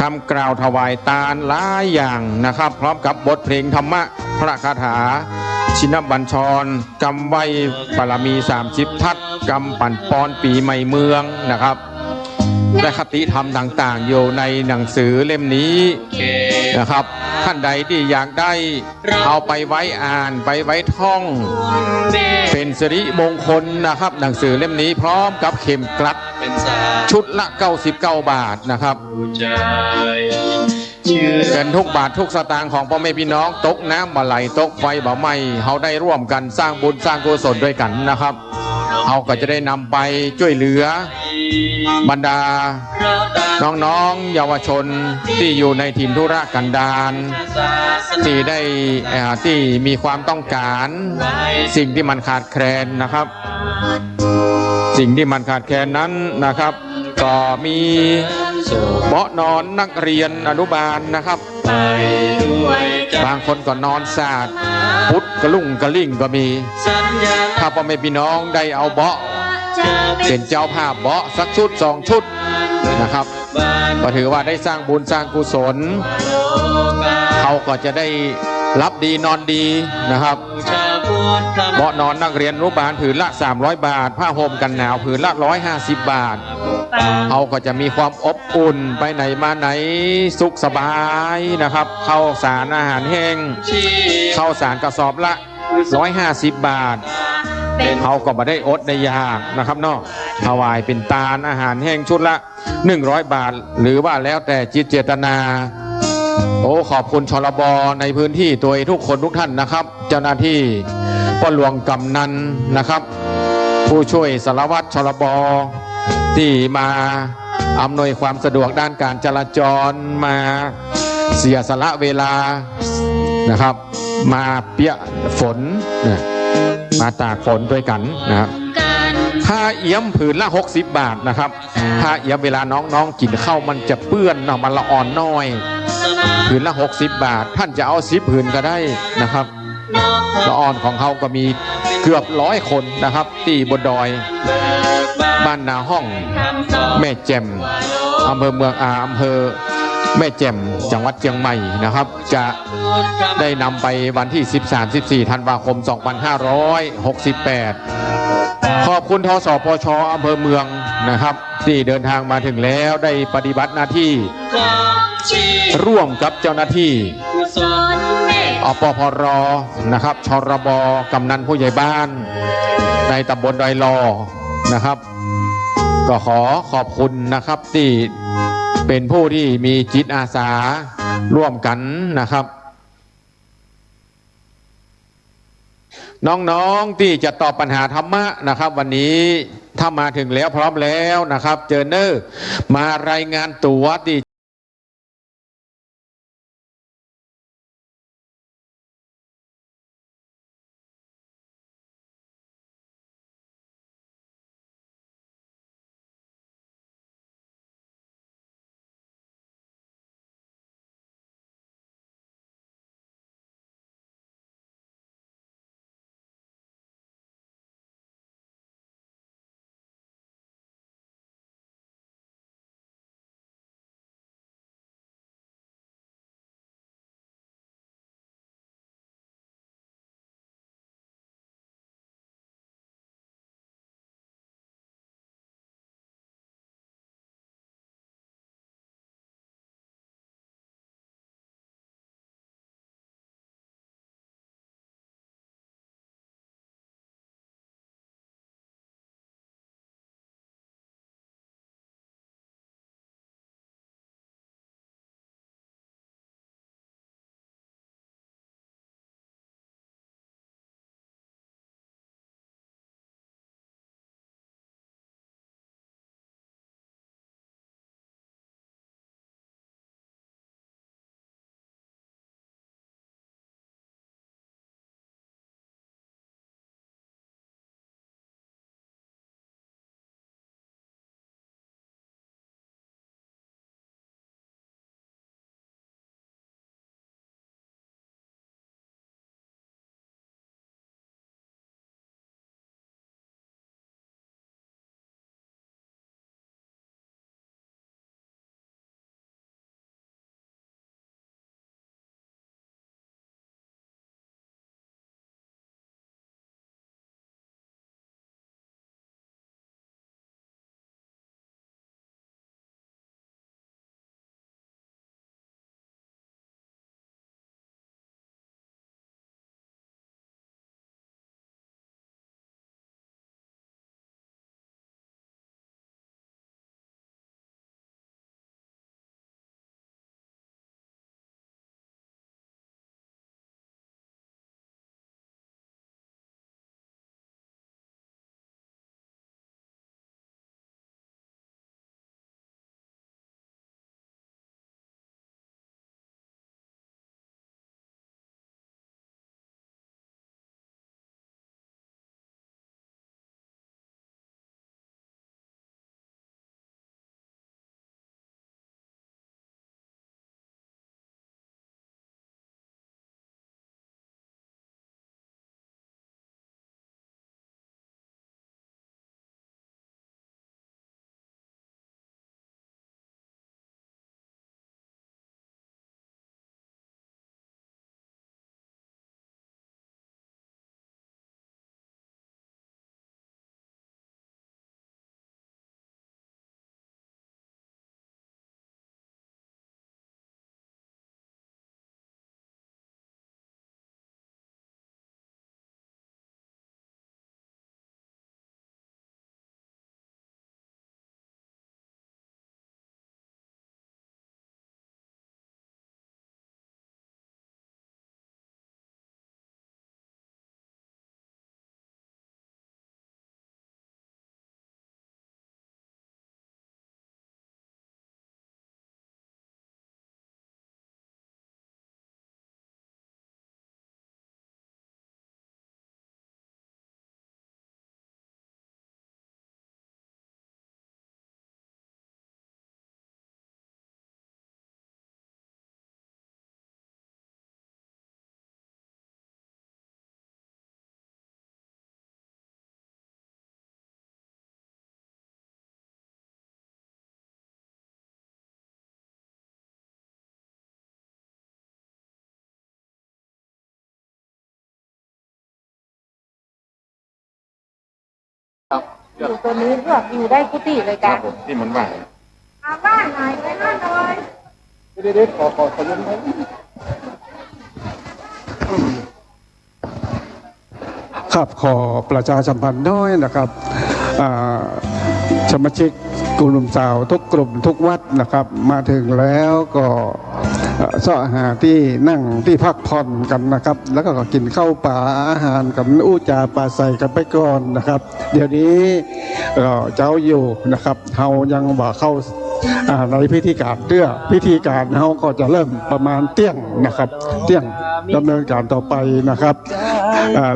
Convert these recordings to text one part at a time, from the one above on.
คำกล่าวถวายตาลหลายอย่างนะครับพร้อมกับบทเพลงธรรมะพระคาถาชินบัญชรกำไว้ปรมี30 ทัศกำปั่นปอนปีใหม่เมืองนะครับและคติธรรมต่างๆอยู่ในหนังสือเล่มนี้นะครับท่านใดที่อยากได้เอาไปไว้อ่านไปไว้ท่องเป็นสิริมงคลนะครับหนังสือเล่มนี้พร้อมกับเข็มกลัดชุดละ99 บาทนะครับเป็นทุกบาททุกสตางค์ของพ่อแม่พี่น้องตกน้ำบ่ไหลตกไฟบ่ไหม้เขาได้ร่วมกันสร้างบุญสร้างกุศลด้วยกันนะครับเขาก็จะได้นำไปช่วยเหลือบรรดาน้องๆเยาวชนที่อยู่ในถิ่นธุรกันดารที่มีความต้องการสิ่งที่มันขาดแคลนนะครับสิ่งที่มันขาดแคลนนั้นนะครับก็มีเบาะนอนนักเรียนอนุบาลนะครับบางคนก็นอนสาดพุทธกระลุ่งกระลิ่งก็มีถ้าพ่อแม่พี่น้องได้เอาเบาะเป็นเจ้าภาพเบาะสักชุด2 ชุดนะครับก็ถือว่าได้สร้างบุญสร้างกุศลเขาก็จะได้รับดีนอนดีนะครับเบาะนอนนักเรียนอนุบาลผืนละ300 บาทผ้าห่มกันหนาวผืนละ150 บาทเขาก็จะมีความอบอุ่นไปไหนมาไหนสุขสบายนะครับข้าวสารอาหารแห้งข้าวสารกระสอบละ150 บาทเขาก็มาได้อดได้ยากนะครับเนาะถวายเป็นตาลอาหารแห้งชุดละ100 บาทหรือว่าแล้วแต่จิตเจตนาโอ้ขอบคุณชลบในพื้นที่ตัวทุกคนทุกท่านนะครับเจ้าหน้าที่พ่อหลวงกำนันนะครับผู้ช่วยสารวัตรชลบที่มาอำนวยความสะดวกด้านการจราจรมาเสียสละเวลานะครับมาเปียฝนมาตากฝนด้วยกันนะครับผ้าเอี่ยมผืนละ60 บาทนะครับผ้าเอี่ยมเวลาน้องๆกินข้าวมันจะเปื้อนมันละอ่อนน้อยผืนละ60 บาทท่านจะเอา10 ผืนก็ได้นะครับละอ่อนของเขาก็มีเกือบ100 คนนะครับที่บนดอยบ้านนาห้องแม่แจ่มอำเภอเมืองอำเภอแม่แจ่มจังหวัดเชียงใหม่นะครับจะได้นำไปวันที่13-14 ธันวาคม 2568ขอบคุณทสพช.อำเภอเมืองนะครับที่เดินทางมาถึงแล้วได้ปฏิบัติหน้าที่ร่วมกับเจ้าหน้าที่อปพรนะครับชรบกำนันผู้ใหญ่บ้านในตำบลดอยลอนะครับก็ขอขอบคุณนะครับที่เป็นผู้ที่มีจิตอาสาร่วมกันนะครับน้องๆที่จะตอบปัญหาธรรมะนะครับวันนี้ถ้ามาถึงแล้วพร้อมแล้วนะครับเจอเนอร์มารายงานตัวที่ อยู่ตัวนี้เลือกอยู่ได้กุฏิเลย ค กั รั น บผมที่มันว่าง มาบ้านไหนไปบ้านหน่อย เด็ดๆขอยืมหน่อยครับขอประชาสัมพันธ์น้อยนะครับสมาชิกกลุ่มสาวทุกกลุ่มทุกวัดนะครับมาถึงแล้วก็เสาะหาที่นั่งที่พักผ่อนกันนะครับแล้วก็กินข้าวปลาอาหารกับอู้จาปลาใส่กันไปก่อนนะครับเดี๋ยวนี้เจ้าอยู่นะครับเฮายังบ่เข้าในพิธีการพิธีการเฮาก็จะเริ่มประมาณเที่ยงนะครับเที่ยงดำเนินการต่อไปนะครับ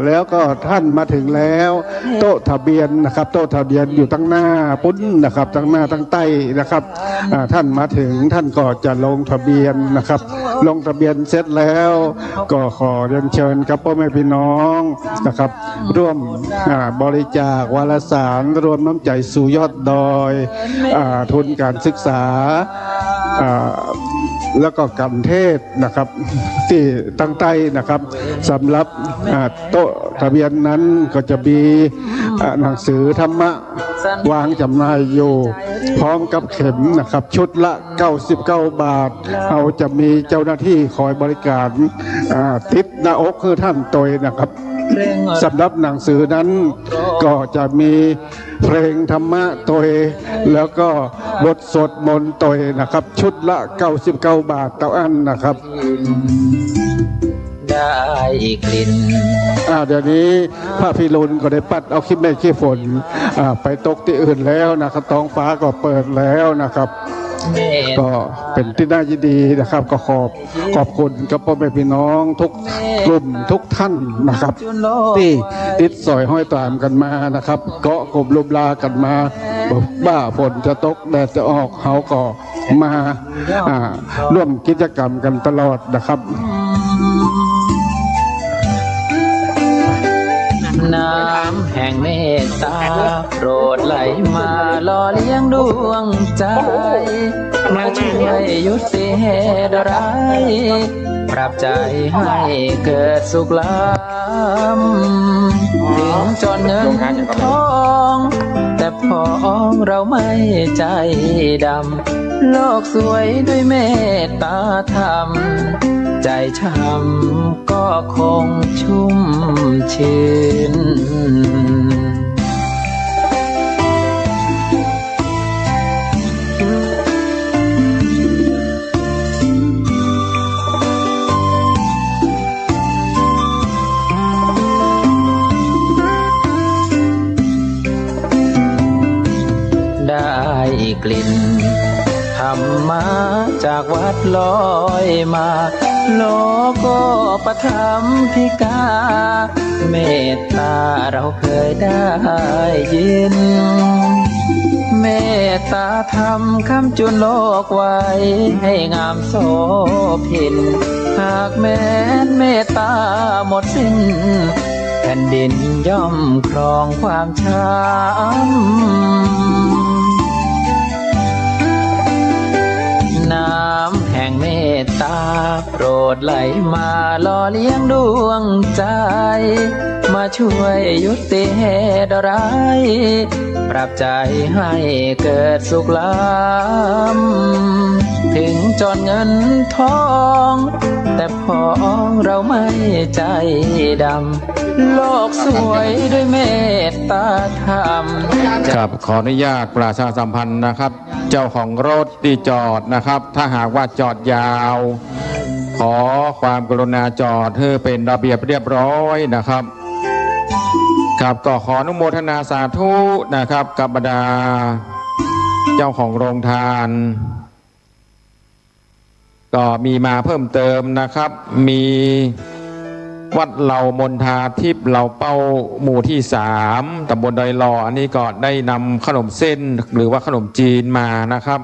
แล้วก็ท่านมาถึงแล้วโต๊ะทะเบียนนะครับโต๊ะทะเบียนอยู่ตั้งหน้าปุ้นนะครับตั้งหน้าตั้งใต้นะครับท่านมาถึงท่านก็จะลงทะเบียนนะครับลงทะเบียนเสร็จแล้วก็ขอเรียนเชิญครับพ่อแม่พี่น้องนะครับร่วมบริจาควารสารรวมน้ำใจสู่ยอดดอยทุนการศึกษาแล้วก็การเทศนะครับที่ตั้งใต้นะครับสำหรับโต๊ะทะเบียนนั้นก็จะมีหนังสือธรรมะวางจำหน่ายอยู่พร้อมกับเข็มนะครับชุดละ99 บาทเราจะมีเจ้าหน้าที่คอยบริการติดหน้าอกคือท่านตยนะครับสำหรับหนังสือนั้นก็จะมีเพลงธรรมะตยแล้วก็บทสวดมนต์ตยนะครับชุดละ99 บาทต่ออันนะครับได้กลิ่นเดี๋ยวนี้พระพิรุณก็ได้ปัดเอาคลิปในขี้ฝนไปตกที่อื่นแล้วนะครับท้องฟ้าก็เปิดแล้วนะครับก็เป็นที่น่ายินดีนะครับก็ขอบคุณกับพ่อแม่พี่น้องทุกกลุ่มทุกท่านนะครับที่ติดสอยห้อยตามกันมานะครับเกาะกลุ่มลุมลากันมาบ้าฝนจะตกแดดจะออกเขาก็มาร่วมกิจกรรมกันตลอดนะครับน้ำแห่งเมตตาโปรดไหลมาหล่อเลี้ยงดวงใจมาช่วยยุติเหตุร้ายปรับใจให้เกิดสุขล้ำถึงจนเงินทองแต่พองเราไม่ใจดำโลกสวยด้วยเมตตาธรรมใจช้ำก็คงชุ่มชื่นได้กลิ่นธรรมะจากวัดลอยมาโลโกปถัมภิกาเมตตาเราเคยได้ยินเมตตาธรรมคำจุนโลกไว้ให้งามโสภินหากแม้นเมตตาหมดสิ้นแผ่นดินย่อมครองความช้ำน้ำแห่งเมตตาโปรดไหลมาหล่อเลี้ยงดวงใจมาช่วยยุติเหตุร้ายปรับใจให้เกิดสุขล้ำถึงจนเงินทองแต่พองเราไม่ใจดำโลกสวยด้วยเมตตาธรรมครับขออนุญาตประชาสัมพันธ์นะครับเจ้าของรถที่จอดนะครับถ้าหากว่าจอดยาวขอความกรุณาจอดให้เป็นระเบียบเรียบร้อยนะครับครับก็ขออนุโมทนาสาธุนะครับกับบรรดาเจ้าของโรงทานก็มีมาเพิ่มเติมนะครับมีวัดเหล่ามนทาทิพย์เหล่าเป้าหมู่ที่3ตำบลดอยหล่ออันนี้ก็ได้นำขนมเส้นหรือว่าขนมจีนมานะครับ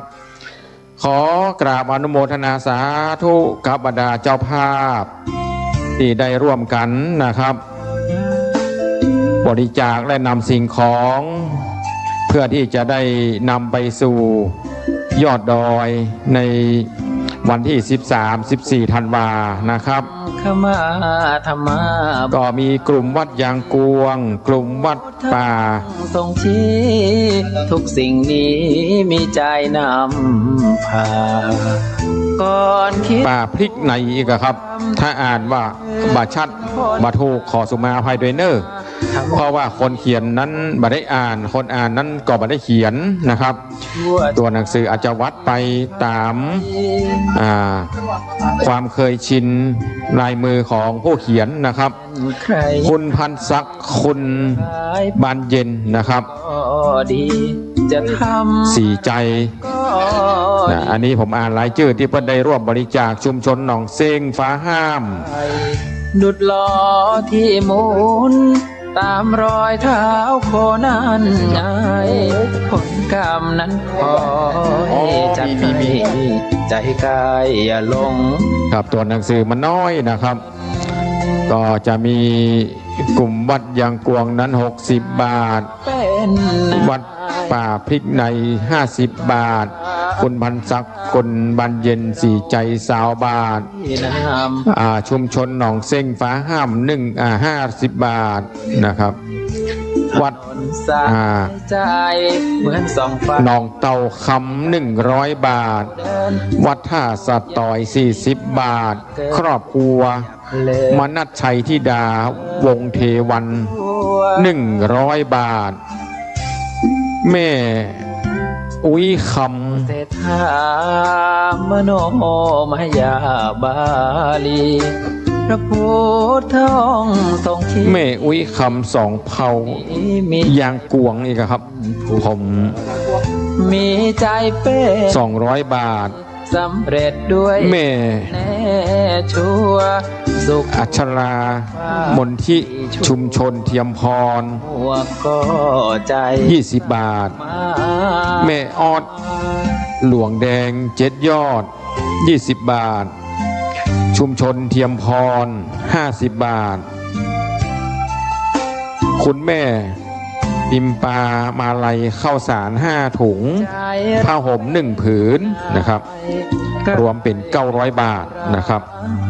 ขอกราบอนุโมทนาสาธุกับบรรดาเจ้าภาพที่ได้ร่วมกันนะครับบริจาคและนำสิ่งของเพื่อที่จะได้นำไปสู่ยอดดอยในวันที่13-14 ธันวานะครับ ขมาธรรมา ก็มีกลุ่มวัดยางกวง กลุ่มวัดป่า ทรงชี้ทุกสิ่งนี้มีใจนำพาก่อนคิด ป่าพริกในอีกอะครับ ถ้าอ่านว่าบาชัดบาถูกขอสุมาภัยด้วยเนอร์เพราะว่าคนเขียนนั้นบ่ได้อ่าน คนอ่านนั้นก็บ่ได้เขียนนะครับ ชั่ว ตัวหนังสืออาจจะวัดไปตามความเคยชินลายมือของผู้เขียนนะครับ ใคร คุณพันศักดิ์คุณบานเย็นนะครับ ก็ดีจะทำ สีใจ ก็ อันนี้ผมอ่านรายชื่อที่เพิ่นได้ร่วมบริจาคชุมชนหนองเซงฟ้าห้าม ดุดล้อที่หมุนตามรอยเท้าโคนั้นไงผลกรรมนั้นขอให้จัดให้ใจกายอย่าหลง ครับตัวหนังสือมันน้อยนะครับ ก็จะมีกลุ่มวัดยางกวงนั้น60 บาท เป็น วัดป่าพริกใน50 บาท คุณพันศักดิ์คนบันเย็นสีใจ20 บาท น้ ชุมชนหนองเส้งฟ้าห้าม50 บาทนะครับ วัด ำสายใจเหมือนสองฟ้า หนองเต่าคำ100 บาท เดิน วัดท่าสะตอย40 บาท ครอบครัว เลย มนัสชัยธิดาวงเทวัน 100 บาท แม่อุ้ยค เศรษฐามโนมยาบาลีพระพุทธองค์ทรงชี้ ำแม่อุ้ยคำ2 เผ่า มี ยางกวงอีกครับ ผม มีใจเป็น 200 บาท สำเร็จด้วย แม่ แน่ชัวร์สุข อัชรามนทิชุมชนเทียมพร หัวก็ใจ 20 บาท มา แม่ออดหลวงแดง7 ยอด 20 บาท ชุมชนเทียมพร 50 บาท คุณแม่ปิมปามาลัยข้าวสาร5 ถุง ใจ ผ้าห่ม1 ผืนนะครับ รวมเป็น900 บาทนะครับ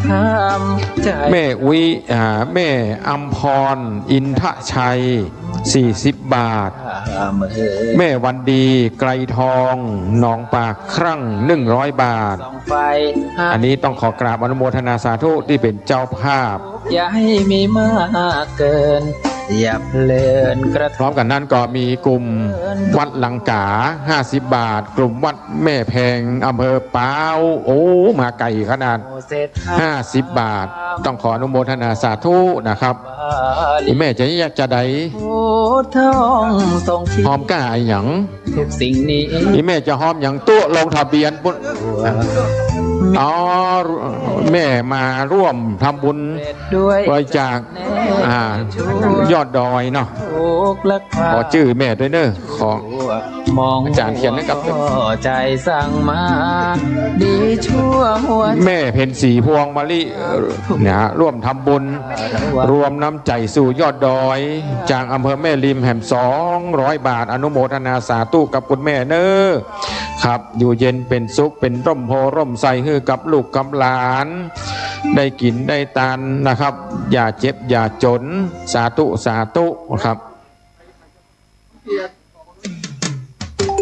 ทำใจ แม่อุ้ยแม่อัมพรอินทชัย40 บาท เมื่อ แม่วันดีไกรทองหนองปากครั่ง100 บาท ส่องไฟ อันนี้ต้องขอกราบอนุโมทนาสาธุที่เป็นเจ้าภาพ อย่าให้มีมากเกิน อย่าเพลินกระ พร้อมกันนั้นก็มีกลุ่มวัดลังกา50 บาท กลุ่มวัดแม่แพงอำเภอป้าวโอ้มาไก่ขนาด โมเสสทา 50 บาท ต้องขออนุโมทนาสาธุนะครับ บาลี แม่จะอยากจะได้ พุทธองค์ทรงชี้ หอมก้าหยัง ทุกสิ่งนี้ แม่จะหอมหยังตัวลงทะเบียนปุ่นอ๋อแม่มาร่วมทำบุญ เสร็จด้วย บริจาคยอดดอยเนาะ ทุกข์และความ ขอชื่อแม่ด้วยเนอะขอ มอง อาจารย์เขียนนะครับ ก็ใจสั่งมา ดีชั่วหัว แม่เพ็ญศรีพวงมะลิเนี่ยร่วมทำบุญ รวมน้ำใจสู่ยอดดอย จากอำเภอแม่ริมแห่ม200 บาท อนุโมทนาสาธุกับคุณแม่เนอะครับ อยู่เย็นเป็นสุขเป็นร่มโพร่มใสฮือกับลูกกับหลาน ได้กินได้ทานนะครับ อย่าเจ็บอย่าจนสาธุสาธุครับ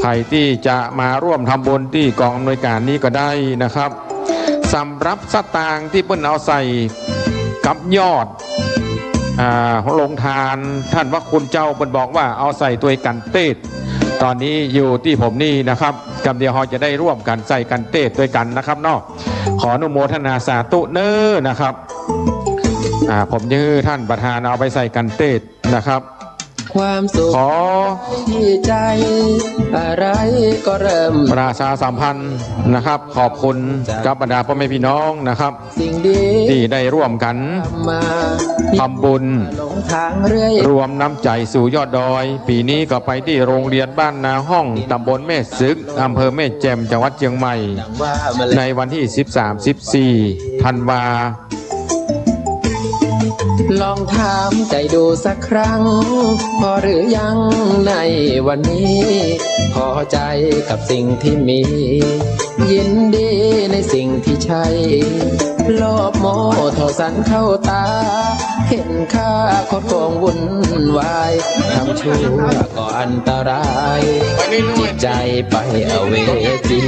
ใครที่จะมาร่วมทำบุญที่กองอำนวยการนี้ก็ได้นะครับสำรับสตางค์ที่เปิ้นเอาใส่กับยอดลงทานท่านว่าคุณเจ้าเปิ้นบอกว่าเอาใส่ตัวกันเต้ตอนนี้อยู่ที่ผมนี่นะครับกำเดียวเราจะได้ร่วมกันใส่กันเต้ด้วยกันนะครับเนาะขออนุโมทนาสาธุเน้อนะครับผมยื้อท่านประธานเอาไปใส่กันเต้นะครับ ความสุข ขอ ที่ใจ อะไรก็เริ่ม ประชาสัมพันธ์นะครับ ขอบคุณกับบรรดาพ่อแม่พี่น้องนะครับ สิ่งดี ที่ได้ร่วมกัน มา ทำบุญ หลงทางเรื่อย รวมน้ำใจสู่ยอดดอย ปีนี้ก็ไปที่โรงเรียนบ้านนาห้องตำบลแม่ซึกอำเภอแม่แจ่มจังหวัดเชียงใหม่ ดังว่ามา ในวันที่ 13-14 ธันวา ลองถามใจดูสักครั้ง พอหรือยังในวันนี้ พอใจกับสิ่งที่มี ยินดีในสิ่งที่ใช่ โลภโมโทสันเข้าตา เห็นข้าคดโกงวุ่นวายทำชั่วก็อันตรายจิตใจไปอเวจี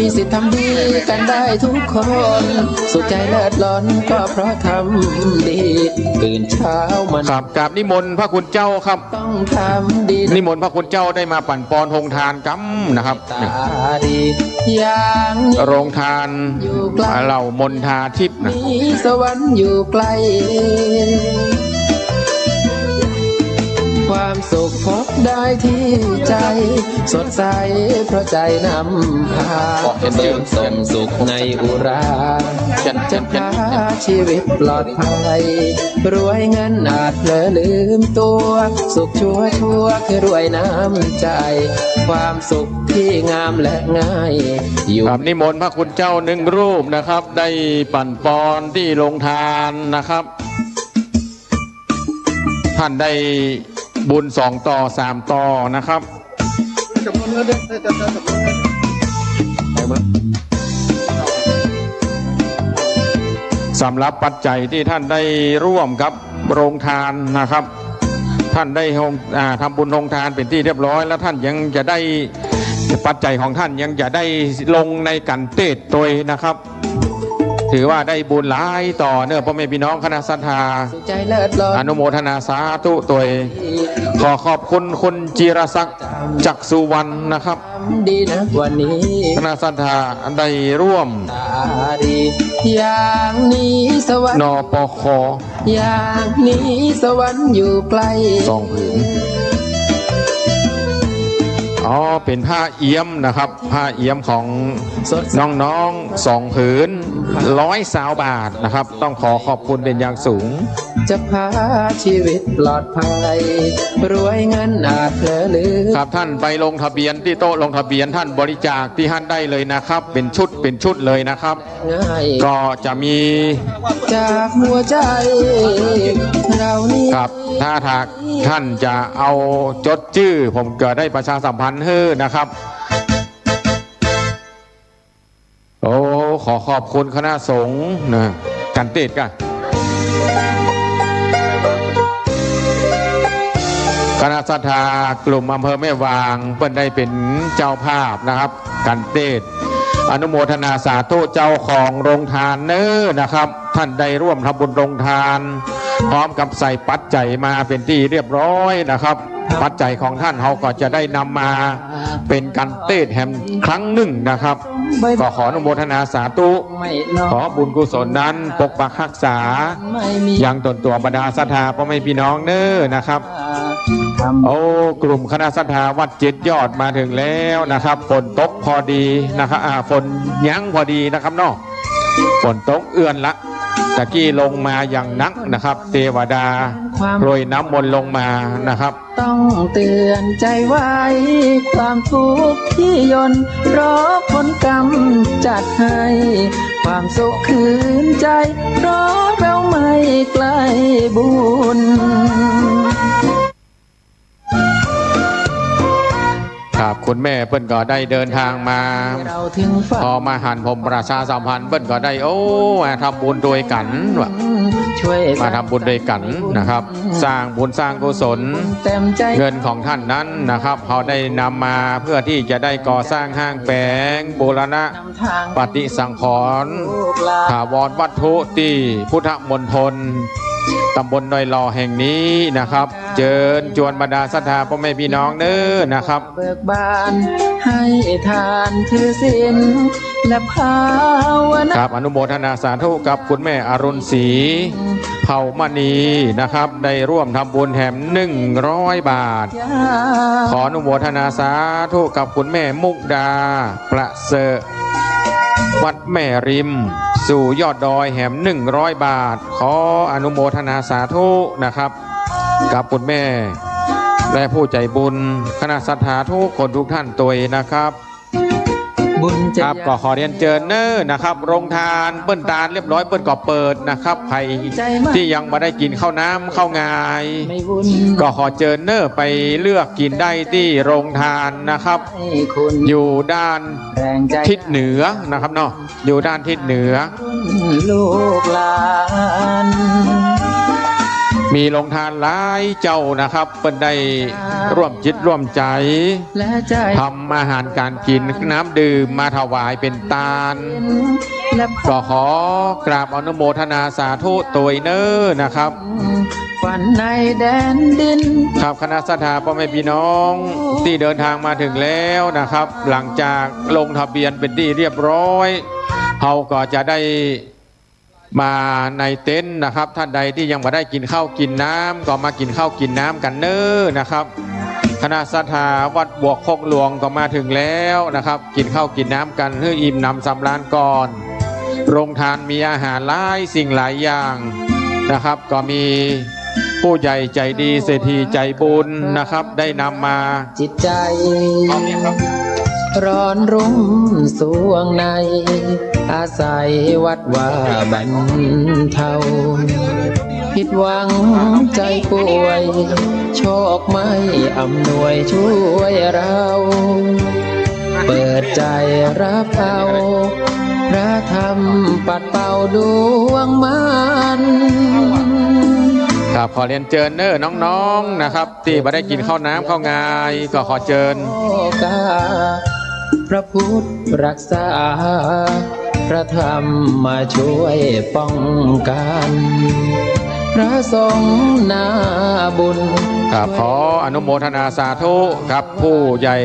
มีสิทธิ์ทำดีกันได้ทุกคน สุขใจเลิศล้นก็เพราะทำดีตื่นเช้ามัน ครับกราบนิมนต์พระคุณเจ้าครับ ต้องทำดี นิมนต์พระคุณเจ้าได้มาปั่นปอนโรงทานกัมนะครับ ตาดีอย่างนี้ โรงทานเหล่ามนทาทิพย์นะ มีสวรรค์อยู่ไกล ความสุขพบได้ที่ใจ สดใสเพราะใจนำพาเดินส่งสุขในอุราจะพาชีวิตปลอดภัย รวยเงินอาจเผลอลืมตัว สุขชั่วคือรวยน้ำใจ ความสุขที่งามและง่ายอยู่ ครับนิมนต์พระคุณเจ้าหนึ่งรูปนะครับ ได้ปั่นปอนที่โรงทานนะครับ ท่านได้บุญ2 ต่อ 3 ต่อนะครับสำหรับปัจจัยที่ท่านได้ร่วมกับโรงทานนะครับ ท่านได้ทำบุญโรงทานเป็นที่เรียบร้อย แล้วท่านยังจะได้ปัจจัยของท่านยังจะได้ลงในกันเตดตัวนะครับ ถือว่าได้บุญหลายต่อเนื่องพ่อแม่พี่น้องคณะศรัทธา สุขใจเลิศล้น อนุโมทนาสาธุตัวขอขอบคุณคุณจิรศักดิ์จักสุวรรณนะครับ ดีนะวันนี้ คณะศรัทธาได้ร่วม ตาดีอย่างนี้สวรรค์ นปค อย่างนี้สวรรค์อยู่ไกล 2 ผืนอ๋อเป็นผ้าเอี้ยมนะครับผ้าเอี้ยมของ สด น้องๆ2 ผืน120 บาทนะครับ ต้องขอขอบคุณเป็นอย่างสูง จะพาชีวิตปลอดภัย รวยเงินอาจเผลอลืม ครับท่านไปลงทะเบียนที่โต๊ะลงทะเบียนท่านบริจาคที่ท่านได้เลยนะครับ เป็นชุดเลยนะครับ ง่าย ก็จะมี จากหัวใจ เรานี่ ครับถ้าหากท่านจะเอาจดชื่อ ผมก็ได้ประชาสัมพันธ์ให้นะครับโอ้ขอขอบคุณคณะสงฆ์นะกันเตดกันคณะศรัทธากลุ่มอำเภอแม่วางเพิ่นได้เป็นเจ้าภาพนะครับกันเตดอนุโมทนาสาธุเจ้าของโรงทานเน้อนะครับ ท่านได้ร่วมทำบุญโรงทาน พร้อมกับใส่ปัจจัยมาเป็นที่เรียบร้อยนะครับ ปัจจัยของท่านเขาก็จะได้นำมาเป็นกันเตดแฮมครั้งหนึ่งนะครับ ก็ขออนุโมทนาสาธุ ไม่นอ ขอบุญกุศลนั้นปกปักรักษา ไม่มี ยังตนตัวบรรดาศรัทธาพ่อแม่พี่น้องเน้อนะครับ ทำ โอ้กลุ่มคณะศรัทธาวัด7 ยอดมาถึงแล้วนะครับฝนตกพอดีนะครับฝนยั้งพอดีนะครับเนาะฝนตกเอื้อนละตะกี้ลงมาอย่างนักนะครับ เทวดา ความ โปรยน้ำมนต์ลงมานะครับ ต้องเตือนใจไว้ ความทุกข์ที่ยนต์รอผลกรรมจัดให้ ความสุขคืนใจเพราะเราไม่ใกล้บุญ ครับคุณแม่เปิ้นก็ได้เดินทางมา เราถึงฝัน พอมาหันผมประชาสัมพันธ์เปิ้นก็ได้โอ้มาทำบุญโดวยกันว่ะ ช่วย มาทำบุญด้วยกันนะครับ สร้างบุญสร้างกุศล เต็มใจ เงินของท่านนั้นนะครับเขาได้นำมาเพื่อที่จะได้ก่อสร้างห้างแปลงบูรณะ นำทาง ปฏิสังขรณ์ ลูกหลาน ถาวรวัตถุที่พุทธมณฑลตำบลดอยหล่อแห่งนี้นะครับ เจิญจวนบรรดาศรัทธาพ่อแม่พี่น้องเน้อนะครับ เบิกบานให้ทานถือศีลและภาวนา ครับอนุโมทนาสาธุกับคุณแม่อรุณศรีเผ่ามณีนะครับ ได้ร่วมทำบุญแถม100 บาท ขออนุโมทนาสาธุกับคุณแม่มุกดาประเสริฐวัดแม่ริม สู่ยอดดอยแหม100 บาท ขออนุโมทนาสาธุนะครับ กับคุณแม่ และผู้ใจบุญคณะศรัทธาทุกคนทุกท่านตัวเองนะครับ บุญ ค จะ รับก็ขอเรียนเชิญเนอร์นะครับโรงทานเปิ้นตาลเรียบร้อยเปิ้นก็เปิดนะครับใครที่ยังไม่ได้กินข้าวน้ำข้าวงาย ไม่วุ่น ก็ขอเชิญเนอร์ไปเลือกกินได้ที่โรงทานนะครับ ให้คุณ อยู่ด้าน แรงใจ ทิศเหนือนะครับเนาะอยู่ด้านทิศเหนือ ลูกหลาน มีโรงทานหลายเจ้านะครับเปิ้นได้ร่วมจิตร่วมใจ และใจ ทำอาหารการกินน้ำดื่มมาถวายเป็นทาน และ ก็ขอกราบอนุโมทนาสาธุตัวเนอร์นะครับ ฝันในแดนดิน ครับคณะสัทธาพ่อแม่พี่น้องที่เดินทางมาถึงแล้วนะครับ หลังจากลงทะเบียนเป็นที่เรียบร้อยเราก็จะได้มาในเต็นท์นะครับท่านใดที่ยังไม่ได้กินข้าวกินน้ำก็มากินข้าวกินน้ำกันเนอร์นะครับ คณะสัทธาวัดบวกโคกหลวงก็มาถึงแล้วนะครับ กินข้าวกินน้ำกันเพื่ออิ่มหนำสำราญก่อนโรงทานมีอาหารหลายสิ่งหลายอย่างนะครับ ก็มีผู้ใหญ่ใจดีเศรษฐีใจบุญนะครับ ได้นำมา จิตใจ ร้อนรุ่มสวงใน อาศัยวัดว่าบรรเทาผิดหวังใจป่วย โชคไม่อำนวยช่วยเรา เปิดใจรับเอาพระธรรมปัดเป่าดวงมัน ครับขอเรียนเชิญเนอร์น้องๆนะครับ ที่ไม่ได้กินข้าวน้ำข้าวงายก็ขอเชิญ กาพระพุทธรักษา พระธรรมมาช่วยป้องกัน พระสงฆ์นาบุญ ครับขออนุโมทนาสาธุครับผู้ใหญ่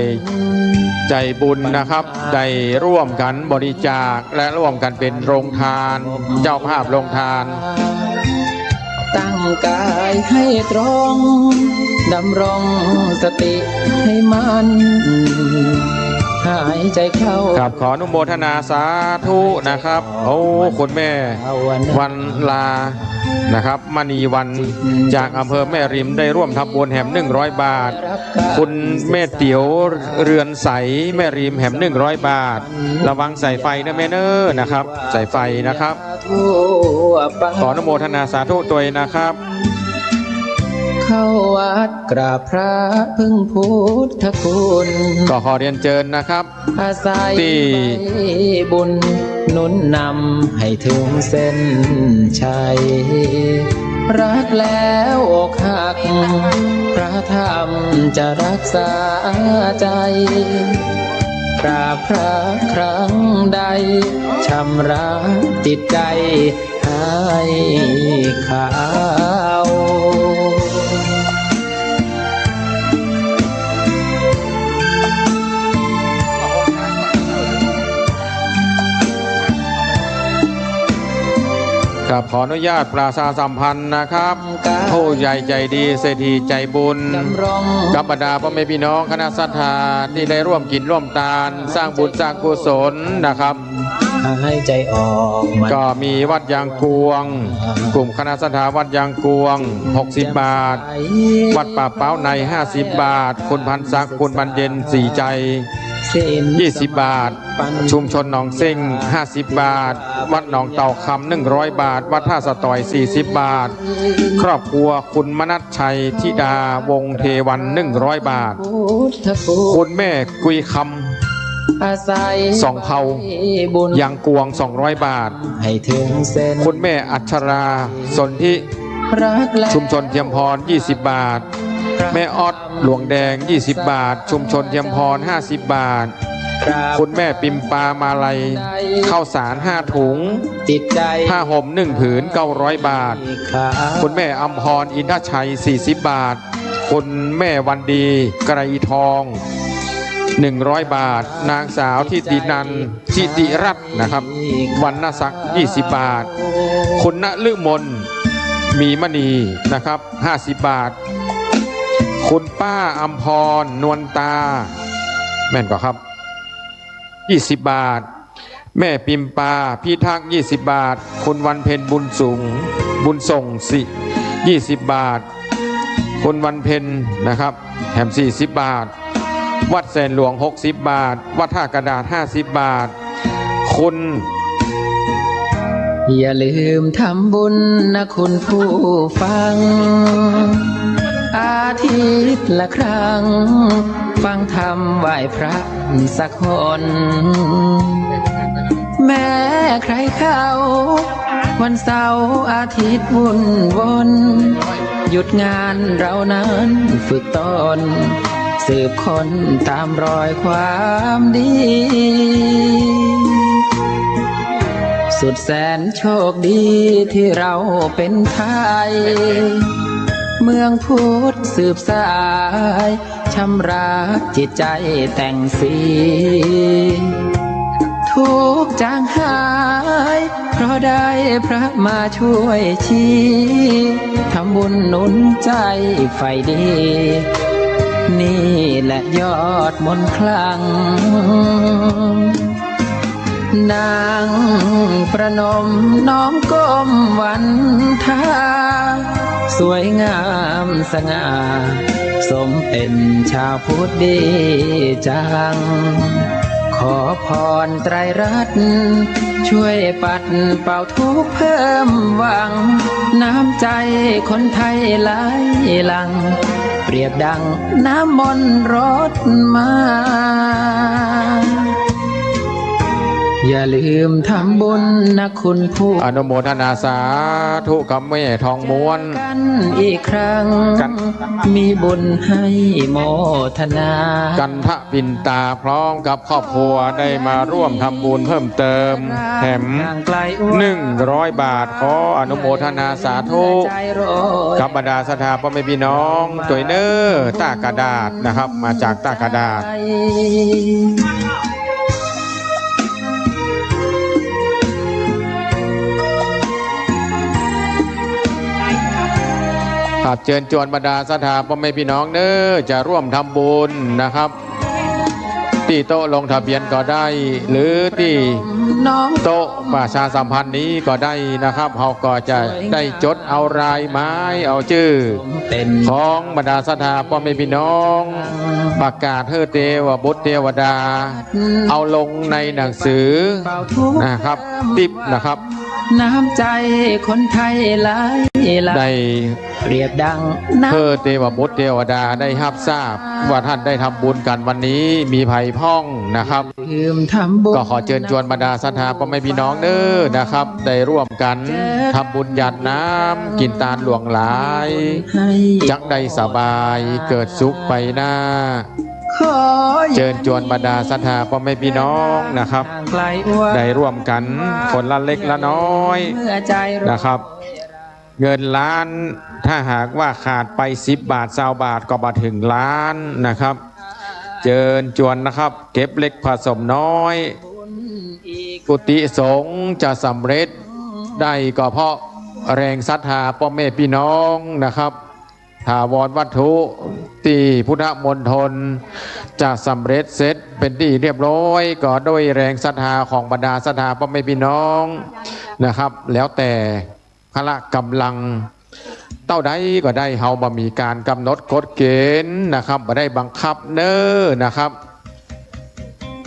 ใจบุญนะครับได้ร่วมกันบริจาคและร่วมกันเป็นโรงทาน เจ้าภาพโรงทาน ตั้งกายให้ตรงดำรงสติให้มันหายใจเข้า ครับขออนุโมทนาสาธุนะครับโอ้คุณแม่วันลานะครับมณีวันจากอำเภอแม่ริมได้ร่วมทำบุญแหม100 บาท คุณแม่เตี๋ยวเรือนใสแม่ริมแหม100 บาท ระวังใส่ไฟนะแม่เนอร์นะครับใส่ไฟนะครับ ขออนุโมทนาสาธุตัวเองนะครับ เข้าวัดกราบพระพึ่งพุทธคุณ ก็ขอเรียนเชิญนะครับ อาศัย ที่ บุญหนุนนำให้ถึงเส้นชัย รักแล้วอกหัก พระธรรมจะรักษาใจ กราบพระครั้งใดชำระจิตใจให้ขาว กับขออนุญาตประชาสัมพันธ์นะครับผู้ใหญ่ใจดีเศรษฐีใจบุญ ดำรง กับบรรดาพ่อแม่พี่น้องคณะศรัทธาที่ได้ร่วมกินร่วมทานสร้างบุญสร้างกุศลนะครับ หายใจออกมัน ก็มีวัดยางกวง กลุ่มคณะศรัทธาวัดยางกวง60 บาท วัดป่าเป้าใน50 บาท คุณพันศักดิ์คุณบรรเย็นสีใจ20 บาท ชุมชนหนองเซ็ง50 บาท วัดหนองเต่าคำ100 บาท วัดท่าสะต่อย40 บาท ครอบครัวคุณมนัสชัยธิดาวงเทวัน100 บาท คุณแม่กุยค อาศัย ำสองเผา บุญ ยางกวง200 บาท ให้ถึงเส้น คุณแม่อัชราสนธิ รักและ ชุมชนเทียมพร20 บาท แม่ออดหลวงแดง20 บาท ชุมชนเทียมพร50 บาท คุณแม่ปิมปามาลัยข้าวสาร5 ถุง จิตใจ ผ้าห่ม1 ผืน900 บาท ขาว คุณแม่อัมพรอินทชัย40 บาท คุณแม่วันดีไกรทอง100 บาท นางสาวทิตินันท์ทิติรัตน์นะครับวรรณศักดิ์20 บาท คุณณฤมลมีมณีนะครับ50 บาท คุณป้าอัมพรนวลตาแม่นกว่าครับ20 บาท แม่ปิมปาพี่ทักษ์20 บาท คุณวันเพ็ญบุญส่งสิ20 บาท คุณวันเพ็ญนะครับแถม40 บาท วัดแสนหลวง60 บาท วัดท่ากระดาษ50 บาทคุณ อย่าลืมทำบุญนะคุณผู้ฟัง อาทิตย์ละครั้ง ฟังธรรมไหว้พระสักคน แม้ใครเข้า วันเสาร์อาทิตย์วุ่นวนหยุดงานเรานั้นฝึกตน สืบค้นตามรอยความดี สุดแสนโชคดีที่เราเป็นไทย เมืองพุทธสืบสายชำระจิตใจแต่งสีทุกจางหายเพราะได้พระมาช่วยชี้ทำบุญหนุนใจไฟดี นี่แหละยอดมนต์คลัง นางประนมน้อมก้มวันทาสวยงามสง่าสมเป็นชาวพุทธดีจัง ขอพรไตรรัตน์ช่วยปัดเป่าทุกข์เพิ่มหวัง น้ำใจคนไทยไหลหลัง เปรียบดังน้ำมนต์รดมา อย่าลืมทำบุญนะคุณผู้ อนุโมทนาสาธุกับแม่ทองม้วน กันอีกครั้ง กัน มีบุญให้โมทนา กันทะปินตาพร้อมกับครอบครัวได้มาร่วมทำบุญเพิ่มเติมแถม100 บาทขออนุโมทนาสาธุกับบรรดาสถาพ่อแม่พี่น้องตัวเนอตากระดาษนะครับ มาจากตากระดาษ ครับเชิญชวนบรรดาศรัทธาพ่อแม่พี่น้องเด้อจะร่วมทำบุญนะครับที่โต๊ะลงทะเบียนก็ได้ หรือที่โต๊ะประชาสัมพันธ์นี้ก็ได้นะครับเราก็จะได้จดเอารายไม้เอาชื่อของบรรดาศรัทธาพ่อแม่พี่น้องประกาศเฮอเทวบุตรเทวดา เอาลงในหนังสือนะครับติบนะครับ น้ำใจคนไทยไหลหลัง ได้ เปรียบดัง เพื่อเทวบุตรเทวดาได้รับทราบว่าท่านได้ทำบุญกันวันนี้มีภัยพ่องนะครับ ลืมทำบุญ ก็ขอเชิญชวนบรรดาศรัทธาพ่อแม่พี่น้องเด้อนะครับ ได้ร่วมกันทำบุญหยาดน้ำกินตาลหลวงหลายจักได้สบายเกิดสุขไปหน้า เชิญชวนบรรดาศรัทธาพ่อแม่พี่น้องนะครับ ได้ร่วมกันคนละเล็กละน้อยนะครับ เงินล้านถ้าหากว่าขาดไป10 บาท20 บาทก็มาถึงล้านนะครับ เชิญชวนนะครับ เก็บเล็กผสมน้อย กุฏิสงฆ์จะสำเร็จได้ก็เพราะแรงศรัทธาพ่อแม่พี่น้องนะครับถาวรวัตถุที่พุทธมณฑลจะสำเร็จเสร็จเป็นที่เรียบร้อยก็ด้วยแรงศรัทธาของบรรดาศรัทธาพ่อแม่พี่น้องนะครับ แล้วแต่พละกำลังเต้าใดก็ได้เฮาบ่มีการกำหนดกฎเกณฑ์นะครับบ่ได้บังคับเน้อนะครับ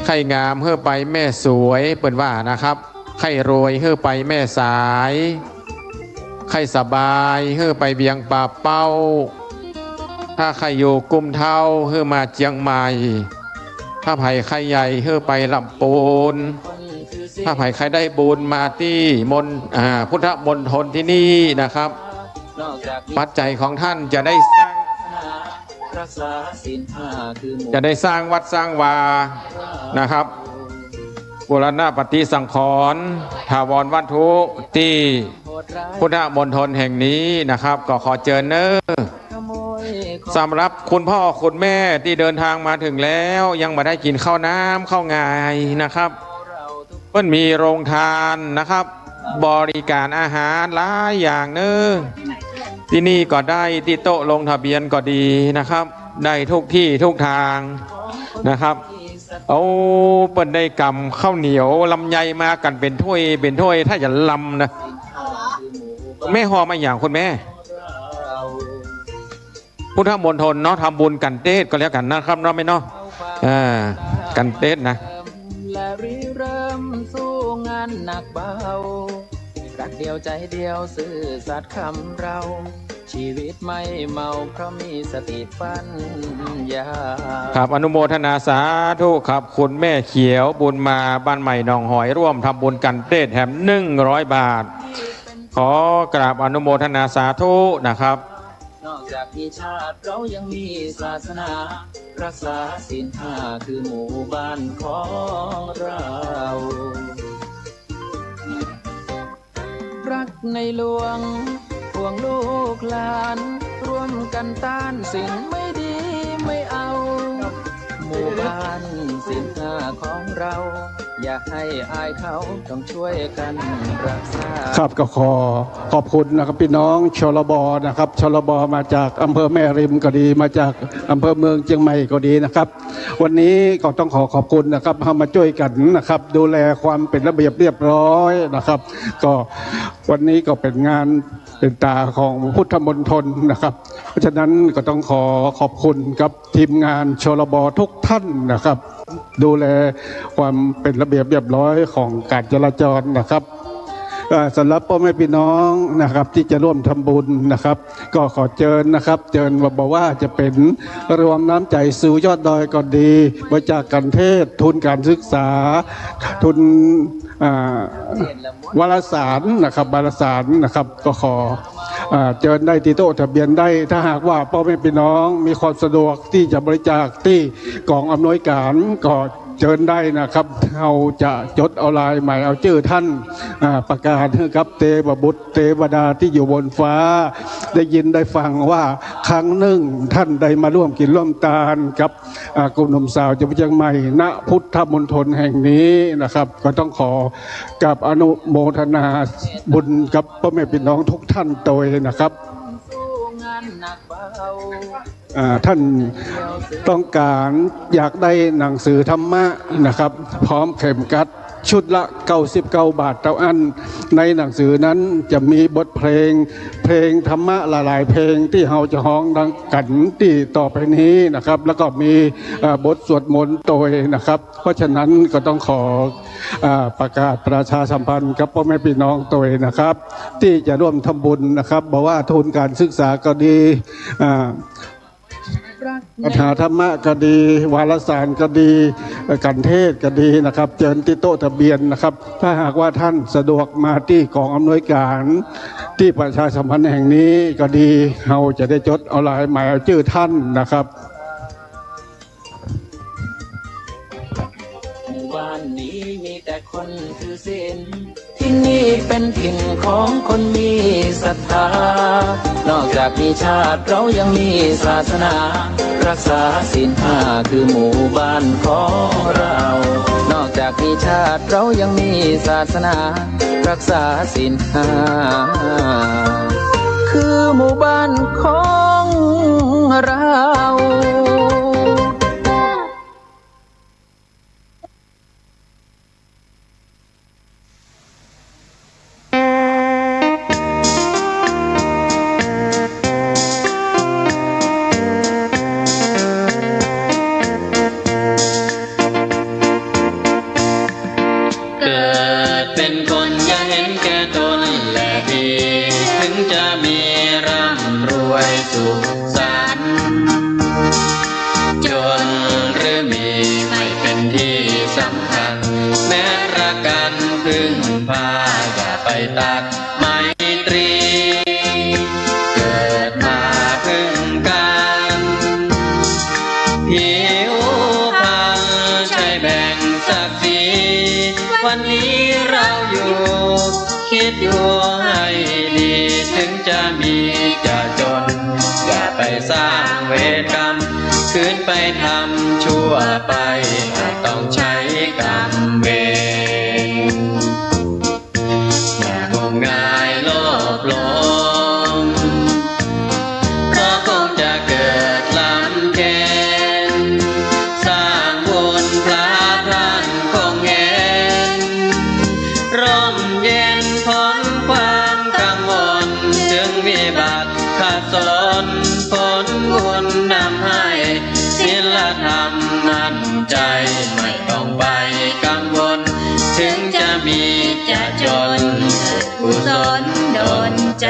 ใครงามเฮ้อไปแม่สวยเปิ่นว่านะครับใครรวยเฮ้อไปแม่สายใครสบายเฮ้อไปเบียงป่าเป้าถ้าใครอยู่กุมเท่าเฮ้อมาเจียงใหม่ถ้าไผ่ใครใหญ่เฮ้อไปลำปูนถ้าไผ่ใครได้บุญมาที่พุทธมณฑลที่นี่นะครับปัจจัยของท่านจะได้สร้างวัดสร้างวานะครับบูรณะปฏิสังขรณ์ถาวรวัตถุที่พุทธมณฑลแห่งนี้นะครับก็ขอเชิญเนอสำหรับคุณพ่อคุณแม่ที่เดินทางมาถึงแล้วยังไม่ได้กินข้าวน้ำข้าวงายนะครับเพิ่นมีโรงทานนะครับบริการอาหารหลายอย่างเนอที่นี่ก็ได้ที่โต๊ะลงทะเบียนก็ดีนะครับได้ทุกที่ทุกทางนะครับเอาเปิ้นได้กำข้าวเหนียวลำไยมากันเป็นถ้วยถ้าจะลำนะแม่หอมาอย่างคุณแม่พุทธมณฑลเนาะทำบุญกันเทศก็แล้วกันนะครับเนาะไม่เนาะ กันเต้นนะ และริเริ่มสู้งานหนักเบารักเดียวใจเดียวซื่อสัตย์คำเรา ชีวิตไม่เมาเพราะมีสติปัญญา ครับอนุโมทนาสาธุครับคุณแม่เขียวบุญมาบ้านใหม่หนองหอยร่วมทำบุญกันเต้นแถม100 บาท ขอกราบอนุโมทนาสาธุนะครับ นอกจากมีชาติเรายังมีศาสนา รักษาศีลห้าคือหมู่บ้านของเรา รักในหลวงห่วงลูกหลานร่วมกันต้านสิ่งไม่ดีไม่เอา หมู่บ้านศีลห้าของเรา อย่าให้อายเขาต้องช่วยกันรักษา ครับก็ขอบคุณนะครับพี่น้องชลบนะครับชลบมาจากอำเภอแม่ริมก็ดีมาจากอำเภอเมืองเชียงใหม่ก็ดีนะครับ วันนี้ก็ต้องขอบคุณนะครับมาช่วยกันนะครับดูแลความเป็นระเบียบเรียบร้อยนะครับ ก็วันนี้ก็เป็นงานเป็นตาของพุทธมณฑลนะครับ เพราะฉะนั้นก็ต้องขอบคุณครับทีมงานชลบทุกท่านนะครับ ดูแลความเป็นระเบียบเรียบร้อยของการจราจรนะครับสำหรับพ่อแม่พี่น้องนะครับที่จะร่วมทำบุญนะครับ ก็ขอเชิญนะครับเชิญบอกว่าจะเป็นรวมน้ำใจสู่ยอดดอยก็ดีบริจาคกันเทศทุนการศึกษาทุนวารสารนะครับวารสารนะครับก็ขอเชิญได้ที่โต๊ะทะเบียนได้ถ้าหากว่าพ่อแม่พี่น้องมีความสะดวกที่จะบริจาคที่กองอำนวยการก็เชิญได้นะครับเราจะจดเอาลายใหม่เอาชื่อท่านประกาศครับเทวบุตรเทวดาที่อยู่บนฟ้าได้ยินได้ฟังว่าครั้งหนึ่งท่านได้มาร่วมกินร่วมทานกับกลุ่มหนุ่มสาวจังหวัดเชียงใหม่ณพุทธมณฑลแห่งนี้นะครับก็ต้องขอกับอนุโมทนาบุญกับพ่อแม่พี่น้องทุกท่านโดยนะครับท่านต้องการอยากได้หนังสือธรรมะนะครับพร้อมเข็มกัดชุดละ99 บาทเท่าอันในหนังสือนั้นจะมีบทเพลงธรรมะหลายๆเพลงที่เราจะฮ้องดังกันที่ต่อไปนี้นะครับแล้วก็มีบทสวดมนต์โดยนะครับเพราะฉะนั้นก็ต้องขอประกาศประชาสัมพันธ์กับพ่อแม่พี่น้องโดยนะครับที่จะร่วมทำบุญนะครับบอกว่าทุนการศึกษาก็ดีปัญหาธรรมะก็ดีวารสารก็ดีกันเทศก็ดีนะครับเชิญที่โต๊ะทะเบียนนะครับถ้าหากว่าท่านสะดวกมาที่กองอำนวยการที่ประชาสัมพันธ์แห่งนี้ก็ดีเราจะได้จดเอาลายหมายเอาชื่อท่านนะครับหมู่บ้านนี้มีแต่คนถือศีลที่นี่เป็นถิ่นของคนมีศรัทธานอกจากมีชาติเรายังมีศาสนารักษาศีลห้าคือหมู่บ้านของเรานอกจากมีชาติเรายังมีศาสนารักษาศีลห้าคือหมู่บ้านของเราตัดไมตรีเกิดมาพึ่งกันผิวพรรณใช่แบ่งศักดิ์ศรีวันนี้เราอยู่คิดอยู่ให้ดีถึงจะมีจะจนอย่าไปสร้างเวรกรรมคืนไปทำชั่วไปต้องใช้กรรมเวรงายโลภหลงก็คงจะเกิดลำเค็ญสร้างบุญพระท่านคงเห็นร่มเย็นพ้นความกังวลจึงวิบัติขัดสนผลบุญนำให้ศีลธรรมมัน กุศลดลใจ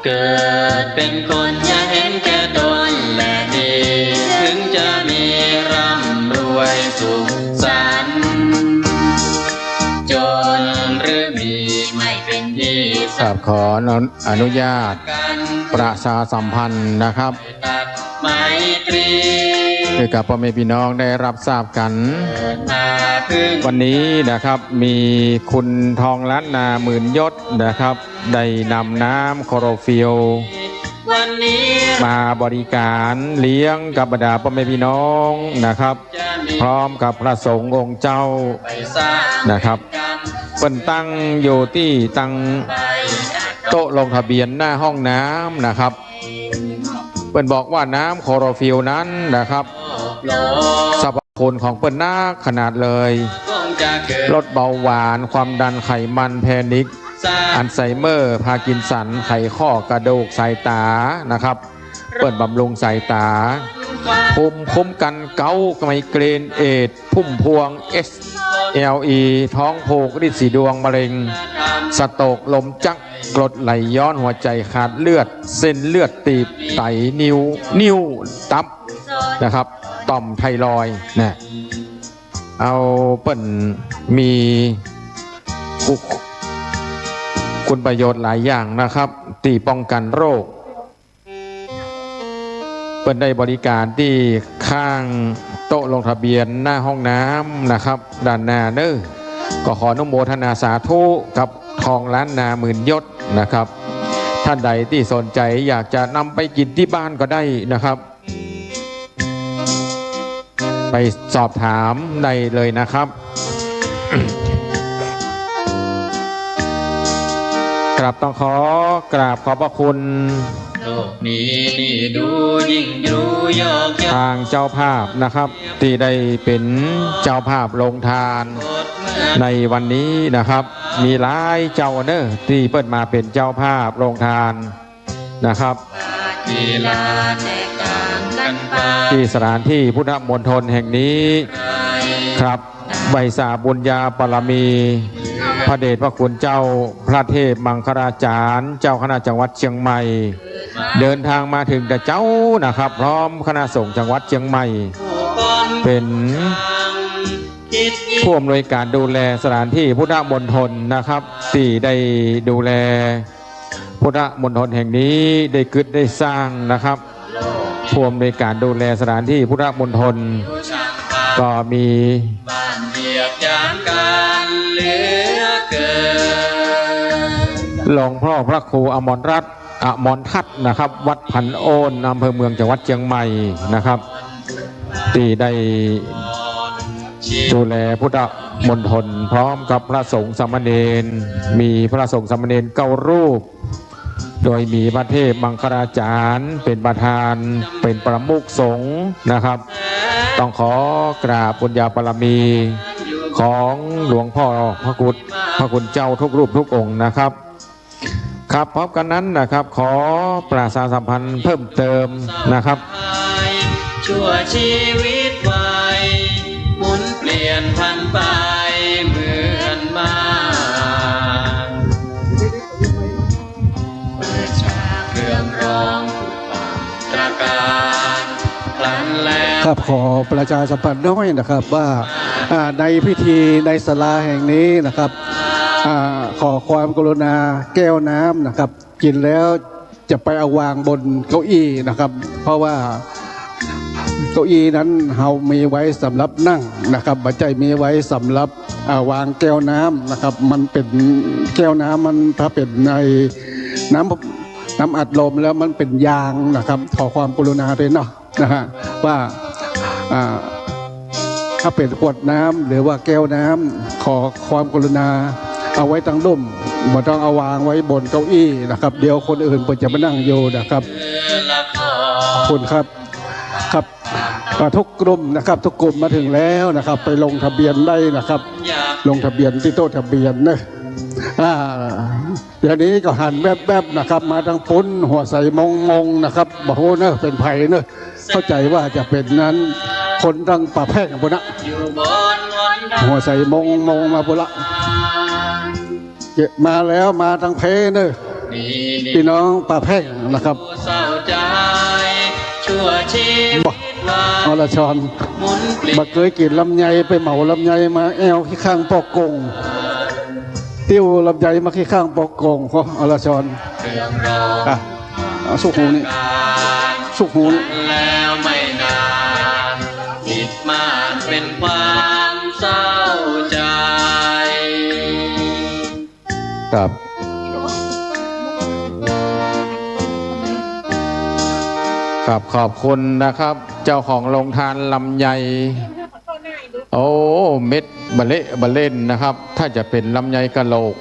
เกิดเป็นคนอย่าเห็นแก่ตนและดี ถึงจะมีร่ำรวยสุขสันต์จนหรือมีไม่เป็นที่ ครับขออนุญาต กัน ประชาสัมพันธ์นะครับ ตัดไมตรี ให้กับพ่อแม่พี่น้องได้รับทราบกัน เกิดมาพึ่ง วันนี้นะครับมีคุณทองล้านนาหมื่นยศนะครับได้นำน้ำโคลอโรฟิล วันนี้ มาบริการเลี้ยงกับบรรดาพ่อแม่พี่น้องนะครับ จะมี พร้อมกับพระสงฆ์องค์เจ้า ไปสร้าง นะครับ กัน เปิ้นตั้งอยู่ที่ตั้ง ไป โต๊ะลงทะเบียนหน้าห้องน้ำนะครับเปิ้นบอกว่าน้ำโคลอโรฟิลนั้นนะครับ โล สรรพคุณของเปิ้นน่าขนาดเลย คงจะเกิด ลดเบาหวานความดันไขมันแพนิค สร้าง อัลไซเมอร์พาร์กินสันไขข้อกระดูกสายตานะครับ เปิดบำรุงสายตาภูมิคุ้มกันเกาต์ไมเกรนเอดส์พุ่มพวง SLE ท้องผูกฤทธิ์สีดวงมะเร็ง สโตรกลมจักกรดไหลย้อนหัวใจขาดเลือด เส้นเลือดตีบไตนิ้วตับนะครับ ต่อมไทรอยด์นะเอาเปิ่นมีคุณประโยชน์หลายอย่างนะครับที่ป้องกันโรค เปิดได้บริการที่ข้างโต๊ะลงทะเบียนหน้าห้องน้ำนะครับด้านหน้าเนอก็ขออนุโมทนาสาธุกับทองล้านนาหมื่นยศนะครับ ท่านใดที่สนใจอยากจะนำไปกินที่บ้านก็ได้นะครับ ไปสอบถามได้เลยนะครับ กราบต้องขอกราบขอบพระคุณ โลกนี้นี่ดูยิ่งดูยอกย้อน ทางเจ้าภาพนะครับ ที่ได้เป็นเจ้าภาพลงทาน หมดเหมือน ในวันนี้นะครับ มีหลายเจ้าเนอร์ที่เปิดมาเป็นเจ้าภาพลงทานนะครับ กีฬาแตกต่างกันไป ที่สถานที่พุทธมณฑลแห่งนี้ครับใบสาบุญญาปรมี พระเดชพระคุณเจ้าพระเทพมังคลาจารย์เจ้าคณะจังหวัดเชียงใหม่ เดินทางมาถึงแต่เจ้านะครับ พร้อมคณะสงฆ์จังหวัดเชียงใหม่ เป็นผู้อำนวยการดูแลสถานที่พุทธมณฑลนะครับที่ได้ดูแลพุทธมณฑลแห่งนี้ได้กึศได้สร้างนะครับผู้อำนวยการดูแลสถานที่พุทธมณฑลก็มี บ้านเดียบยามกันเหลือเกิน หลวงพ่อพระครูอมรรัตน์อมรทัตน์นะครับ วัดพันโอนอำเภอเมืองจังหวัดเชียงใหม่นะครับที่ได้ดูแลพุทธมณฑลพร้อมกับพระสงฆ์สามเณรมีพระสงฆ์สามเณร9 รูป โดยมีพระเทพมังคลาจารย์เป็นประธานเป็นประมุขสงฆ์นะครับ ต้องขอกราบบุญญาบารมีของหลวงพ่อพระคุณเจ้าทุกรูปทุกองค์นะครับ ครับพร้อมกันนั้นนะครับ ขอประชาสัมพันธ์เพิ่มเติมนะครับ ชั่วชีวิตไว้หมุนเปลี่ยนพันไปเหมือนมาเปิดฉากเรื่องร้องตระการพลันแล้ว ครับขอประชาสัมพันธ์น้อยนะครับว่าในพิธีในศาลาแห่งนี้นะครับขอความกรุณาแก้วน้ำนะครับ กินแล้วจะไปเอาวางบนเก้าอี้นะครับ เพราะว่าเก้าอี้นั้นเรามีไว้สำหรับนั่งนะครับบัจจัยมีไว้สำหรับวางแก้วน้ำนะครับ มันเป็นแก้วน้ำมันถ้าเป็นในน้ำอัดลมแล้วมันเป็นยางนะครับขอความกรุณาด้วยเนาะ นะฮะว่าถ้าเป็นขวดน้ำหรือว่าแก้วน้ำขอความกรุณาเอาไว้ตั้งร่มบ่ต้องเอาวางไว้บนเก้าอี้นะครับเดี๋ยวคนอื่นเพิ่นจะมานั่งอยู่นะครับขอบคุณครับครับทุกกลุ่มนะครับทุกกลุ่มมาถึงแล้วนะครับไปลงทะเบียนได้นะครับลงทะเบียนที่โต๊ะทะเบียนนะเดี๋ยวนี้ก็หันแวบๆนะครับมาทางพ้นหัวใสมงนะครับบอกโหเนอะเป็นไผ่เนอะเข้าใจว่าจะเป็นนั้นคนทางป่าแพร่งพวกนั้นหัวใสมงมาพวกละเก็บมาแล้วมาทางเพเนอะพี่น้องป่าแพร่งนะครับบอกอรชรมาเคยกินลำไยไปเหมาลำไยมาแอวที่ข้างปอกกงติ้วลำไยมาที่ข้างปอกกงเขาอรชรสุกหูนี่สุกหูนี่แล้วไม่นานผิดมากเป็นความเศร้าใจครับครับขอบคุณนะครับเจ้าของโรงทานลำไยโอ้เม็ดบะเละบะเล่นนะครับถ้าจะเป็นลำไยกะโหลก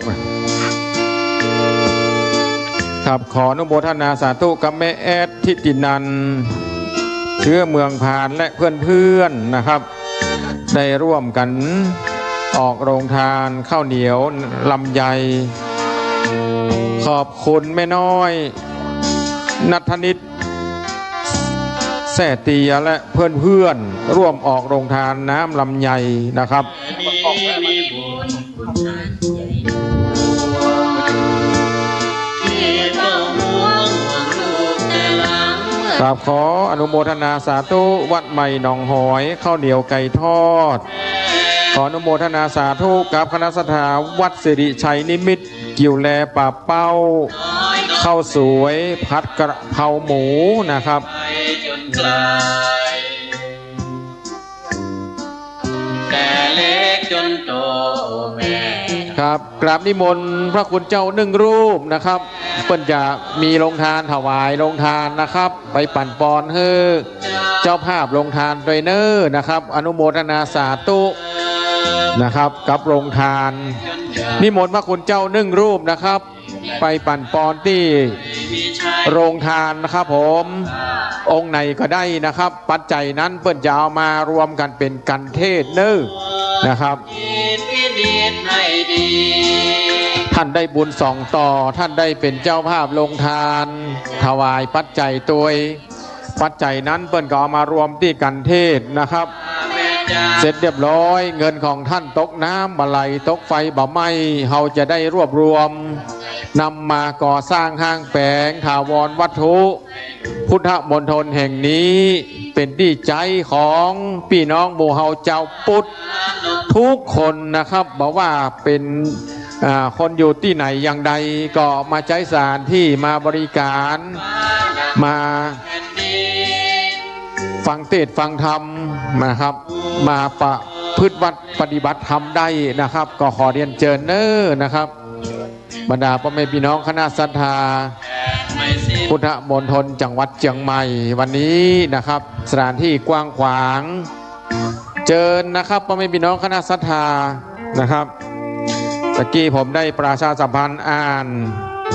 ครับขออนุโมทนาสาธุกับแม่แอดทิตินันเชื้อเมืองพานและเพื่อนๆนะครับได้ร่วมกันออกโรงทานข้าวเหนียวลำไยขอบคุณแม่น้อยณัฐนิตแส่เตียและเพื่อนๆร่วมออกโรงทานน้ำลำไยนะครับกราบขออนุโมทนาสาธุวัดใหม่หนองหอยข้าวเหนียวไก่ทอดขออนุโมทนาสาธุกับคณะสถาวัดสิริชัยนิมิตรกิ่วแลป่าเป้าข้าวสวยผัดกระเพราหมูนะครับแต่เล็กจนโตแม่ครับกราบนิมนต์พระคุณเจ้า1 รูปนะครับเพิ่นจะมีโรงทานถวายโรงทานนะครับไปปั่นปอนเฮ้อเจ้าภาพโรงทานโดยเนอร์นะครับอนุโมทนาสาธุนะครับกับโรงทานนิมนต์พระคุณเจ้า1 รูปนะครับไปปั่นปอนที่โรงทานนะครับผมองค์ไหนก็ได้นะครับปัจจัยนั้นเปิ้นจะเอามารวมกันเป็นกันเทศเนอร์นะครับท่านได้บุญ2 ต่อท่านได้เป็นเจ้าภาพโรงทานถวายปัจจัยตัวปัจจัยนั้นเปิ้นก็เอามารวมที่กันเทศนะครับเสร็จเรียบร้อยเงินของท่านตกน้ำบะไหลตกไฟบะไหม้เฮาจะได้รวบรวมนำมาก่อสร้างห้างแปลงถาวรวัตถุพุทธมณฑลแห่งนี้เป็นที่ใจของพี่น้องหมู่เฮาเจ้าพุทธทุกคนนะครับบอกว่าเป็นคนอยู่ที่ไหนอย่างใดก็มาใช้สถานที่มาบริการมาฟังเทศน์ฟังธรรมนะครับมาประพฤติวัดปฏิบัติธรรมได้นะครับก็ขอเรียนเชิญเนอนะครับบรรดาพ่อแม่พี่น้องคณะศรัทธาพุทธมณฑลจังหวัดเชียงใหม่วันนี้นะครับสถานที่กว้างขวางเชิญนะครับพ่อแม่พี่น้องคณะศรัทธานะครับตะกี้ผมได้ประชาสัมพันธ์อ่าน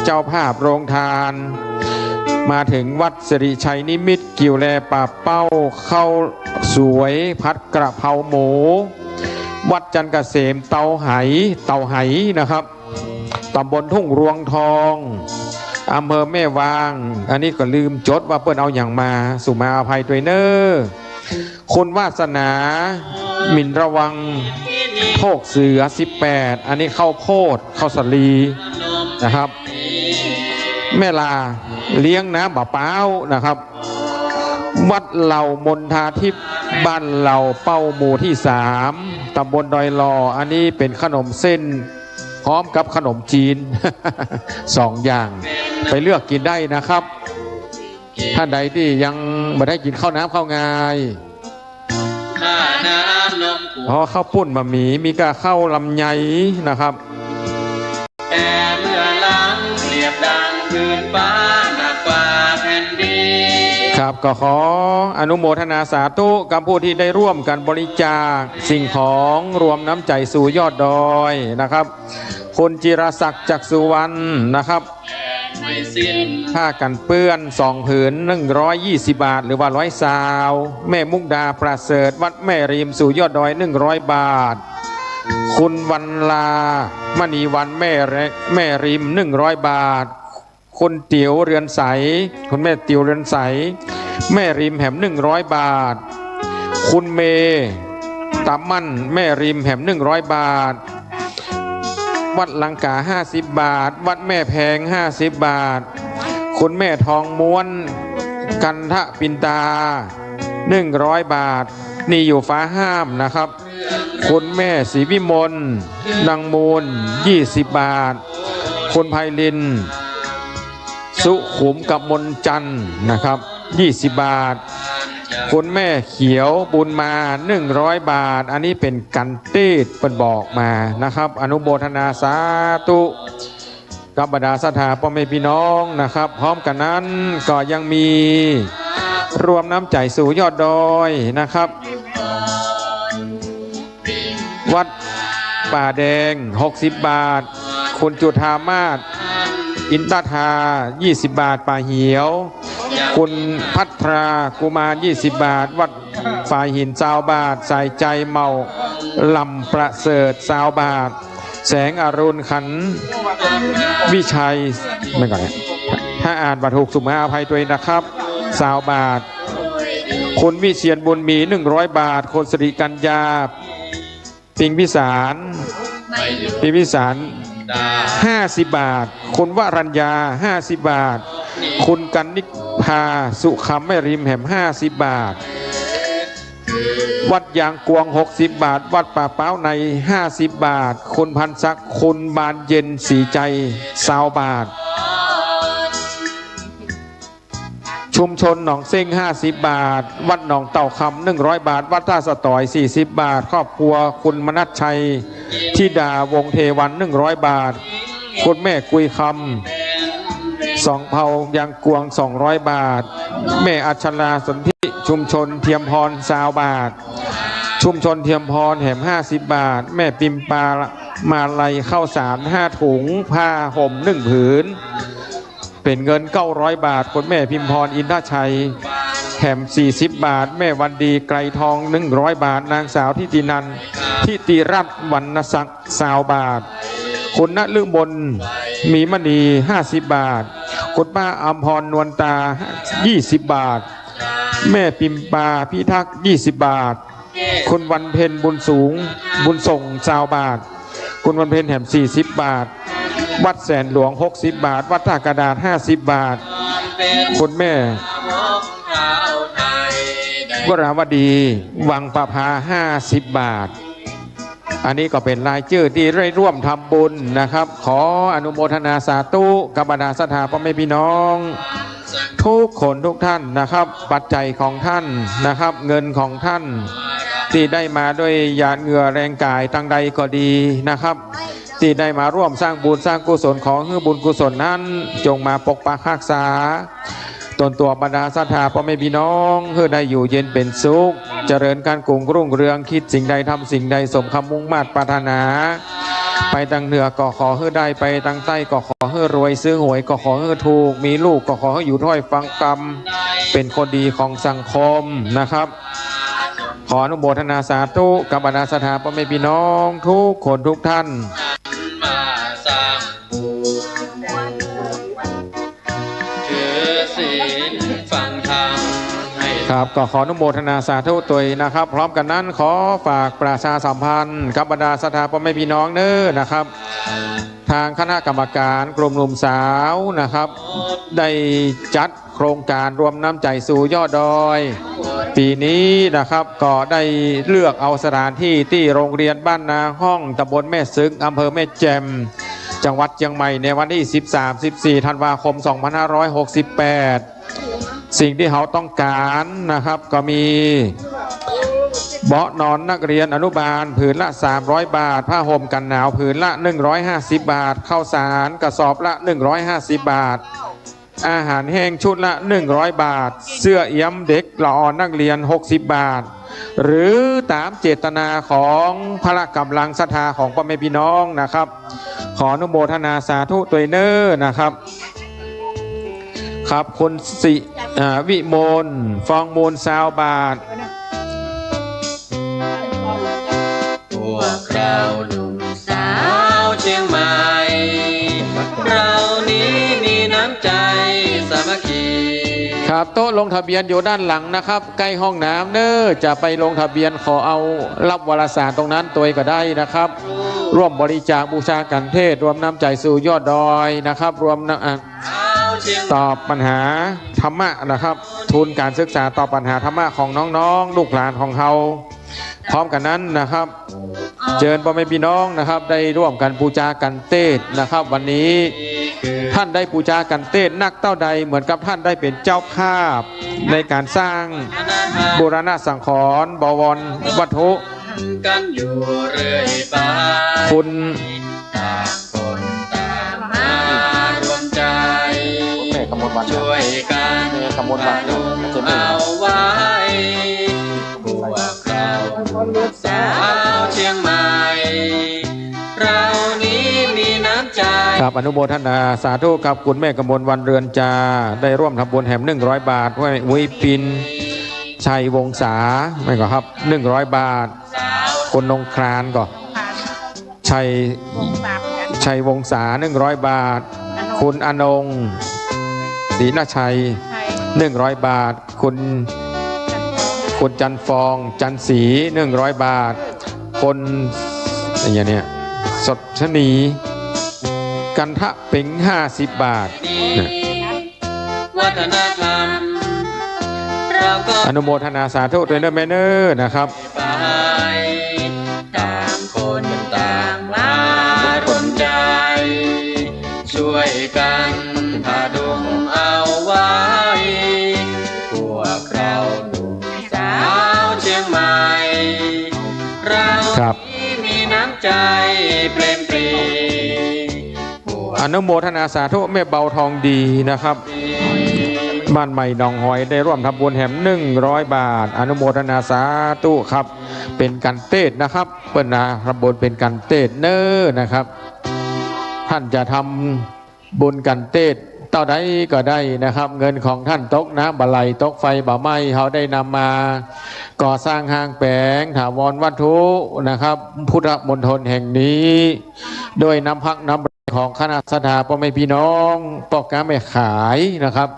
เจ้าภาพโรงทานมาถึงวัดสิริชัยนิมิตรกิ่วแลป่าเป้าข้าวสวยผัดกระเพราหมูวัดจันทร์เกษมเตาไหนะครับตำบลทุ่งรวงทองอำเภอแม่วางอันนี้ก็ลืมจดว่าเปิ้นเอาอย่างมาสุมาอภัยด้วยเนอคุณวาสนาหมิ่นระวังโคกเสือ18อันนี้ข้าวโพดข้าวสาลีนะครับแม่ลาเลี้ยงน้ำบะเป้านะครับวัดเหล่ามนทาทิพย์บ้านเหล่าเป้าหมู่ที่3ตำบลดอยลออันนี้เป็นขนมเส้นพร้อมกับขนมจีน 2 อย่างไปเลือกกินได้นะครับท่านใดที่ยังไม่ได้กินข้าวน้ำข้าวงายเพราะข้าวปุ้นบะหมี่มีกะข้าวลำไยนะครับแต่เมื่อหลังเรียบดังพื้นฟ้าหนักกว่าแผ่นดิน ครับ ครับก็ขออนุโมทนาสาธุกับผู้ที่ได้ร่วมกันบริจาคสิ่งของรวมน้ำใจสู่ยอดดอยนะครับคุณจิรศักดิ์จักษุวรรณนะครับผ้ากันเปื้อน2 ผืน120 บาทหรือว่า100 ซาวแม่มุกดาประเสริฐวัดแม่ริมสู่ยอดดอย100 บาทคุณวันลามณีวันแม่ริม100 บาทคุณเตี๋ยวเรือนใสคุณแม่เตี๋ยวเรือนใสแม่ริมแหม100 บาทคุณเมตามั่นแม่ริมแหม100 บาทวัดลังกา50 บาทวัดแม่แพง50 บาทคุณแม่ทองม้วนกันทะปินตา100 บาทนี่อยู่ฟ้าห้ามนะครับคุณแม่ศรีวิมลนางมูล20 บาทคุณไพลินสุขุมกับมนจันทร์นะครับ20 บาทคุณแม่เขียวบุญมา100 บาทอันนี้เป็นกันเต้เป็นบอกมานะครับอนุโมทนาสาธุกับบรรดาศรัทธาพ่อแม่พี่น้องนะครับพร้อมกันนั้นก็ยังมีรวมน้ำใจสู่ยอดดอยนะครับวัดป่าแดง60 บาทคุณจุธามาศอินตทา20 บาทป่าเหียวคุณพัทรากุมาร20 บาทวัดฝ่ายหิน20 บาทใส่ใจเมาลำประเสริฐ20 บาทแสงอรุณขันวิชัยไม่ก่อนเนี่ยถ้าอ่านบัตรถูกสุมาอภัยตัวเองนะครับ20 บาทคุณวิเชียรบุญมี100 บาทคนสิริกัญญาปิงพิสาร50 บาทคุณวรัญญา50 บาทคุณกันนิพาสุขำแม่ริมแหม50 บาทวัดยางกวง60 บาทวัดป่าเป้าใน50 บาทคุณพันศักดิ์คุณบานเย็นสีใจ20 บาทชุมชนหนองเซ้ง50 บาทวัดหนองเต่าคำ100 บาทวัดท่าสะต่อย40 บาทครอบครัวคุณมนัสชัยธิดาวงเทวัน100 บาทคุณแม่กุยคำ2 เผายางกวง200 บาทแม่อัชราสนธิชุมชนเทียมพร20 บาทชุมชนเทียมพรแหม50 บาทแม่ปิมปามาลัยข้าวสาร5 ถุงผ้าห่ม1 ผืนเป็นเงิน900 บาทคุณแม่พิมพรอินทชัยแหม40 บาทแม่วันดีไกรทอง100 บาทนางสาวทิตินันทิติรัตน์วรรณศักดิ์20 บาทคุณณฤมลมีมณี50 บาทคุณป้าอัมพรนวลตา20 บาทแม่ปิมปาพิทักษ์20 บาทคุณวันเพ็ญบุญสูงบุญส่ง20 บาทคุณวันเพ็ญแหม40 บาทวัดแสนหลวง60 บาทวัดท่ากระดาษ50 บาทคุณแม่วราวดีวังประภา50 บาทอันนี้ก็เป็นรายชื่อที่ได้ร่วมทำบุญนะครับขออนุโมทนาสาธุกับบรรดาศรัทธาพ่อแม่พี่น้องทุกคนทุกท่านนะครับปัจจัยของท่านนะครับเงินของท่านที่ได้มาด้วยหยาดเหงื่อแรงกายตั้งใดก็ดีนะครับที่ได้มาร่วมสร้างบุญสร้างกุศลของบุญกุศลนั้นจงมาปกปักรักษาตนตัวบรรดาศรัทธาพ่อแม่พี่น้องเพื่อได้อยู่เย็นเป็นสุขเจริญการกุ้งรุ่งเรืองคิดสิ่งใดทำสิ่งใดสมคำมุ่งมา่ปรารถนาไปทางเหนือก็ขอให้ได้ไปทางใต้ก็ขอให้รวยซื้อหวยก็ขอให้ถูกมีลูกก็ขอให้อยู่ถ้อยฟังกรรมเป็นคนดีของสังคมนะครับขออนุโมทนาสาธุกับบรรดาศรัทธาพ่อแม่พี่น้องทุกคนทุกท่านครับก็ขออนุโมทนาสาธุตัวนะครับพร้อมกันนั้นขอฝากประชาสัมพันธ์กับบรรดาศรัทธาพ่อแม่พี่น้องเน้อนะครับทางคณะกรรมการกลุ่มหนุ่มสาวนะครับได้จัดโครงการรวมน้ำใจสู่ยอดดอยปีนี้นะครับก็ได้เลือกเอาสถานที่ที่โรงเรียนบ้านนาห้องตำบลแม่ซึกอำเภอแม่แจ่มจังหวัดเชียงใหม่ในวันที่13-14 ธันวาคม 2568สิ่งที่เขาต้องการนะครับก็มีเบาะนอนนักเรียนอนุบาลผืนละ300 บาทผ้าห่มกันหนาวผืนละ150 บาทข้าวสารกระสอบละ150 บาท อาหารแห้งชุดละ100 บาท เสื้อเอี้ยมเด็กละอ่อนนักเรียน60 บาท หรือตามเจตนาของพละกำลังศรัทธาของพ่อแม่พี่น้องนะครับ ขออนุโมทนาสาธุตัวยเนอร์นะครับครับคุณสิวิมลฟองมูล20 บาท พวกเราหนุ่มสาวเชียงใหม่ เรานี้มีน้ำใจสามัคคี ครับโต๊ะลงทะเบียนอยู่ด้านหลังนะครับใกล้ห้องน้ำเนอจะไปลงทะเบียนขอเอารับวารสารตรงนั้นตัวก็ได้นะครับ ร่วมบริจาคบูชากันเทศรวมน้ำใจสู่ยอดดอยนะครับรวมตอบปัญหาธรรมะนะครับ ทุนการศึกษาตอบปัญหาธรรมะของน้องๆลูกหลานของเราพร้อมกันนั้นนะครับเชิญพ่อแม่พี่น้องนะครับได้ร่วมกันบูชากันเทศนะครับ วันนี้ท่านได้บูชากันเทศนักเต้าใดเหมือนกับท่านได้เป็นเจ้าภาพในการสร้างบูรณะสังขรณ์บวรวัตถุ กันอยู่เรื่อยไป คุณ ต่างคนต่างมารวมใจ ช่วยกันพดุงเอาไว้พวกเราสาวเชียงใหม่ เรานี้มีน้ำใจ ครับอนุโมทนาสาธุกับคุณแม่กมลวันเรือนจาได้ร่วมทำบุญแหม100 บาทไว้วุ้ยปินชัยวงศาไม่ก็ครับ100 บาทคนนงครานก็ชัยวงศา100 บาท คุณอนงศรีนาชัย100 บาทคุณจันฟองจันศรี100 บาทคนอย่างเนี้ยสดชนีกันทะเป่ง50 บาท วัฒนธรรมเราก็ อนุโมทนาสาธุด้วยเนอร์แมเนอร์นะครับ ไปต่างคนต่างมารวมใจ ช่วยกันพดุงเอาไว้ พวกเราหนุ่มสาวเชียงใหม่ เรา ครับ ที่มีน้ำใจเปรมปรี อนุโมทนาสาธุแม่เบาทองดีนะครับ บ้านใหม่หนองหอยได้ร่วมทำบุญแหม100 บาท อนุโมทนาสาธุครับเป็นกันเทศนะครับเปิ้นนะทำบุญเป็นกันเทศเนอร์นะครับ ท่านจะทำบุญกันเทศเท่าใดก็ได้นะครับ เงินของท่านตกน้ำบะไหลตกไฟบ่ไหม้เขาได้นำมาก่อสร้างห้างแปลงถาวรวัตถุนะครับ พุทธมณฑลแห่งนี้โดยน้ำพักน้ำของคณะศรัทธาพ่อแม่พี่น้องปอกการไม่ขายนะครับ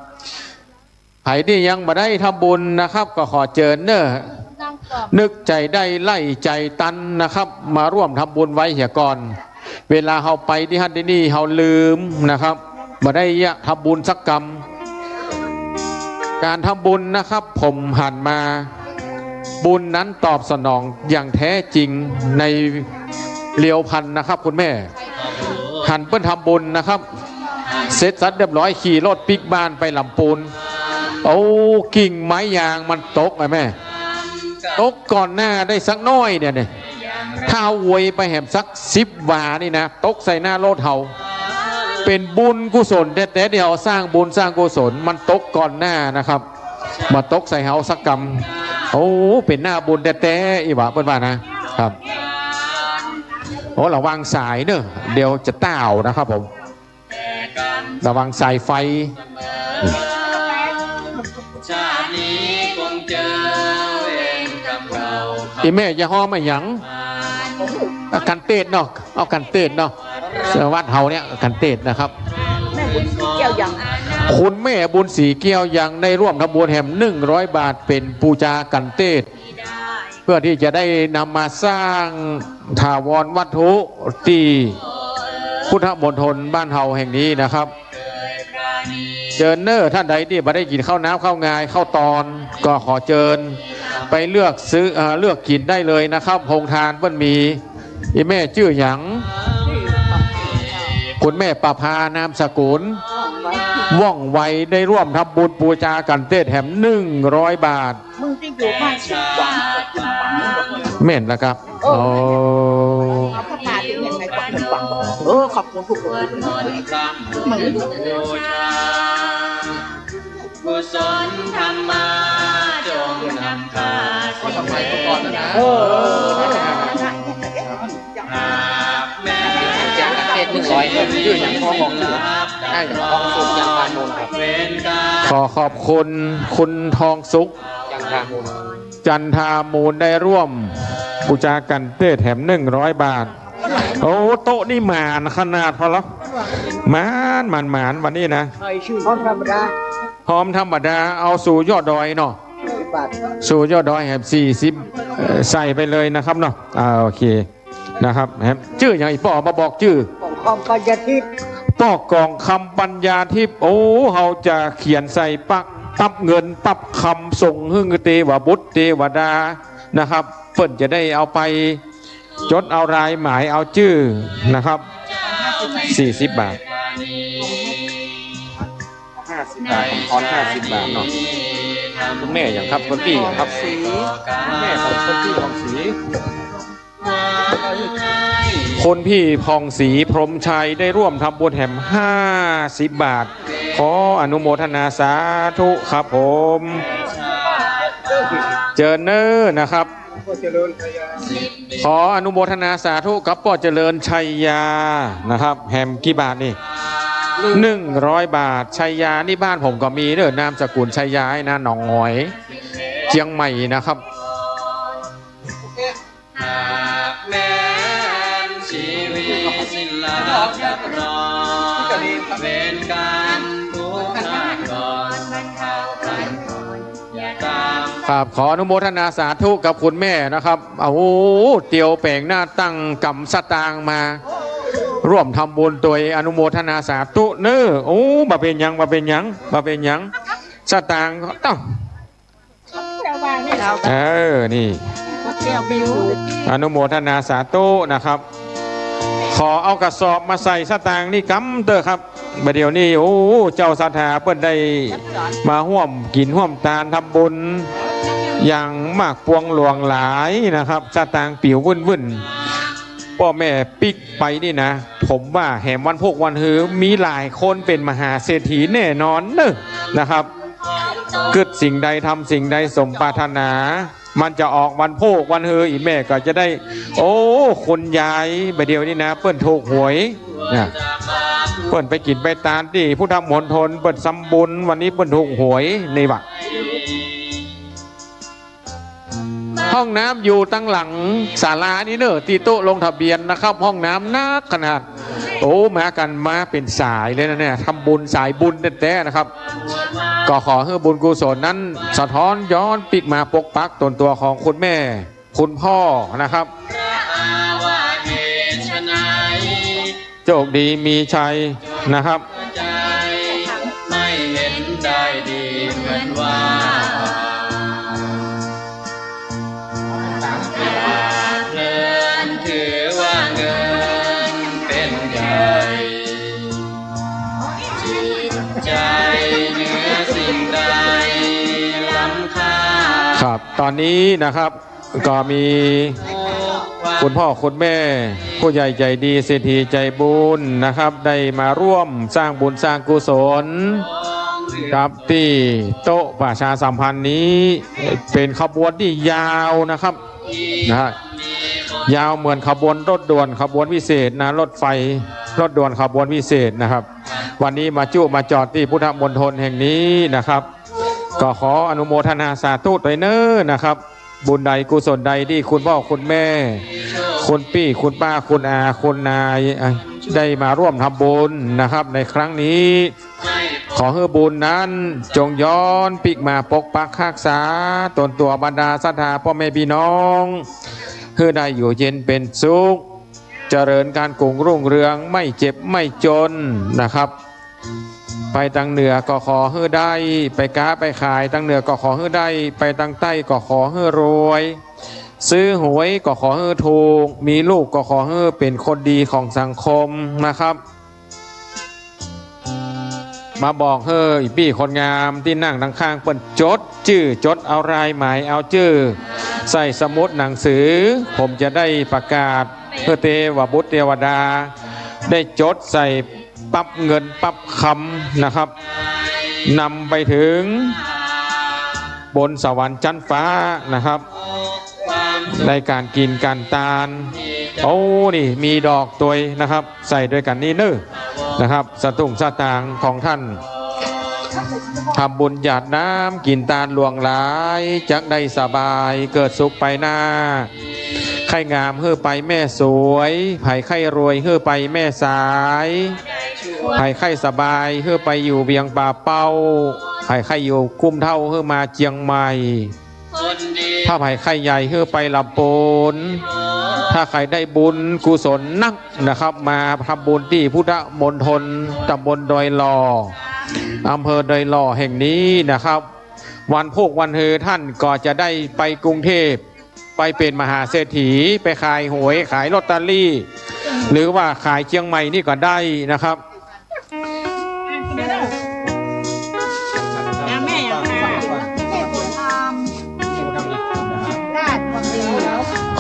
ใครที่ยังมาได้ทำบุญนะครับก็ขอเชิญเนอะนึกใจได้ไล่ใจตันนะครับ มาร่วมทำบุญไว้เหี่ยก่อนเวลาเขาไปที่ฮันที่นี่เขาลืมนะครับมาได้ทำบุญสักกรรมการทำบุญนะครับ ผมหันมาบุญนั้นตอบสนองอย่างแท้จริงในเลียวพันนะครับคุณแม่หันเพื่อทำบุญนะครับเสร็จสัดเรียบร้อยขี่รถปิกบ้านไปลำปูนเอากิ่งไม้ยางมันตกไอ้แม่ตกก่อนหน้าได้สักน้อยเนี่ยถ้าเอาอวยไปแหมสัก10 วานี่นะตกใส่หน้ารถเฮาเป็นบุญกุศลแต่เดี๋ยวสร้างบุญสร้างกุศลมันตกก่อนหน้านะครับมาตกใส่เฮาสักกรรมโอ้เป็นหน้าบุญแต่อีหว่าเปิ้นว่านะครับโอ้ระวังสายเนอะเดี๋ยวจะต้าวนะครับผมระวังสายไฟชาตินี้คงเจอเวรกรรมเรา อีแม่อย่าห้อไม่หยังกันเตดเนาะเอากันเตดเนาะวัดเฮาเนี่ยกันเตดนะครับ แม่บุญสีเกี่ยวยัง คุณแม่บุญศรีเกี้ยวยังได้ร่วมทำบุญแหม100 บาทเป็นปูจากันเตดเพื่อที่จะได้นำมาสร้างถาวรวัตถุที่พุทธมณฑลบ้านเฮาแห่งนี้นะครับเชิญเนอร์ท่านใดที่มาได้กินข้าวน้ำข้าวงายข้าวตอนก็ขอเชิญไปเลือกซื้อเลือกกินได้เลยนะครับโรงทานเพิ่นมีอีแม่ชื่อหยังคุณแม่ประภานามสกุลว่องไวได้ร่วมทำบุญปูจากันเทศแหม100 บาทมึงที่อยู่บ้านสุดหวังเม่นแล้วครับโอ้เอาพัฒนาที่เห็นในความหวังขอบคุณทุกคนเหมือน กุศลธรรมาจงนำพาสิ่งใดหากแม้จะเทศ100ชื่ออย่างพ่อของชื่อได้ของสุขอย่างพานมูลครับ ขอขอบคุณคุณทองสุข อย่างพานมูล จันทามูลได้ร่วมบูชากันเต้แถม100 บาท โอ้โต๊ะนี่หมานขนาดพอแล้วหมานวันนี้นะ ห้องธรรมดา หอมธรรมดาเอาสู่ยอดดอยเนาะ บาท สู่ยอดดอยแฮม40ใส่ไปเลยนะครับเนาะโอเคนะครับแฮมชื่ออย่างอีป่อมาบอกชื่อ ของคอมปัญญาทิพย์ ป้อกองคำปัญญาทิพย์โอ้เขาจะเขียนใส่ปักตับเงินปับคำส่งหึ่งเทวบุตรเทวดานะครับเพิ่นจะได้เอาไปจดเอารายหมายเอาชื่อนะครับ40 บาท50 บาทผมทอน50 บาทเนาะคุณแม่อย่างครับคุณพี่อย่างครับแม่ของคุณพี่ของสีคนพี่พองศรีพรหมชัยได้ร่วมทำบุญแห่ม50 บาทขออนุโมทนาสาธุครับผมเจอเนอร์นะครับขออนุโมทนาสาธุกับป่อเจริญชัยยานะครับแฮมกี่บาทนี่100 บาทชัยยานี่บ้านผมก็มีเด้อนามสกุลชัยยานะหนองหอยเชียงใหม่นะครับ หากแม้นชีวิตสิ้นลายับรอนเป็นการทุกข์นาก่อนบรรเทาไปอย่าตาม ครับขออนุโมทนาสาธุกับคุณแม่นะครับโอ้โหเตียวแปลงหน้าตั้งกำสตางมาร่วมทำบุญโดยอนุโมทนาสาธุเนอโอ้มาเป็นยังสตางต้องนี่อนุโมทนาสาธุนะครับขอเอากระสอบมาใส่สตางค์นี่กำเตอครับบัดเดี๋ยวนี้โอ้เจ้าศรัทธาเปิ้นได้มาร่วมกินร่วมทานทำบุญอย่างมากปวงหลวงหลายนะครับสตางค์ปิ๋ววุ่นพ่อแม่ปิกไปนี่นะผมว่าแหมวันพกวันฮือมีหลายคนเป็นมหาเศรษฐีแน่นอนเนอะนะครับเกิดสิ่งใดทำสิ่งใดสมปรารถนามันจะออกวันโพกวันเฮออีแม่ก็จะได้โอ้คนยายไปเดียวนี่นะเปิ้นถูกหวยนะเปิ้นไปกินไปตามที่ผู้ทำมณฑลเปิ้นสำบุญวันนี้เปิ้นถูกหวยในบักห้องน้ำอยู่ตั้งหลังศาลานี่เนอะตีโต๊ะลงทะเบียนนะครับห้องน้ำนักขนาดโอ้มากันมาเป็นสายเลยนะเนี่ยทำบุญสายบุญแท้ๆนะครับก็ขอให้บุญกุศลนั้นสะท้อนย้อนปิกมาปกปักตนตัวของคุณแม่คุณพ่อนะครับโชคดีมีชัยนะครับ ไม่เห็นได้ดีเหมือนว่าเงินถือว่าเงินเป็นใหญ่จิตใจเหนือสิ่งใดล้ำค่า ครับตอนนี้นะครับก็มีคุณพ่อคุณแม่ผู้ใหญ่ใจดีเศรษฐีใจบุญนะครับได้มาร่วมสร้างบุญสร้างกุศลครับที่โต๊ะประชาสัมพันธ์นี้เป็นขบวนที่ยาวนะครับนะฮะยาวเหมือนขบวนรถด่วนขบวนพิเศษนะรถไฟรถด่วนขบวนพิเศษนะครับวันนี้มาจุมาจอดที่พุทธมณฑลแห่งนี้นะครับก็ขออนุโมทนาสาธุด้วยเน้อนะครับบุญใดกุศลใดที่คุณพ่อคุณแม่คุณพี่คุณป้าคุณอาคุณนายได้มาร่วมทำบุญนะครับในครั้งนี้ขอให้บุญนั้นจงย้อนปิกมาปกปักรักษาตนตัวบรรดาศรัทธาพ่อแม่พี่น้องเพื่อได้อยู่เย็นเป็นสุขเจริญการกุ้งรุ่งเรืองไม่เจ็บไม่จนนะครับไปทางเหนือก็ขอให้ได้ไปค้าไปขายทางเหนือก็ขอให้ได้ไปทางใต้ก็ขอให้รวยซื้อหวยก็ขอให้ถูกมีลูกก็ขอให้เป็นคนดีของสังคมนะครับมาบอกเฮ้ยพี่คนงามที่นั่งทางข้างเปิ้นจดชื่อจดเอารายหมายเอาชื่อใส่สมุดหนังสือผมจะได้ประกาศเพื่อเทวบุตรเทวดาได้จดใส่ปั๊บเงินปั๊บคำนะครับ นำไปถึงบนสวรรค์ชั้นฟ้านะครับในการกินการทานโอ้นี่มีดอกตัวยนะครับใส่ด้วยกันนี่เนอะนะครับสตุ้งสตางค์ของท่านทำบุญหยาดน้ำกินตาลหลวงหลายจักได้สบายเกิดสุขไปหน้าไข่งามเฮือไปแม่สวยไผ่ไข่รวยเฮือไปแม่สายไผ่ไข่สบายเฮือไปอยู่เบียงป่าเป้าไผ่ไข่อยู่กุ้มเท่าเฮือมาเจียงใหม่ถ้าไผ่ไข่ใหญ่เฮือไปลำปูนถ้าใครได้บุญกุศลนักนะครับมาทำบุญที่พุทธมณฑลตำบลดอยหล่ออำเภอดอยหล่อแห่งนี้นะครับวันพวกวันเฮอท่านก็จะได้ไปกรุงเทพไปเป็นมหาเศรษฐีไปขายหวยขายลอตเตอรี่หรือว่าขายเชียงใหม่นี่ก็ได้นะครับ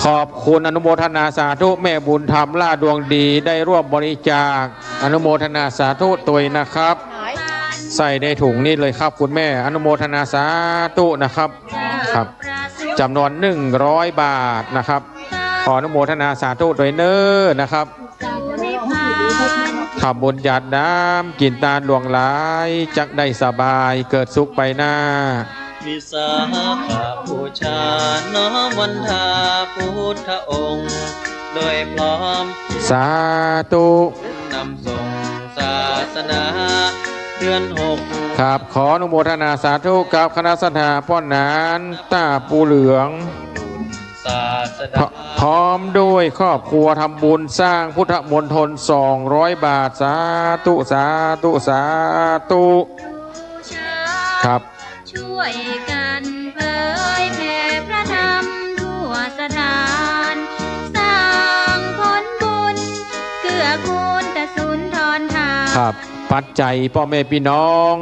ขอบคุณอนุโมทนาสาธุแม่บุญธรรมล่าดวงดีได้ร่วมบริจาคอนุโมทนาสาธุตัวนะครับใส่ในถุงนี่เลยครับคุณแม่อนุโมทนาสาธุนะครับครับจำนวน100 บาทนะครับขออนุโมทนาสาธุโดยเน้อนะครับทำบุญหยาดน้ำกินตาลหลวงหลายจักได้สบายเกิดสุขไปหน้าวิสาขบูชาน้อมวันทาพุทธองค์โดยพร้อมสาธุนำส่งศาสนาเดือน6ครับขออนุโมทนาสาธุกับคณะสัทธาพ่อหนานตาปูเหลืองพร้อมด้วยครอบครัวทำบุญสร้างพุทธมณฑล200 บาทสาธุสาธุสาธุครับช่วยกันเผยแผ่พระธรรมทั่วสถานสร้างผลบุญเกื้อกูลแต่สุนทรทานครับปัจจัยพ่อแม่พี่น้อง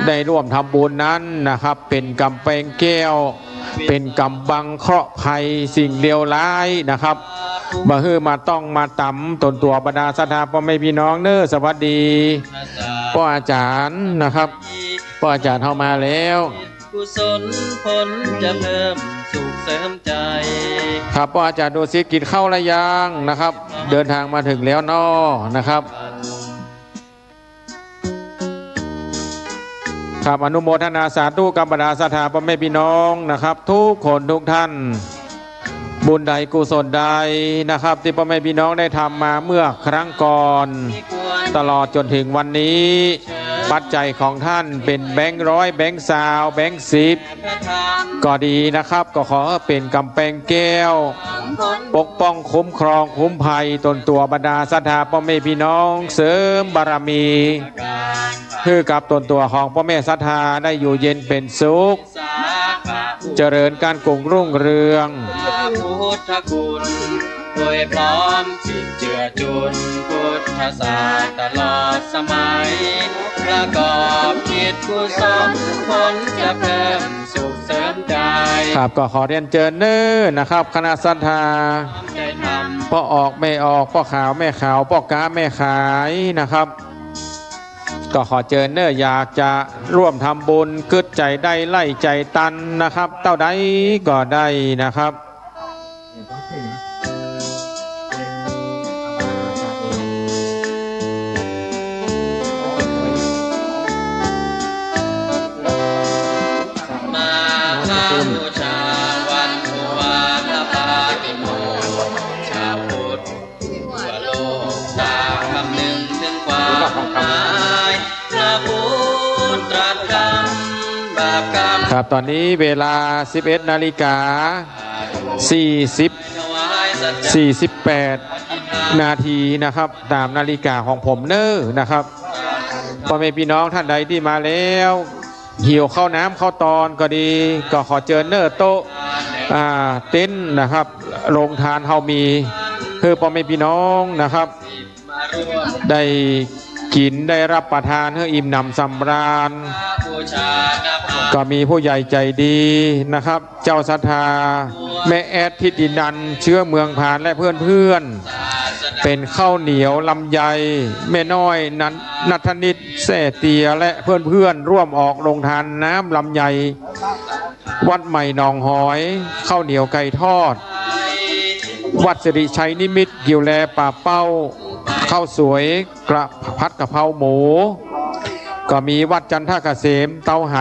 ได้ร่วมทำบุญนั้นนะครับเป็นกำแพงแก้วเป็นกำบังเคราะห์ภัยสิ่งเลวร้ายนะครับมาฮือมาต้องมาต่ำตนตัวบรรดาศรัทธาพ่อแม่พี่น้องเน้อสวัสดีพ่ออาจารย์นะครับพ่ออาจารย์เข้ามาแล้วกุศลผลจะเพิ่มสุขเสริมใจครับพ่ออาจารย์ดูสิกินข้าวระยังนะครับเดินทางมาถึงแล้วน้อนะครับครับอนุโมทนาสาธุกับบรรดาศรัทธาพ่อแม่พี่น้องนะครับทุกคนทุกท่านบุญใดกุศลใดนะครับที่พ่อแม่พี่น้องได้ทำมาเมื่อครั้งก่อนตลอดจนถึงวันนี้ปัจจัยของท่านเป็นแบงค์ร้อยแบงค์ซาวแบงค์10ก็ดีนะครับก็ขอเป็นกำแพงแก้วปกป้องคุ้มครองคุ้มภัยตนตัวบรรดาศรัทธาพ่อแม่พี่น้องเสริมบารมีคือกับตนตัวของพ่อแม่ศรัทธาได้อยู่เย็นเป็นสุขเจริญการกุ้งรุ่งเรืองพุทธคุณโดยพร้อมจิตเจือจุนพุทธศาสตร์ตลอดสมัยประกอบจิตกุศลผลจะเพิ่มสุขเสริมใจครับก็ขอเรียนเชิญเน้อนะครับคณะศรัทธาพ่อออกไม่ออกพ่อขาวแม่ขาวพ่อกาแม่ขายนะครับก็ขอเชิญเน้ออยากจะร่วมทำบุญกึศใจได้ไล่ใจตันนะครับเต้าใดก็ได้นะครับบูชาวันภูวาพระปาติโมกข์ชาวพุทธทั่วโลกต่างคำนึงถึงความหมายพระพุทธตรัสคำบาปกรรมครับตอนนี้เวลา 11:48 นาทีนะครับตามนาฬิกาของผมเน้อนะครับพ่อแม่พี่น้องท่านใดที่มาแล้วหิวข้าวน้ำข้าวตอนก็ดีก็ขอเชิญเน้อโต๊ะเต็นท์นะครับโรงทานเฮามีคือพ่อแม่พี่น้องนะครับได้กินได้รับประทานเพื่ออิ่มหนำสำราญก็มีผู้ใหญ่ใจดีนะครับเจ้าศรัทธาแม่แอดทิตินันเชื้อเมืองผานและเพื่อน เป็นข้าวเหนียวลำไยแม่น้อยนัทนิดแส่เตียและเพื่อนๆร่วมออกลงทานน้ำลำไยวัดใหม่หนองหอยข้าวเหนียวไก่ทอดวัดสิริชัยนิมิตรกิวแลป่าเป้าข้าวสวยกระพัดกะเพราหมูก็มีวัดจันทเกษมเตาไห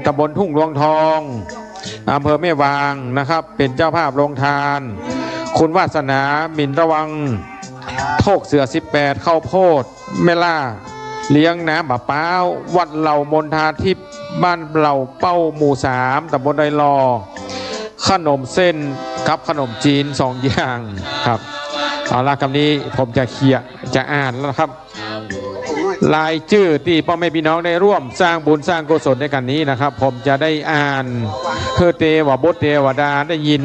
ตำบลทุ่งรวงทองอำเภอแม่วางนะครับเป็นเจ้าภาพโรงทานคุณวาสนามินระวังโทกเสือ18ข้าวโพดแม่ล่าเลี้ยงน้ำบะป้าววัดเหล่ามนทาทิพย์บ้านเหล่าเป้าหมู่3ตำบลไดลอขนมเส้นกับขนมจีน2อย่างครับเอาละคำนี้ผมจะเขียจะอ่านแล้วครับลายชื่อที่พ่อแม่พี่น้องได้ร่วมสร้างบุญสร้างกุศลในกันนี้นะครับผมจะได้อ่านเพื่อเทวบุตรเทวดาได้ยิน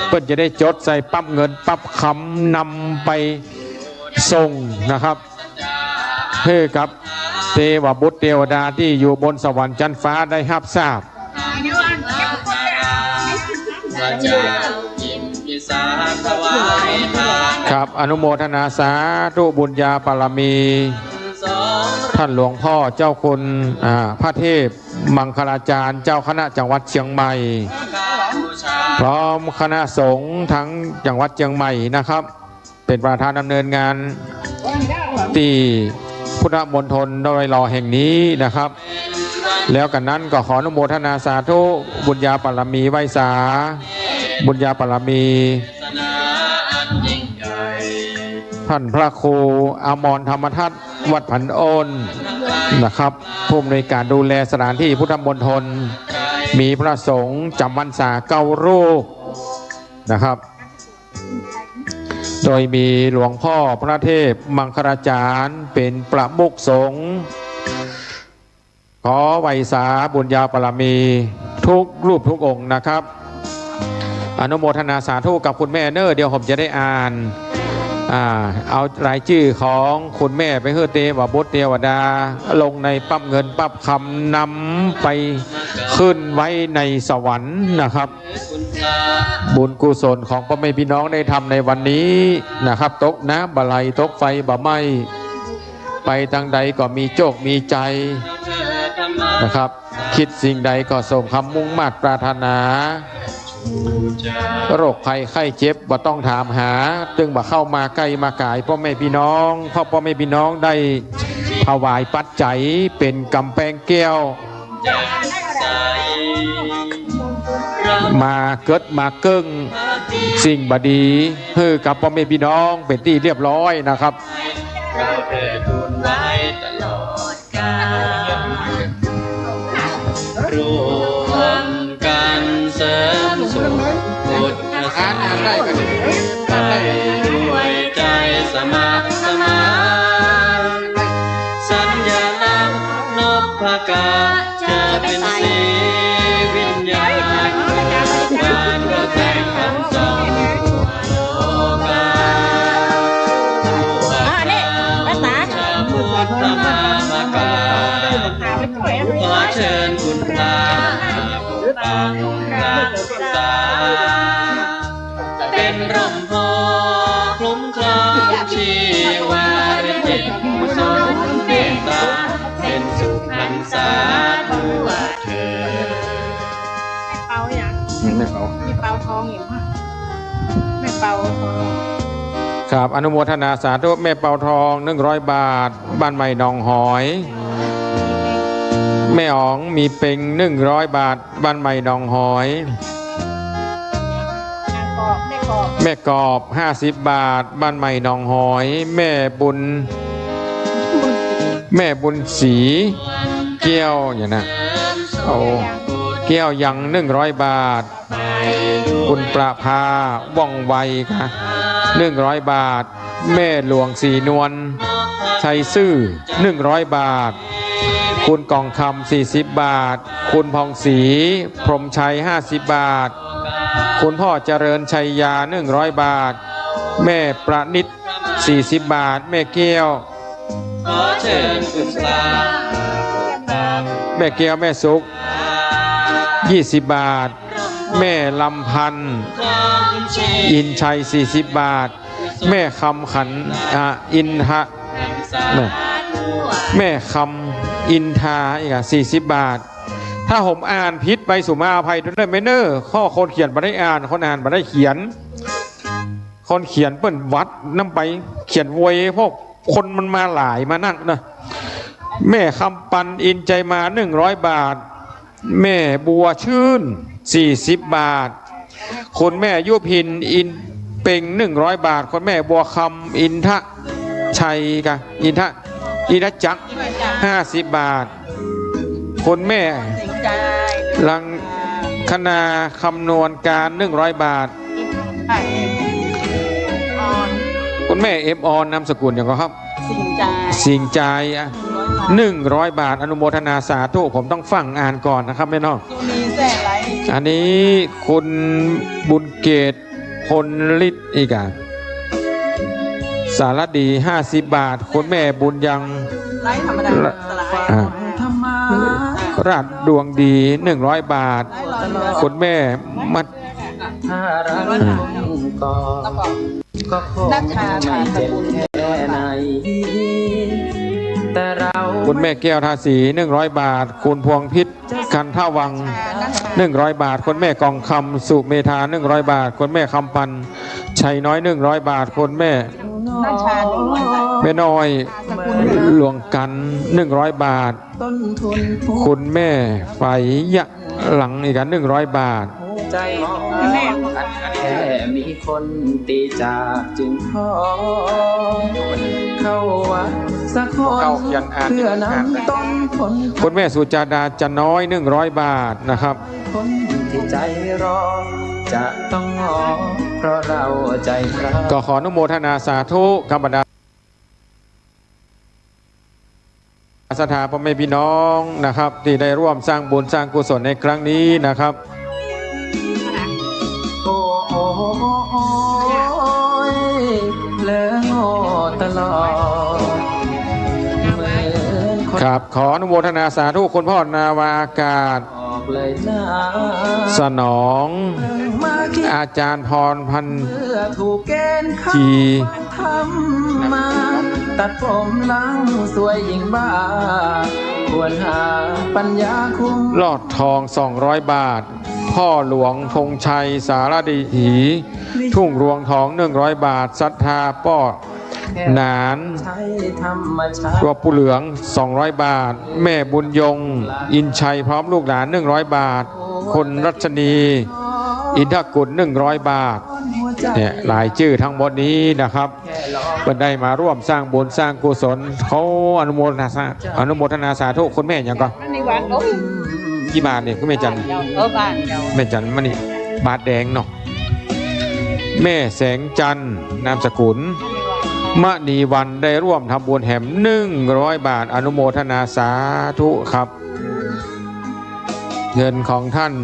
เพื่อจะได้จดใส่ปั๊บเงินปั๊บคำนำไปส่งนะครับเพื่อกับเทวบุตรเทวดาที่อยู่บนสวรรค์ชั้นฟ้าได้รับทราบครับอนุโมทนาสาธุบุญญาบารมีท่านหลวงพ่อเจ้าคุณพระเทพมังคลาจารย์เจ้าคณะจังหวัดเชียงใหม่พร้อมคณะสงฆ์ทั้งจังหวัดเชียงใหม่นะครับเป็นประธานดำเนินงานที่พุทธมณฑลดอยลอแห่งนี้นะครับแล้วกันนั้นก็ขออนุโมทนาสาธุบุญญาบารมีไวสาบุญญาบารมีท่านพระครูอมรธรรมทัศน์วัดผันโอนนะครับผู้อำนวยการดูแลสถานที่พุทธมณฑลมีพระสงฆ์จำพรรษา9 รูปนะครับโดยมีหลวงพ่อพระเทพมังคลาจารย์เป็นประมุขสงฆ์ขอไวสาบุญญาบารมีทุกรูปทุกองค์นะครับอนุโมทนาสาธุกับคุณแม่เนอเดี๋ยวผมจะได้อ่านเอารายชื่อของคุณแม่ไปเฮือเทวบุตรเทวดาลงในปั๊บเงินปั๊บคำนำไปขึ้นไว้ในสวรรค์นะครับบุญกุศลของพ่อแม่พี่น้องได้ทำในวันนี้นะครับตกน้ำบะไหลตกไฟบะไหม้ไปทางใดก็มีโชคมีใจนะครับคิดสิ่งใดก็สมคำมุ่งมั่นปรารถนาโรคภัยไข้เจ็บบ่ต้องถามหาจึงบ่เข้ามาใกล้มากายพ่อแม่พี่น้องพ่อแม่พี่น้องได้ถวายปัจจัยเป็นกำแพงแก้วมาเกิดมาเกิ้งสิ่งบดีเพื่อกับพ่อแม่พี่น้องเป็นที่เรียบร้อยนะครับรวมกันเสริมสุขพุทธศาสนาไปด้วยใจสมัครสมานสัญลักษณ์นพกาจะเป็นสีวิญญาณการกระแสคำสอนโลกาชาวพุทธมากาขอเชิญคุณพระปังรักษาเป็นร่มโพคุ้มครองชีวาเป็นจิตกุศลเมตตาเป็นสุขหันษาทั่วเถิด เป่าอย่าง ไม่เป่า มีเป่าทองอยู่มั้ยไม่เป่าทอง ครับอนุโมทนาสาธุแม่เป่าทอง100 บาทบ้านใหม่หนองหอยแม่อ๋องมีเป็ง100 บาทบ้านใหม่หนองหอยแม่กอบ50 บาทบ้านใหม่หนองหอยแม่บุญศรีเกี้ยวอย่างนั้นเอาเกี้ยวยัง100 บาทคุณประภาว่องไวค่ะ100 บาทแม่หลวงศรีนวลชัยซื่อ100 บาทคุณกองคำ40 บาทคุณพองศรีพรหมชัย50 บาทคุณพ่อเจริญชัยยา100 บาทแม่ประนิต40 บาทแม่เกี้ยวขอเชิญคุณพระแม่เกี้ยวแม่สุก20 บาทแม่ลำพันธ์อินชัย40 บาท แม่คำขันอินทะแม่คำอินทาอีก40 บาท ถ้าผมอ่านผิดไปสุมาอภัยด้วยไม่เนอข้อคนเขียนมาได้อ่านคนอ่านมาได้เขียนคนเขียนเปิ้นวัดน้ำไปเขียนไว้พวกคนมันมาหลายมานั่งนะแม่คำปันอินใจมา100 บาท แม่บัวชื่น40 บาทคนแม่ยุพินอินเป่ง100 บาทคนแม่บัวคำอินทะชัยกะอินทะจัก50 บาทคนแม่ลังคณาคำนวณการ100 บาทคุณแม่เอฟออนนามสกุลอย่างไรครับสิ่งใจ100 บาทอนุโมทนาสาธุผมต้องฟังอ่านก่อนนะครับแม่น้องอันนี้คุณบุญเกตพลฤทธิ์อีกสารดี50 บาทคุณแม่บุญยังราชดวงดี100 บาทคุณแม่มัดก็คงไม่เจ็บแค่ไหนแต่เราคุณแม่แก้วทาสี100 บาทคุณพวงพิษกันท่าวัง100 บาทคุณแม่กองคำสุเมธา100 บาทคุณแม่คำปันชัยน้อย100 บาทคุณแม่แม่น้อยหลวงกัน100 บาทคุณแม่ไฟยะหลังอีก100 บาทใจมองแค่มีคนตีจากจึงท้อเข้าวัดสักคนเพื่อนำต้นผลคุณแม่สุจาดาจะน้อย100 บาทนะครับคนที่ใจรอจะต้องงอเพราะเราใจพระก็ขออนุโมทนาสาธุคำบรรดาศรัทธาพ่อแม่พี่น้องนะครับที่ได้ร่วมสร้างบุญสร้างกุศลในครั้งนี้นะครับตลอดครับขออนุโมทนาสาธุคุณพ่อนาวาอากาศสนองอาจารย์พรพันธ์ทีตัดผมล้างสวยยิ่งบ้าควรหาปัญญาคุ้มลอดทอง200 บาทพ่อหลวงธงชัยสารดีหีทุ่งรวงทอง100 บาทศรัทธาป้อหนานตัวปูเหลือง200 บาทแม่บุญยงอินชัยพร้อมลูกหลาน100 บาทคนรัชนีอินทกุล100 บาทเนี่ยหลายชื่อทั้งหมดนี้นะครับเป็นได้มาร่วมสร้างบุญสร้างกุศลเขาอนุโมทนาสาธุคุณแม่ยังก็กี่บาทเนี่ยคุณแม่จันแม่จันมันนี่บาทแดงเนาะแม่แสงจันนามสกุลมณีวันได้ร่วมทำบุญแห่ม100 บาทอนุโมทนาสาธุครับเงินของท่าน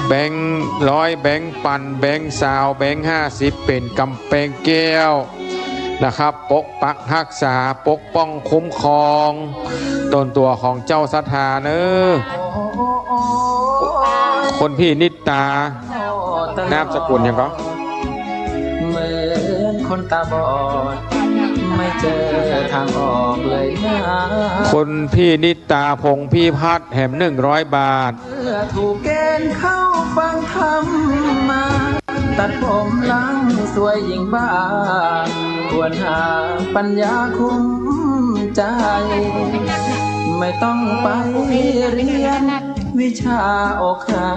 แบงค์100แบงค์ปันแบงค์20แบงค์50เป็นกำแพงแก้วนะครับปกปักรักษาปกป้องคุ้มครองตนตัวของเจ้าศรัทธาเนอคนพี่นิตานามสกุลยังก็เหมือนคนตาบอดไม่เจอทางออกเลยนะคนพี่นิตาพงพี่พัดแหม100 บาทถูกเกณฑ์เข้าฟังธรรมมาตัดผมล้างสวยยิ่งบ้าควรหาปัญญาคุ้มใจไม่ต้องไปเรียนวิชาอกหา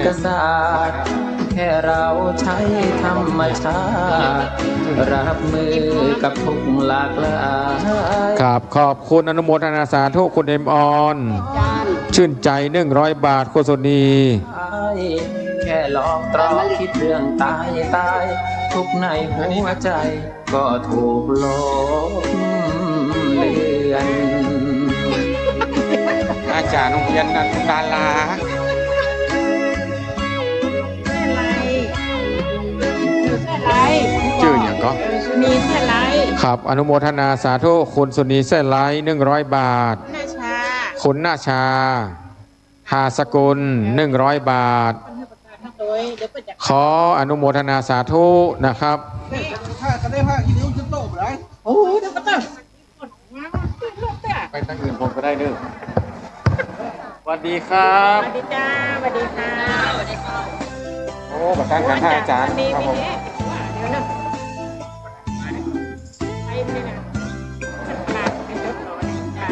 กษาสตร์แค่เราใช้ธรรมชาติรับมือกับทุกหลากหลายครับขอบคุณอนุโมทนาสาธุคุณเอ็มออนชื่นใจ100 บาทโฆษณีแค่ลองตรองคิดเรื่องตายทุกในหัวใจก็ถูกลบเลือนอาจารย์โรงเรียนนันดาราชื่ออย่างก็มีเส้นไรครับอนุโมทนาสาธุคุณสุนีเส้นไร100 บาทคุณนาชาหาสกุล100 บาทขออนุโมทนาสาธุนะครับ ทางอื่นผมก็ได้เด้อสวัสดีครับ สวัสดีจ้าสวัสดีค่ะสวัสดีค่ะ โอ้ประธานการท่าอาจารย์ครับผม เดี๋ยวนะไปนี่นะขาดไปจบรอนี่ค่ะ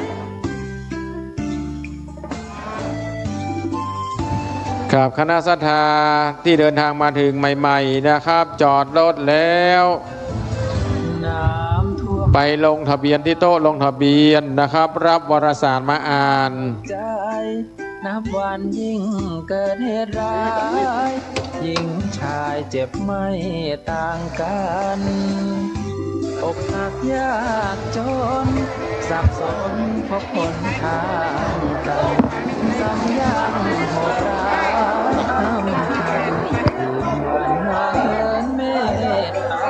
ครับคณะศรัทธาที่เดินทางมาถึงใหม่ๆนะครับ จอดรถแล้ว น้ำท่วม ไปลงทะเบียนที่โต๊ะลงทะเบียนนะครับ รับวารสารมาอ่าน ใจนับวันยิ่งเกิดเหตุร้ายหญิงชายเจ็บไม่ต่างกันอกหักยากจนสับสนเพราะคนทางกันซ้ำยังโหดร้ายห้ามทันคืนวันมาเหินเมตตา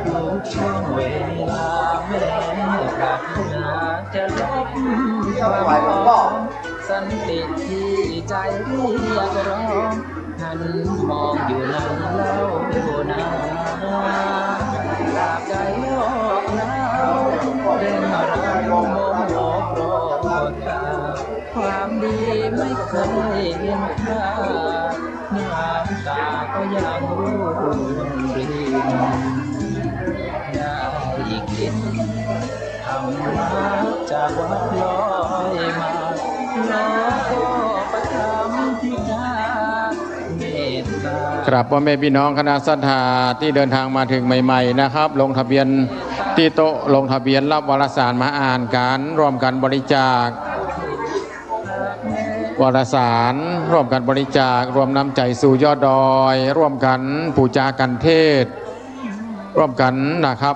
ทุกช่วงเวลาแม้ปรารถนาจะลบความหวังสันติที่ใจเรียกร้องหันมองอยู่นั้นเล่านาหลากใจโลกแล้วเร่งรักโมโหโกรธตาความดีไม่เคยเห็นค่าน้ำตาก็ยังร่วงริน ได้กินธรรมะจากวัดลอยมาแล้วก็ประทับที่ดาเมตตา ครับพ่อแม่พี่น้องคณะศรัทธาที่เดินทางมาถึงใหม่ๆนะครับ ลงทะเบียนที่โต๊ะลงทะเบียนรับวารสารมาอ่านกันร่วมกันบริจาควารสารร่วมกันบริจาครวมน้ำใจสู่ยอดดอยร่วมกันปูจากันเทศร่วมกันนะครับ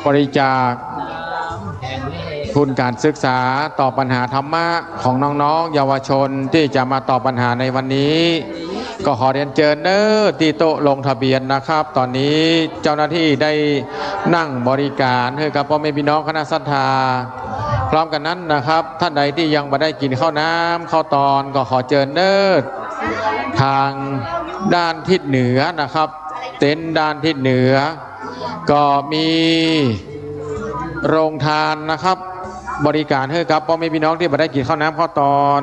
บริจาคทุนการศึกษาต่อปัญหาธรรมะของน้องๆเยาวชนที่จะมาตอบปัญหาในวันนี้ ก็ขอเรียนเชิญเนอที่โต๊ะลงทะเบียนนะครับ ตอนนี้เจ้าหน้าที่ได้นั่งบริการให้กับพ่อแม่พี่น้องคณะศรัทธาพร้อมกันนั้นนะครับ ท่านใดที่ยังไม่ได้กินข้าวน้ำข้าวตอนก็ขอเชิญเนอทางด้านทิศเหนือนะครับ เต็นท์ด้านทิศเหนือ ก็มีโรงทานนะครับ บริการให้กับพ่อแม่พี่น้องที่ไม่ได้กินข้าวน้ำข้าวตอน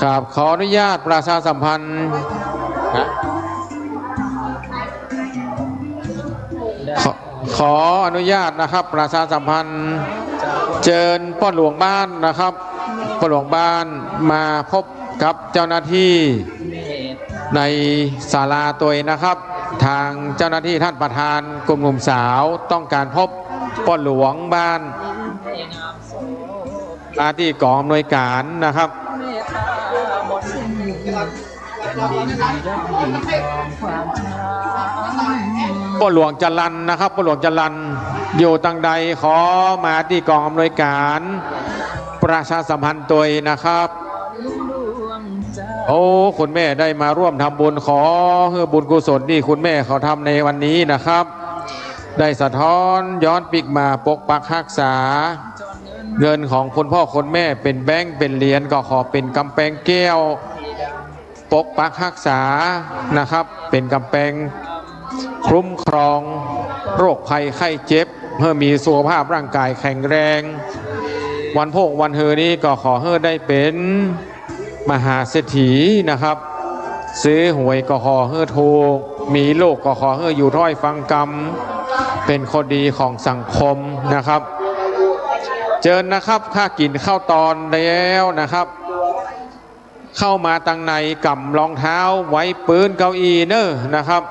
ครับขออนุญาตประชาสัมพันธ์ขออนุญาตนะครับประชาสัมพันธ์เชิญพ่อหลวงบ้านนะครับพ่อหลวงบ้านมาพบกับเจ้าหน้าที่ในศาลาตัวเองนะครับ ทางเจ้าหน้าที่ท่านประธานกลุ่มหนุ่มสาวต้องการพบพ่อหลวงบ้านมาที่กองอำนวยการนะครับพ่อหลวงจรัญนะครับพ่อหลวงจรัญอยู่ตังใดขอมาที่กองอำนวยการประชาสัมพันธ์ตัวเองนะครับโอ้คุณแม่ได้มาร่วมทำบุญขอให้บุญกุศลที่คุณแม่เขาทำในวันนี้นะครับ ได้สะท้อนย้อนปีกมาปกปักรักษาเงินของคุณพ่อคุณแม่เป็นแบงค์เป็นเหรียญก็ขอเป็นกำแพงแก้วปกปักรักษานะครับ เป็นกำแพงคุ้มครองโรคภัยไข้เจ็บเพื่อมีสุขภาพร่างกายแข็งแรงวันโภควันเฮอนี้ก็ขอให้ได้เป็นมหาเศรษฐีนะครับซื้อหวยก็ขอให้ถูกมีโลกก็ขอให้อยู่ถ้อยฟังกรรมเป็นคนดีของสังคมนะครับเจิญนะครับข้ากินข้าวตอนแล้วนะครับ เข้ามาตังในกำรองเท้าไว้ปืนเก้าอี้เนอะนะครับ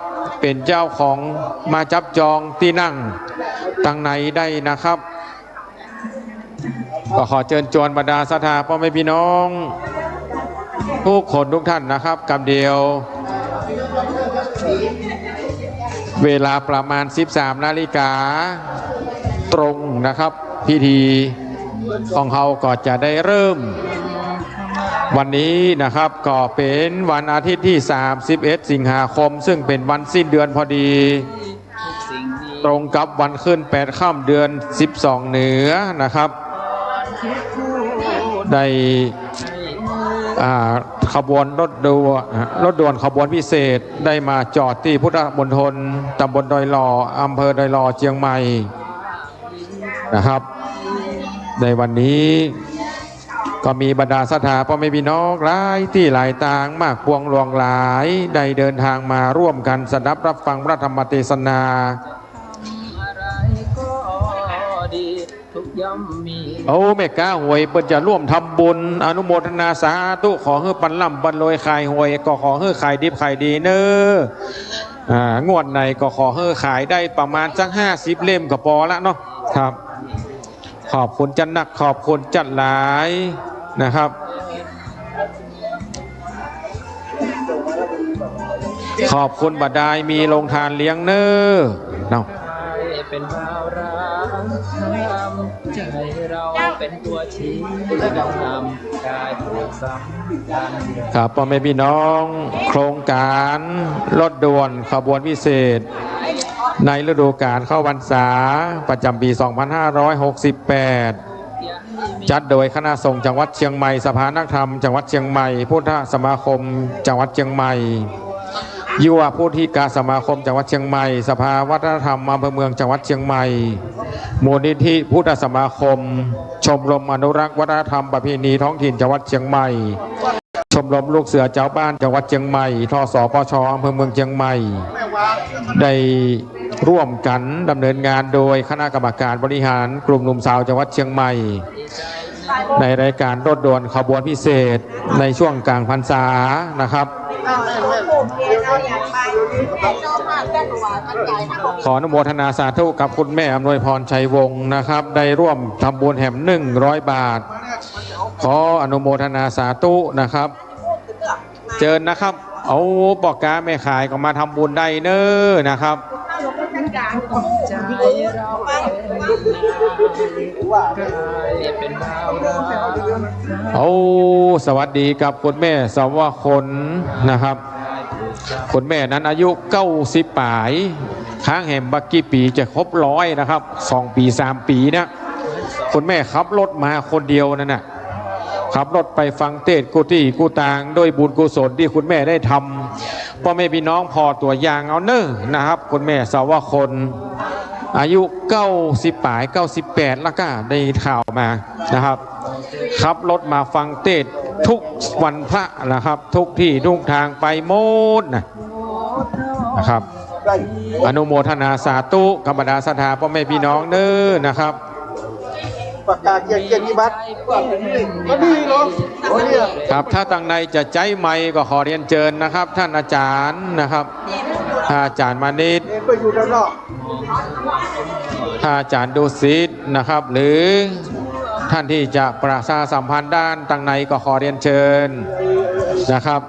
เป็นเจ้าของมาจับจองที่นั่งตังในได้นะครับก็ขอเชิญชวนบรรดาศรัทธาพ่อแม่พี่น้องทุกคนทุกท่านนะครับกำเดียวเวลาประมาณ 13 นาฬิกาตรงนะครับพิธีของเขาก็จะได้เริ่มวันนี้นะครับก็เป็นวันอาทิตย์ที่31 สิงหาคมซึ่งเป็นวันสิ้นเดือนพอดีตรงกับวันขึ้น8 ค่ำเดือน12เหนือนะครับได้ ขบวนรถด่วนขบวนพิเศษได้มาจอดที่พุทธมณฑลตำบลดอยหล่ออำเภอดอยหล่อเชียงใหม่นะครับในวันนี้ก็มีบรรดาศรัทธาพ่อแม่พี่น้องหลายที่หลายต่างมากพวงหลวงหลายได้เดินทางมาร่วมกันสดับรับฟังพระธรรมเทศนาโอ้แม่ก้าหวยเปิ่นจะร่วมทำบุญอนุโมทนาสาธุขอให้ปันล่ำปันรวยขายหวยก็ขอให้ขายดิบขายดีเนองวดไหนก็ขอให้ขายได้ประมาณสัก50 เล่มก็พอละเนาะครับขอบคุณจัดหนักขอบคุณจัดหลายนะครับขอบคุณบัดดายมีโรงทานเลี้ยงเนอเนาะเป็นภาระใจเราเป็นตัวชี้นำกายถูกสำคัญครับพ่อแม่พี่น้องโครงการรถด่วนขบวนพิเศษในฤดูกาลเข้าพรรษาประจำปี 2568 จัดโดยคณะสงฆ์จังหวัดเชียงใหม่สภานักธรรมจังหวัดเชียงใหม่พุทธสมาคมจังหวัดเชียงใหม่ยุวพุทธิกาสมาคมจังหวัดเชียงใหม่สภาวัฒนธรรมอำเภอเมืองจังหวัดเชียงใหม่มูลนิธิพุทธสมาคมชมรมอนุรักษ์วัฒนธรรมประเพณีท้องถิ่นจังหวัดเชียงใหม่ชมรมลูกเสือเจ้าบ้านจังหวัดเชียงใหม่ทสปชอำเภอเมืองเชียงใหม่ได้ร่วมกันดำเนินงานโดยคณะกรรมการบริหารกลุ่มหนุ่มสาวจังหวัดเชียงใหม่ในรายการรถด่วนขบวนพิเศษในช่วงกลางพรรษานะครับขออนุโมทนาสาธุกับคุณแม่อำนวยพรชัยวงศ์นะครับได้ร่วมทำบุญแห่ม100 บาทขออนุโมทนาสาธุนะครับเชิญนะครับเอาปอกกาแม่ขายก็มาทำบุญได้เน้อนะครับเอาสวัสดีกับคุณแม่สวคนนะครับคุณแม่นั้นอายุ90 ป่ายค้างแหมบักกี่ปีจะครบ100นะครับ2 ปี 3 ปีนะคุณแม่ขับรถมาคนเดียวนั่นน่ะขับรถไปฟังเทศน์กุฏิกุตางด้วยบุญกุศลที่คุณแม่ได้ทำพ่อแม่พี่น้องพอตัวอย่างเอาเนอะนะครับคุณแม่สาวคนอายุ90 ป่าย98แล้วก็ได้ข่าวมานะครับขับรถมาฟังเทศน์ทุกวันพระนะครับทุกที่ทุกทางไปหมดนะครับอนุโมทนาสาธุกับบรรดาศรัทธาพ่อแม่พี่น้องเนอะนะครับประกาศเกียรติบัตรก็ดีเนาะครับถ้าทางในจะใจไม่ก็ขอเรียนเชิญนะครับท่านอาจารย์นะครับอาจารย์มานิตไปอยู่ด้านนอกอาจารย์ดุสิตนะครับหรือท่านที่จะประชาสัมพันธ์ด้านทางในก็ขอเรียนเชิญนะครับ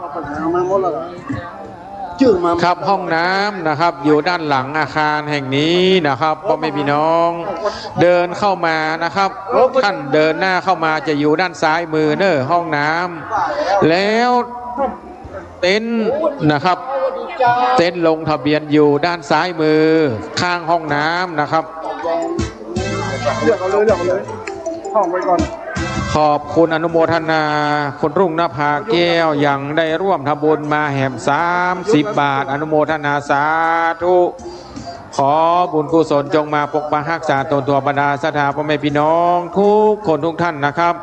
ครับห้องน้ำนะครับอยู่ด้านหลังอาคารแห่งนี้นะครับพ่อแม่พี่น้องเดินเข้ามานะครับท่านเดินหน้าเข้ามาจะอยู่ด้านซ้ายมือเนอะห้องน้ำแล้วเต็นท์นะครับเต็นท์ลงทะเบียนอยู่ด้านซ้ายมือข้างห้องน้ำนะครับเลือกเอาเลยห้องไว้ก่อนขอบคุณอนุโมทนาคุณรุ่งนภาแก้วยังได้ร่วมทำบุญมาแห่ม30 บาทอนุโมทนาสาธุขอบุญกุศลจงมาปกปักรักษาตัวบรรดาศรัทธาพ่อแม่พี่น้องทุกคนทุกท่านนะครับ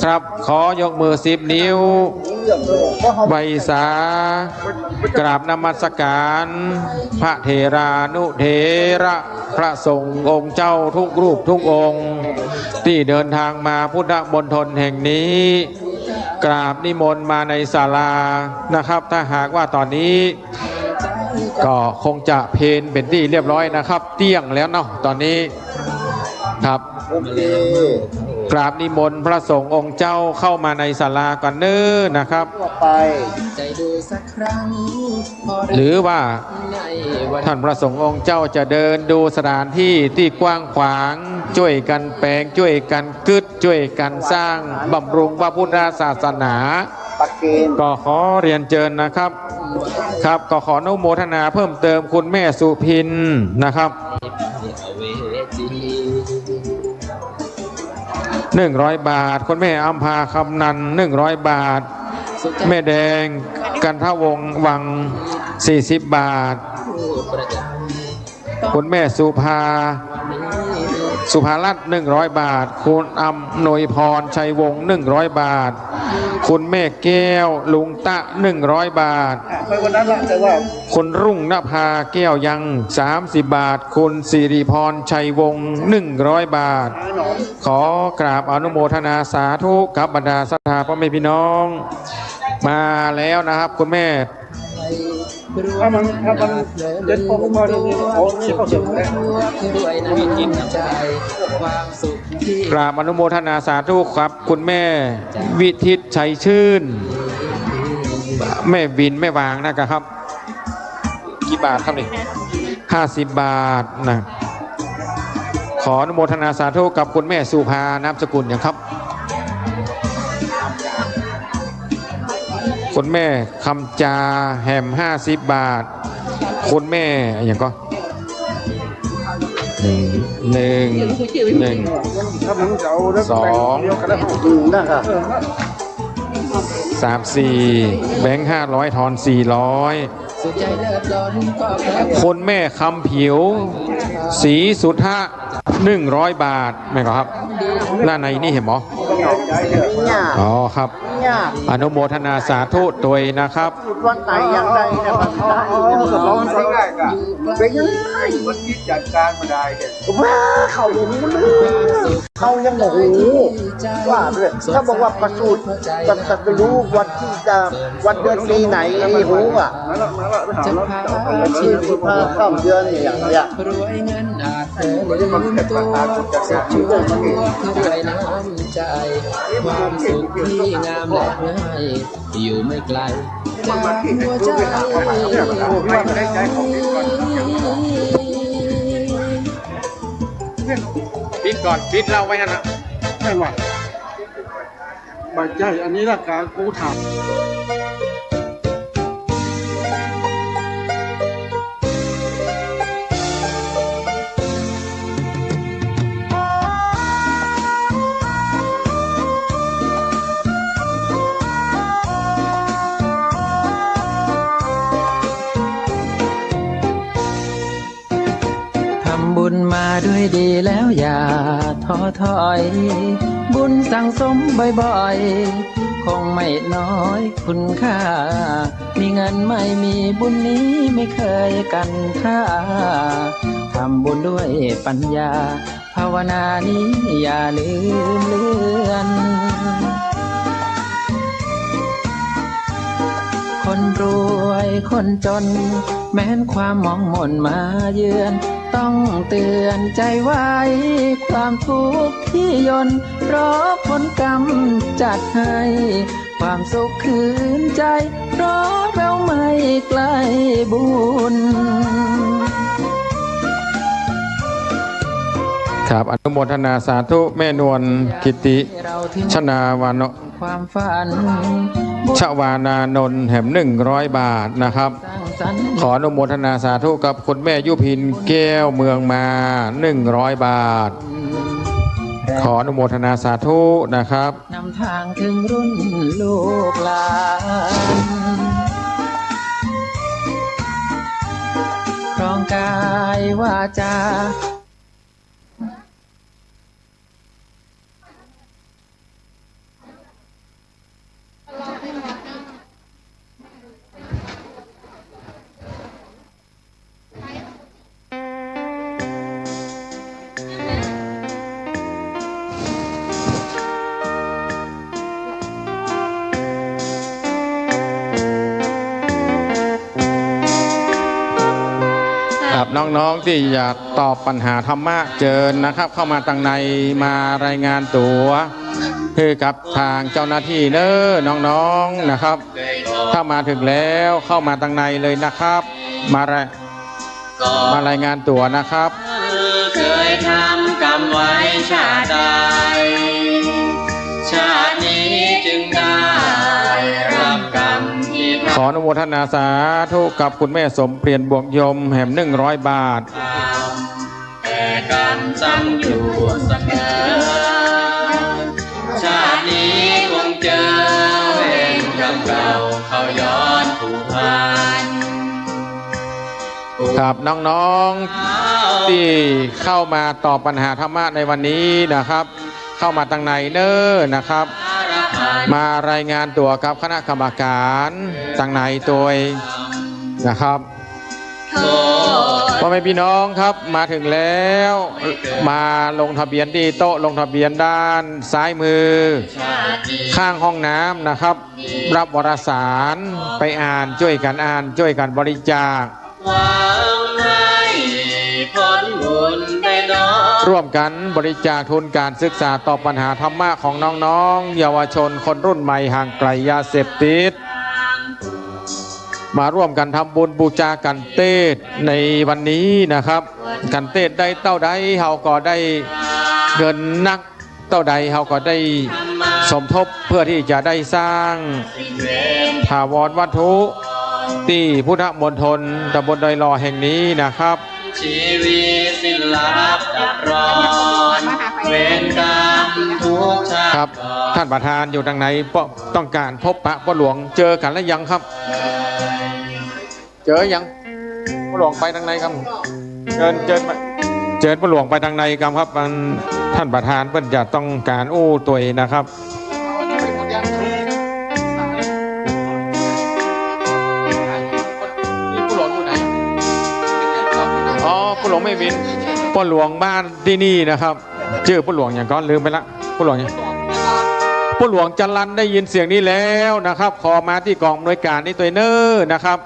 ครับขอยกมือ10 นิ้วใบสากราบนมัสการพระเถรานุเถระพระสงฆ์องค์เจ้าทุกรูปทุกองค์ที่เดินทางมาพุทธมณฑลแห่งนี้กราบนิมนต์มาในศาลานะครับถ้าหากว่าตอนนี้ก็คงจะเพลเป็นที่เรียบร้อยนะครับเที่ยงแล้วเนาะตอนนี้ครับกราบนิมนต์พระสงฆ์องค์เจ้าเข้ามาในศาลาก่อนเน้อนะครับหรือว่าท่านพระสงฆ์องค์เจ้าจะเดินดูสถานที่ที่กว้างขวางช่วยกันแปลงช่วยกันกึศช่วยกันสร้างบำรุงพระพุทธศาสนาก็ขอเรียนเชิญนะครับครับก็ขออนุโมทนาเพิ่มเติมคุณแม่สุพินนะครับ 100 บาทคุณแม่อัมพาคำนัน100 บาท แม่แดงกันทวงศ์วัง40 บาท คุณแม่สุภารัตน์100 บาท คุณอำนวยพรชัยวงศ์100 บาท คุณแม่แก้วลุงตะ100 บาท ไปวันนั้นละแต่ว่า คุณรุ่งนภาแก้วยัง30 บาท คุณสิริพรชัยวงศ์100 บาท ขอกราบอนุโมทนาสาธุกับบรรดาศรัทธาพ่อแม่พี่น้อง มาแล้วนะครับคุณแม่ ถ้ามันเด็ดพอมาเนี่ยโอ้นี่เขาสุดแล้ว กราบอนุโมทนาสาธุครับ คุณแม่วิทิตชัยชื่น แม่วินแม่วางนะครับกี่บาทครับนี่50 บาทนะขออนุโมทนาสาธุกับคุณแม่สุภานามสกุลอย่างครับ คุณแม่คำจาแฮม50 บาท คุณแม่อย่างก็หนึ่ง ถ้ามันเก่าแล้ว สอง เดียวกันแล้วนะครับ 3-4 แบงค์500ทอน400 คุณแม่คำผิวสีสุทธะ100 บาทไหมครับด้านในนี่เห็นไหมอ๋อครับอนุโมทนาสาธุโดยนะครับ วันไหนอย่างไรเนี่ยมันได้ร้อนไปง่ายกะเป็นยังไงมันคิดจัดการมาได้เนี่ยว้าเขาอย่างนี้มันเขายังโอ้โหว่าเลยถ้าบอกว่าประสูติจะรู้วันที่จะวันเดือนปีไหนไอ้หูอ่ะจะพาชีวิตมาข้ามเดือนอย่างเงี้ยรวยเงินอาจลืมตัวสักชั่วด้วยน้ำใจความสุขที่งามและง่ายอยู่ไม่ไกลจากหัวใจปิดก่อนปิดเราไว้ฮะนะ ไม่ไหวบาดใจอันนี้ละการกูถาม ทำบุญมาด้วยดีแล้วอย่าท้อถอย บุญสั่งสมบ่อยๆ คงไม่น้อยคุณค่า มีเงินไม่มีบุญนี้ไม่เคยกันค่า ทำบุญด้วยปัญญา ภาวนานี้อย่าลืมเลือน คนรวยคนจน แม้นความมองมนมาเยือน ต้องเตือนใจไว้ ความทุกข์ที่ยนเพราะผลกรรมจัดให้ ความสุขคืนใจ เพราะเราไม่ใกล้บุญ ครับอนุโมทนาสาธุแม่นวลกิติชนาวานน ความฝัน ชวานานนท์แห่ม100 บาทนะครับ ขออนุโมทนาสาธุกับคุณแม่ยุพินแก้วเมืองมา100 บาท ขออนุโมทนาสาธุนะครับ นำทางถึงรุ่นลูกหลานครองกายวาจา ครับน้องๆที่อยากตอบปัญหาธรรมะเจิญนะครับ เข้ามาทางในมารายงานตัวคือกับทางเจ้าหน้าที่เนอะน้องๆนะครับ ถ้ามาถึงแล้วเข้ามาทางในเลยนะครับ มารายงานตัวนะครับ เคยทำกรรมไว้ชาติใดชาตินี้จึงได้รับกรรมที่ท ขออนุโมทนาสาธุกับคุณแม่สมเปลี่ยนบวกยมแห่ม100 บาท ำแต่กรรมจำอยู่เสมอ ชาตินี้คงเจอเวรกรรมเก่าเขาย้อนผูกพัน ครับน้องๆที่เข้ามาตอบปัญหาธรรมะในวันนี้นะครับ เข้ามาตั้งในเนอนะครับ มารายงานตัวกับคณะกรรมการตั้งในตัวนะครับพ่อแม่พี่น้องครับมาถึงแล้วมาลงทะเบียนที่โต๊ะลงทะเบียนด้านซ้ายมือข้างห้องน้ำนะครับ รับวารสารไปอ่านช่วยกันอ่านช่วยกันบริจาคร่วมกันบริจาคทุนการศึกษาต่อปัญหาธรรมะของน้องๆเยาวชนคนรุ่นใหม่ห่างไกลยาเสพติดมาร่วมกันทำบุญบูชากันเทศในวันนี้นะครับกันเทศได้เต้าใดเฮาก็ได้เงินนักเต้าใดเฮาก็ได้สมทบเพื่อที่จะได้สร้างถาวรวัตถุที่พุทธมณฑลตำบลดอยลอแห่งนี้นะครับชีวิตสิ้นลับดับร้อนเวรกรรมทุกชาติครับท่านประธานอยู่ทางไหนต้องการพบพระพ่อหลวงเจอกันแล้วยังครับเจอยังพ่อหลวงไปทางไหนครับเชิญพ่อหลวงไปทางไหนครับท่านประธานเพิ่นจะต้องการอู้ตัวนะครับพ่อหลวงไม่บินพ่อหลวงบ้านที่นี่นะครับชื่อพ่อหลวงอย่างก้อนลืมไปละพ่อหลวงอย่างพ่อหลวงจรัญได้ยินเสียงนี้แล้วนะครับขอมาที่กองอำนวยการนี่ตัวเนอร์นะครับ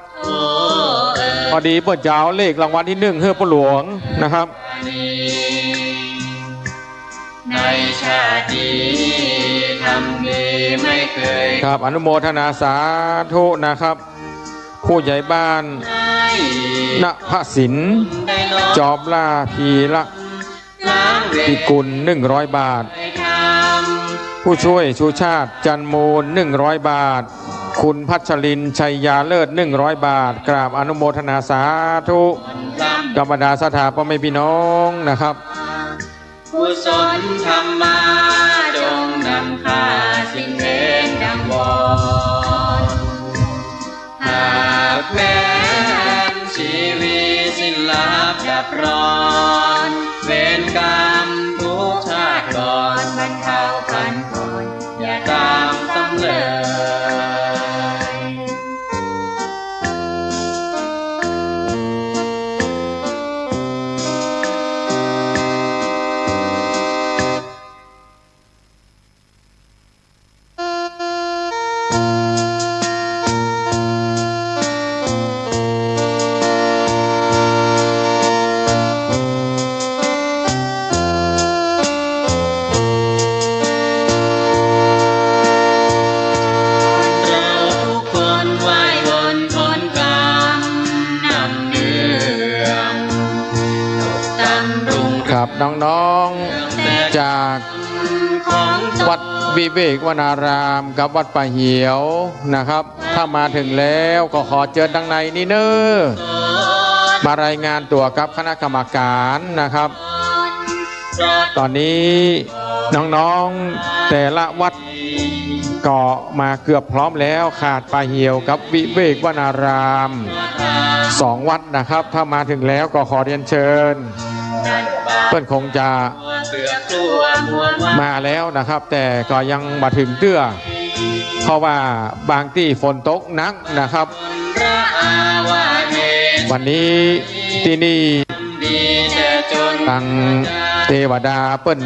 พอดีพ่อเจ้าเลขรางวัลที่1เฮ้อพ่อหลวงนะครับในชาตินี้ทำดีไม่เคยครับอนุโมทนาสาธุนะครับผู้ใหญ่บ้านณพระศิลป์จอบล่าพีละพิกุล100 บาทผู้ช่วยชูชาติจันมูล100 บาทคุณพัชรินชัยยาเลิศ100 บาทกราบอนุโมทนาสาธุกรรมดาสถาพ่อแม่พี่น้องนะครับกุศลธรรมาจงนำพาสิ่งเร้นดังวอนหากแม้นชีวิตสิ้นลับดับร้อนเวรกรรมทุกชาติก่อนบรรเทาพันผ่อนอย่าตามซ้ำเลยน้องๆจากวัดวิเวกวนารามกับวัดป่าเหี่ยวนะครับถ้ามาถึงแล้วก็ขอเชิญทางในนี่เนอะมารายงานตัวกับคณะกรรมการนะครับตอนนี้น้องๆแต่ละวัดก็มาเกือบพร้อมแล้วขาดป่าเหี่ยวกับวิเวกวนาราม2 วัดนะครับถ้ามาถึงแล้วก็ขอเรียนเชิญเพื่อนคงจะมาแล้วนะครับแต่ก็ยังมาถึงเตื้อเพราะว่าบางที่ฝนตกหนักนะครับวันนี้ที่นี่ทางเทวดาเปิ้น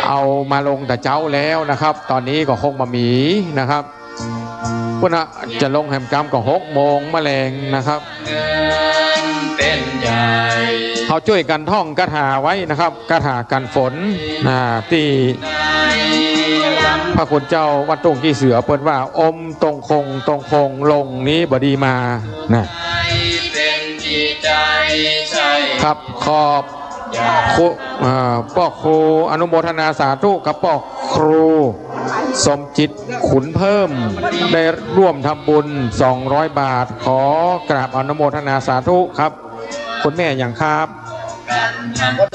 เอามาลงแต่เจ้าแล้วนะครับตอนนี้ก็คงมามีนะครับเพื่อนจะลงแหมกรรมก็6 โมงแมลงนะครับเขาช่วยกันท่องคาถาไว้นะครับคาถากันฝนที่พระคุณเจ้าวัดตรงกี่เสือเปิดว่าอมตรงคงลงนี้บดีมานะครับขอบพ่อครูอนุโมทนาสาธุกับพ่อครูสมจิตขุนเพิ่มได้ร่วมทำบุญ200 บาทขอกราบอนุโมทนาสาธุครับคุณแม่อย่างครับ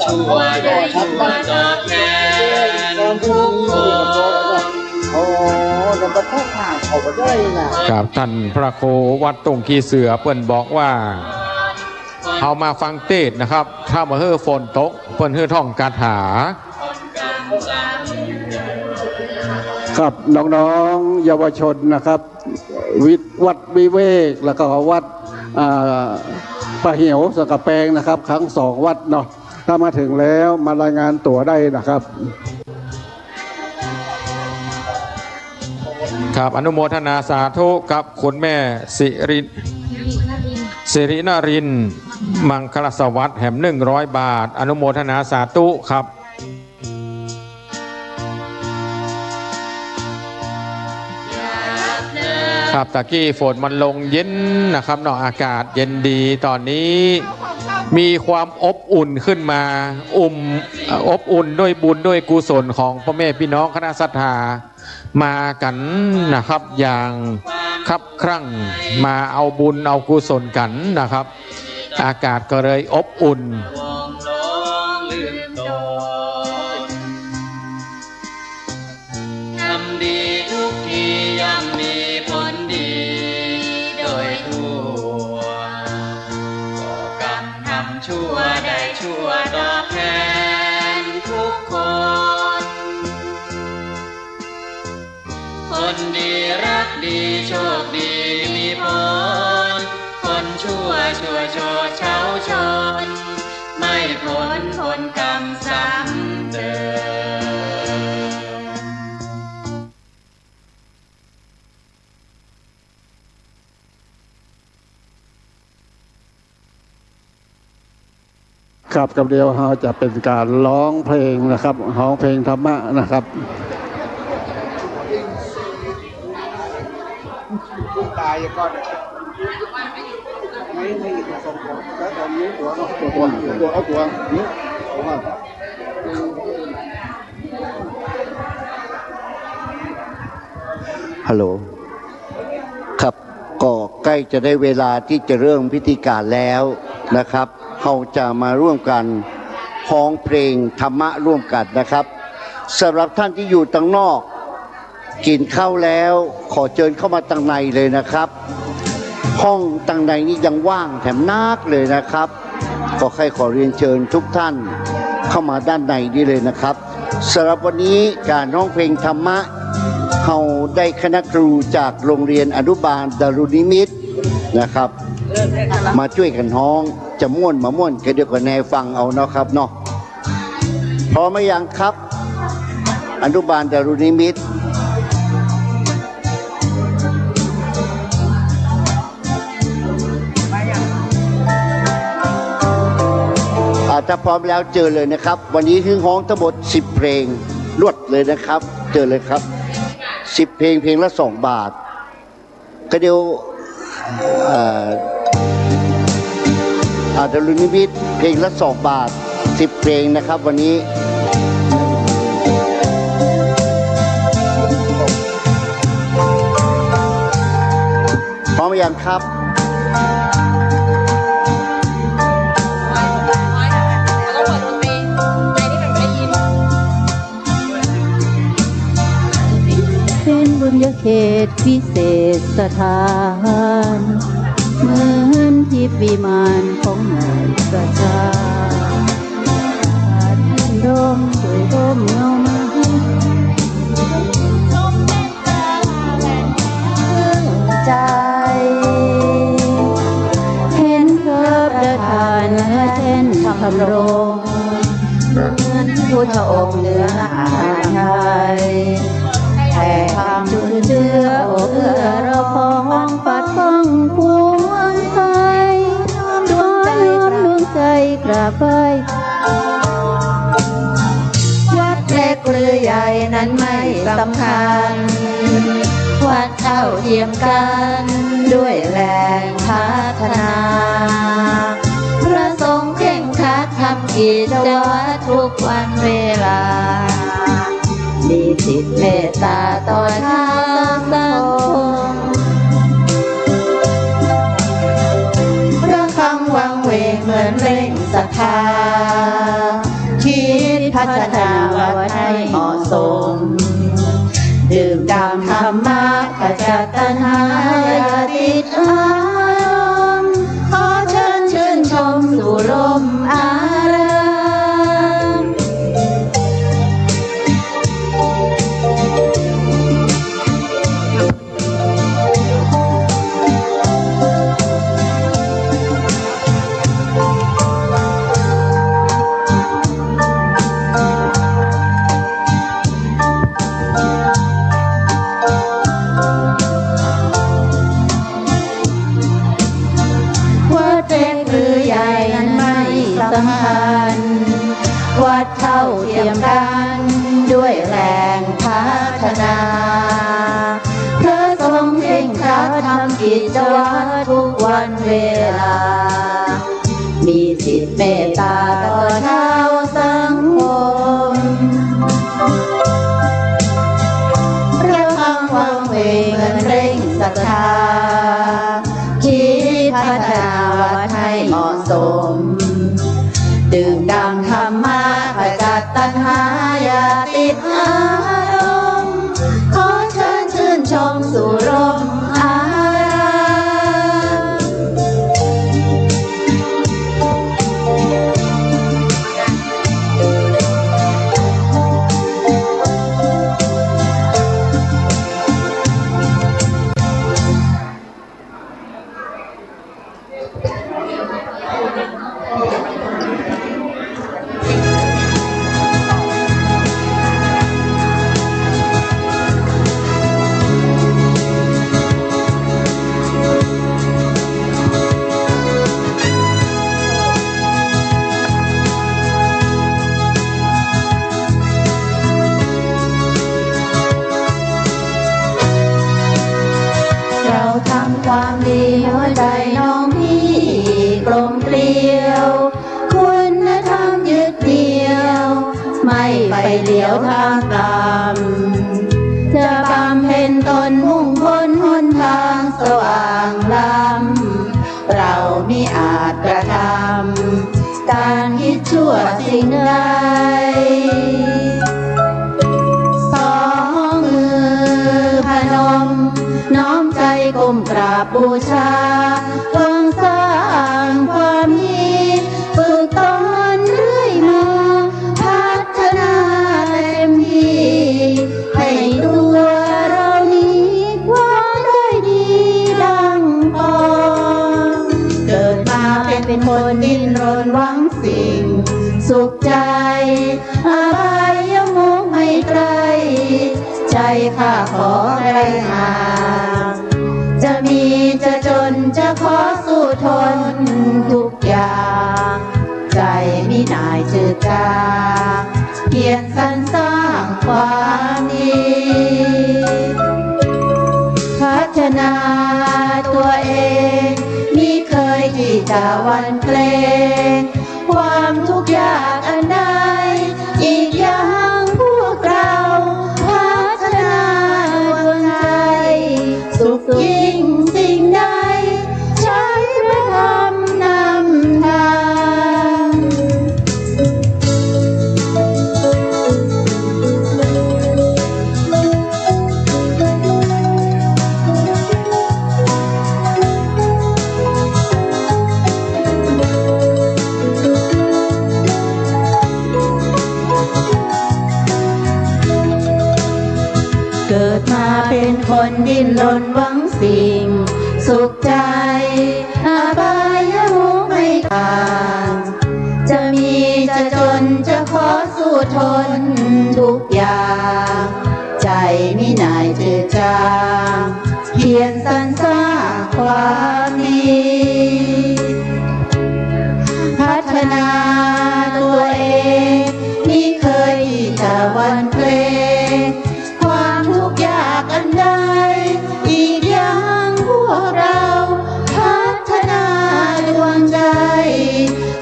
ชั่วได้ชั่วตอบแทน ทุกคน โอ้จะมาท่องทางเขาไปได้นะครับ ท่านพระโควัดตงกีเสือเปิ้นบอกว่าเอามาฟังเทศน์นะครับถ้ามาเฮือฝนตกเปิ้นเฮือท่องคาถา ครับน้องๆเยาวชนนะครับวัดวิเวกแล้วก็วัดปะเหี่ยวสกแปงนะครับทั้งสองวัดเนาะถ้ามาถึงแล้วมารายงานตัวได้นะครับ ครับอนุโมทนาสาธุกับคุณแม่สิรินรินทร์มังคลสวัสดิ์แห่ม100 บาท อนุโมทนาสาธุครับครับตะกี้ฝนมันลงเย็นนะครับเนาะอากาศเย็นดีตอนนี้มีความอบอุ่นขึ้นมาอบอุ่นด้วยบุญด้วยกุศลของพ่อแม่พี่น้องคณะศรัทธามากันนะครับอย่างคับครั่งมาเอาบุญเอากุศลกันนะครับอากาศก็เลยอบอุ่น วงหลงลืมตนทำดีทุกทีย่อมมีผลดีโดยทั่วก่อกรรมทำชั่วได้ชั่วตอบแทนทุกคน คนดีรักดีโชคดีมีผลคนชั่วโชดเช้าชนไม่พ้นผลกรรมซ้ำเดิม ครับกับเดียวเราจะเป็นการร้องเพลงนะครับร้องเพลงธรรมะนะครับ ตายก่อนไม่ส่งผมแล้วตอนนี้ตัวเอาตัวนี้ฮัลโหลครับก็ใกล้จะได้เวลาที่จะเริ่มพิธีการแล้วนะครับเราจะมาร่วมกันร้องเพลงธรรมะร่วมกันนะครับสำหรับท่านที่อยู่ทางนอกกินข้าวแล้วขอเชิญเข้ามาทางในเลยนะครับห้องทางในนี้ยังว่างแถมนักเลยนะครับก็ใครขอเรียนเชิญทุกท่านเข้ามาด้านในนี้เลยนะครับสำหรับวันนี้การร้องเพลงธรรมะเราได้คณะครูจากโรงเรียนอนุบาลดารุนิมิตรนะครับมาช่วยกันร้องจะม่วนมาม่วนก็เดี๋ยวก็แนฟังเอาเนาะครับเนาะพร้อมไหมยังครับอนุบาลดารุนิมิตรถ้าพร้อมแล้วเจอเลยนะครับวันนี้คือร้องทั้งหมด10เพลงรวดเลยนะครับเจอเลยครับ10เพลงเพลงละ2 บาทก็เดี๋ยวดารุนิมิตรเพลงละ2 บาท10เพลงนะครับวันนี้พร้อมหรือยังครับเป็นบุญญาเขตพิเศษสถานเหมือนทิพย์วิมานของหมู่ประชาดมสวยดมเงามาใจเห็นเธอประทานเนื้อเช่นทำโรงเหมือนผู้ชมเหนืออาไทยแต่ความจุนเจือโอ้เอื้อเราของปัดป้องพวงไทยดวงใจกราบไหว้วัดเล็กหรือใหญ่นั้นไม่สำคัญวัดเท่าเทียมกันด้วยแรงพัฒนาพระสงฆ์เข่งคัดทำกิจวัตรทุกวันเวลามีจิตเมตตาต่อทางสังคมระฆังวังเวงเหมือนเร่งศรัทธา คิดพัฒนาวัดให้เหมาะสม ดื่มด่ำธรรมะขจัดตัณหาอย่าติดอารมณ์ขอเชิญชื่นชมสู่ลมอารามวัดเล็กหรือใหญ่นั้นไม่สำคัญวัดเท่าเทียมกันด้วยแรงพัฒนาพระทรงเร่งครัดทำกิจวัตรทุกวันเวลา มีจิตเมตตาต่อชาวสังคมระวังวังเวงเหมือนเร่งศรัทธาคิดพัฒนาวัดให้เหมาะสม ดื่มด่ำธรรมะขจัดตัณหาอย่าติดอารมณ์ขอเชิญชื่นชมสู่ลมอารามเราทำความดีหัวใจน้องพี่กลมเกลียว คุณธรรมยึดเดียว ไม่ไปเลี้ยวทางต่ำจะบำเพ็ญตนมุ่งพ้นหนทางสว่างล้ำเรามิอาจกระทำการคิดชั่วสิ่งใด สองมือพนมน้อมใจก้มกราบบูชาหวังสร้างความดีฝึกตนเรื่อยมาพัฒนาเต็มที่ให้ตัวเรานี้ความได้ดีดังปองเกิดมาเป็นคนดิ้นรนหวังสิ่งสุขใจอบายมุขไม่ไกลใจข้าขอไกลห่างจะมีจะจนจะขอสู้ทนทุกอย่างใจมิหน่ายจืดจางเพียรสรรสร้างความดีพัฒนาตัวเองมิเคยที่จะหวั่นเกรงความทุกข์ยากอันใดอีกอย่างพวกเราพัฒนาดวงใจสุขยิ่งสิ่งใดใช้พระธรรมนำทาง เกิดมาเป็นคนดิ้นรนหวังสิ่งสุขใจอบายมุขไม่ต่างจะมีจะจนจะขอสู้ทนทุกอย่างใจมิหน่ายจืดจางเพียรสรรสร้างความดีพัฒนาตัวเองมิเคยที่จะหวั่นเกรงความทุกข์ยากอันใดอีกอย่างพวกเราพัฒนาดวงใจ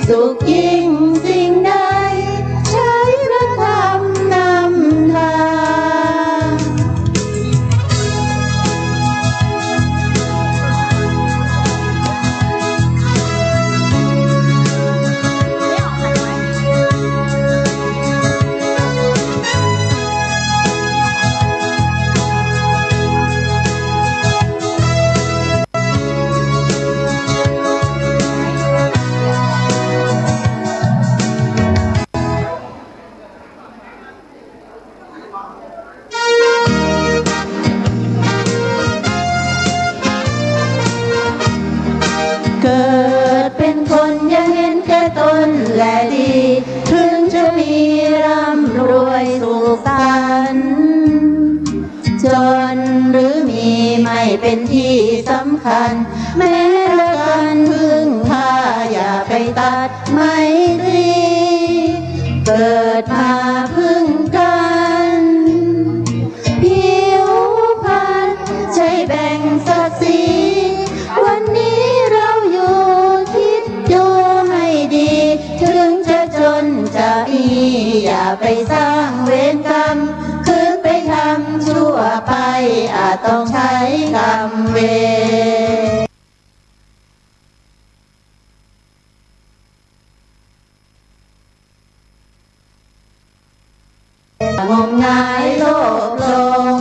สุขยิ่งสิ่งใดใช้พระธรรมนำทาง ไม่ ตนและดี ถึงจะมีร่ำรวยสุขสันต์จนหรือมีไม่เป็นที่สำคัญ แม้ละกันพึ่งพาอย่าไปตัดไมตรีเกิดมาพึ่งกันผิวพรรณใช้แบ่งศักดิ์ศรีวันนี้เราอยู่คิดดูให้ดี ถึงจะจนจะมีอย่าไปสร้างเวรกรรมคืนไปทำชั่วไปอาจต้องใช้กรรมเวรงมงายโลภหลง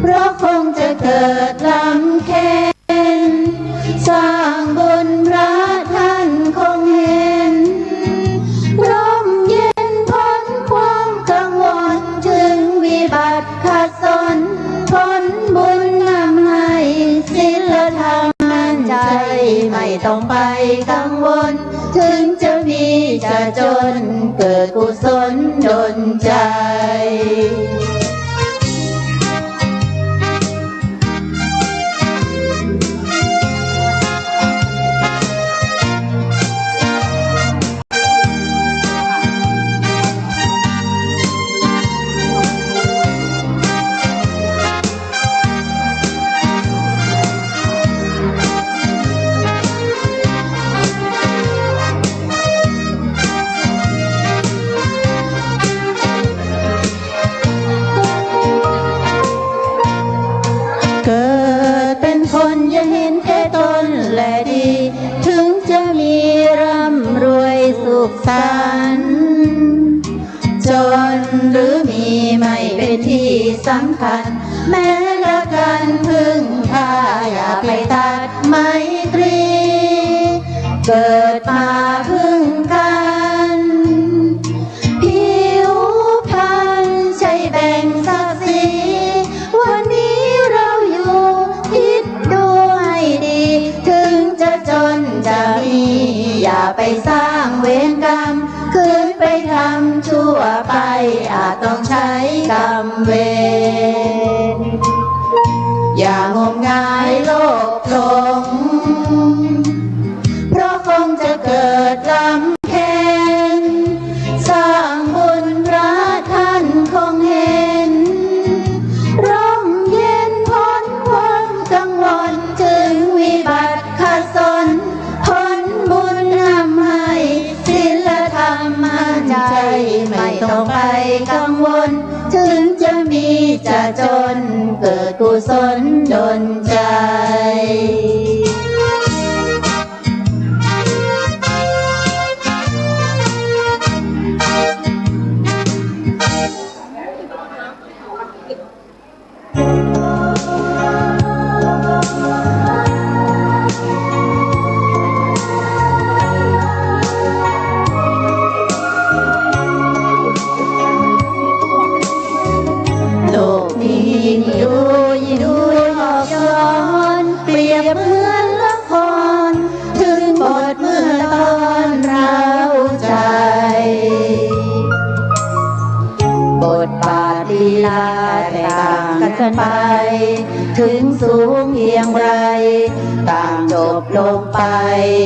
เพราะคงจะเกิดลำเค็ญสร้างบุญพระท่านคงเห็นร่มเย็นพ้นความกังวลถึงวิบัติขัดสนผลบุญนำให้ศีลธรรมมั่นใจไม่ต้องไปกังวลถึงจะมีจะจนเกิดกุศลดลใจเกิดเป็นคนอย่าเห็นแก่ตนและดี ถึงจะมีร่ำรวยสุขสันต์จนหรือมีไม่เป็นที่สำคัญ แม้ละกันพึ่งพาอย่าไปตัดไมตรีเกิดมาพึ่งกันผิวพรรณใช้แบ่งศักดิ์ศรีวันนี้เราอยู่คิดดูให้ดี ถึงจะจนจะมีอย่าไปสร้างเวรกรรมคืนไปทำชั่วไปอาจต้องใช้กรรมเวรอย่างมงายโลภหลงเพราะคงจะเกิดลำเค็ญสร้างบุญพระท่านคงเห็นร่มเย็นพ้นความกังวลถึงวิบัติขัดสนผลบุญนำให้ศีลธรรมมั่นใจไม่ต้องไปกังวลถึงจะมีจะจนเกิดกุศลดลใจ กันไปถึงสูงเพียงไรต่างจบลงไป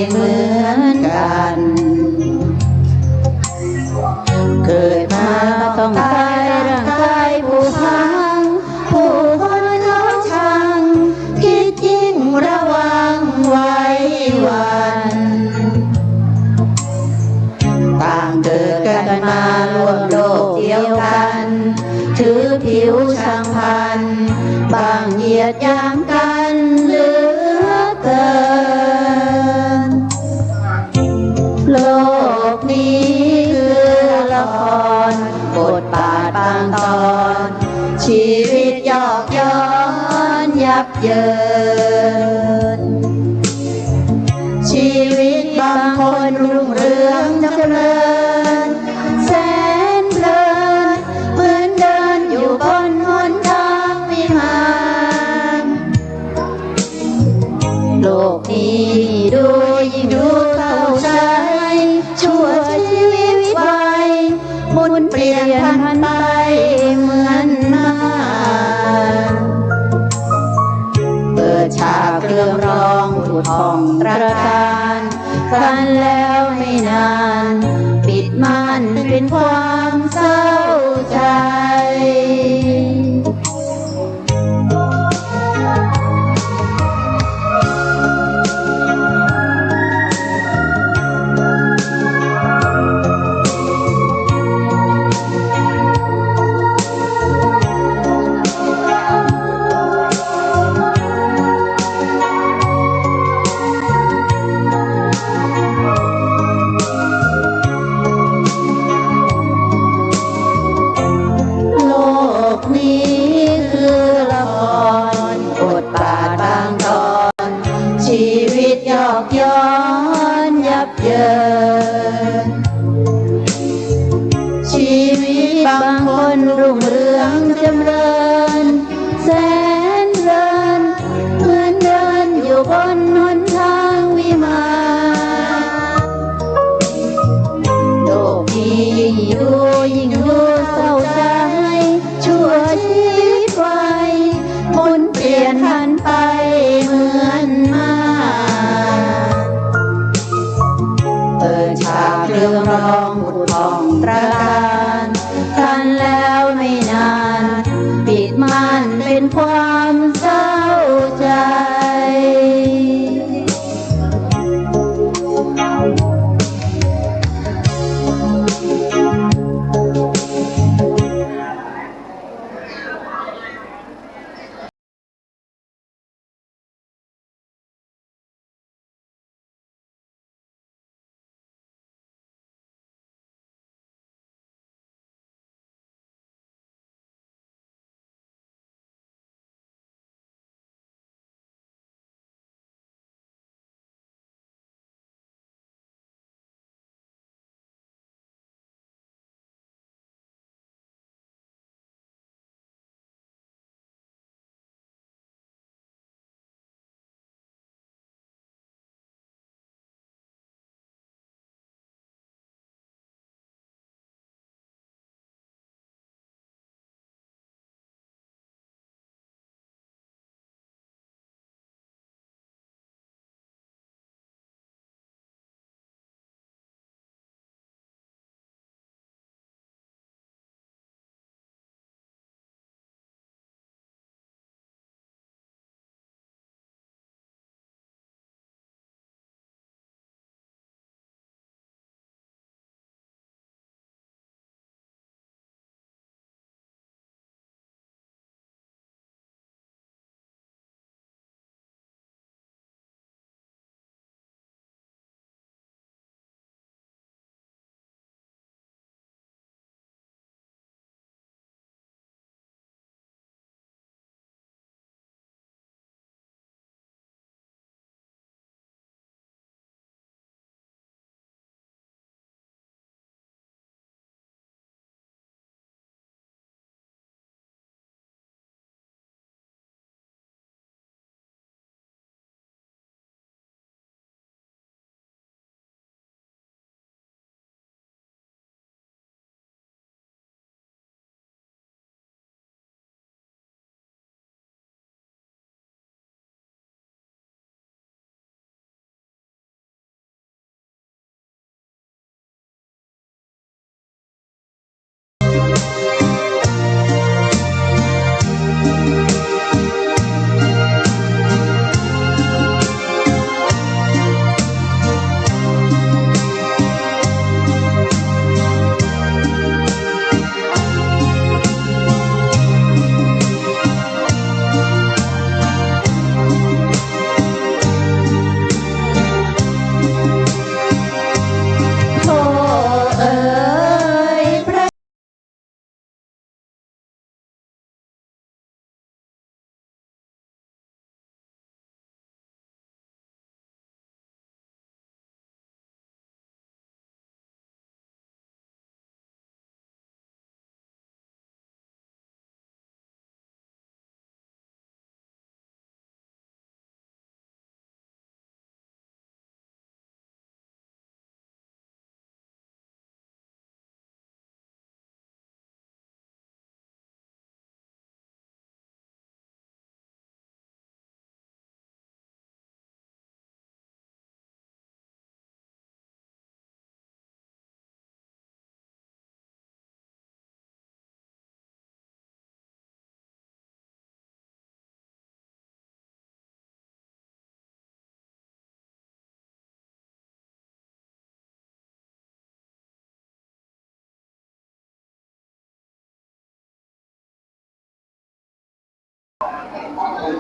เหมือนกันเกิดมาต้องตายร่างกายผู้พังผู้คนเขาชังคิดยิ่งระวังไว้วันต่างเกิดกันมาร่วมโลกเดียวกันถือผิวช่างพันบางเหยียดยามกันเหลือเกินโลกนี้คือละครบทบาทบางตอนชีวิตหยอกย้อนยับเยินชีวิตบางคนรุ่งเรืองเจริญแสนเพลินเหมือนเดินอยู่บนหนทางวิมานโลกนี้ดูยิ่งดูเข้า ครั้นแล้วไม่นาน ปิดม่านเป็นความเศร้าใจ โลกนี้คือละครบทบาทบางตอน ชีวิตหยอกย้อนยับเยิน ชีวิตบางคนรุ่งเรืองจำเริญ แสนเรินเหมือนเดินอยู่บนหนทางวิมานโลกนี้ยิ่งดูเศร้าใจชั่วชีวิตไวหมุนเปลี่ยนพันไปเหมือนมาเปิดฉากเรื่องร้องผุดผ่องตระการครั้นแล้วไม่นาน ปิดม่านเป็นความเศร้าใจ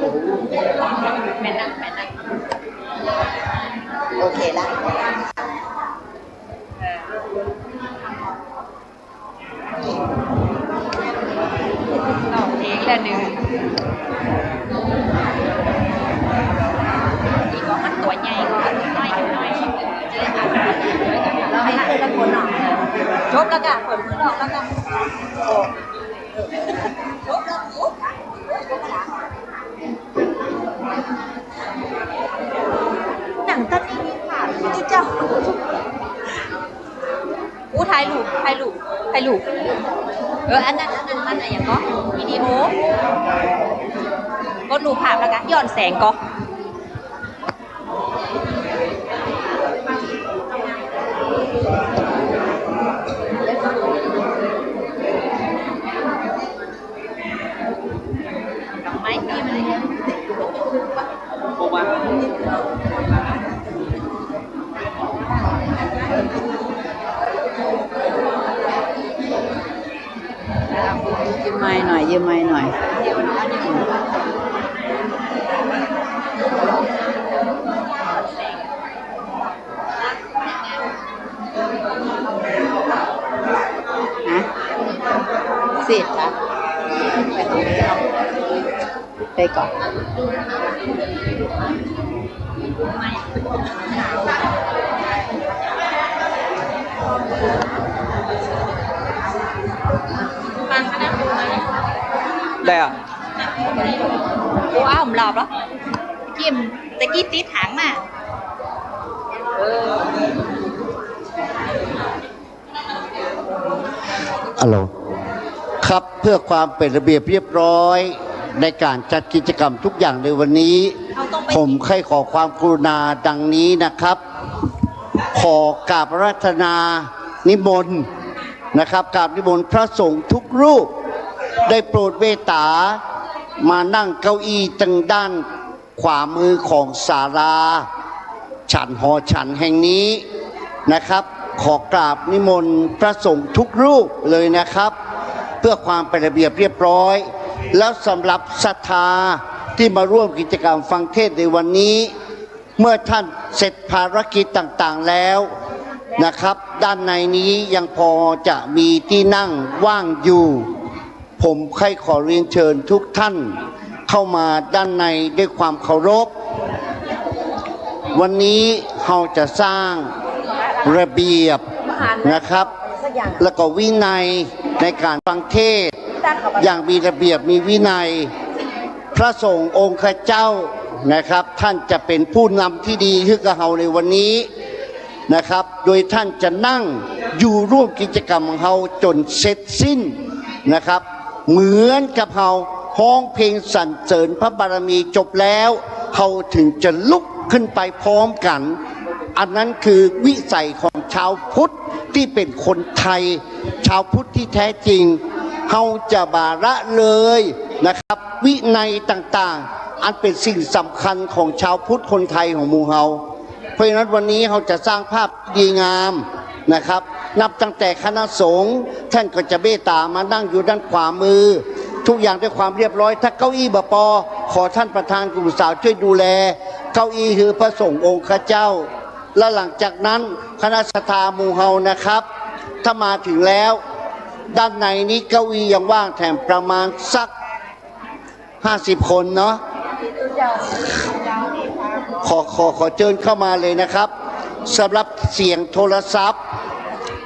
แม่นั่งโอเคละออกเองละหนึ่งอีกก็มันตัวใหญ่ก็น้อยเราให้เพื่อนคนหน่อยจบแล้วกันเปิดมือออกแล้วกันจบแล้วหนังตอนนี้ค่ะที่เจ้าอู้ถ่ายรูปอันนั้นมันอะไรอย่างก็วิดีโอก็รูปภาพแล้วกันย้อนแสงก็ไม่มีมันเลยยืมไม้หน่อยฮะเสร็จละไปก่อนได้อ่ะ โอ้อ้าวผมหลับแล้วจิ้มตะกี้ตีถังมา ฮัลโหลครับเพื่อความเป็นระเบียบเรียบร้อยในการจัดกิจกรรมทุกอย่างในวันนี้ ผมใครขอความกรุณาดังนี้นะครับ ขอกราบอาราธนานิมนต์นะครับกราบนิมนต์พระสงฆ์ทุกรูปได้โปรดเมตตามานั่งเก้าอี้ทางด้านขวามือของศาลาฉันหอฉันแห่งนี้นะครับขอกราบนิมนต์พระสงฆ์ทุกรูปเลยนะครับเพื่อความเป็นระเบียบเรียบร้อยแล้วสำหรับศรัทธาที่มาร่วมกิจกรรมฟังเทศน์ในวันนี้เมื่อท่านเสร็จภารกิจต่างๆแล้วนะครับด้านในนี้ยังพอจะมีที่นั่งว่างอยู่ผมใครขอเรียนเชิญทุกท่านเข้ามาด้านในด้วยความเคารพวันนี้เราจะสร้างระเบียบนะครับแล้วก็วินัยในการฟังเทศน์อย่างมีระเบียบมีวินัยพระสงฆ์องค์ข้าเจ้านะครับท่านจะเป็นผู้นำที่ดีให้กับเราในวันนี้นะครับโดยท่านจะนั่งอยู่ร่วมกิจกรรมของเราจนเสร็จสิ้นนะครับเหมือนกับเราฮ้องเพลงสรรเสริญพระบารมีจบแล้วเราถึงจะลุกขึ้นไปพร้อมกันอันนั้นคือวิสัยของชาวพุทธที่เป็นคนไทยชาวพุทธที่แท้จริงเราจะบาระเลยนะครับวินัยต่างๆอันเป็นสิ่งสำคัญของชาวพุทธคนไทยของหมู่เราเพราะฉะนั้นวันนี้เราจะสร้างภาพดีงามนะครับนับตั้งแต่คณะสงฆ์ท่านก็จะเมตตามานั่งอยู่ด้านขวามือทุกอย่างด้วยความเรียบร้อยถ้าเก้าอี้บปขอท่านประธานกลุ่มสาวช่วยดูแลเก้าอี้คือพระสงฆ์องค์ข้าเจ้าและหลังจากนั้นคณะศรัทธาหมู่เฮานะครับถ้ามาถึงแล้วด้านในนี้เก้าอี้ยังว่างแถมประมาณสัก50 คนเนาะขอเชิญเข้ามาเลยนะครับสำหรับเสียงโทรศัพท์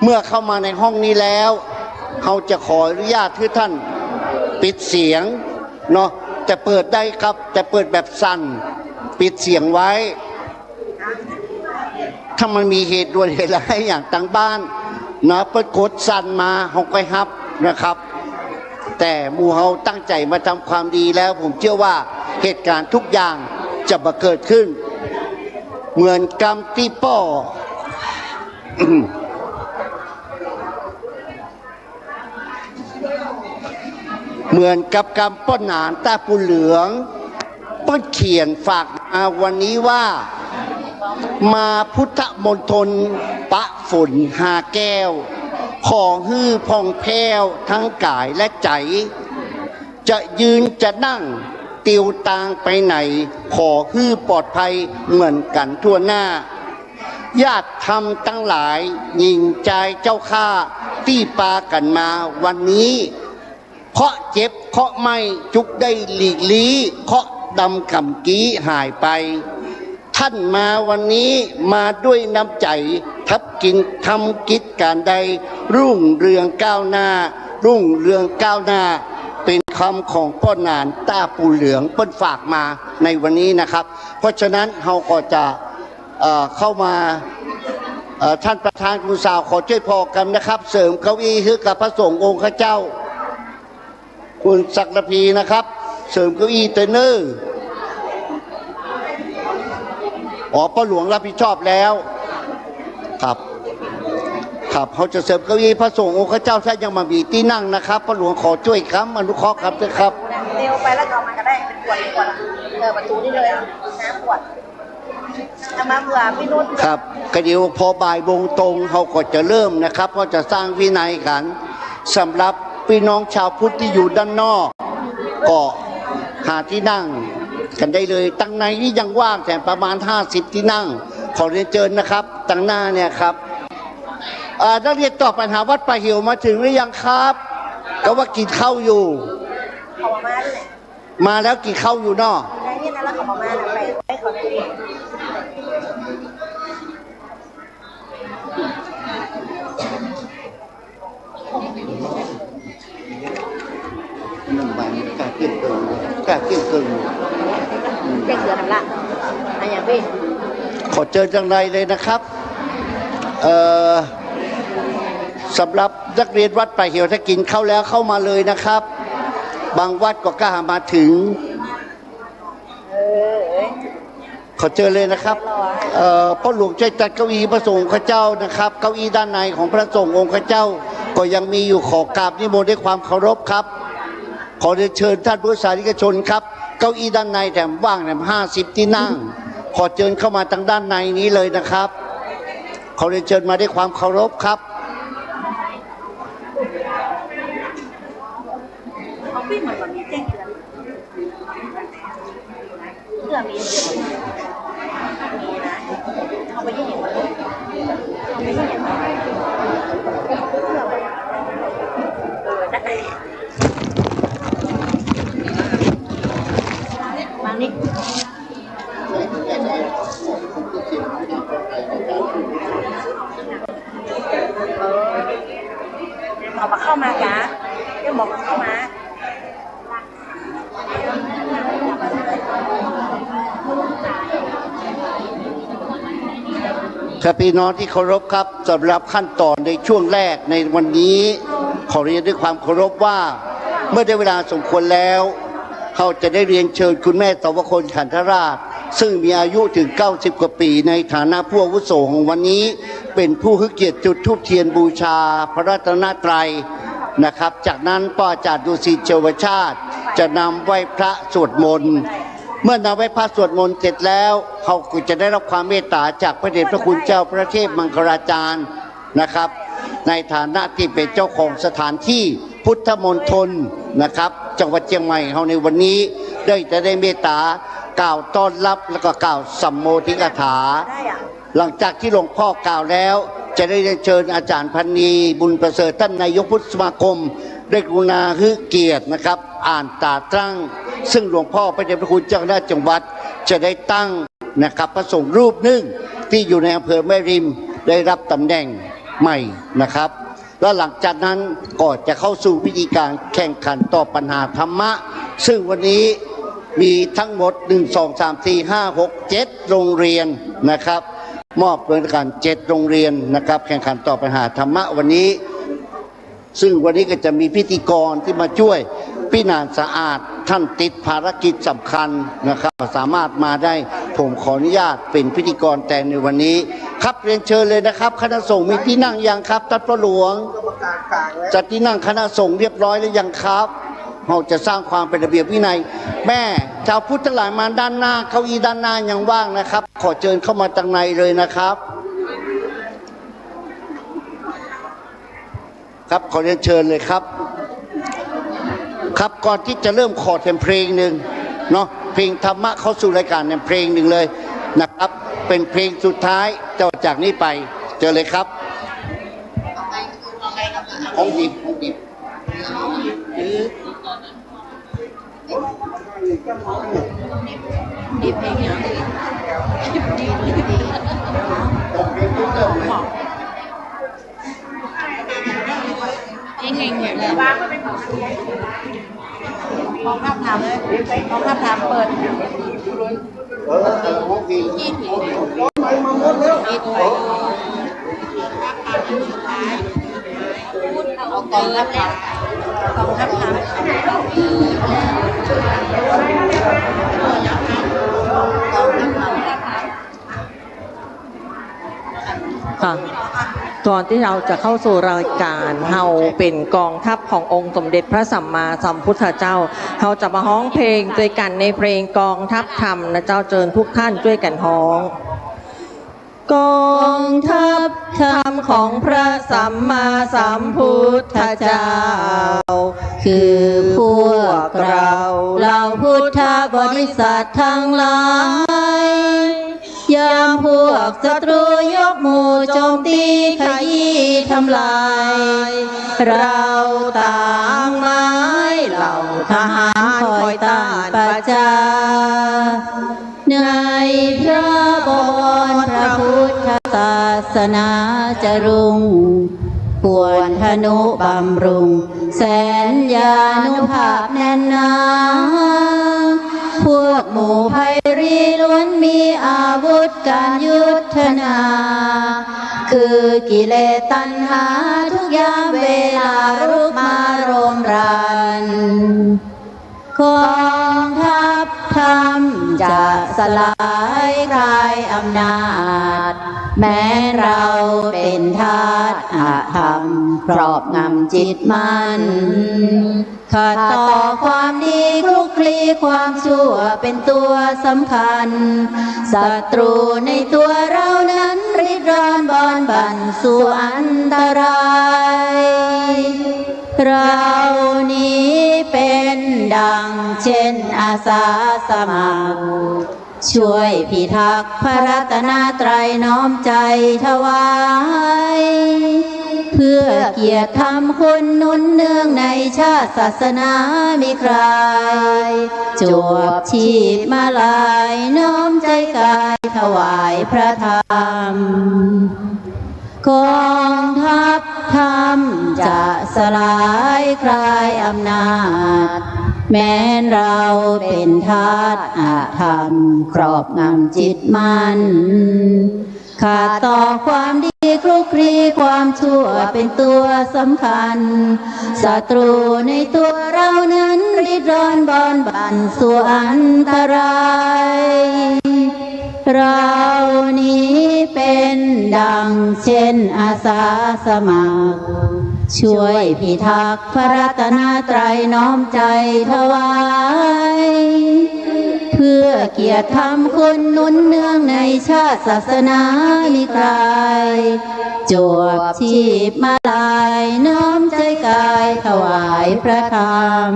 เมื่อเข้ามาในห้องนี้แล้วเราจะขออนุญาตให้ท่านปิดเสียงเนาะแต่เปิดได้ครับแต่เปิดแบบสั่นปิดเสียงไว้ถ้ามันมีเหตุด่วนเหตุร้ายอย่างต่างบ้านนะเปิดกดสั่นมาเราก็ฮับนะครับแต่หมู่เฮาตั้งใจมาทำความดีแล้วผมเชื่อว่าเหตุการณ์ทุกอย่างจะมาเกิดขึ้นเหมือนกรรมที่ป่อ เหมือนกับกรรมป้อนหนานตาปูเหลืองป้อนเขียนฝากมาวันนี้ว่ามาพุทธมณฑลปะฝนหาแก้วของฮื้อพองแพ้วทั้งกายและใจจะยืนจะนั่ง ติวตางไปไหนขอให้ปลอดภัยเหมือนกันทั่วหน้าญาติธรรมตั้งหลายยิงใจเจ้าข้าที่ปากันมาวันนี้เคาะเจ็บเคาะไม่จุกได้หลีกลี้เคาะดำกำกี้หายไปท่านมาวันนี้มาด้วยน้ำใจทับกินทำกิจการใดรุ่งเรืองก้าวหน้ารุ่งเรืองก้าวหน้าเป็นคำของพ่อนานต้าปูเหลืองเปิ้นฝากมาในวันนี้นะครับ เพราะฉะนั้นเราก็จะเข้ามาท่านประธานคุณสาวขอช่วยพอกันนะครับเสริมเก้าอี้ให้กับพระสงฆ์องค์ข้าเจ้าคุณศักดิ์พีนะครับเสริมเก้าอี้เตเนอร์พ่อหลวงรับผิดชอบแล้วครับเขาจะเสริมเก้าอี้พระสงฆ์องค์ข้าเจ้าถ้ายังมามีที่นั่งนะครับพ่อหลวงขอช่วยค้ำอนุเคราะห์ครับนะครับเร็วไปแล้วก็มันก็ได้เป็นขวดประตูนี่เลยน้ำขวดเอามาเผื่อพี่นุชครับก็เดี๋ยวพอบ่ายโมงตรงเขาก็จะเริ่มนะครับก็จะสร้างวินัยกันสำหรับพี่น้องชาวพุทธที่อยู่ด้านนอกก็หาที่นั่งกันได้เลยตั้งในนี่ยังว่างแต่ประมาณ50ที่นั่งขอเรียนเชิญนะครับตั้งหน้าเนี่ยครับนักเรียนตอบปัญหาวัดป่าหิวมาถึงหรือยังครับก็ว่ากินข้าวอยู่เขามาด้วยมาแล้วกินข้าวอยู่เนาะในนี่นะแล้วเขามาไปให้เขาดู1 วันกาเกี่ยงเกินเด็กเดือนละอะไรอย่างพี่ขอเจอจังไรเลยนะครับสำหรับนักเรียนวัดป่าเหี่ยวถ้ากินเข้าแล้วเข้ามาเลยนะครับบางวัดก็กล้ามาถึงขอเจอเลยนะครับพ่อหลวงช่วยจัดเก้าอี้พระสงฆ์ข้าเจ้านะครับเก้าอี้ด้านในของพระสงฆ์องค์ข้าเจ้าก็ยังมีอยู่ขอกราบนิมนต์ด้วยความเคารพครับขอเรียนเชิญท่านพุทธศาสนิกชนครับเก้าอี้ด้านในแถมว่างแถม50ที่นั่งขอเชิญเข้ามาทางด้านในนี้เลยนะครับขอเรียนเชิญมาด้วยความเคารพครับเขาพี่เหมือนแบบนี้แจ้งเตือนเพื่อมีนะเอาไปที่ไหนเอาไปที่ไหนมานี่เอามาเข้ามากะเดี๋ยวบอกเข้ามาครับพี่น้องที่เคารพครับสำหรับขั้นตอนในช่วงแรกในวันนี้ขอเรียนด้วยความเคารพว่าเมื่อได้เวลาสมควรแล้วเขาจะได้เรียนเชิญคุณแม่สวคลขันธราชซึ่งมีอายุถึง90 กว่าปีในฐานะผู้อาวุโสของวันนี้เป็นผู้ให้เกียรติจุดธูปเทียนบูชาพระรัตนตรัยนะครับจากนั้นป้าอาจารย์ดุสิตเจวชาติจะนำไหว้พระสวดมนต์เมื่อนำไหว้พระสวดมนต์เสร็จแล้วเขาก็จะได้รับความเมตตาจากพระเดชพระคุณเจ้าพระเทพมังคลาจารย์นะครับในฐานะที่เป็นเจ้าของสถานที่พุทธมณฑลนะครับจังหวัดเชียงใหม่เขาในวันนี้จะได้เมตตากล่าวต้อนรับแล้วก็กล่าวสัมโมทิกถาหลังจากที่หลวงพ่อกล่าวแล้วจะได้เชิญอาจารย์พันนีบุญประเสริฐท่านนายกพุทธสมาคมได้กรุณาให้เกียรตินะครับอ่านตราตั้งซึ่งหลวงพ่อพระเดชพระคุณเจ้าคณะจังหวัดจะได้ตั้งนะครับพระสงฆ์รูปหนึ่งที่อยู่ในอำเภอแม่ริมได้รับตำแหน่งใหม่นะครับแล้วหลังจากนั้นก็จะเข้าสู่วิธีการแข่งขันตอบปัญหาธรรมะซึ่งวันนี้มีทั้งหมด1 2 3 4 5 6 7โรงเรียนนะครับมอบเป็นการ7โรงเรียนนะครับแข่งขันตอบปัญหาธรรมะวันนี้ซึ่งวันนี้ก็จะมีพิธีกรที่มาช่วยพี่นานสะอาดท่านติดภารกิจสำคัญนะครับสามารถมาได้ผมขออนุญาตเป็นพิธีกรแต่ในวันนี้ครับเรียนเชิญเลยนะครับคณะสงฆ์มีที่นั่งยังครับท่านพระหลวงจัดที่นั่งคณะสงฆ์เรียบร้อยแล้วยังครับเราจะสร้างความเป็นระเบียบวินัยแม่ชาวพุทธทั้งหลายมาด้านหน้าเก้าอี้ด้านหน้ายังว่างนะครับขอเชิญเข้ามาทางในเลยนะครับครับขอเรียนเชิญเลยครับครับก่อนที่จะเริ่มขอเพลงหนึ่ง เนาะเพลงธรรมะเข้าสู่รายการในเพลงหนึ่งเลยนะครับเป็นเพลงสุดท้ายต่อจากนี้ไปเจอเลยครับของดิบมองภาพถามเลยมองภาพถามเปิดเอากองทัพแล้วกองทัพถามค่ะก่อนที่เราจะเข้าสู่รายการเฮาเป็นกองทัพขององค์สมเด็จพระสัมมาสัมพุทธเจ้าเฮาจะมาฮ้องเพลงด้วยกันในเพลงกองทัพธรรมนะเจ้าเชิญทุกท่านช่วยกันฮ้องกองทัพธรรมของพระสัมมาสัมพุทธเจ้าคือพวกเราพุทธบริษัททั้งหลายยามพวกศัตรูยกหมู่โจมตีขยี้ทำลายเราต่างไม้เหล่าทหารคอยต้านประจาในพระบวรพระพุทธศาสนาจะรุ่งควรธนุบำรุงแสนยานุภาพแน่นหนาพวกหมู่ไพรีล้วนมีอาวุธการยุทธนา คือกิเลสตัณหาทุกยามเวลารุกมาโรมรันกองทัพธรรมจะสลายคลายอำนาจแม้เราเป็นทาสอาธรรมครอบงำจิตมันขัดต่อความดีคลุกคลีความชั่วเป็นตัวสำคัญศัตรูในตัวเรานั้นริดรอนบอนบั่นสู่อันตรายเรานี้เป็นดังเช่นอาสาสมัครช่วยพิทักษ์พระรัตนตรัยน้อมใจถวายเพื่อเกียรติธรรมคุณนุนเนื่องในชาติศาสนามีใครจวบชีพมาลายน้อมใจกายถวายพระธรรมกองทัพธรรมจะสลายคลายอำนาจแม้เราเป็นทาสอาธรรมครอบงำจิตมันขาดต่อความดีคลุกคลีความชั่วเป็นตัวสำคัญศัตรูในตัวเรานั้นริดรอนบอนบั่นสู่อันตรายเรานี้เป็นดังเช่นอาสาสมัครช่วยพิทักษ์พระรัตนตรัยน้อมใจถวายเพื่อเกียรติธรรมคุณนุนเนื่องในชาติศาสนามีใครจวบชีพมาลายน้อมใจกายถวายพระธรรม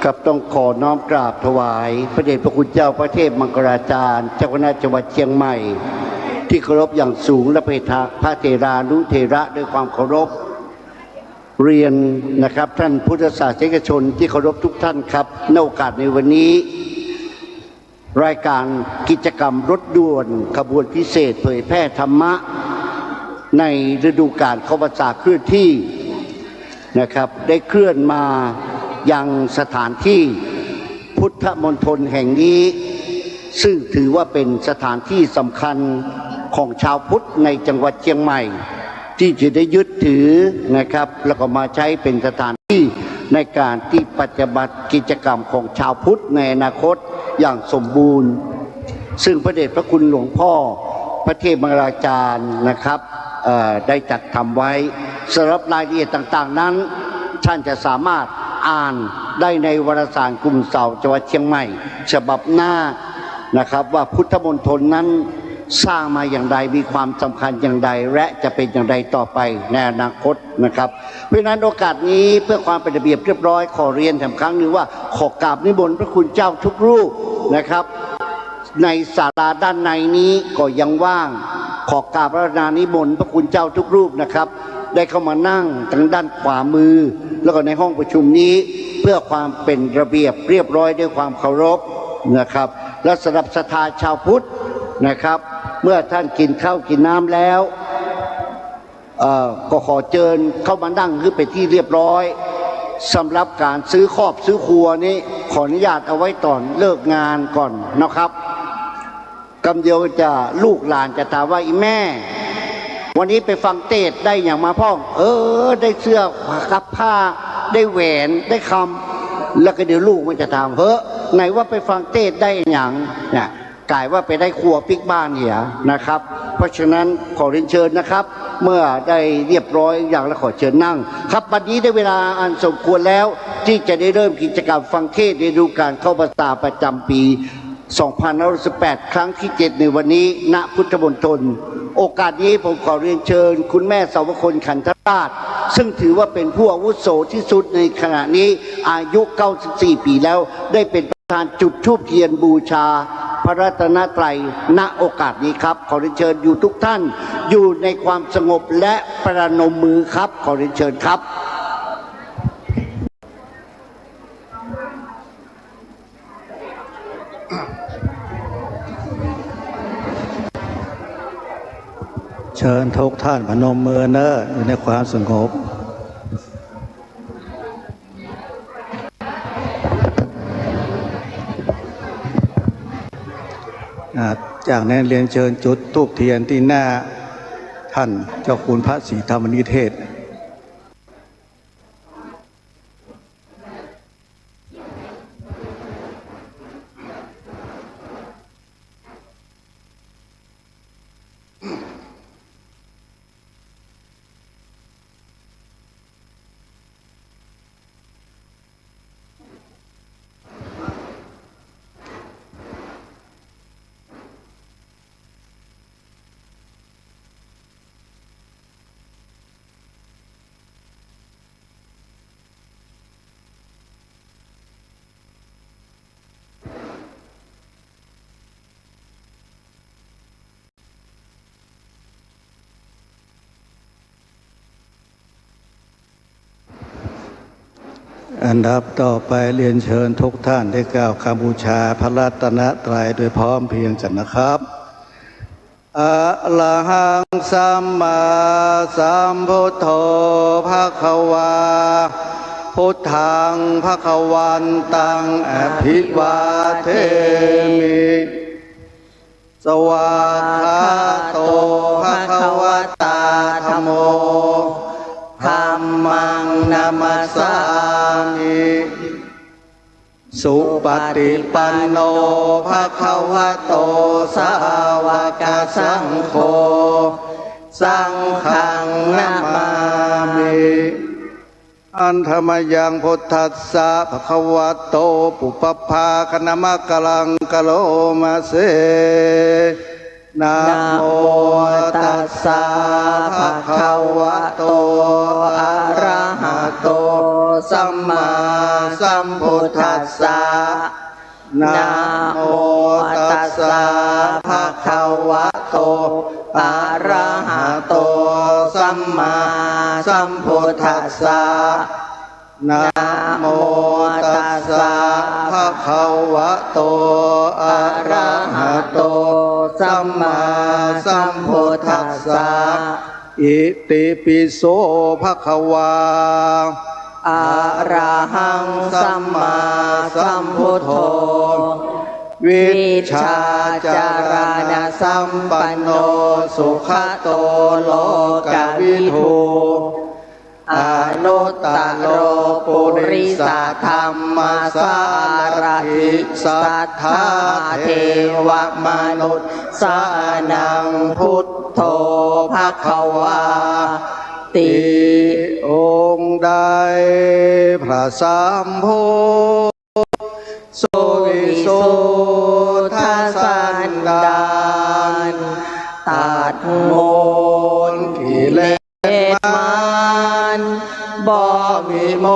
กับต้องขอน้อมกราบถวายพระเดชพระคุณเจ้าพระเทพมังคลาจารย์เจ้าคณะจังหวัดเชียงใหม่ที่เคารพอย่างสูงและพระเถรานุเถระด้วยความเคารพเรียนนะครับท่านพุทธศาสนิกชนที่เคารพทุกท่านครับในโอกาสในวันนี้รายการกิจกรรมรถด่วนขบวนพิเศษเผยแพร่ธรรมะในฤดูกาลเข้าพรรษาเคลื่อนที่นะครับได้เคลื่อนมายังสถานที่พุทธมณฑลแห่งนี้ซึ่งถือว่าเป็นสถานที่สำคัญของชาวพุทธในจังหวัดเชียงใหม่ที่จะได้ยึดถือนะครับแล้วก็มาใช้เป็นสถานที่ในการที่ปฏิบัติกิจกรรมของชาวพุทธในอนาคตอย่างสมบูรณ์ซึ่งพระเดชพระคุณหลวงพ่อพระเทพมังคลาจารย์นะครับได้จัดทำไว้สำหรับรายละเอียดต่างๆนั้นท่านจะสามารถอ่านได้ในวารสารกลุ่มเสาจังหวัดเชียงใหม่ฉบับหน้า นะครับว่าพุทธมณฑลนั้นสร้างมาอย่างไรมีความสำคัญอย่างไรและจะเป็นอย่างไรต่อไปในอนาคตนะครับเพราะฉะนั้นโอกาสนี้เพื่อความเป็นระเบียบเรียบร้อยขอเรียนครั้งหนึ่งว่าขอกราบนิมนต์พระคุณเจ้าทุกรูปนะครับในศาลาด้านในนี้ก็ยังว่างขอกราบพระนานิมนต์พระคุณเจ้าทุกรูปนะครับได้เข้ามานั่งทางด้านขวามือแล้วก็ในห้องประชุมนี้เพื่อความเป็นระเบียบเรียบร้อยด้วยความเคารพนะครับและสำหรับศรัทธาชาวพุทธนะครับเมื่อท่านกินข้าวกินน้ำแล้วก็ขอเชิญเข้ามานั่งคือเป็นที่เรียบร้อยสำหรับการซื้อครอบซื้อครัวนี้ขออนุญาตเอาไว้ตอนเลิกงานก่อนนะครับกำเดียวจะลูกหลานจะถามว่าอีแม่วันนี้ไปฟังเทศได้อย่างมาพ่องได้เสื้อกับผ้าได้แหวนได้คำแล้วก็เดี๋ยวลูกมันจะถามไหนว่าไปฟังเทศได้อย่างเนี่ยกลายว่าไปได้ครัวปิกบ้านเหียนะครับเพราะฉะนั้นขอเรียนเชิญนะครับเมื่อได้เรียบร้อยอย่างแล้วขอเชิญนั่งครับบัดนี้ได้เวลาอันสมควรแล้วที่จะได้เริ่มกิจกรรมฟังเทศในฤดูกาลเข้าพรรษาประจำปี2518ครั้งที่7ในวันนี้ณพุทธมณฑลโอกาสนี้ผมขอเรียนเชิญคุณแม่สาวคนขันธราชซึ่งถือว่าเป็นผู้อาวุโสที่สุดในขณะนี้อายุ94ปีแล้วได้เป็นประธานจุดธูปเทียนบูชาพระรัตนตรัยณโอกาสนี้ครับขอเรียนเชิญอยู่ทุกท่านอยู่ในความสงบและประนมมือครับขอเรียนเชิญครับเชิญทุกท่านพนมมือเนอะอยู่ในความสงบจากนั้นเรียนเชิญจุดธูปเทียนที่หน้าท่านเจ้าคุณพระศรีธรรมนิเทศอันดับต่อไปเรียนเชิญทุกท่านได้กล่าวคำบูชาพระรัตนตรัยโดยพร้อมเพรียงกันนะครับอะระหังสัมมาสัมพุทโธภควาพุทธังภควันตังอภิวาเทมิสวากขาโตภควตาธัมโมธัมมังนามัสสามิสุปฏิปันโนภควโตสาวกสังโฆสังฆังนามามิอันธรรมยังพุทธัสสะภควโตปุปภาคณมะกลังกะโลมาเสนะโมตัสสะภะคะวะโตอะระหะโตสัมมาสัมพุทธัสสะนะโมตัสสะภะคะวะโตอะระหะโตสัมมาสัมพุทธัสสะนะโมตัสสะภะคะวะโตอะระหะโตสัมมาสัมพุทธัสสะอิติปิโสภะคะวาอะระหังสัมมาสัมพุทโธวิชาจารณสัมปันโนสุขโตโลกวิทูอนุตตโรปุริสธรรมสารถิสัทธาเทวมนุษย์สานังพุทโธภควาติองค์ใดพระสัมโพธิสุวิสุทธาสา นบ่มีม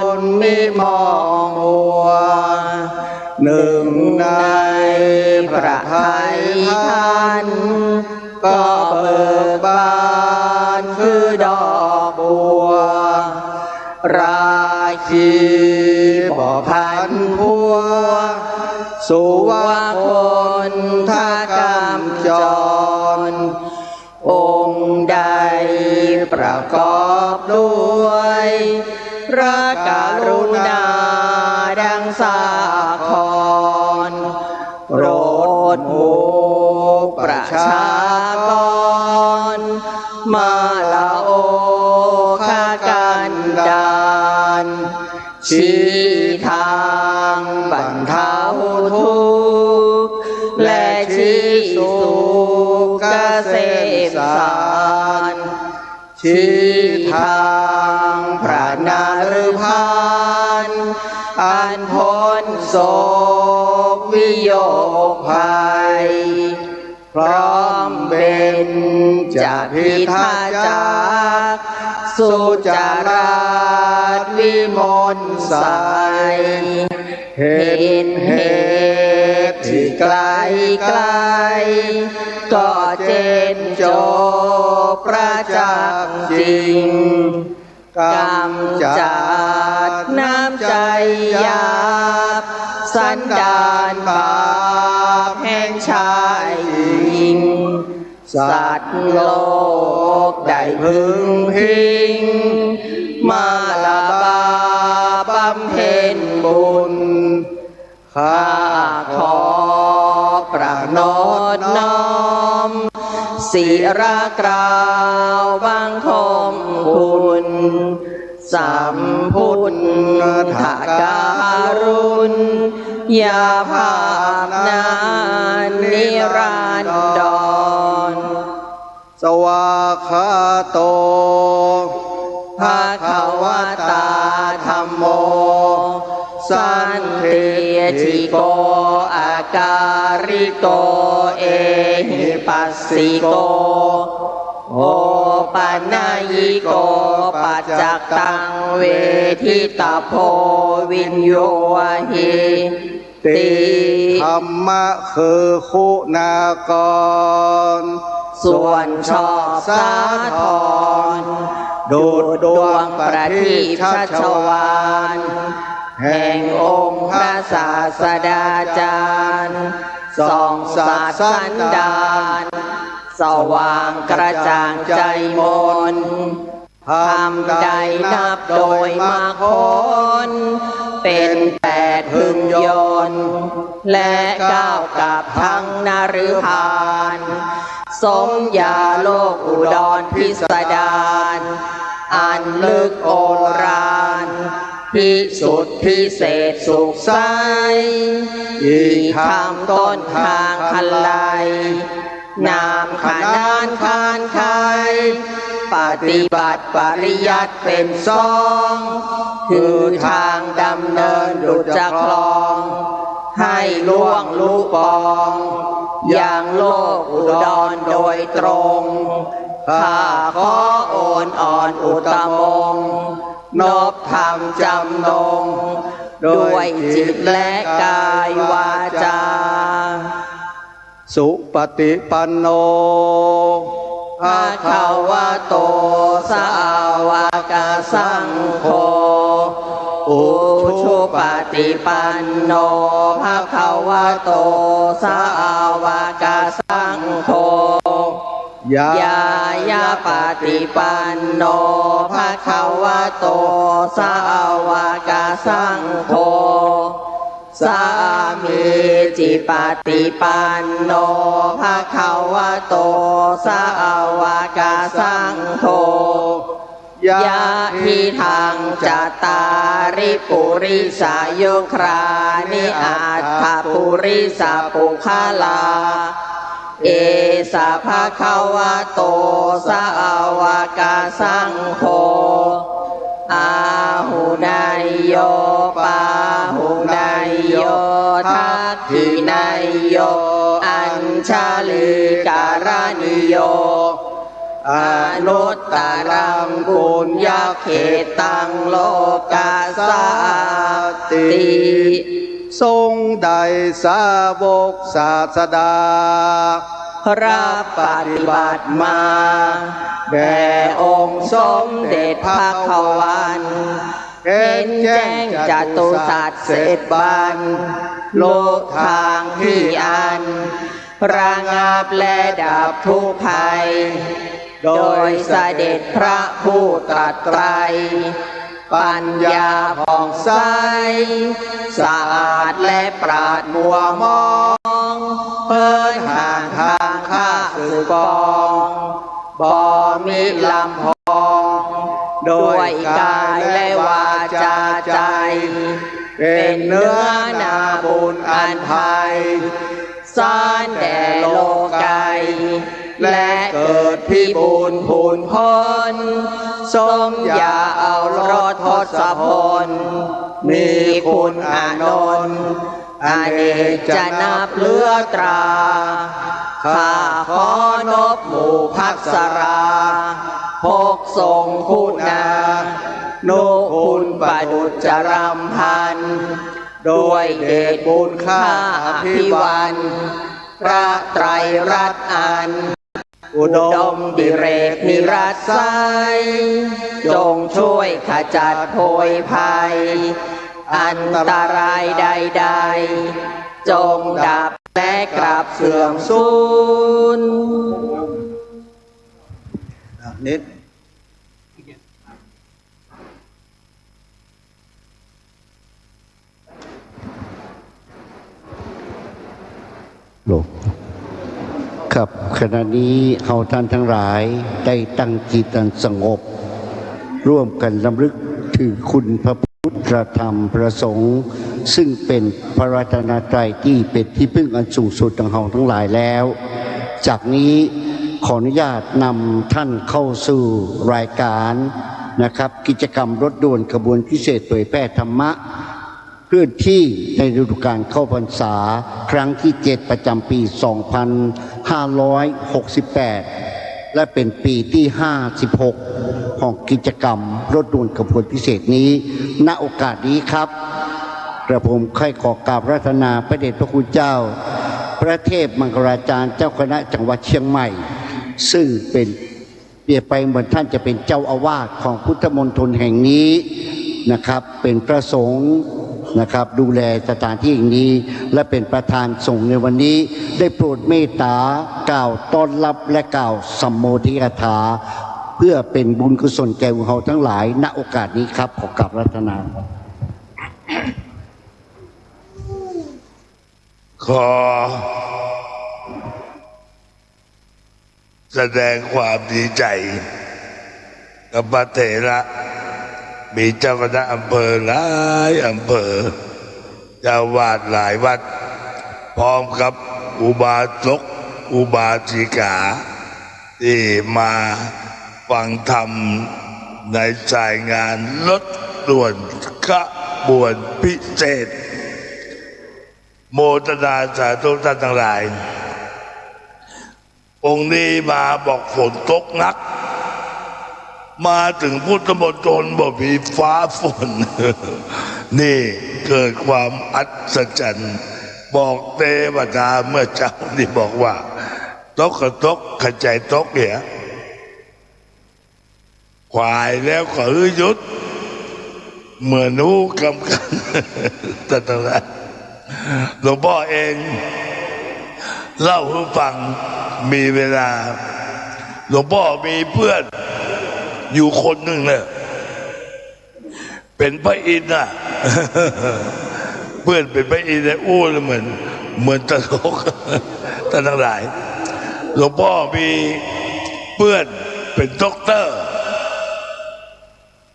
นต์มีมองหัวหนึ่งในพระทัยท่านก็เบิกบานคือดอกบัวราคีบ่พันพัวสุวาคนทากามจรองค์ใดประกอบด้วยพระกรุณาดังสาครโปรดหมู่ประชากรมาละโอคากันดานชี้ทางบรรเทาทุกข์และชี้สุขเกษมสารชี้ทางพระนฤพานอันพ้นโศกวิโยคภัยพร้อมเป็นจะพิทักษ์จากสุจาราชวิมลใสเห็นเหตุที่ไกลไกลก็เจนจบประจักษ์จริงกำจัดน้ำใจหยาบสันดานบาปแห่งชายหญิงสัตว์โลกได้พึงพิงมาละบาบำเพ็ญบุญข้าขอประนอบน้อมศิระกล่าวบังคมคุณสัมพุทธการุณยาภาพนานนิรันดรสวากขาโตภะคะวะตาธัมโมสันติจิโกอาการิโกเอหิปัสสิโกโอปันนายิโกปัจจักตังเวทิตาโพวินโยหิติธรรมะคือคุณากรส่วนชอบสาธรดูดวงประทีปชัชวาลแห่งองค์พระศาสดาจารย์ส่องสาดสันดานสว่างกระจ่างใจมนทำใดนับโดยมากคนเป็น8พึงยนต์และ9กับทั้งนฤพานสมญาโลกอุดรพิสดารอันลึกโอฬารพิสุทธิพิเศษสุขใสอีกคำต้นทางคันไลนามขนานคานไขปฏิบัติปริยัติเป็นสองคือทางดำเนินดุจจะคลองให้ล่วงลุปองอย่างโลกอุดรโดยตรงข้าขอโอนอ่อนอุตมงนบธรรมจำนงด้วยจิตและกายวาจาสุปฏิปันโนภะคะวะโตสาวกสังโฆอุชุปฏิปันโนภะคะวะโตสาวกสังโฆยายาปฏิปันโนภะคะวะโตสาวกสังโฆสามีจิปฏิปันโนภะคะวะโตสาวกสังโฆยะทิทางจัตตาริปุริสายุครานิอัตถปุริสปุคลาเอสะภะคะวะโตสาวกสังโฆอาหุนายโยปาหุนายโยทักขินายโยอัญชาลิการณิโย อนุตตรังปุญญเขตังโลกาสาติทรงได้สาวกศาสดารับปฏิบัติมาแด่องค์สมเด็จพระขวันเห็นแจ้งจตุสัจเสร็จบันโลกทางที่อันระงับและดับทุกภัยโดยเสด็จพระผู้ตรัสไตรปัญญาผ่องใสสะอาดและปราดมัวมองเพิ่นห่างทางข้าศึกกองบ่มีลำพองด้วยกายและวาจาใจเป็นเนื้อนาบุญอันไทยสานแด่โลกัยและเกิดพิบูลพูนพ้นสมอย่าเอารถทศพลมีคุณอานนท์อเนกจะนับเลือตราข้าขอนบหมู่ภักษราพกทรงคุณานุคุณประดุจรำพันด้วยเดชบุญข้าอภิวันพระไตรรัตน์อันอุดมดิเรกนิรัสไสจงช่วยขจัดโพยภัยอันตรายใดๆจงดับและกลับเสื่อมสูญนิดโลกครับขณะนี้เฮาท่านทั้งหลายได้ตั้งจิตอันสงบร่วมกันรำลึกถึงคุณพระพุทธธรรมพระสงฆ์ซึ่งเป็นพระรัตนตรัยที่เป็นที่พึ่งอันสูงสุดของเฮาทั้งหลายแล้วจากนี้ขออนุญาตนำท่านเข้าสู่รายการนะครับกิจกรรมรถด่วนขบวนพิเศษเผยแพร่ธรรมะเคลื่อนที่ในฤดูกาลเข้าพรรษาครั้งที่ 7 ประจำปี 2568 และเป็นปีที่ 56 ของกิจกรรมรถด่วนขบวนพิเศษนี้ณโอกาสนี้ครับกระผมค่อยขอกราบรัตนาพระเดชพระคุณเจ้าพระเทพมังคลาจารย์เจ้าคณะจังหวัดเชียงใหม่ซึ่งเป็นเปรียบไปเหมือนท่านจะเป็นเจ้าอาวาสของพุทธมณฑลแห่งนี้นะครับเป็นพระสงฆ์นะครับดูแลสถานที่แห่งนี้และเป็นประธานสงฆ์ในวันนี้ได้โปรดเมตตากล่าวต้อนรับและกล่าวสัมโมทิกถาเพื่อเป็นบุญกุศลแก่เราทั้งหลายณโอกาสนี้ครับขอกราบรัตนาขอแสดงความดีใจกับพระเถระมีเจ้าคณะอำเภอหลายอำเภอเจ้าวาดหลายวัดพร้อมกับอุบาสกอุบาสิกาที่มาฟังธรรมในสายงานรถด่วนขบวนพิเศษโมทนาสาธุท่านทั้งหลายองค์นี้มาบอกฝนตกหนักมาถึงพุทธมณฑลบ่มีฟ้าฝน นี่เกิดความอัศจรรย์บอกเทวดาเมื่อเช้าที่บอกว่าตกก็ตกขจายตกเนี่ยควายแล้วก็หยุดเหมือนนูกำกัน แต่ตอนนั้นหลวงพ่อเองเล่าให้ฟังมีเวลาหลวงพ่อมีเพื่อนอยู่คนหนึ่งเนี่ยเป็นพระอินทร์น่ะ เพื่อนเป็นพระอินทร์เนี่ยอู้เลยเหมือนตลก ท่านทั้งหลายหลวงพ่อมีเพื่อนเป็นด็อกเตอร์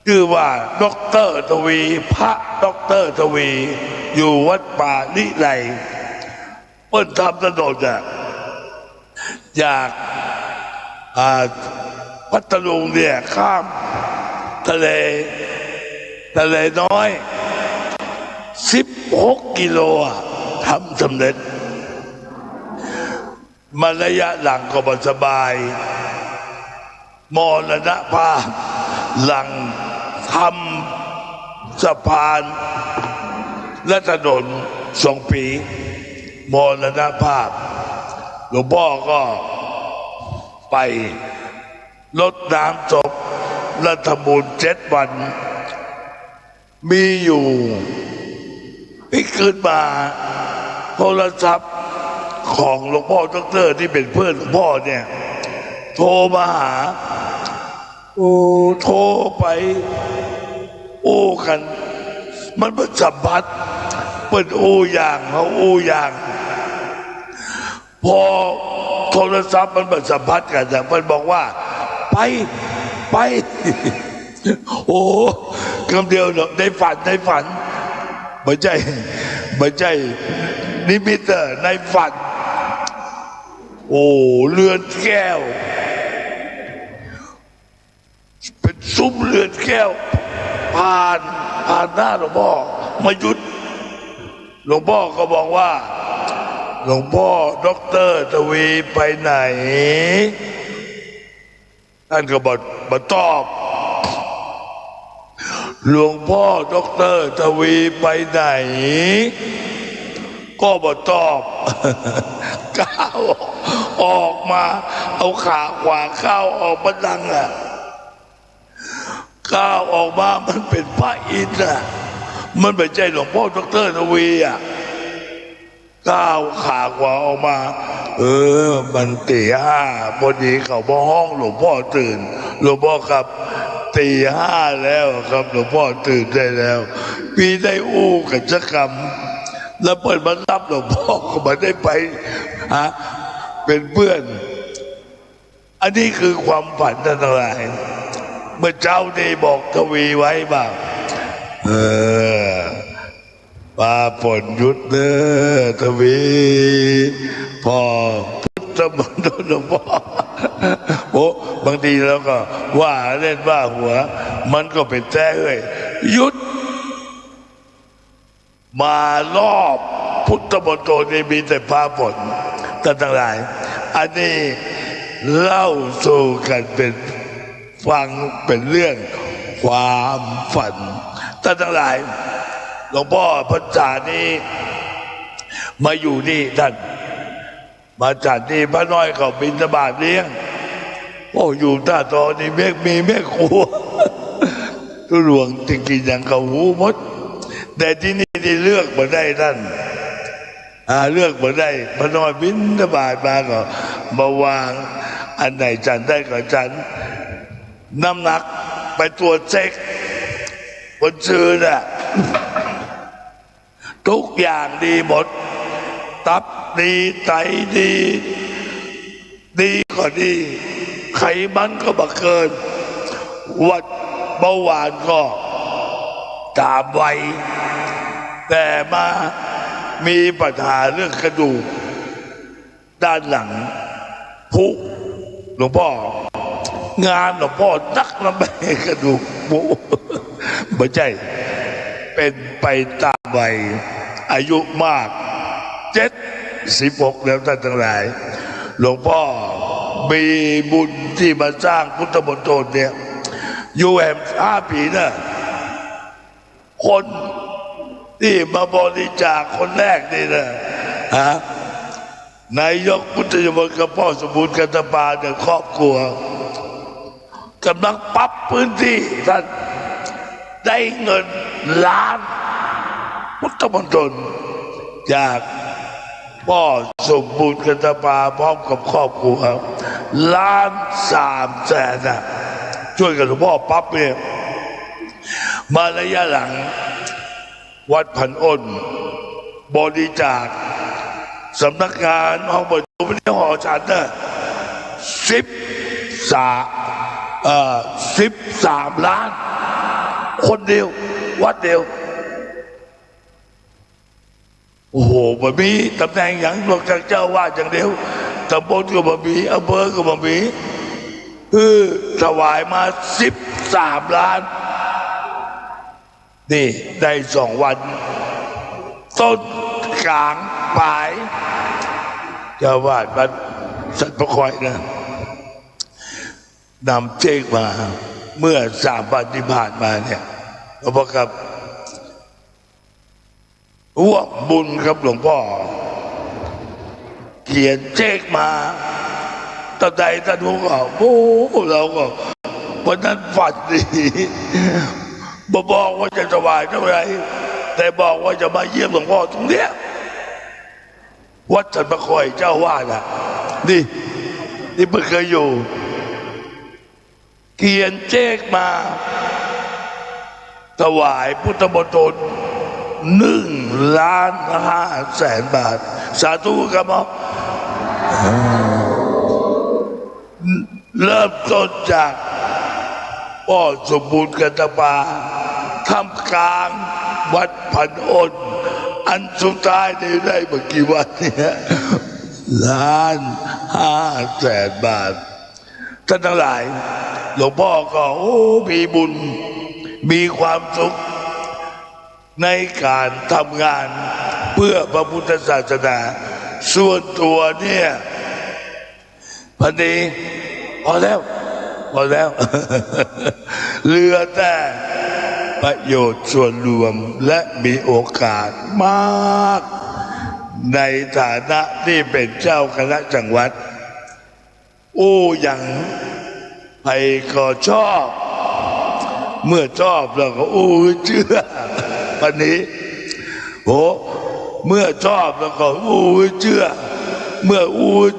ชื่อว่าด็อกเตอร์ทวีพระด็อกเตอร์ทวีอยู่วัดป่านิไลเปิ้นทำถนนอ่ะจากพัทลุงเนี่ยข้ามทะเลน้อย16 กิโลทำสำเร็จมาระยะหลังก็บ่สบาย มรณภาพหลังทำสะพานและถนน2 ปีมรณภาพหลวงพ่อก็ไปรดน้ำศพและทำบุญ7 วันมีอยู่ไม่ขึ้นมาโทรศัพท์ของหลวงพ่อดร.ที่เป็นเพื่อนหลวงพ่อเนี่ยโทรมาหาโทรไปกันมันเป็นสัมพัทธ์เป็นอย่างเขาอย่างพอโทรศัพท์มันเป็นสัมพัทธ์กันแต่มันบอกว่าไปคำเดียวเนอะในฝันไม่ใช่นิมิตในฝันเรือนแก้วเป็นซุ้มเรือนแก้วผ่านหน้าหลวงพ่อมาหยุดหลวงพ่อก็บอกว่าหลวงพ่อดร.ทวีไปไหนท่านก็บอกตอบหลวงพ่อดร.ทวีไปไหนก็บอกตอบก้าวออกมาเอาขาขวาเข้าออกมาดังก้าวออกมามันเป็นพระอินทร์มันไม่ใช่หลวงพ่อดร.ทวีก้าวขาขวาออกมามันตี 5พอดีเขาบอกห้องหลวงพ่อตื่นหลวงพ่อครับตี 5แล้วครับหลวงพ่อตื่นได้แล้วพี่ได้กิจกรรมแล้วเปิดมารับหลวงพ่อก็มาได้ไปเป็นเพื่อนอันนี้คือความฝันทั้งหลายเมื่อเจ้าได้บอกทวีไว้บ้างปาฝนยุดเด้อทวีพอพุทธมณฑลหลวงพ่อบางทีแล้วก็ว่าเล่นว่าหัวมันก็เป็นแท้เลยยุดมารอบพุทธมณฑลนี่มีแต่พาฝนทั้งหลายอันนี้เล่าสู่กันเป็นฟังเป็นเรื่องความฝันทั้งหลายหลวงพ่อพรรษานี้มาอยู่นี่ท่านมาจัดนี่พระน้อยเขาบิณฑบาตเลี้ยงอยู่ท่าตอนี่มีแม่ครัวทุหลวงจริงๆอย่างเขาหูมดแต่ที่นี่เลือกมาได้ท่านเลือกมาได้พระน้อยบิณฑบาตมาก็มาวางอันไหนฉันได้ก็ฉันน้ำหนักไปตรวจเช็คบนชื่อทุกอย่างดีหมดตับดีไตดีก็ดีไขมันก็บักเกินวัดเบาหวานก็ตามไวแต่มามีปัญหาเรื่องกระดูกด้านหลังพุหลวงพ่องานหลวงพ่อนักลำบากกระดูกพุไม่ใช่เป็นไปตามวัยอายุมาก76แล้วท่านทั้งหลายหลวงพ่อมีบุญที่มาสร้างพุทธมณฑลเนี่ยอยู่แหม5 ปีนะคนที่มาบริจาคคนแรกนี่นะนายกพุทธมณฑลกับพ่อสมบูรณ์กันตปาเนี่ยครอบครัวกำลังปรับพื้นที่ท่านได้เงินล้านพุทธมณฑลจากพ่อสมบูรณ์กันตปาพร้อมกับครอบครัว1,300,000ช่วยกันหลวงพ่อปั๊บเนี่ยมาระยะหลังวัดพันอ้นบริจาคสำนักงานห้องประชุมไม่ได้หอฉัน13 ล้านคนเดียววัดเดียวโอ้โหมันมีตำแหน่งอย่างนอกจากเจ้าวาดอย่างเดียวตำบลก็บ่มีอำเภอก็บ่มีถวายมา13 ล้านนี่ได้2 วันต้นกลางปลายเจ้าวาดมันสัตว์ประคอยนะ นำเช็คมาเมื่อ3 วันที่ผ่านมาเนี่ยหลวงพ่อครับร่วมบุญครับหลวงพ่อเขียนเช็คมาตอนใดท่านรู้ก็โอ้เราก็วันนั้นฝันดีบอกว่าจะถวายเท่าไหร่แต่บอกว่าจะมาเยี่ยมหลวงพ่อตรงเนี้ยวัดสันปะคอยเจ้าวาดอ่ะนี่เพิ่งเคยอยู่เขียนเช็คมาถวายพุทธมณฑล1,500,000 บาทสาธุครับหมอเริ่มต้นจากพ่อสมบูรณ์กันตปาทำกลางวัดพันอ้นอันสุดท้ายได้เมื่อกี่วันเนี่ย1,500,000 บาทท่านทั้งหลายหลวงพ่อก็มีบุญมีความสุขในการทำงานเพื่อพระพุทธศาสนาส่วนตัวเนี่ยพันนี้พอแล้ว เหลือแต่ประโยชน์ส่วนรวมและมีโอกาสมากในฐานะที่เป็นเจ้าคณะจังหวัดอย่างใครก็ชอบเมื่อชอบแล้วก็เชื่อวันนี้เมื่อชอบแล้วก็เชื่อเมื่อ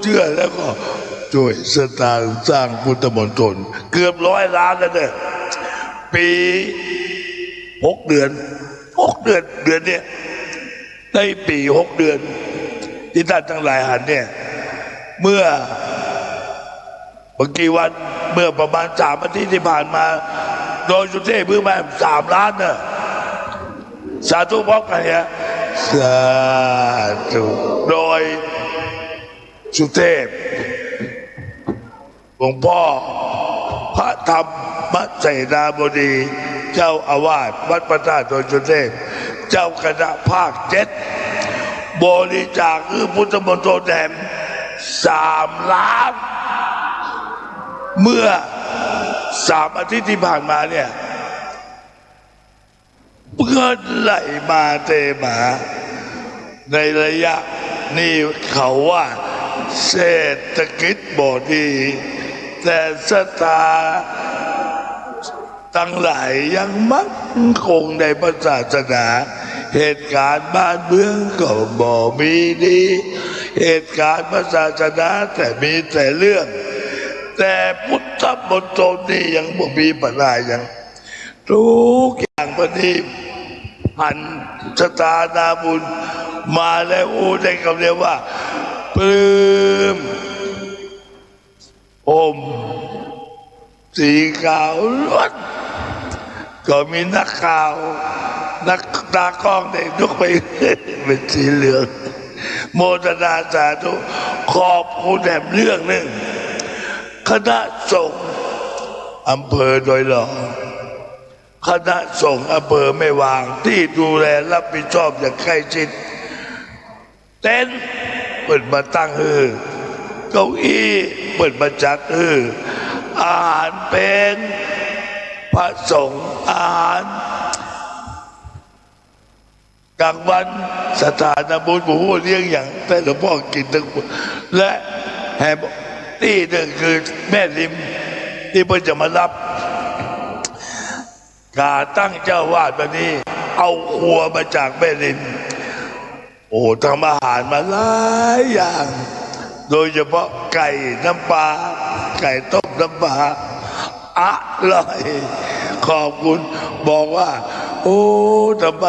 เชื่อแล้วก็ช่วยสตางค์สร้างพุทธมณฑลเกือบ100 ล้านแล้วเนี่ยปี6 เดือนเนี่ยได้ปี6 เดือนที่ท่านทั้งหลายหันเนี่ยเมื่อกี่วันเมื่อประมาณ3 อาทิตย์ที่ผ่านมาโดยสุเทพเพิ่งมา3 ล้านน่ะสาธุพร้อมกันเนี่ยสาธุโดยสุเทพหลวงพ่อพระธรรมเสนาบดีเจ้าอาวาสวัดพระธาตุดอยสุเทพเจ้าคณะภาค7บริจาคพุทธมณฑลแห่ง3 ล้านเมื่อ3 อาทิตย์ที่ผ่านมาเนี่ยเงินไหลมาเทมาในระยะนี้เขาว่าเศรษฐกิจบ่ดีแต่ศรัทธาทั้งหลายยังมั่นคงในพระศาสนาเหตุการณ์บ้านเมืองก็บ่มีดีเหตุการณ์พระศาสนาแต่มีแต่เรื่องแต่พุทธมณฑลนี่ยังบ่มีปัญหาอย่างทุกอย่างพอดีหันชะตานาบุญมาแล้วได้คำเรียกว่าปลื้มสีขาวล้วนก็มีนักข่าวนักตากล้องได้ยกไปเป็นสีเหลืองโมทนาสาธุขอบคุณแถมเรื่องหนึ่งคณะสงฆ์อำเภอดอยหล่อคณะสงฆ์อำเภอแม่วางที่ดูแลรับผิดชอบอย่างใกล้ชิดเต็นท์เปิดมาตั้งเก้าอี้เปิดมาจัดอาหารเป็นพระสงฆ์อาหารกลางวันสถานบุญหมู่เลี้ยงอย่างแต่หลวงพ่อกินทั้งหมดและแห่ที่หนึ่งคือแม่ริมที่เพิ่งจะมารับการตั้งเจ้าวาดแบบนี้เอาครัวมาจากแม่ริมทำอาหารมาหลายอย่างโดยเฉพาะไก่น้ำปลาไก่ต้มน้ำปลาอร่อยขอบคุณบอกว่าทำไม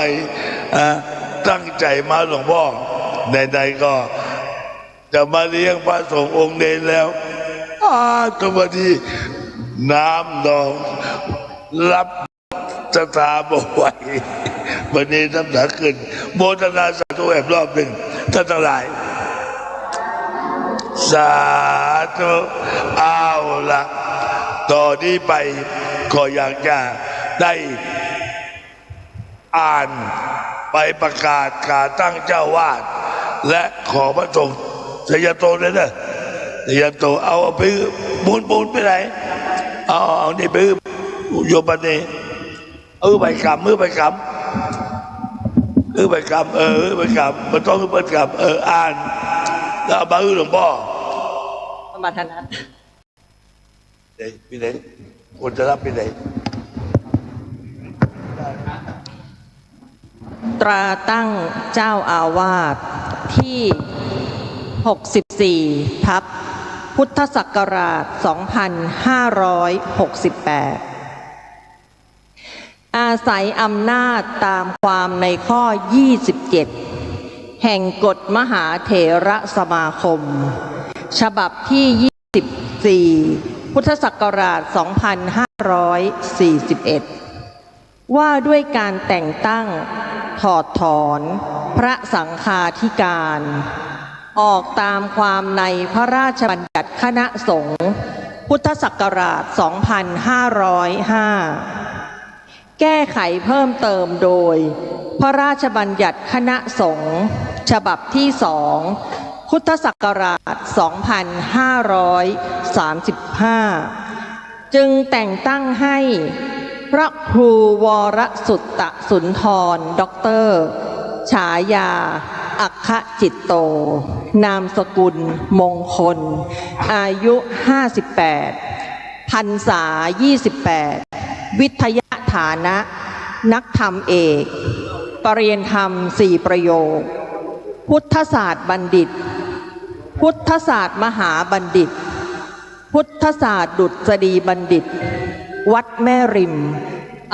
ตั้งใจมาหลวงพ่อใดๆก็จะมาเลี้ยงพระสงฆ์องค์เด่นแล้วตัวที่น้ำนองรับสถาบไหววันนี้น้ำหนักขึ้นโมทนาสาธุแอบรอบหนึ่งท่านทั้งหลายสาธุเอาละต่อนี้ไปก็อยากจะได้อ่านไปประกาศการตั้งเจ้าวาดและขอพระสงฆ์ชยโตเลยนะชยโตเอาไปบุญไปไหน เอานี่ไปโยบันนี่ใบกำใบกำใบกำใบกำมันต้องใบกำอ่านแล้วเอามาหลวงพ่อมาถนัดพี่ไหนคนจะรับพี่ไหนตราตั้งเจ้าอาวาสที่ 64 ทับพุทธศักราช 2568 อาศัยอำนาจตามความในข้อ 27 แห่งกฎมหาเถรสมาคม ฉบับที่ 24 พุทธศักราช 2541 ว่าด้วยการแต่งตั้งถอดถอนพระสังฆาธิการออกตามความในพระราชบัญญัติคณะสงฆ์พุทธศักราช 2505 แก้ไขเพิ่มเติมโดยพระราชบัญญัติคณะสงฆ์ฉบับที่ 2 พุทธศักราช 2535 จึงแต่งตั้งให้พระครูวรสุตตสุนทรด็อกเตอร์ฉายาอัคคจิตโตนามสกุลมงคลอายุ 58 พรรษา 28 วิทยาฐานะนักธรรมเอกปรริญญาธรรม 4 ประโยคพุทธศาสตร์บัณฑิตพุทธศาสตร์มหาบัณฑิตพุทธศาสตร์ดุษฎีบัณฑิตวัดแม่ริม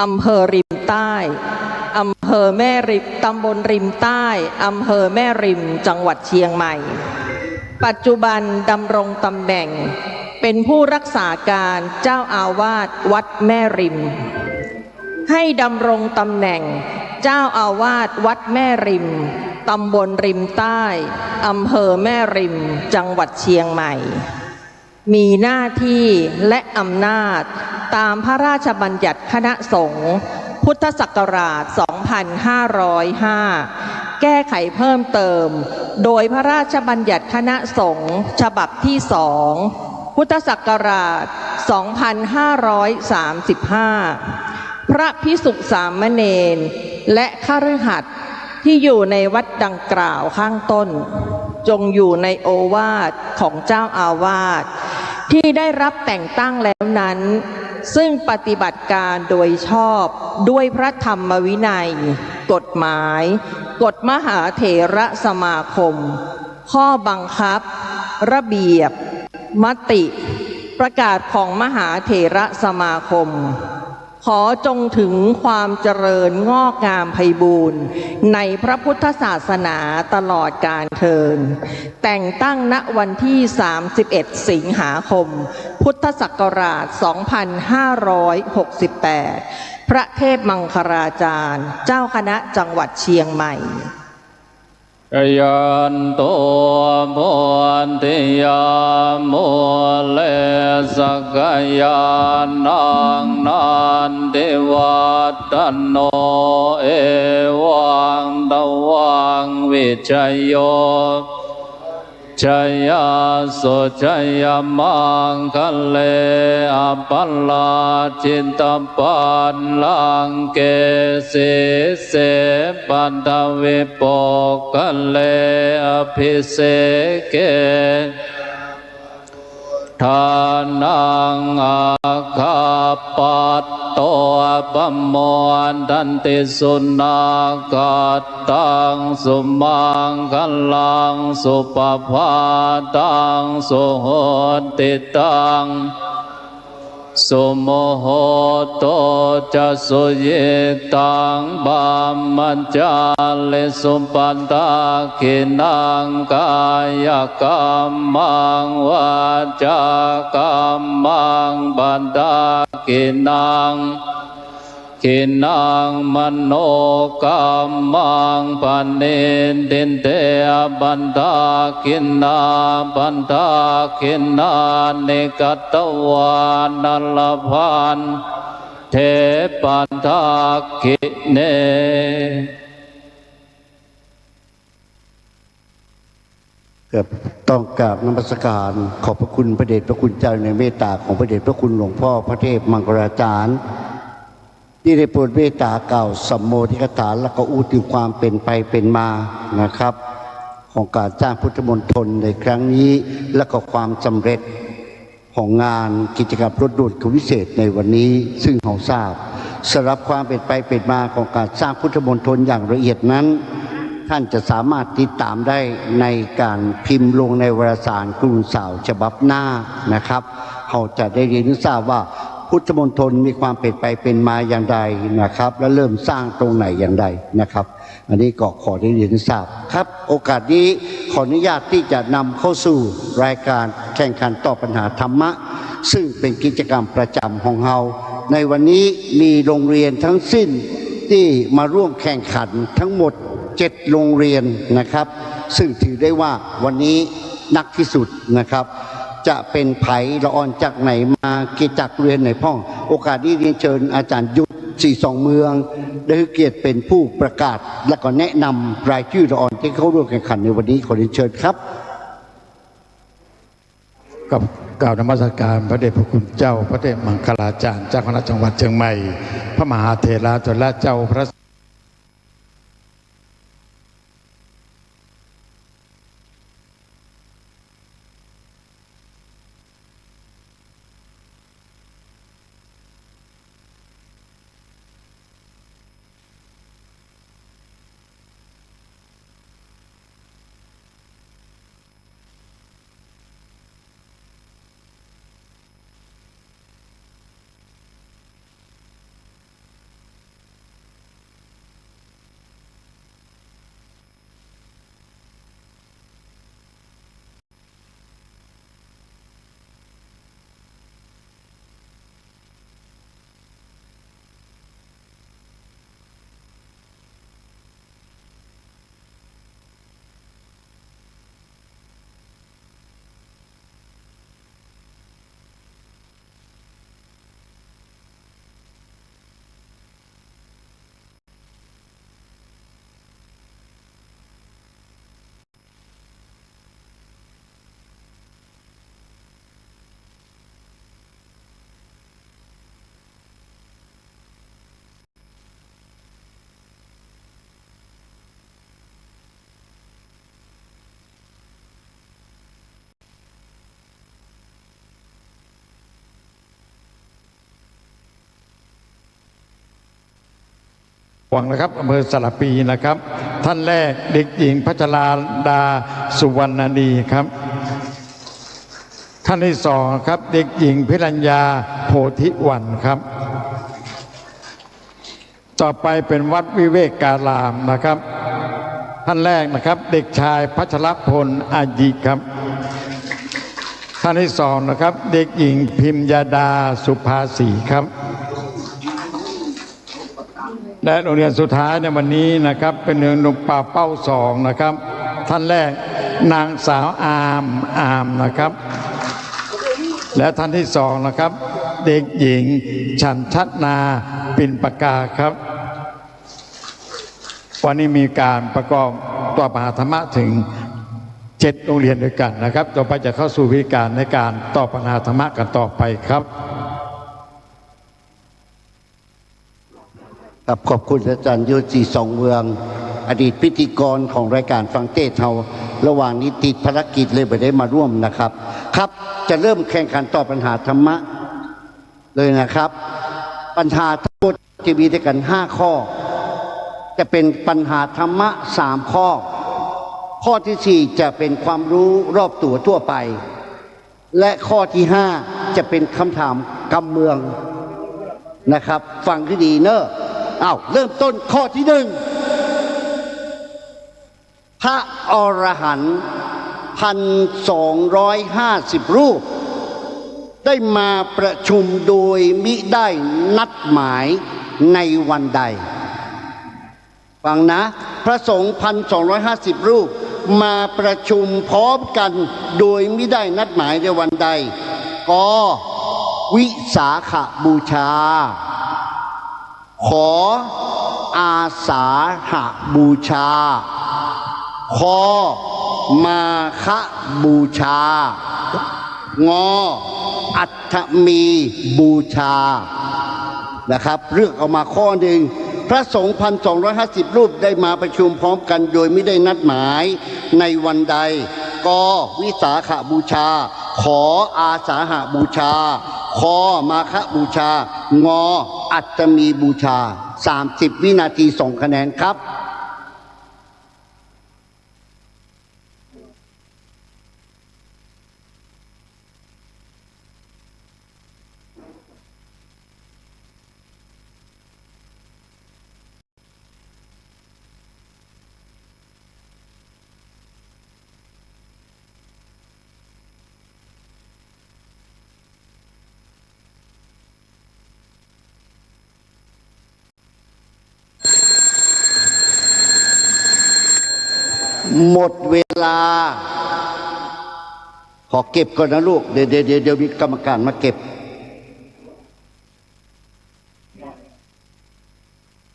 อำเภอริมใต้อำเภอแม่ริมตำบลริมใต้อำเภอแม่ริมจังหวัดเชียงใหม่ปัจจุบันดำรงตำแหน่งเป็นผู้รักษาการเจ้าอาวาสวัดแม่ริมให้ดำรงตำแหน่งเจ้าอาวาสวัดแม่ริมตำบลริมใต้อำเภอแม่ริมจังหวัดเชียงใหม่มีหน้าที่และอำนาจตามพระราชบัญญัติคณะสงฆ์พุทธศักราช 2505 แก้ไขเพิ่มเติมโดยพระราชบัญญัติคณะสงฆ์ฉบับที่ 2 พุทธศักราช 2535 พระภิกษุสามเณรและคฤหัสถ์ที่อยู่ในวัดดังกล่าวข้างต้นจงอยู่ในโอวาทของเจ้าอาวาสที่ได้รับแต่งตั้งแล้วนั้นซึ่งปฏิบัติการโดยชอบด้วยพระธรรมวินัยกฎหมายกฎมหาเถรสมาคมข้อบังคับระเบียบมติประกาศของมหาเถรสมาคมขอจงถึงความเจริญงอกงามไพบูรณ์ในพระพุทธศาสนาตลอดกาลเทินแต่งตั้งณวันที่ 31 สิงหาคม พุทธศักราช 2568 พระเทพมังคลาจารย์เจ้าคณะจังหวัดเชียงใหม่ยันโตโพธิยาโมเลสกยานังนันติวัตโนเอวังตวังวิชโยชยาสุชยมังคะเลอปัลลาจินตปันลังเกสิเสปันตวิปคะเลอภิเสเกทานังอาคาปัตโตปมวันทันติสุนากัตตังสุมังคลังสุปภาตังสุโหติตังสุโมโหโตจะสุเยตังบามัญจาลิสุปันตาคินังกายกรรมังวาจากรรมังบันดาคินังมโนกรรมังปันเนตินเตบันดาคินาบันดาคินานิกัตตวานัลพันเทปันทาคิเน ครับต้องกราบนมัสการขอบพระคุณพระเดชพระคุณเจ้าในเมตตาของพระเดชพระคุณหลวงพ่อพระเทพมังคลาจารย์ที่ได้โปรดเมตตากล่าวสัมโมทิกถาและก็อู้ถึงความเป็นไปเป็นมานะครับ ของการสร้างพุทธมณฑลในครั้งนี้และก็ความสำเร็จของงานกิจกรรมรถด่วนวิเศษในวันนี้ซึ่งเราทราบสำหรับความเป็นไปเป็นมาของการสร้างพุทธมณฑลอย่างละเอียดนั้นท่านจะสามารถติดตามได้ในการพิมพ์ลงในวารสารกรุงสาวฉบับหน้านะครับเราจะได้เรียนรู้ทราบว่าพุทธมณฑลมีความเป็นไปเป็นมาอย่างไรนะครับและเริ่มสร้างตรงไหนอย่างไรนะครับอันนี้ก็ขอได้เรียนทราบครับโอกาสนี้ขออนุญาตที่จะนำเข้าสู่รายการแข่งขันตอบปัญหาธรรมะซึ่งเป็นกิจกรรมประจำของเราในวันนี้มีโรงเรียนทั้งสิ้นที่มาร่วมแข่งขันทั้งหมด7โรงเรียนนะครับซึ่งถือได้ว่าวันนี้หนักที่สุดนะครับจะเป็นไผ่ละออนจากไหนมากิจจักเรียนไหนพ่องโอกาสนี้เรียนเชิญอาจารย์ยุทธ42เมืองได้เกียรติเป็นผู้ประกาศและก็แนะนำรายชื่อละออนที่เข้าร่วมแข่งขันในวันนี้ขอเรียนเชิญครับกับกล่าวนมัสการพระเดชพระคุณเจ้าพระเดชมังคลาจารย์เจ้าคณะจังหวัดเชียงใหม่พระมหาเถราธิราชเจ้าพระวังนะครับอำเภอสระปีนะครับท่านแรกเด็กหญิงพัชราดาสุวรรณนีครับท่านที่สองครับเด็กหญิงพิรัญญาโพธิวันครับต่อไปเป็นวัดวิเวกการามนะครับท่านแรกนะครับเด็กชายพัชรพลอาญิครับท่านที่สองนะครับเด็กหญิงพิมยาดาสุภาสีครับและโรงเรียนสุดท้ายในวันนี้นะครับเป็นโรงเรียนป่าเป้า2นะครับท่านแรกนางสาวอามนะครับและท่านที่สองนะครับเด็กหญิงฉันทัศนาปิ่นปากาครับวันนี้มีการประกอบตอบปัญหาธรรมะถึง7โรงเรียนด้วยกันนะครับต่อไปจะเข้าสู่วิธีการในการตอบปัญหาธรรมะกันต่อไปครับขอบคุณอาจารย์ยุทธ42เมืองอดีตพิธีกรของรายการฟังเทศเฮาระหว่างนี้ติดภารกิจเลยไม่ได้มาร่วมนะครับครับจะเริ่มแข่งขันตอบปัญหาธรรมะเลยนะครับปัญหาทั้งหมดจะมีด้วยกัน5ข้อจะเป็นปัญหาธรรมะ3ข้อข้อที่4จะเป็นความรู้รอบตัวทั่วไปและข้อที่5จะเป็นคำถามกำเมืองนะครับฟังให้ดีเนอะเริ่มต้นข้อที่1พระอรหันต์1,250 รูปได้มาประชุมโดยมิได้นัดหมายในวันใดฟังนะพระสงฆ์1,250 รูปมาประชุมพร้อมกันโดยมิได้นัดหมายในวันใดกวิสาขบูชาขออาสาหบูชาขอ มาฆบูชา งอ อัฐมีบูชานะครับเลือกเอามาข้อหนึ่งพระสงฆ์1,250 รูปได้มาประชุมพร้อมกันโดยไม่ได้นัดหมายในวันใดกวิสาขบูชา ขออาสาหบูชาคอมาฆบูชางอ อัตมีบูชา30 วินาทีส่งคะแนนครับหมดเวลาขอเก็บก่อนนะลูกเดี๋ยวมีกรรมการมาเก็บ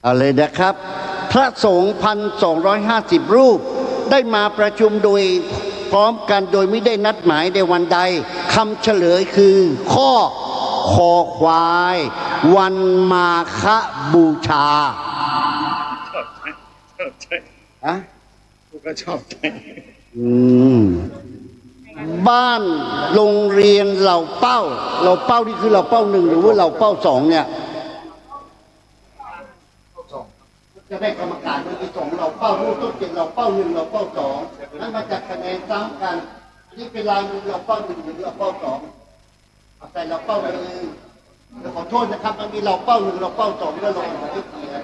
เอาเลยนะครับพระสงฆ์1,250 รูปได้มาประชุมโดยพร้อมกันโดยไม่ได้นัดหมายในวันใดคำเฉลยคือข้อคอควายวันมาฆบูชาอะก็ชอบใจบ้านโรงเรียนเหล่าเป้านี่คือเหล่าเป้า1หรือว่าเหล่าเป้า2เนี่ยจะได้กรรมการโดยที่2เหล่าเป้ารูปต้องเป็นเหล่าเป้า1เหล่าเป้า2นั่นมาจากคะแนนซ้ำกันนี่เป็นลายมือเหล่าเป้า1หรือเหล่าเป้า2เอาแต่เหล่าเป้า1ขอโทษนะครับมันมีเหล่าเป้า1เหล่าเป้า2แล้วเราไม่เขียน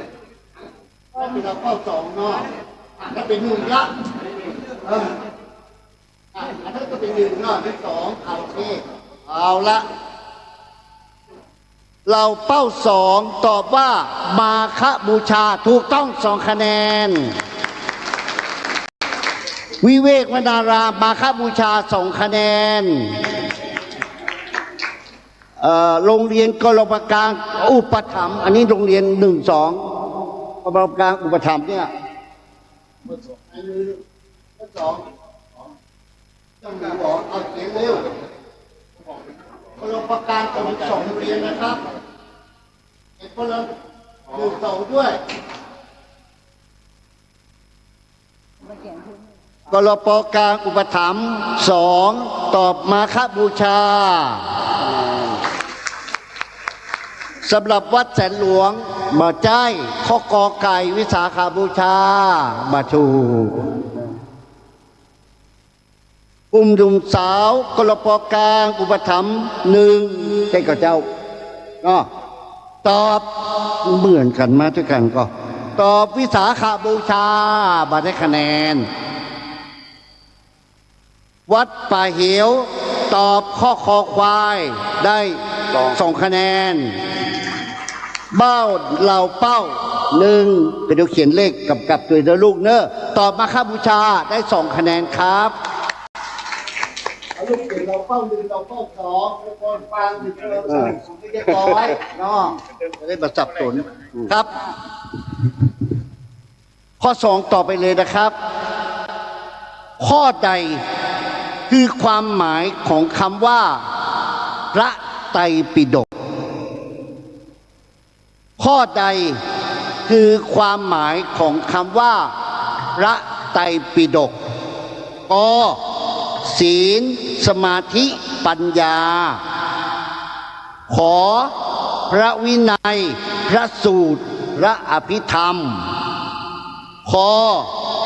ก็มีเหล่าเป้า2เนาะถ้าเป็น1ละอันนั้นก็เป็น1เนาะเป็น2โอเคเอาละเราเป้า2ตอบว่ามาฆบูชาถูกต้อง2คะแนนวิเวกวนารามมาฆบูชา2คะแนนโรงเรียนกรมการอุปถัมภ์อันนี้โรงเรียน1-2กรมการอุปถัมภ์เนี่ยอันนี้2ต้องมีบอกเอาเสียงเร็วกรมการกรม2โรงเรียนนะครับเอกพล1-2ด้วยกรมการอุปถัมภ์2ตอบมาฆบูชาสำหรับวัดแสนหลวงบ่ใจข้อกอไก่วิสาขบูชาบ่ถูกอุ้มดุมสาวกรปกลางอุปถัมภ์1ใช่กับเจ้าก็ตอบเหมือนกันมาด้วยกันก็ตอบวิสาขบูชาบ่ได้คะแนนวัดป่าเหวตอบข้อคอควายได้2คะแนนเบ้าเหล่าเป้า1ไปดูเขียนเลขกับตัวเดลูกเนอะตอบมาฆบูชาได้2คะแนนครับลูกเขียนเราเป้า1เราเป้า2แล้วก็ฟังถึงเราเรียบร้อยเนาะจะได้ประสับสนครับข้อ2ต่อไปเลยนะครับข้อใดคือความหมายของคำว่าพระไตรปิฎกข้อใดคือความหมายของคำว่าพระไตรปิฎกกศีลสมาธิปัญญาขอพระวินัยพระสูตรพระอภิธรรมขอ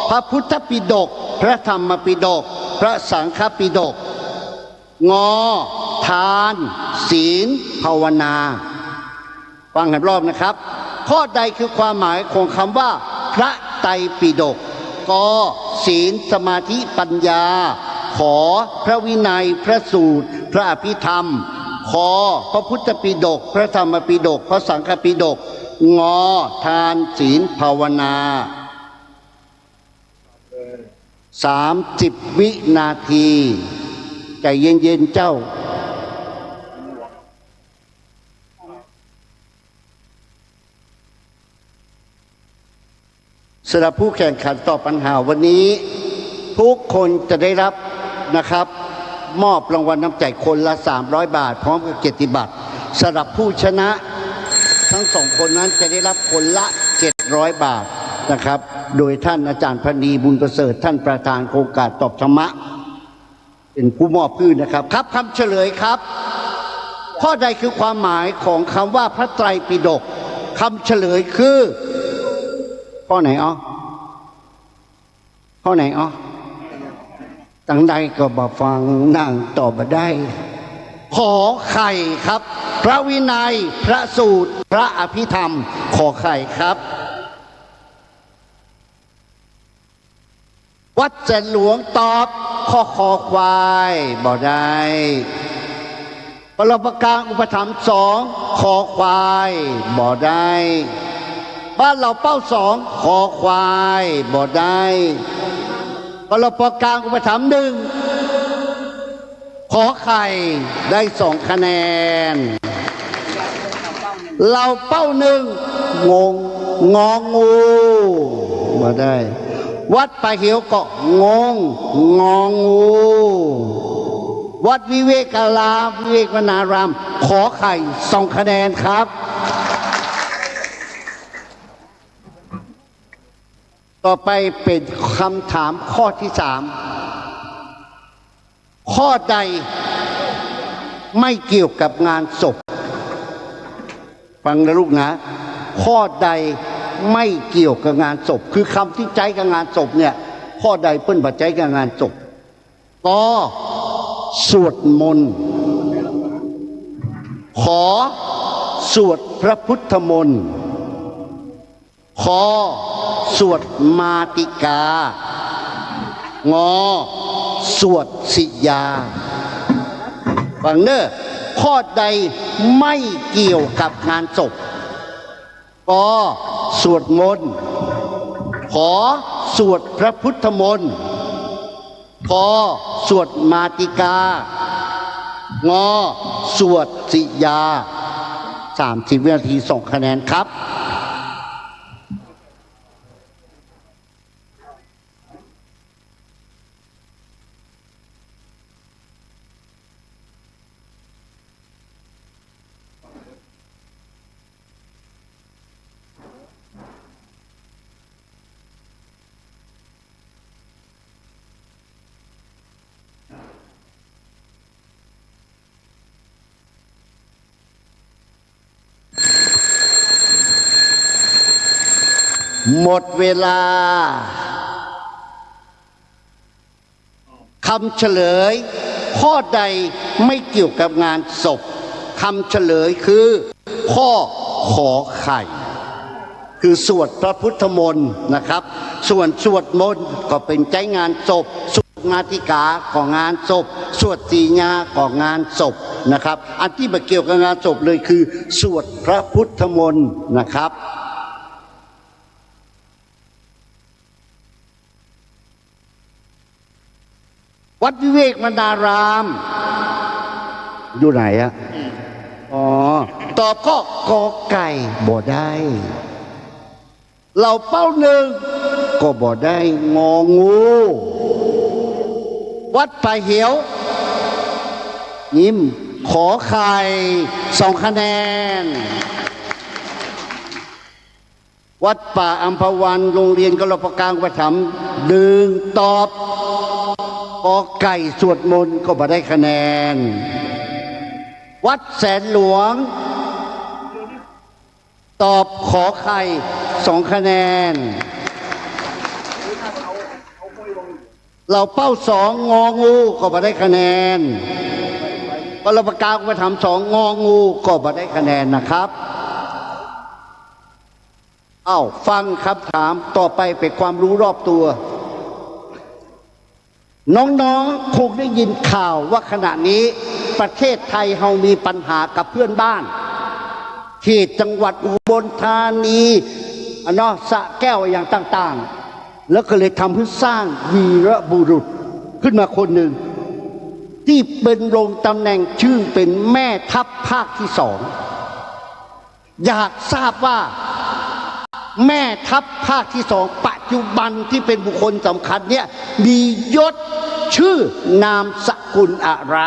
พระพุทธปิฎกพระธรรมปิฎกพระสังฆปิฎกงอทานศีลภาวนาฟังกันรอบนะครับข้อใดคือความหมายของคำว่าพระไตรปิฎกกศีลสมาธิปัญญาขอพระวินัยพระสูตรพระอภิธรรมขอพระพุทธปิฎกพระธรรมปิฎกพระสังฆปิฎกงอทานศีลภาวนา30 วินาทีใจเย็นๆเจ้าสำหรับผู้แข่งขันตอบปัญหาวันนี้ ทุกคนจะได้รับนะครับมอบรางวัลน้ำใจคนละ300 บาทพร้อมกับเกียรติบัตรสำหรับผู้ชนะทั้งสองคนนั้นจะได้รับคนละ700 บาทนะครับโดยท่านอาจารย์พนีบุญประเสริฐท่านประธานโครงการตอบธรรมะเป็นผู้มอบขึ้นนะครับครับคำเฉลยครับข้อใดคือความหมายของคำว่าพระไตรปิฎกคำเฉลยคือข้อไหนอ๋อข้อไหนอ๋อตั้งใดก็บ่ฟังนั่งตอบมาได้ขอไข่ครับพระวินัยพระสูตรพระอภิธรรมขอไข่ครับวัดแสนหลวงตอบข้อคอควายบ่ได้ปรปกลางอุปถัมภ์2ขอควายบ่ได้บ้านเราเป้า2ขอควายบ่ได้ปรปกลางอุปถัมภ์1ขอไข่ได้2 คะแนนเราเป้า1งงงองูบ่ได้วัดป่าเหียวก็งงงองูวัดวิเวการามวิเวกวนารามขอไข่2 คะแนนครับต่อไปเป็นคำถามข้อที่3ข้อใดไม่เกี่ยวกับงานศพฟังนะลูกนะข้อใดไม่เกี่ยวกับงานศพคือคำที่ใช้กับงานศพเนี่ยข้อใดเปิ้นบัดใช้กับงานศพก็สวดมนต์ขอสวดพระพุทธมนต์ขอสวดมาติกางอสวดสิยาฟังเนอะข้อใดไม่เกี่ยวกับงานศพก็สวดมนต์ขอสวดพระพุทธมนต์ขอสวดมาติกางอสวดสิยา30 วินาที2 คะแนนครับหมดเวลาคำเฉลยข้อใดไม่เกี่ยวกับงานศพคำเฉลยคือข้อขอไข่คือสวดพระพุทธมนต์นะครับส่วนสวดมนต์ก็เป็นใจงานศพสวดมาติกาของงานศพสวดสีญาของงานศพนะครับอันที่ไม่เกี่ยวกับงานศพเลยคือสวดพระพุทธมนต์นะครับวัดวิเวกมนารามอยู่ไหนอะอ๋อตอบก็กอไก่บ่ได้เราเป้า1ก็บ่ได้งองูวัดป่าเหียวยิ้มขอไข่2 คะแนนวัดป่าอัมพวันโรงเรียนกรปกลางอุปถัมภ์1ตอบกอไก่สวดมนต์ก็บ่ได้คะแนนวัดแสนหลวงตอบขอไข่2 คะแนนเราเป้า2งองูก็บ่ได้คะแนนกรปกลางอุปถัมภ์2งองูก็บ่ได้คะแนนนะครับฟังคำถามต่อไปเป็นความรู้รอบตัวน้องๆคงได้ยินข่าวว่าขณะนี้ประเทศไทยเรามีปัญหากับเพื่อนบ้านเขตจังหวัดอุบลธานีสระแก้วอย่างต่างๆแล้วก็เลยทำให้สร้างวีรบุรุษขึ้นมาคนหนึ่งที่เป็นลงตำแหน่งชื่อเป็นแม่ทัพภาคที่2อยากทราบว่าแม่ทัพภาคที่2ปัจ จุบันที่เป็นบุคคลสำคัญเนี่ยมียศชื่อนามสกุลอะไร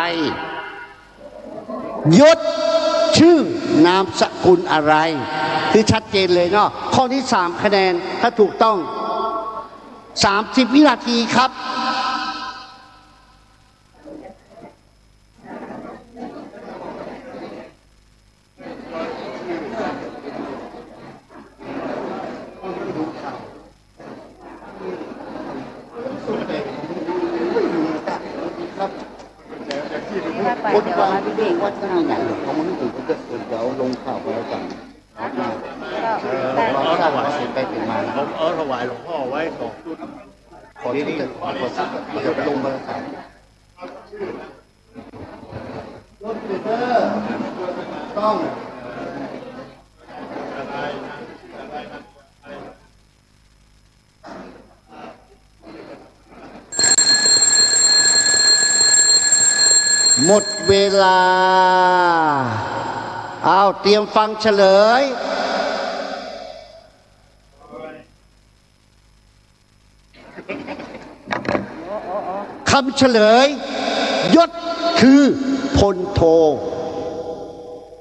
ยศชื่อนามสกุลอะไรคือชัดเจนเลยเนาะข้อที่3คะแนนถ้าถูกต้อง30 วินาทีครับคนฟังพี่เด็กว่าจะมีไหนเขาไม่ถูกก็จะเดี๋ยวลงข่าวไปแล้วกันเราทราบว่าเสียไปเป็นมาผมถวายหลวงพ่อไว้2 ชุดขอที่จะไปลงมาแล้วกันรถติดต้องหมดเวลาเอาเตรียมฟังเฉลยคำเฉลยยศคือพลโท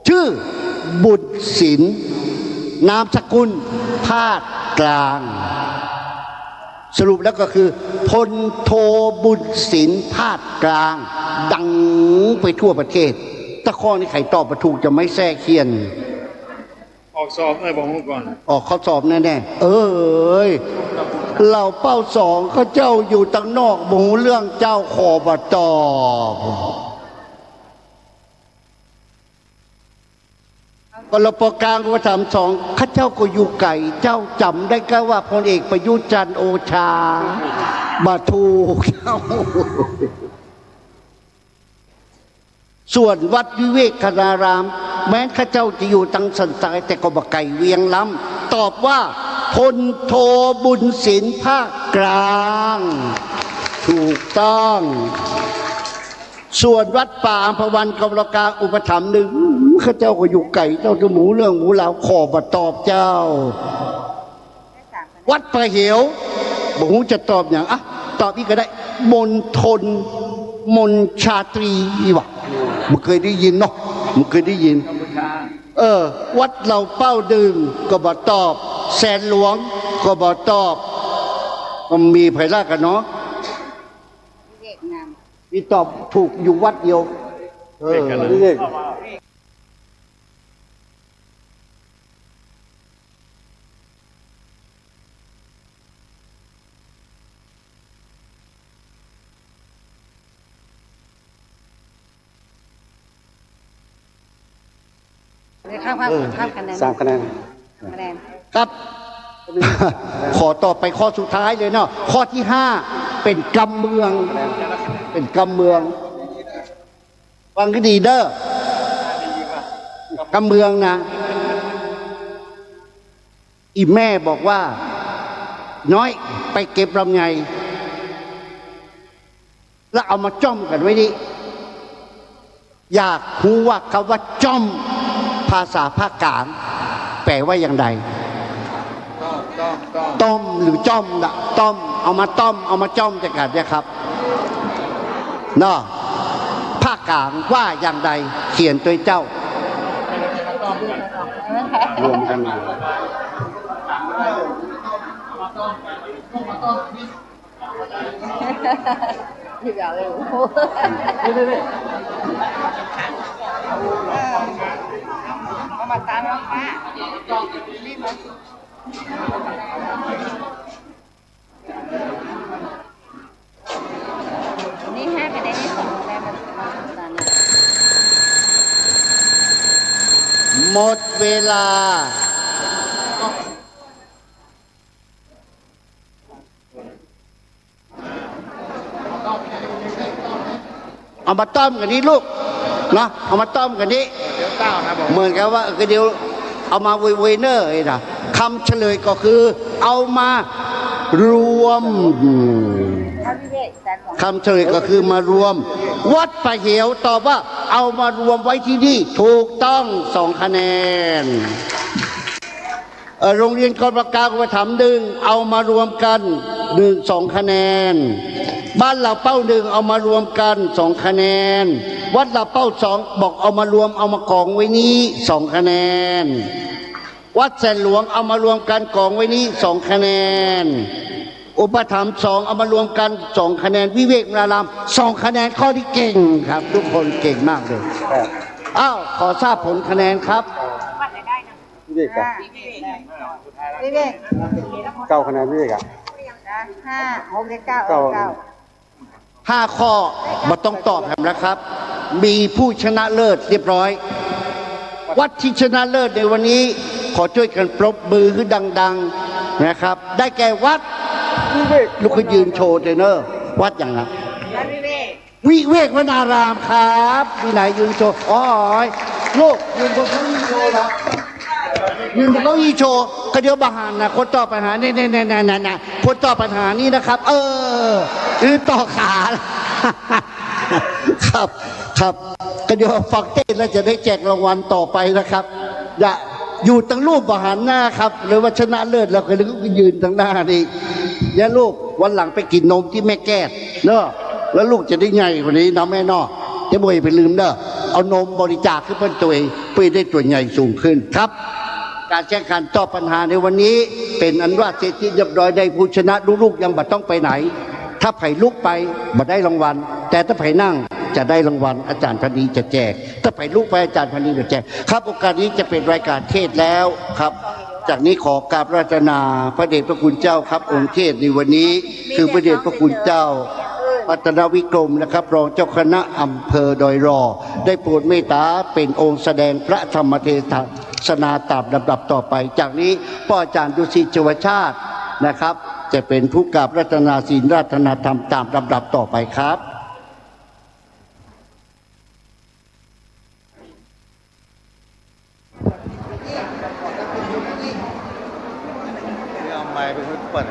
ชื่อบุญศิลป์นามสกุลภาคกลางสรุปแล้วก็คือพลโทบุญศิลป์ภาคกลางดังไปทั่วประเทศถ้าข้อนี้ใครตอบมาถูกจะไม่แทรกเคียนออกสอบเลยบอกก่อนออกข้อสอบแน่ๆเหล่าเป้า2เขาเจ้าอยู่ตั้งนอกหมูเรื่องเจ้าขอบตอบกลปกลางอุปถัมภ์2ข้าเจ้าก็อยู่ไก่เจ้าจำได้ก็ว่าพลเอกประยุทธ์จันทร์โอชาบาทูเจ้าส่วนวัดวิเวกคณารามแม้ข้าเจ้าจะอยู่ตั้งสันทรายแต่ก็บ่ไก่เวียงล้ำตอบว่าพลโทบุญศิลป์ภาคกลางถูกต้องส่วนวัดป่าอัมพวันกำลกาอุปถัมภ์1ข้าเจ้าก็อยู่ไก่เจ้าจะหมูเรื่องหมูเหลาขอบ่ตอบเจ้าวัดประเหวบ่ฮู้จะตอบอย่างตอบอีกก็ได้มณฑลมนชาตรีวะมึงเคยได้ยินเนาะมึงเคยได้ยินวัดเหล่าเป้าดึงก็บ่ตอบแสนหลวงก็บ่ตอบก็มีไผล่ากันเนาะนี่ตอบถูกอยู่วัดเดียวเรียกข้ามคะแนน3 คะแนนครับ ขอต่อไปข้อสุดท้ายเลยเนาะข้อที่5เป็นกำเมืองฟังให้ดีเด้อกำเมืองนะอีแม่บอกว่าน้อยไปเก็บลำไยแล้วเอามาจ้อมกันไว้ดิอยากรู้ว่าคำว่าจ้อมภาษาภาคกลางแปลว่าอย่างไรต้มหรือจ้อมนะต้มเอามาต้มเอามาจ้อมจะกันนะครับเนาะภาคกลางว่าอย่างไรเขียนตัวเจ้ารวมกันมาตามน้องป้านี่5 คะแนนที่2แล้วมันตอนนี้หมดเวลาเอามาต้มกันนี้ลูกนะเอามาต้มกันนี้เหมือนกับว่าเดี๋ยวเอามาเวเนอร์นะคำเฉลยก็คือเอามารวมคำเฉลยก็คือมารวมวัดประเหวตอบว่าเอามารวมไว้ที่นี่ถูกต้อง2 คะแนน โรงเรียนกรประกาอุปถัมภ์ดึงเอามารวมกัน2 คะแนนบ้านเหล่าเป้า1เอามารวมกัน2 คะแนนวัดเหล่าเป้า2บอกเอามารวมเอามากองไว้นี้2 คะแนนวัดแสนหลวงเอามารวมกันกองไว้นี้2 คะแนนอุปถัมภ์2เอามารวมกัน2 คะแนนวิเวกนาราม2 คะแนนข้อที่เก่งครับทุกคนเก่งมากเลยอ้าวขอทราบผลคะแนนครับวิเวกอะวิเวก 9 คะแนนวิเวกอะ 5 6 7 9 5 ข้อมาต้องตอบแล้วครับมีผู้ชนะเลิศเรียบร้อยวัดที่ชนะเลิศในวันนี้ขอช่วยกันปรบมือขึ้นดังๆนะครับได้แก่วัดลูกขึ้นยืนโชว์เทรนเนอร์วัดอย่างไรวิเวกวนารามครับที่ไหนยืนโชว์อ๋อลูกยืนบนเก้าอี้โชว์นะยืนบนเก้าอี้โชว์ก็เดี๋ยวบาหานนะคนต่อปัญหานี่คนต่อปัญหานี่นะครับต่อขาครับก็เดี๋ยวฟังเต้นแล้วจะได้แจกรางวัลต่อไปนะครับอย่าอยู่ตั้งรูปบาหานหน้าครับหรือว่าชนะเลิศเราก็เลยก็ยืนตั้งหน้านี่อย่าลูกวันหลังไปกินนมที่แม่แก้วเนอะแล้วลูกจะได้ใหญ่กว่านี้นะแม่นอจะบ่อยไปลืมเด้อเอานมบริจาคขึ้นเป็นตัวเองเพื่อได้ตัวใหญ่สูงขึ้นครับการแข่งขันตอบปัญหาในวันนี้เป็นอันว่าเสร็จที่เรียบร้อยได้ผู้ชนะลูกยังบัดต้องไปไหนถ้าไผ่ลุกไปบัดได้รางวัลแต่ถ้าไผ่นั่งจะได้รางวัลอาจารย์พันธีจะแจกถ้าไผ่ลุกไปอาจารย์พันธีจะแจกครับโอกาสนี้จะเป็นรายการเทศแล้วครับจากนี้ขอกราบราชนาพระเดชพระคุณเจ้าครับองค์เทศในวันนี้คือพระเดชพระคุณเจ้าปัตนวิกรมนะครับรองเจ้าคณะอำเภอดอยรอได้โปรดเมตตาเป็นองค์แสดงพระธรรมเทศนาตามลำดับต่อไปจากนี้พ่ออาจารย์ดุสิต ชวชาตินะครับจะเป็นผู้กราบรัตนาศีลรัตนธรรมตามลำดับต่อไปครับเอาไม้ไปพุทธปัด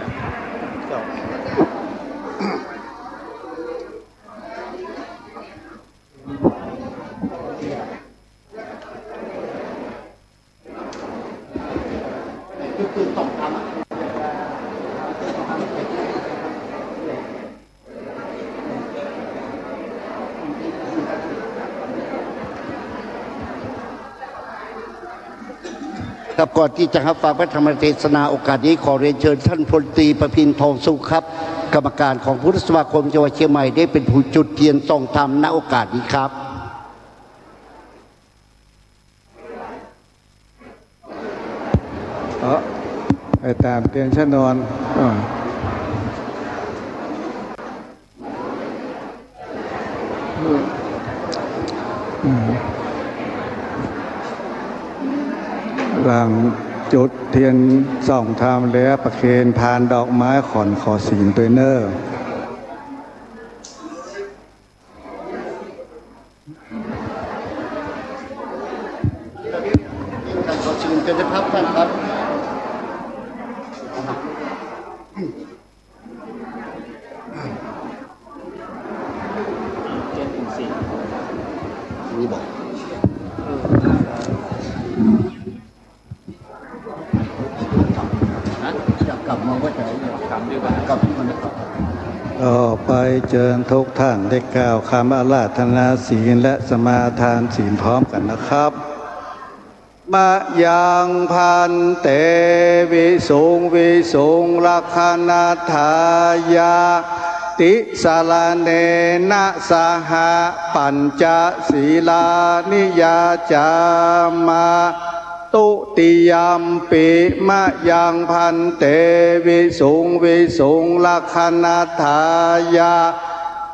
ครับก่อนที่จะรับฟังพระธรรมเทศนาโอกาสนี้ขอเรียนเชิญท่านพลตรีประพินทองสุขครับกรรมการของพุทธสมาคมจังหวัดเชียงใหม่ได้เป็นผู้จุดเทียนส่องธรรมณโอกาสนี้ครับไปตามเตียนชนวนหลังจุดเทียนส่องธรรมแล้วประเคนพานดอกไม้ขอนขอศีลตัวเนอร์ขอชิญจะได้พับท่านครับนี่บอกกลับมาว่าจะถามดีกว่ากลับที่มันนะครับต่อไปเชิญทุกท่านได้กล่าวคำอาราธนาศีลและสมาทานศีลพร้อมกันนะครับมะยังพันเตวิสุงลักขณาทายาติสารเนนะสหปัญจศีลานิยาจามาตุติยมปิมะยังพันเตวิสุงลักขณาทายา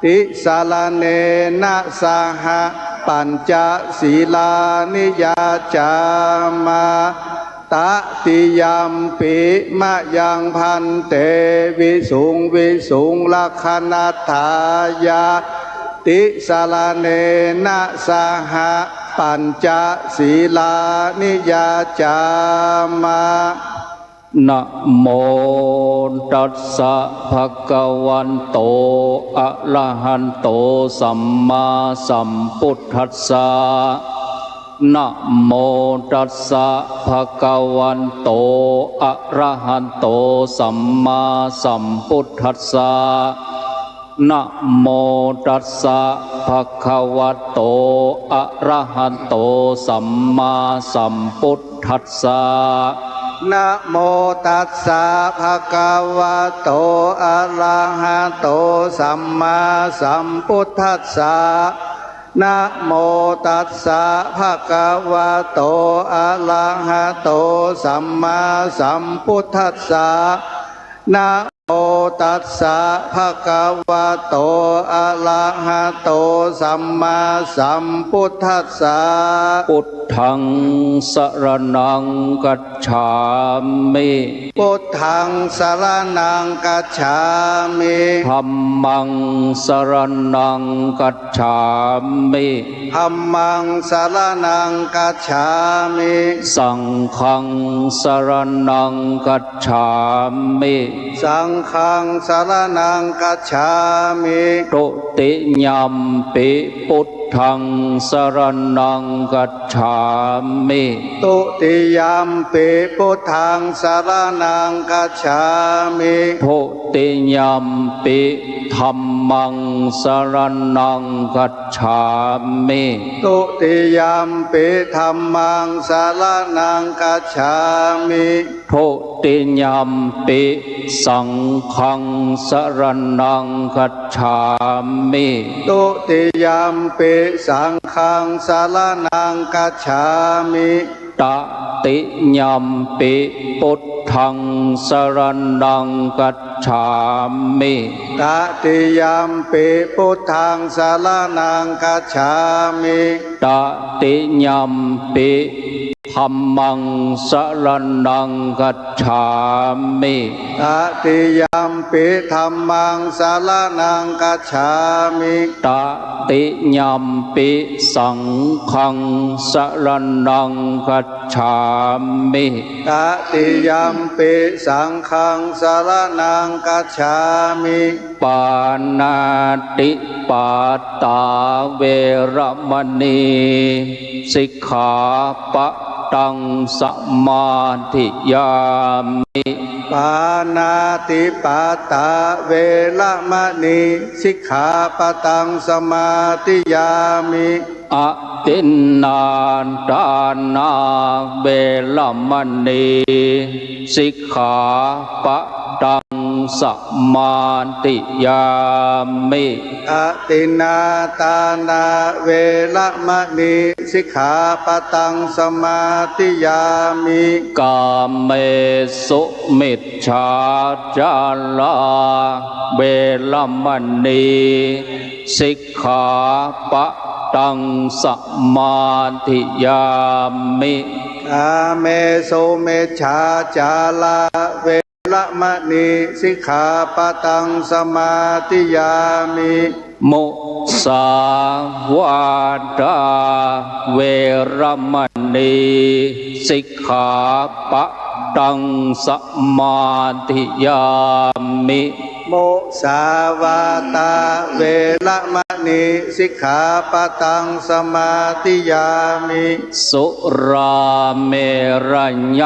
ติสารเนนะสหปัญจศีลานิยาจามาตติยมปิมะยังพันเตวิสุงลักขณาทายาติสารเนนะสหปัญจศีลานิยาจามานะโมตัสสะภะคะวันโตอะระหันโตสัมมาสัมพุทธัสสะ นะโมตัสสะภะคะวันโตอะระหะโตสัมมาสัมพุทธัสสะนะโมตัสสะภะคะวะโตอะระหะโตสัมมาสัมพุทธัสสะนะโมตัสสะภะคะวะโตอะระหะโตสัมมาสัมพุทธัสสะนะโมตัสสะภะคะวะโตอะระหะโตสัมมาสัมพุทธัสสะนะโมตัสสะภะคะวะโตอะระหะโตสัมมาสัมพุทธัสสะพุทธังสรณังกัจฉามิ พุทธังสรณังกัจฉามิ ธัมมังสรณังกัจฉามิ ธัมมังสรณังกัจฉามิ สังฆังสรณังกัจฉามิ สังฆังสรณังกัจฉามิ ตุติยัมปิพุทธังสรณังกัจฉามิ ตุติยัมปิพุทธังสรณังกัจฉามิ ทุติยัมปิธัมมังสรณังกัจฉามิ ตุติยัมปิธัมมังสรณังกัจฉามิ ทุติยัมปิสังฆังสรณังกัจฉามิ ตุติยัมปิสังฆังสรณังกัจฉามิ ตติยัมปิพุทธังสรณังกัจฉามิ ตติยัมปิพุทธังสรณังกัจฉามิ ตติยัมปิธัมมังสรณังกัจฉามิ ตติยัมปิธัมมังสรณังกัจฉามิ ตติยัมปิสังฆังสรณังกัจฉามิ ตติยัมปิสังฆังสรณังกัจฉามิ ปานาติปาตาเวระมณีสิกขาปะตังสมาธิยามิ ปานาติปาตาเวระมณีสิกขาปะตังสมาธิยามิ อตินนาดานาเวระมณีสิกขาปะตังสมาธิยามิ อตินาตานาเวระมณีสิกขาปะตังสมาธิยามิ กามเมสุมิจฉาจาราเวระมณีสิกขาปะตังสมาธิยามิ อาเมโสเมชาจาลาเวระมณีสิกขาปะตังสมาธิยามิ มุสาวาทาเวระมณีสิกขาปะตังสมาธิยามิ โมสาวาตาเวระมณีสิกขาปะตังสมาธิยามิ สุราเมรัญญ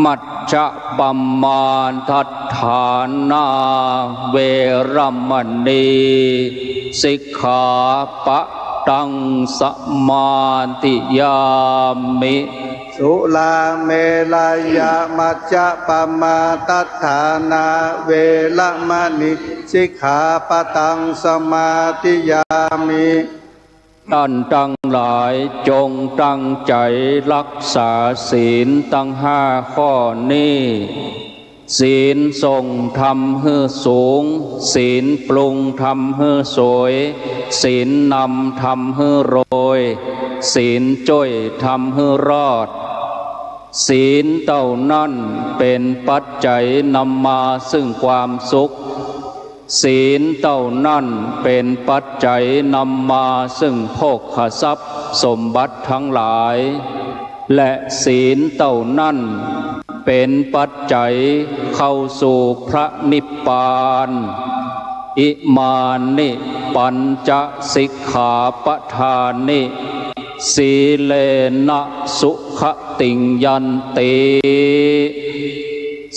มัจจะปมาทัฏฐานาเวระมณีสิกขาปะตังสมาธิยามิ สุลาเมลายามัจจะปมาตัฏฐานาเวระมณีสิกขาปะตังสมาธิยามิ ท่านทั้งหลายจงตั้งใจรักษาศีลตั้ง5 ข้อนี้ศีลทรงทำให้สูงศีลปรุงทำให้สวยศีลนำทำให้โรยศีลจ้อยทำให้รอดศีลเท่านั้นเป็นปัจจัยนำมาซึ่งความสุขศีลเท่านั้นเป็นปัจจัยนำมาซึ่งโภคทรัพย์สมบัติทั้งหลายและศีลเท่านั้นเป็นปัจจัยเข้าสู่พระนิพพานอิมานิปัญจสิกขาปทานิ สีเลนะสุขติงยันติ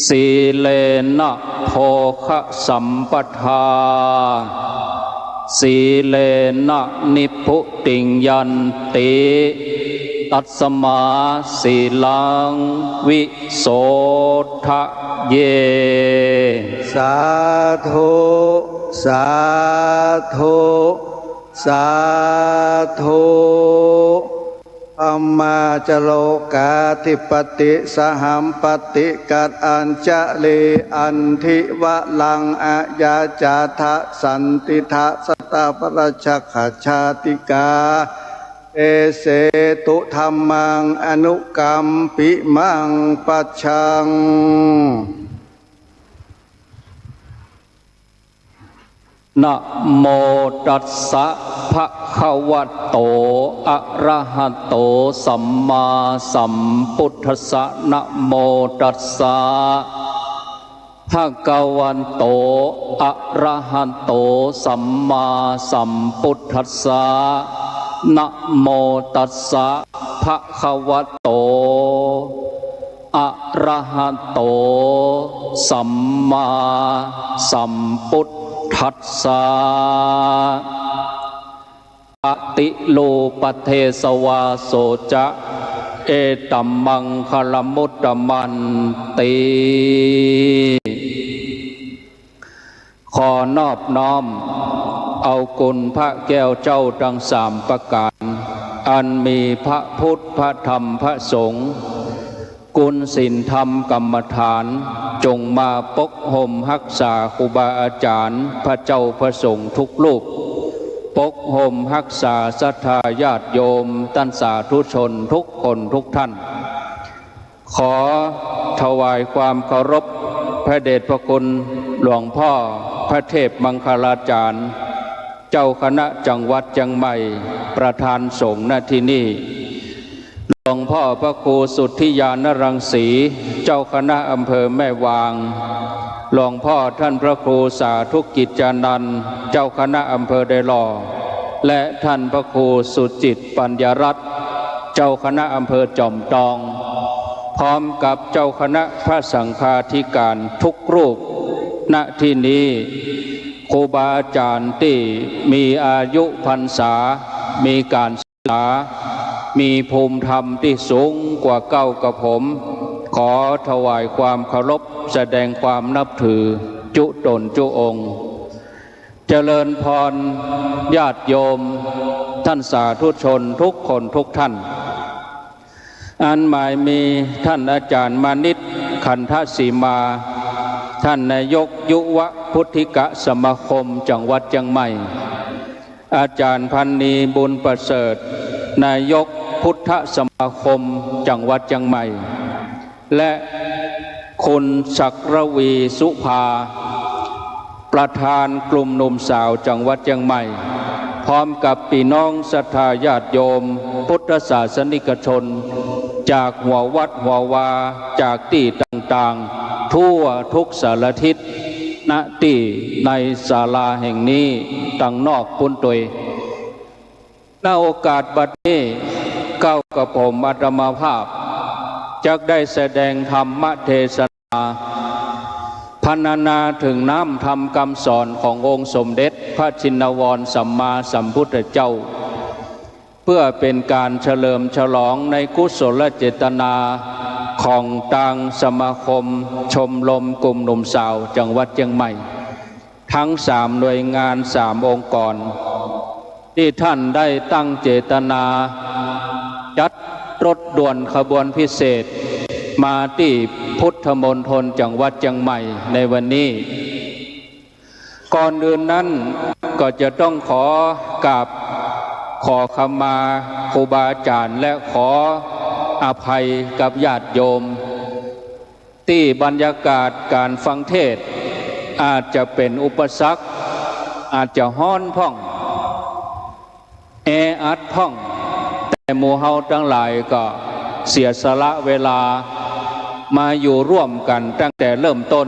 สีเลนะโภคะสัมปทาสีเลนะนิพพุติงยันติตัสมาสีลังวิโสทะเยสาธุสาธุสาธุอัมมาจโลกาธิปติสหัมปติกัดอัญจะเลอันทิวะลังอะยาจาทะสันติทะสตาปราชขชาติกาเอเสตุธรรมังอนุกรรมปิมังปัจฉังนะโมตัสสะภะคะวะโตอะระหะโตสัมมาสัมพุทธัสสะนะโมตัสสะภะคะวะโตอะระหะโตสัมมาสัมพุทธัสสะนะโมตัสสะภะคะวะโตอะระหะโตสัมมาสัมพุทธัสสะปฏิโลปเทสวาโสจะเอตัมมังคลมุตตมันติขอนอบน้อมเอาคุณพระแก้วเจ้าทั้งสามประการอันมีพระพุทธพระธรรมพระสงฆ์กุลศีลธรรมกรรมฐานจงมาปกห่มรักษาครูบาอาจารย์พระเจ้าพระสงฆ์ทุกรูปปกห่มรักษาศรัทธาญาติโยมท่านสาธุชนทุกคนทุกท่านขอถวายความเคารพพระเดชพระคุณหลวงพ่อพระเทพมังคลาจารย์เจ้าคณะจังหวัดเชียงใหม่ประธานสงฆ์ณที่นี่หลวงพ่อพระครูสุทธิยานรังสีเจ้าคณะอำเภอแม่วางหลวงพ่อท่านพระครูสาธุกิจจานันท์เจ้าคณะอำเภอไดหล่อและท่านพระครูสุจิตปัญญรัตน์เจ้าคณะอำเภอจอมทองพร้อมกับเจ้าคณะพระสังฆาธิการทุกรูปณที่นี้ครูบาอาจารย์ที่มีอายุพรรษามีการศึกษามีภูมิธรรมที่สูงกว่าเก้ากับผมขอถวายความเคารพแสดงความนับถือจุตนจุองค์เจริญพรญาติโยมท่านสาธุชนทุกคนทุกท่านอันหมายมีท่านอาจารย์มานิตขันธสีมาท่านนายกยุวพุทธิกสมาคมจังหวัดเชียงใหม่อาจารย์พันนีบุญประเสริฐนายกพุทธสมาคมจังหวัดเชียงใหม่และคุณศักรวีสุภาประธานกลุ่มหนุ่มสาวจังหวัดเชียงใหม่พร้อมกับพี่น้องศรัทธาญาติโยมพุทธศาสนิกชนจากหัววัดหัววาจากที่ต่างๆทั่วทุกสารทิศณที่ในศาลาแห่งนี้ตั้งนอกปุ้นตุยณโอกาสบัดนี้เก้ากับผมอาตมาภาพจักได้แสดงธรรมเทศนาพรรณนาถึงน้ำธรรมคำสอนขององค์สมเด็จพระชินวรสัมมาสัมพุทธเจ้าเพื่อเป็นการเฉลิมฉลองในกุศลเจตนาของต่างสมาคมชมรมกลุ่มหนุ่มสาวจังหวัดเชียงใหม่ทั้ง3หน่วยงาน3องค์กรที่ท่านได้ตั้งเจตนาจัดรถด่วนขบวนพิเศษมาที่พุทธมณฑลจังหวัดเชียงใหม่ในวันนี้ก่อนอื่นนั้นก็จะต้องขอขมาครูบาอาจารย์และขออภัยกับญาติโยมที่บรรยากาศการฟังเทศน์อาจจะเป็นอุปสรรคอาจจะฮ้อนพ่องแออัดพ่องแต่หมู่เฮาทั้งหลายก็เสียสละเวลามาอยู่ร่วมกันตั้งแต่เริ่มต้น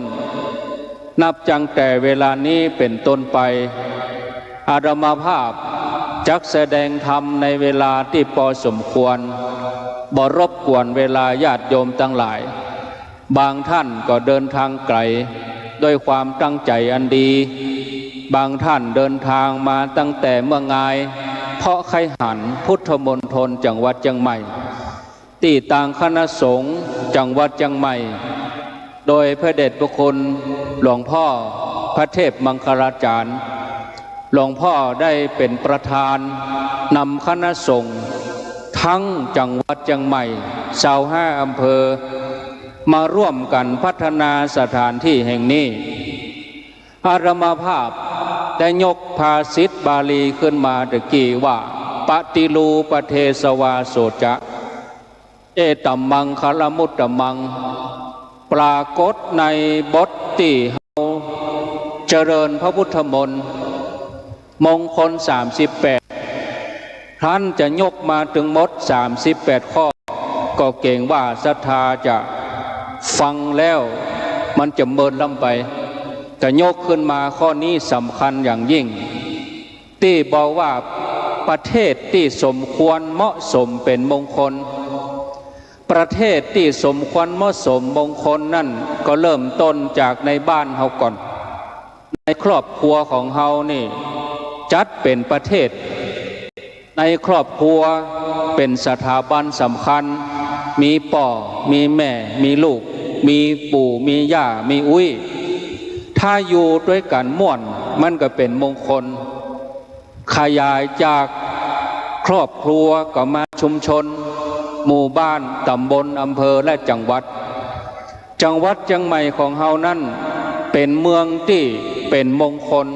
นับจังแต่เวลานี้เป็นต้นไปอาตมาภาพ จักแสดงธรรมในเวลาที่พอสมควรบ่รบกวนเวลาญาติโยมทั้งหลายบางท่านก็เดินทางไกลด้วยความตั้งใจอันดีบางท่านเดินทางมาตั้งแต่เมื่องายเพราะไขหันพุทธมณฑลจังหวัดเชียงใหม่ที่ต่างคณะสงฆ์จังหวัดเชียงใหม่โดยพระเดชพระคุณหลวงพ่อพระเทพมังคลาจารย์หลวงพ่อได้เป็นประธานนำคณะสงฆ์ทั้งจังหวัดเชียงใหม่25 อำเภอมาร่วมกันพัฒนาสถานที่แห่งนี้อาตมาภาพได้ยกภาษิตบาลีขึ้นมาตะกี้ว่าปฏิรูปเทสวาโสจะเอตัมมังคลมุตตมังปรากฏในบทที่เฮาเจริญพระพุทธมนต์มงคล38ท่านจะยกมาถึงหมด38ข้อก็เก่งว่าศรัทธาจะฟังแล้วมันจะเมินล้ำไปจะยกขึ้นมาข้อนี้สำคัญอย่างยิ่งที่บอกว่าประเทศที่สมควรเหมาะสมเป็นมงคลประเทศที่สมควรเหมาะสมมงคลนั่นก็เริ่มต้นจากในบ้านเฮาก่อนในครอบครัวของเฮานี่จัดเป็นประเทศในครอบครัวเป็นสถาบันสำคัญมีพ่อมีแม่มีลูกมีปู่มีย่ามีอุ้ยถ้าอยู่ด้วยกันม่วนมันก็เป็นมงคลขยายจากครอบครัวก็มาชุมชนหมู่บ้านตำบลอำเภอและจังหวัดเชียงใหม่ของเฮานั้นเป็นเมืองที่เป็นมงคล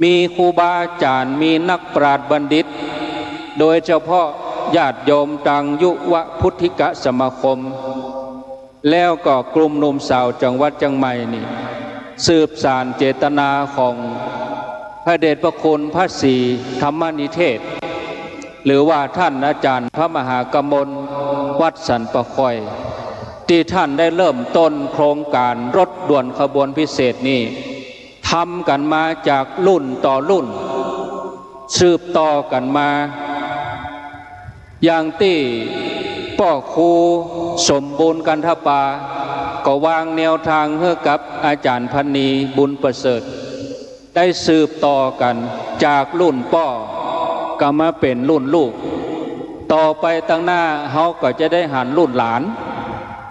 มีครูบาอาจารย์มีนักปราชญ์บัณฑิตโดยเฉพาะญาติโยมต่างยุวพุทธิกสมาคมแล้วก็กลุ่มหนุ่มสาวจังหวัดเชียงใหม่นี่สืบสานเจตนาของพระเดชพระคุณพระศรีธรรมนิเทศหรือว่าท่านอาจารย์พระมหากมลวัดสันปะคอยที่ท่านได้เริ่มต้นโครงการรถด่วนขบวนพิเศษนี้ทำกันมาจากรุ่นต่อรุ่นสืบต่อกันมาอย่างที่พ่อครูสมบูรณ์กันทปาก็วางแนวทางให้กับอาจารย์พันนีบุญประเสริฐได้สืบต่อกันจากรุ่นพ่อก็มาเป็นรุ่นลูกต่อไปตั้งหน้าเขาก็จะได้หันรุ่นหลาน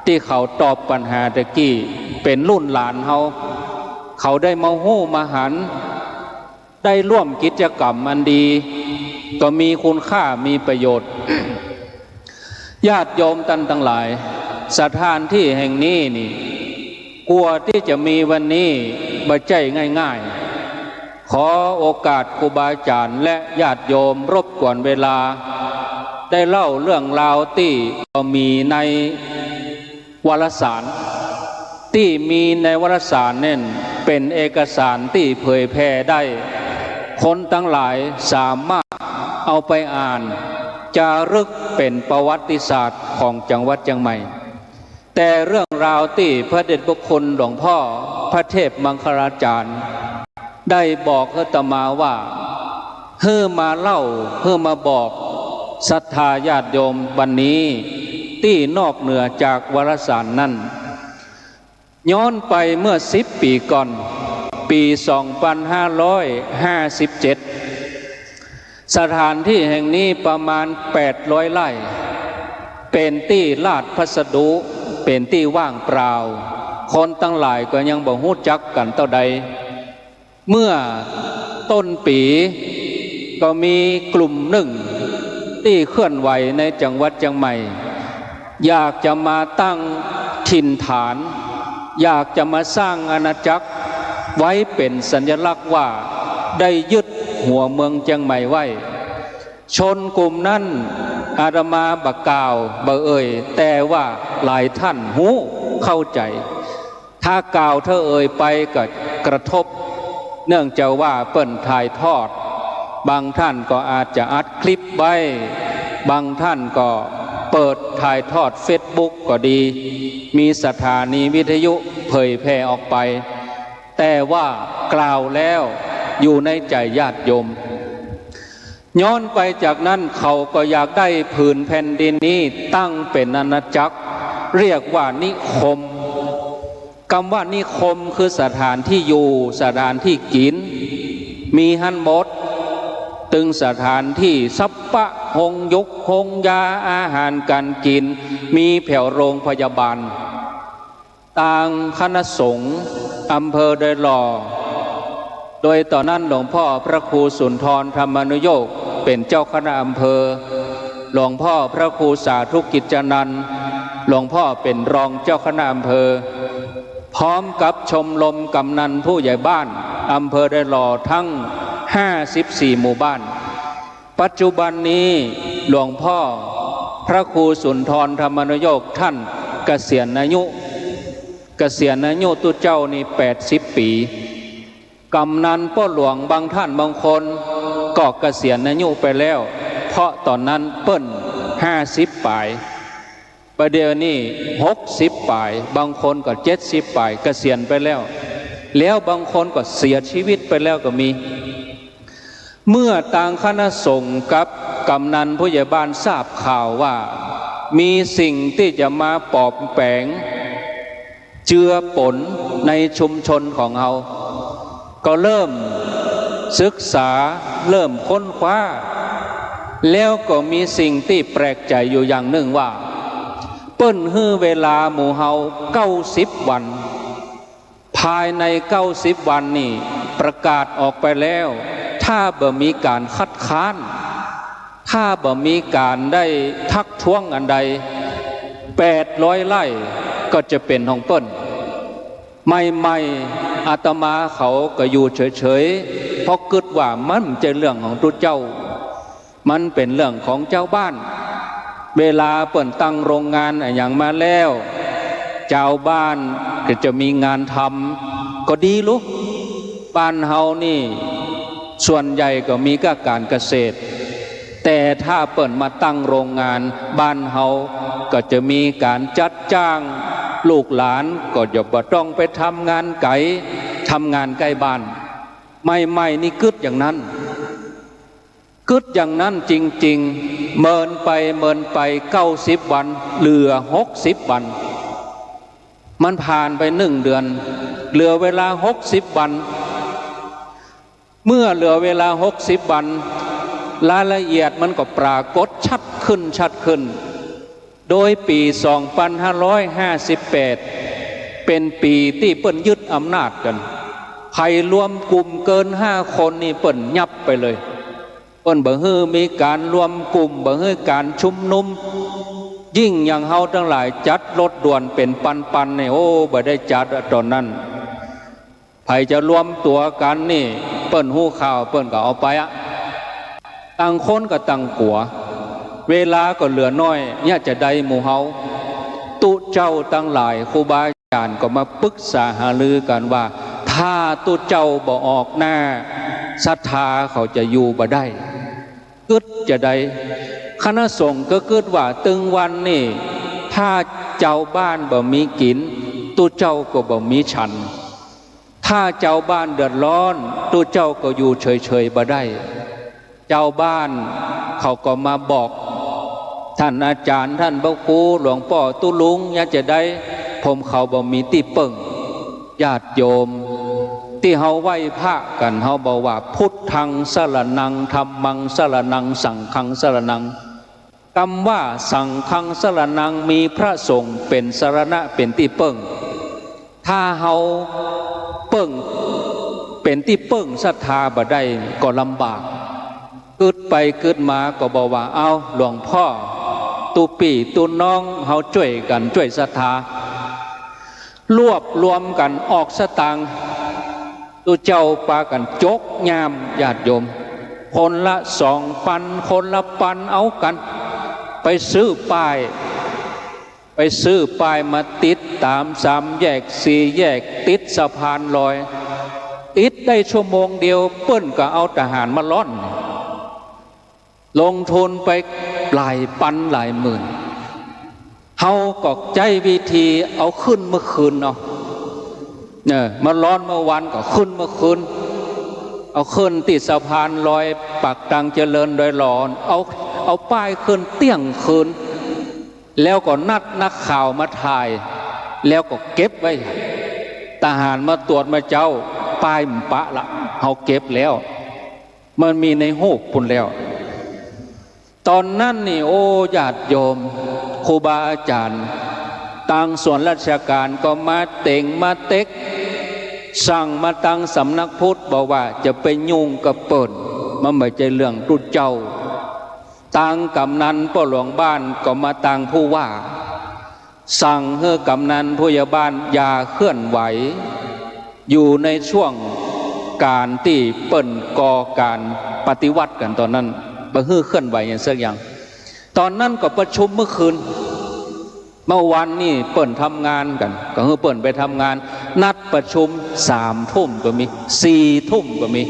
ที่เขาตอบปัญหาตะกี้เป็นรุ่นหลานเขาได้มาหู้มาหันได้ร่วมกิจกรรมอันดีก็มีคุณค่ามีประโยชน์ ญาติโยมท่านทั้งหลายสถานที่แห่งนี้นี่กลัวที่จะมีวันนี้บ่ใจง่ายๆขอโอกาสครูบาอาจารย์และญาติโยมรบกวนเวลาได้เล่าเรื่องราวที่มีในวารสารที่มีในวารสารนั่นเป็นเอกสารที่เผยแพร่ได้คนทั้งหลายสามารถเอาไปอ่านจารึกเป็นประวัติศาสตร์ของจังหวัดเชียงใหม่แต่เรื่องราวที่พระเดชพระคุณหลวงพ่อพระเทพมังคลาจารย์ได้บอกอาตมาว่าเฮือมาเล่าเฮือมาบอกศรัทธาญาติโยมวันนี้ที่นอกเหนือจากวารสารนั้นย้อนไปเมื่อ10 ปีก่อนปี 2557สถานที่แห่งนี้ประมาณ800 ไร่เป็นที่ลาดพัสดุเป็นที่ว่างเปล่าคนทั้งหลายก็ยังบ่ฮู้จักกันเท่าใดเมื่อต้นปีก็มีกลุ่มหนึ่งที่เคลื่อนไหวในจังหวัดเชียงใหม่อยากจะมาตั้งถิ่นฐานอยากจะมาสร้างอาณาจักรไว้เป็นสัญลักษณ์ว่าได้ยึดหัวเมืองเชียงใหม่ไว้ชนกลุ่มนั้นอาตมาบักกล่าวบ่เอ่ยแต่ว่าหลายท่านหูเข้าใจถ้ากล่าวเธอเอ่ยไปก็กระทบเนื่องจากว่าเปิ้นถ่ายทอดบางท่านก็อาจจะอัดคลิปไว้บางท่านก็เปิดถ่ายทอดเฟซบุ๊กก็ดีมีสถานีวิทยุเผยแพร่ออกไปแต่ว่ากล่าวแล้วอยู่ในใจญาติโยม ย้อนไปจากนั้นเขาก็อยากได้ผืนแผ่นดินนี้ตั้งเป็นอาณาจักรเรียกว่านิคมคำว่านิคมคือสถานที่อยู่สถานที่กินมีหันหมดตึงสถานที่สัปปะหงยุกหงยาอาหารการกินมีแผ่วโรงพยาบาลต่างคณะสงฆ์อำเภอโดยหล่อโดยตอนนั้นหลวงพ่อพระครูสุนทรธรรมนุโยคเป็นเจ้าคณะอำเภอหลวงพ่อพระครูสาธุกิจจนันท์หลวงพ่อเป็นรองเจ้าคณะอำเภอพร้อมกับชมรมกำนันผู้ใหญ่บ้านอำเภอโดยหล่อทั้ง54หมู่บ้านปัจจุบันนี้หลวงพ่อพระครูสุนทรธรรมนุโยคท่านเกษียณอายุตุเจ้านี่80 ปีกำนันพ่อหลวงบางท่านบางคนก็เกษียณอายุไปแล้วเพราะตอนนั้นเปิ้น50 ปลายประเดี๋ยวนี้60 ปลายบางคนก็70 ปลายเกษียณไปแล้วบางคนก็เสียชีวิตไปแล้วก็มีเมื่อต่างคณะสงฆ์กับกำนันผู้ใหญ่บ้านทราบข่าวว่ามีสิ่งที่จะมาปลอมแปลงเจือปนในชุมชนของเราก็เริ่มศึกษาเริ่มค้นคว้าแล้วก็มีสิ่งที่แปลกใจอยู่อย่างหนึ่งว่าเปิ้นฮื้อเวลาหมู่เฮา90 วันภายใน90 วันนี่ประกาศออกไปแล้วถ้าบ่มีการคัดค้านถ้าบ่มีการได้ทักท้วงอันใด800 ไร่ก็จะเป็นของเปิ้นไม่อาตมาเขาก็อยู่เฉยๆเพราะคิดว่ามันจะเรื่องของตัวเจ้ามันเป็นเรื่องของเจ้าบ้านเวลาเปิ้นตั้งโรงงานอย่างมาแล้วเจ้าบ้านก็จะมีงานทำก็ดีลูกบ้านเฮานี่ส่วนใหญ่ก็มีการเกษตรแต่ถ้าเปิ้นมาตั้งโรงงานบ้านเฮาก็จะมีการจัดจ้างลูกหลานก็จะบ่ต้องไปทำงานไกลทำงานใกล้บ้านไม่นี่กึดอย่างนั้นจริงๆเมินไป90 วันเหลือ60 วันมันผ่านไป1 เดือนเหลือเวลา60 วันเมื่อเหลือเวลา60 วันรายละเอียดมันก็ปรากฏชัดขึ้นโดยปี 2558 เป็นปีที่เปิ้นยึดอำนาจกันใครรวมกลุ่มเกิน5 คนนี่เปิ้นยับไปเลยเปิ้นบ่ฮื้อมีการรวมกลุ่มบ่ฮื้อการชุมนุมยิ่งอย่างเฮาทั้งหลายจัดรถด่วนเป็นปันๆนี่โอ้บ่ได้จัดตอนนั้นใครจะรวมตัวกันนี่เปิ้นฮู้ข่าวเปิ้นก็เอาไปต่างคนก็ต่างกลัวเวลาก็เหลือน้อยเนี่ยจะได้หมู่เฮาตุเจ้าตั้งหลายครูบาอาจารย์ก็มาปรึกษาหารือกันว่าถ้าตุเจ้าบ่ออกหน้าศรัทธาเขาจะอยู่บ่ได้กึดจะได้คณะสงฆ์ก็กึดว่าตึงวันนี่ถ้าเจ้าบ้านบ่มีกินตุเจ้าก็บ่มีฉันถ้าเจ้าบ้านเดือดร้อนตุเจ้าก็อยู่เฉยๆบ่ได้เจ้าบ้านเขาก็มาบอกท่านอาจารย์ท่านพระครูหลวงพ่อตุลุงอยากจะได้ผมเขาบ่มีที่เปิ่งญาติโยมที่เฮาไหว้พระกันเฮาบอกว่าพุทธังสรณังธัมมังสรณังสังฆังสรณังคำว่าสังฆังสรณังมีพระสงฆ์เป็นสรณะเป็นที่เปิ่งถ้าเฮาเปิ่งเป็นที่เปิ่งศรัทธาบ่ได้ก็ลำบากกึดไปกึดมาก็บอกว่าเอาหลวงพ่อตุปี่ตุน้องเฮาช่วยกันช่วยศรัทธารวบรวมกันออกสตางค์ตุเจ้าปากันจกยามญาติโยมคนละ2,000คนละ1,000เอากันไปซื้อป้ายมาติดตาม3 แยก4 แยกติดสะพานลอยติดได้ชั่วโมงเดียวเปิ้นก็เอาทหารมาล้อนลงทุนไปหลายพันหลายหมื่นเฮาก็ใจวิธีเอาขึ้นเมื่อคืนเนาะมาร้อนเมื่อวันก็ขึ้นเมื่อคืน เอาขึ้นติดสะพานลอยปากตังเจริญโดยหลอนเอาป้ายขึ้นเตี้ยงคืนแล้วก็นัดนักข่าวมาถ่ายแล้วก็เก็บไว้ทหารมาตรวจมาเจ้าป้ายมปะละเอาเก็บแล้วมันมีในหูกปุ่นแล้วตอนนั้นนี่โอ้ญาติโยมครูบาอาจารย์ต่างส่วนราชการก็มาเต่งมาเต็กสั่งมาตั้งสำนักพุทธบอกว่าจะไปยุ่งกับเปิ่นมันไม่ใช่เรื่องตุเจ้าต่างกำนันพ่อหลวงบ้านก็มาต่างผู้ว่าสั่งให้กำนันผู้ใหญ่บ้านอย่าเคลื่อนไหวอยู่ในช่วงการที่เปิ่นก่อการปฏิวัติกันตอนนั้นบ่ฮื้อเคลื่อนไหวอย่างสักอย่างตอนนั้นก็ประชุมเมื่อคืนเมื่อวันนี่เปิ่นทำงานกันก็คือเปิ่นไปทำงานนัดประชุม3 ทุ่มก็มี4 ทุ่มก็มี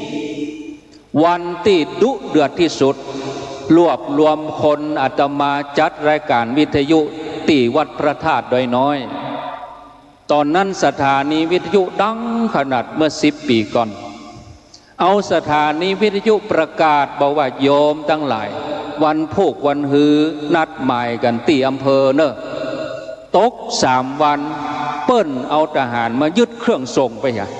วันที่ดุเดือดที่สุดรวบรวมคนอาตมาจัดรายการวิทยุตีวัดพระธาตุดอยน้อยตอนนั้นสถานีวิทยุดังขนาดเมื่อ10 ปีก่อนเอาสถานีวิทยุประกาศบอกว่าโยมทั้งหลายวันพุกวันฮือนัดหมายกันที่อำเภอเนอะตก3 วันเปิ้นเอาทหารมายึดเครื่องส่งไปฮะ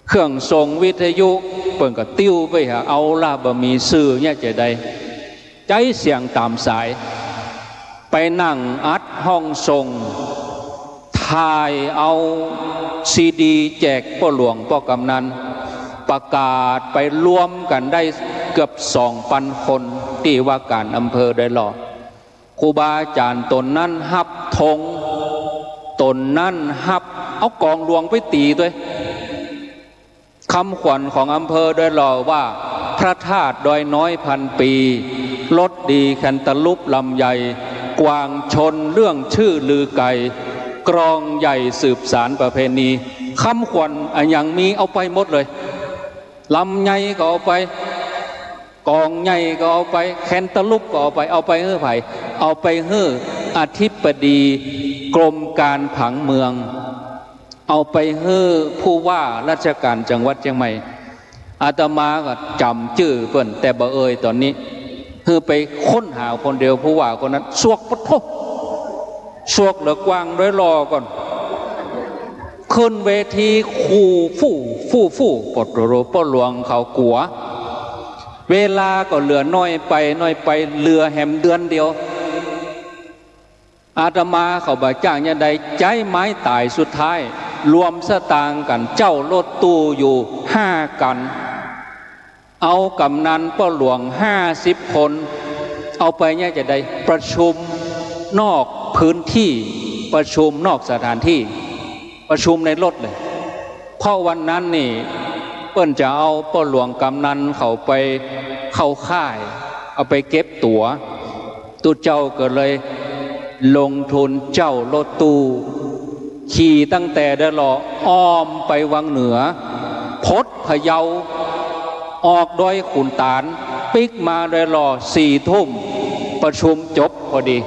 เครื่องส่งวิทยุเปิ้นก็ติ้วไปฮะเอาล่ะบ่มีสื่อเนี่ยจะได้ใจเสียงตามสายไปนั่งอัดห้องส่งถ่ายเอาซีดีแจกพ่อหลวงพ่อกำนันประกาศไปรวมกันได้เกือบ 2,000 คนที่ว่าการอำเภอได้หล่อครูบาอาจารย์ตนนั้นฮับธงตนนั้นฮับเอากองหลวงไปตีด้วยคำขวัญของอำเภอได้หล่อว่าพระธาตุดอยน้อยพันปีรสดีแคนตาลูปลำใหญ่กวางชนเรื่องชื่อลือไก่กรองใหญ่สืบสารประเพณีคำขวัญอย่างมีเอาไปหมดเลยลำใหญ่ก็เอาไปกองใหญ่ก็เอาไปแคนตาลูปก็เอาไปเฮ้อไผ่เอาไปเฮ้ออธิบดีกรมการผังเมืองเอาไปเฮ้อผู้ว่าราชการจังหวัดเชียงใหม่อาตมาก็จำชื่อเพิ่นแต่บ่เอ่ยตอนนี้คือไปค้นหาคนเดียวผู้ว่าคนนั้นสวกปะทบสวกเหลือกวางด้วยรอก่อนขึ้นเวทีขู่ฟู่ปดโรปหลวงเขากัวเวลาก็เหลือน้อยไปเหลือแหมเดือนเดียวอาตมาเขาบ่จ้างยันใดใจไม้ตายสุดท้ายรวมสตางค์กันเจ้ารถตู้อยู่5 กันเอากำนันพ่อหลวง50 คนเอาไปเนี่ยจะได้ประชุมนอกพื้นที่ประชุมนอกสถานที่ประชุมในรถเลยเพราะวันนั้นนี่เปิ้นจะเอาพ่อหลวงกำนันเขาไปเข้าค่ายเอาไปเก็บตั๋วตู้เจ้าก็เลยลงทุนเจ้ารถตู้ขี่ตั้งแต่เดลออ้อมไปวังเหนือพดพะเยาออกดอยขุนตาลปิกมาเดลอ4 ทุ่มประชุมจบพอดี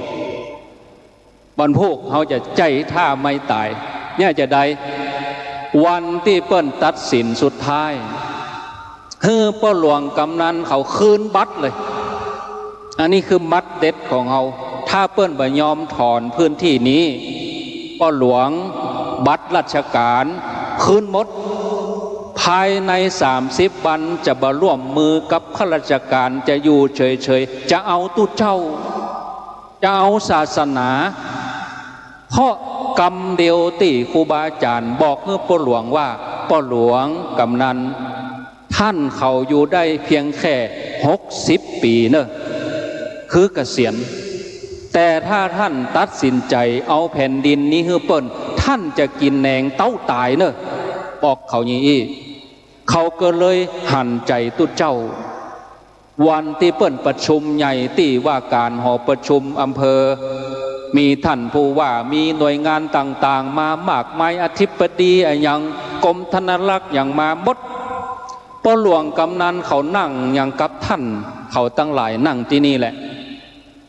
บรรพวกเขาจะใจท่าไม่ตายเนี่ยจะได้วันที่เปิ้นตัดสินสุดท้ายพ่อหลวงกำนันเขาคืนบัตรเลยอันนี้คือมัดเด็ดของเขาถ้าเปิ้นบ่ยอมถอนพื้นที่นี้พ่อหลวงบัตรราชการคืนหมดภายใน30 วันจะบ่ร่วมมือกับข้าราชการจะอยู่เฉยๆจะเอาตู้เจ้าจะเอาศาสนาเพราะกรรมเดียวที่ครูบาอาจารย์บอกให้พ่อหลวงว่าพ่อหลวงกำนันท่านเขาอยู่ได้เพียงแค่60 ปีเนอะคือเกษียณแต่ถ้าท่านตัดสินใจเอาแผ่นดินนี้ให้เปิ้นท่านจะกินแหนงเต้าตายเนอะบอกเขาอย่างนี้เขาก็เลยหันใจตุ้เจ้าวันที่เปิ้นประชุมใหญ่ที่ว่าการหอประชุมอำเภอมีท่านผู้ว่ามีหน่วยงานต่างๆมามากมายอธิบดีอย่างกรมธนรักษ์อย่างมาหมดพ่อหลวงกำนันเขานั่งอย่างกับท่านเขาตั้งหลายนั่งที่นี่แหละ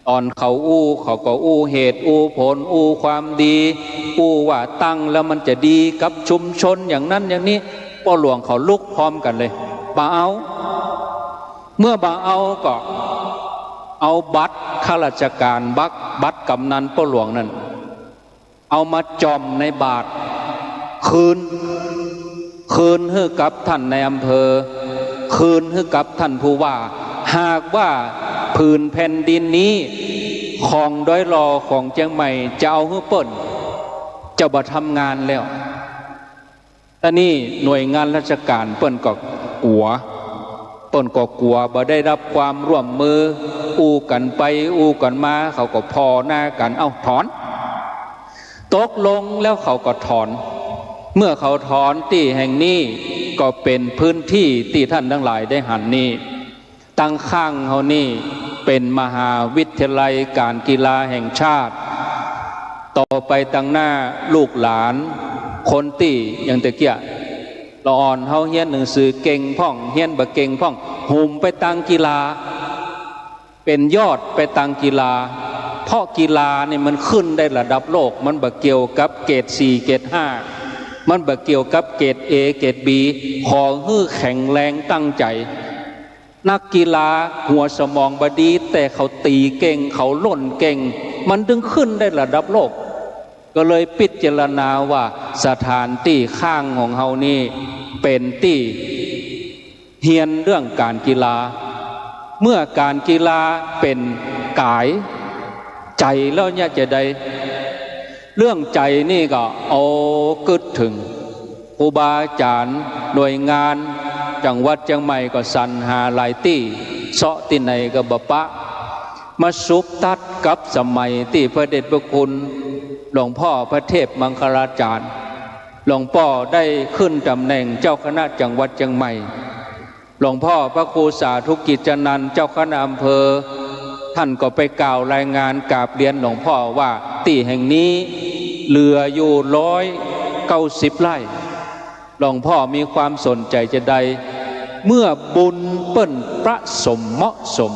ตอนเขาเขาก็เหตุผลความดีว่าตั้งแล้วมันจะดีกับชุมชนอย่างนั้นอย่างนี้ พ่อหลวงเขาลุกพร้อมกันเลยบ่เอาเมื่อบ่เอาก็เอาบัตรข้าราชการบัตรกำนันพ่อหลวงนั่นเอามาจอมในบาทคืนให้กับท่านในอำเภอคืนให้กับท่านผู้ว่าหากว่าผืนแผ่นดินนี้ของด้อยรอของเชียงใหม่จะเอาให้เปิ้นจะบ่ทำงานแล้วแต่นี่หน่วยงานราชการเปิ้นก็กลัวบ่ได้รับความร่วมมืออู้กันไปอู้กันมาเขาก็พอหน้ากันเอาถอนตกลงแล้วเขาก็ถอนเมื่อเขาถอนที่แห่งนี้ก็เป็นพื้นที่ที่ท่านทั้งหลายได้หันนี้ตั้งข้างเขานี่เป็นมหาวิทยาลัยการกีฬาแห่งชาติต่อไปตั้งหน้าลูกหลานคนที่อย่างตะเกียละอ่อนเฮาเฮียนหนังสือเก่งพ่องเฮียนบ่เก่งพ่องหุ่มไปตั้งกีฬาเป็นยอดไปตั้งกีฬาเพราะกีฬานี่มันขึ้นได้ระดับโลกมันบ่เกี่ยวกับเกรด4เกรด5มันบ่เกี่ยวกับเกรด A เกรด B ขอให้แข็งแรงตั้งใจนักกีฬาหัวสมองบดีแต่เขาตีเก่งเขาล่นเก่งมันดึงขึ้นได้ระดับโลกก็เลยพิจารณาว่าสถานที่ข้างของเฮานี่เป็นที่เฮียนเรื่องการกีฬาเมื่อการกีฬาเป็นกายใจแล้วเนี่ยจะได้เรื่องใจนี่ก็เอากึดถึงครูบาอาจารย์หน่วยงานจังหวัดเชียงใหม่ก็สรรหาหลายที่เสาะที่ไหนก็บปะมาซุบตัดกับสมัยที่พระเดชพระคุณหลวงพ่อพระเทพมังคลาจารย์หลวงพ่อได้ขึ้นตำแหน่งเจ้าคณะจังหวัดเชียงใหม่หลวงพ่อพระครูสาธุกิจนันท์เจ้าคณะอำเภอท่านก็ไปกล่าวรายงานกราบเรียนหลวงพ่อว่าที่แห่งนี้เหลืออยู่190 ไร่หลวงพ่อมีความสนใจจะใดเมื่อบุญเปิ้นประสมเหมาะสม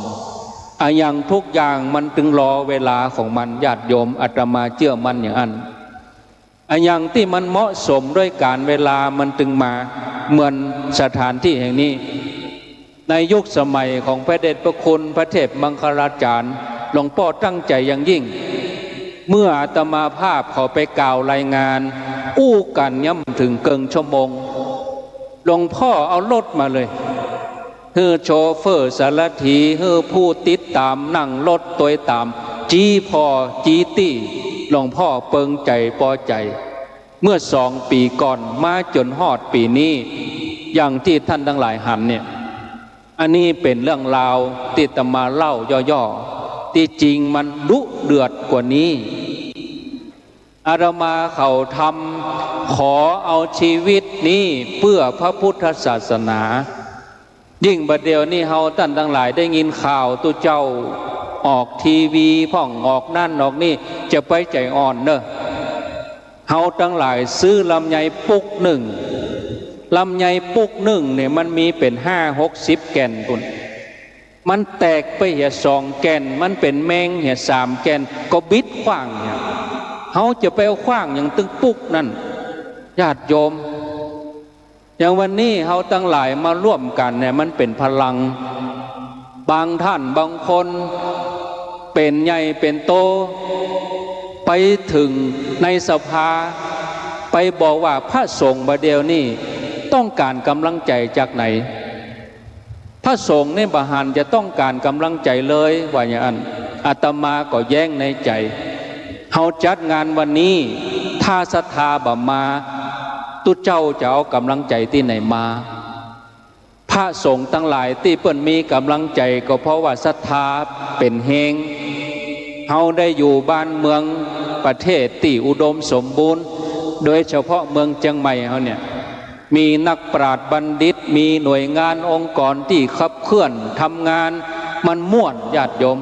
อย่างทุกอย่างมันถึงรอเวลาของมันญาติโยมอาตมาเชื่อมันอย่างนั้นอย่างที่มันเหมาะสมด้วยการเวลามันถึงมาเหมือนสถานที่แห่งนี้ในยุคสมัยของพระเดชพระคุณพระเทพมังคลาจารย์หลวงพ่อตั้งใจอย่างยิ่งเมื่ออาตมาภาพเขาไปกล่าวรายงานอู้กันย่ำถึงเกินชั่วโมงหลวงพ่อเอารถมาเลยเฮือโชเฟอร์สารถีเฮือผู้ติดตามนั่งรถตัวตามจี้พอจี้ตี้หลวงพ่อเปิงใจพอใจเมื่อ2 ปีก่อนมาจนฮอดปีนี้อย่างที่ท่านทั้งหลายหันเนี่ยอันนี้เป็นเรื่องราวที่อาตมาเล่าย่อๆที่จริงมันดุเดือดกว่านี้อาตมาเขาทำขอเอาชีวิตนี้เพื่อพระพุทธศาสนายิ่งบัดเดียวนี่เฮาท่านทั้งหลายได้ยินข่าวตัวเจ้าออกทีวีพ่องออกนั่นออกนี่จะไปใจอ่อนเนอะเฮาทั้งหลายซื้อลำไยปุกหนึ่งเนี่ยมันมีเป็น50-60 แก่นปุ่นมันแตกไปเหี่ย2 แก่นมันเป็นแมงเหี่ย3 แก่นก็บิดขว้างเนี่ยเฮาจะไปเอาขว้างอย่างตึงปุกนั่นญาติโยมอย่างวันนี้เฮาทั้งหลายมาร่วมกันเนี่ยมันเป็นพลังบางท่านบางคนเป็นใหญ่เป็นโตไปถึงในสภาไปบอกว่าพระสงฆ์บัดเดียวนี่ต้องการกำลังใจจากไหนพระสงฆ์ในบาหันจะต้องการกำลังใจเลยว่าอย่างนั้นอาตมาก็แย้งในใจเฮาจัดงานวันนี้ถ้าศรัทธาบ่มาตุเจ้าจะเอากำลังใจที่ไหนมาพระสงฆ์ทั้งหลายที่เปิ้นมีกำลังใจก็เพราะว่าศรัทธาเป็นเฮงเฮาได้อยู่บ้านเมืองประเทศที่อุดมสมบูรณ์โดยเฉพาะเมืองเชียงใหม่เฮาเนี่ยมีนักปราชญ์บัณฑิตมีหน่วยงานองค์กรที่ขับเคลื่อนทำงานมันม่วนญาติโยม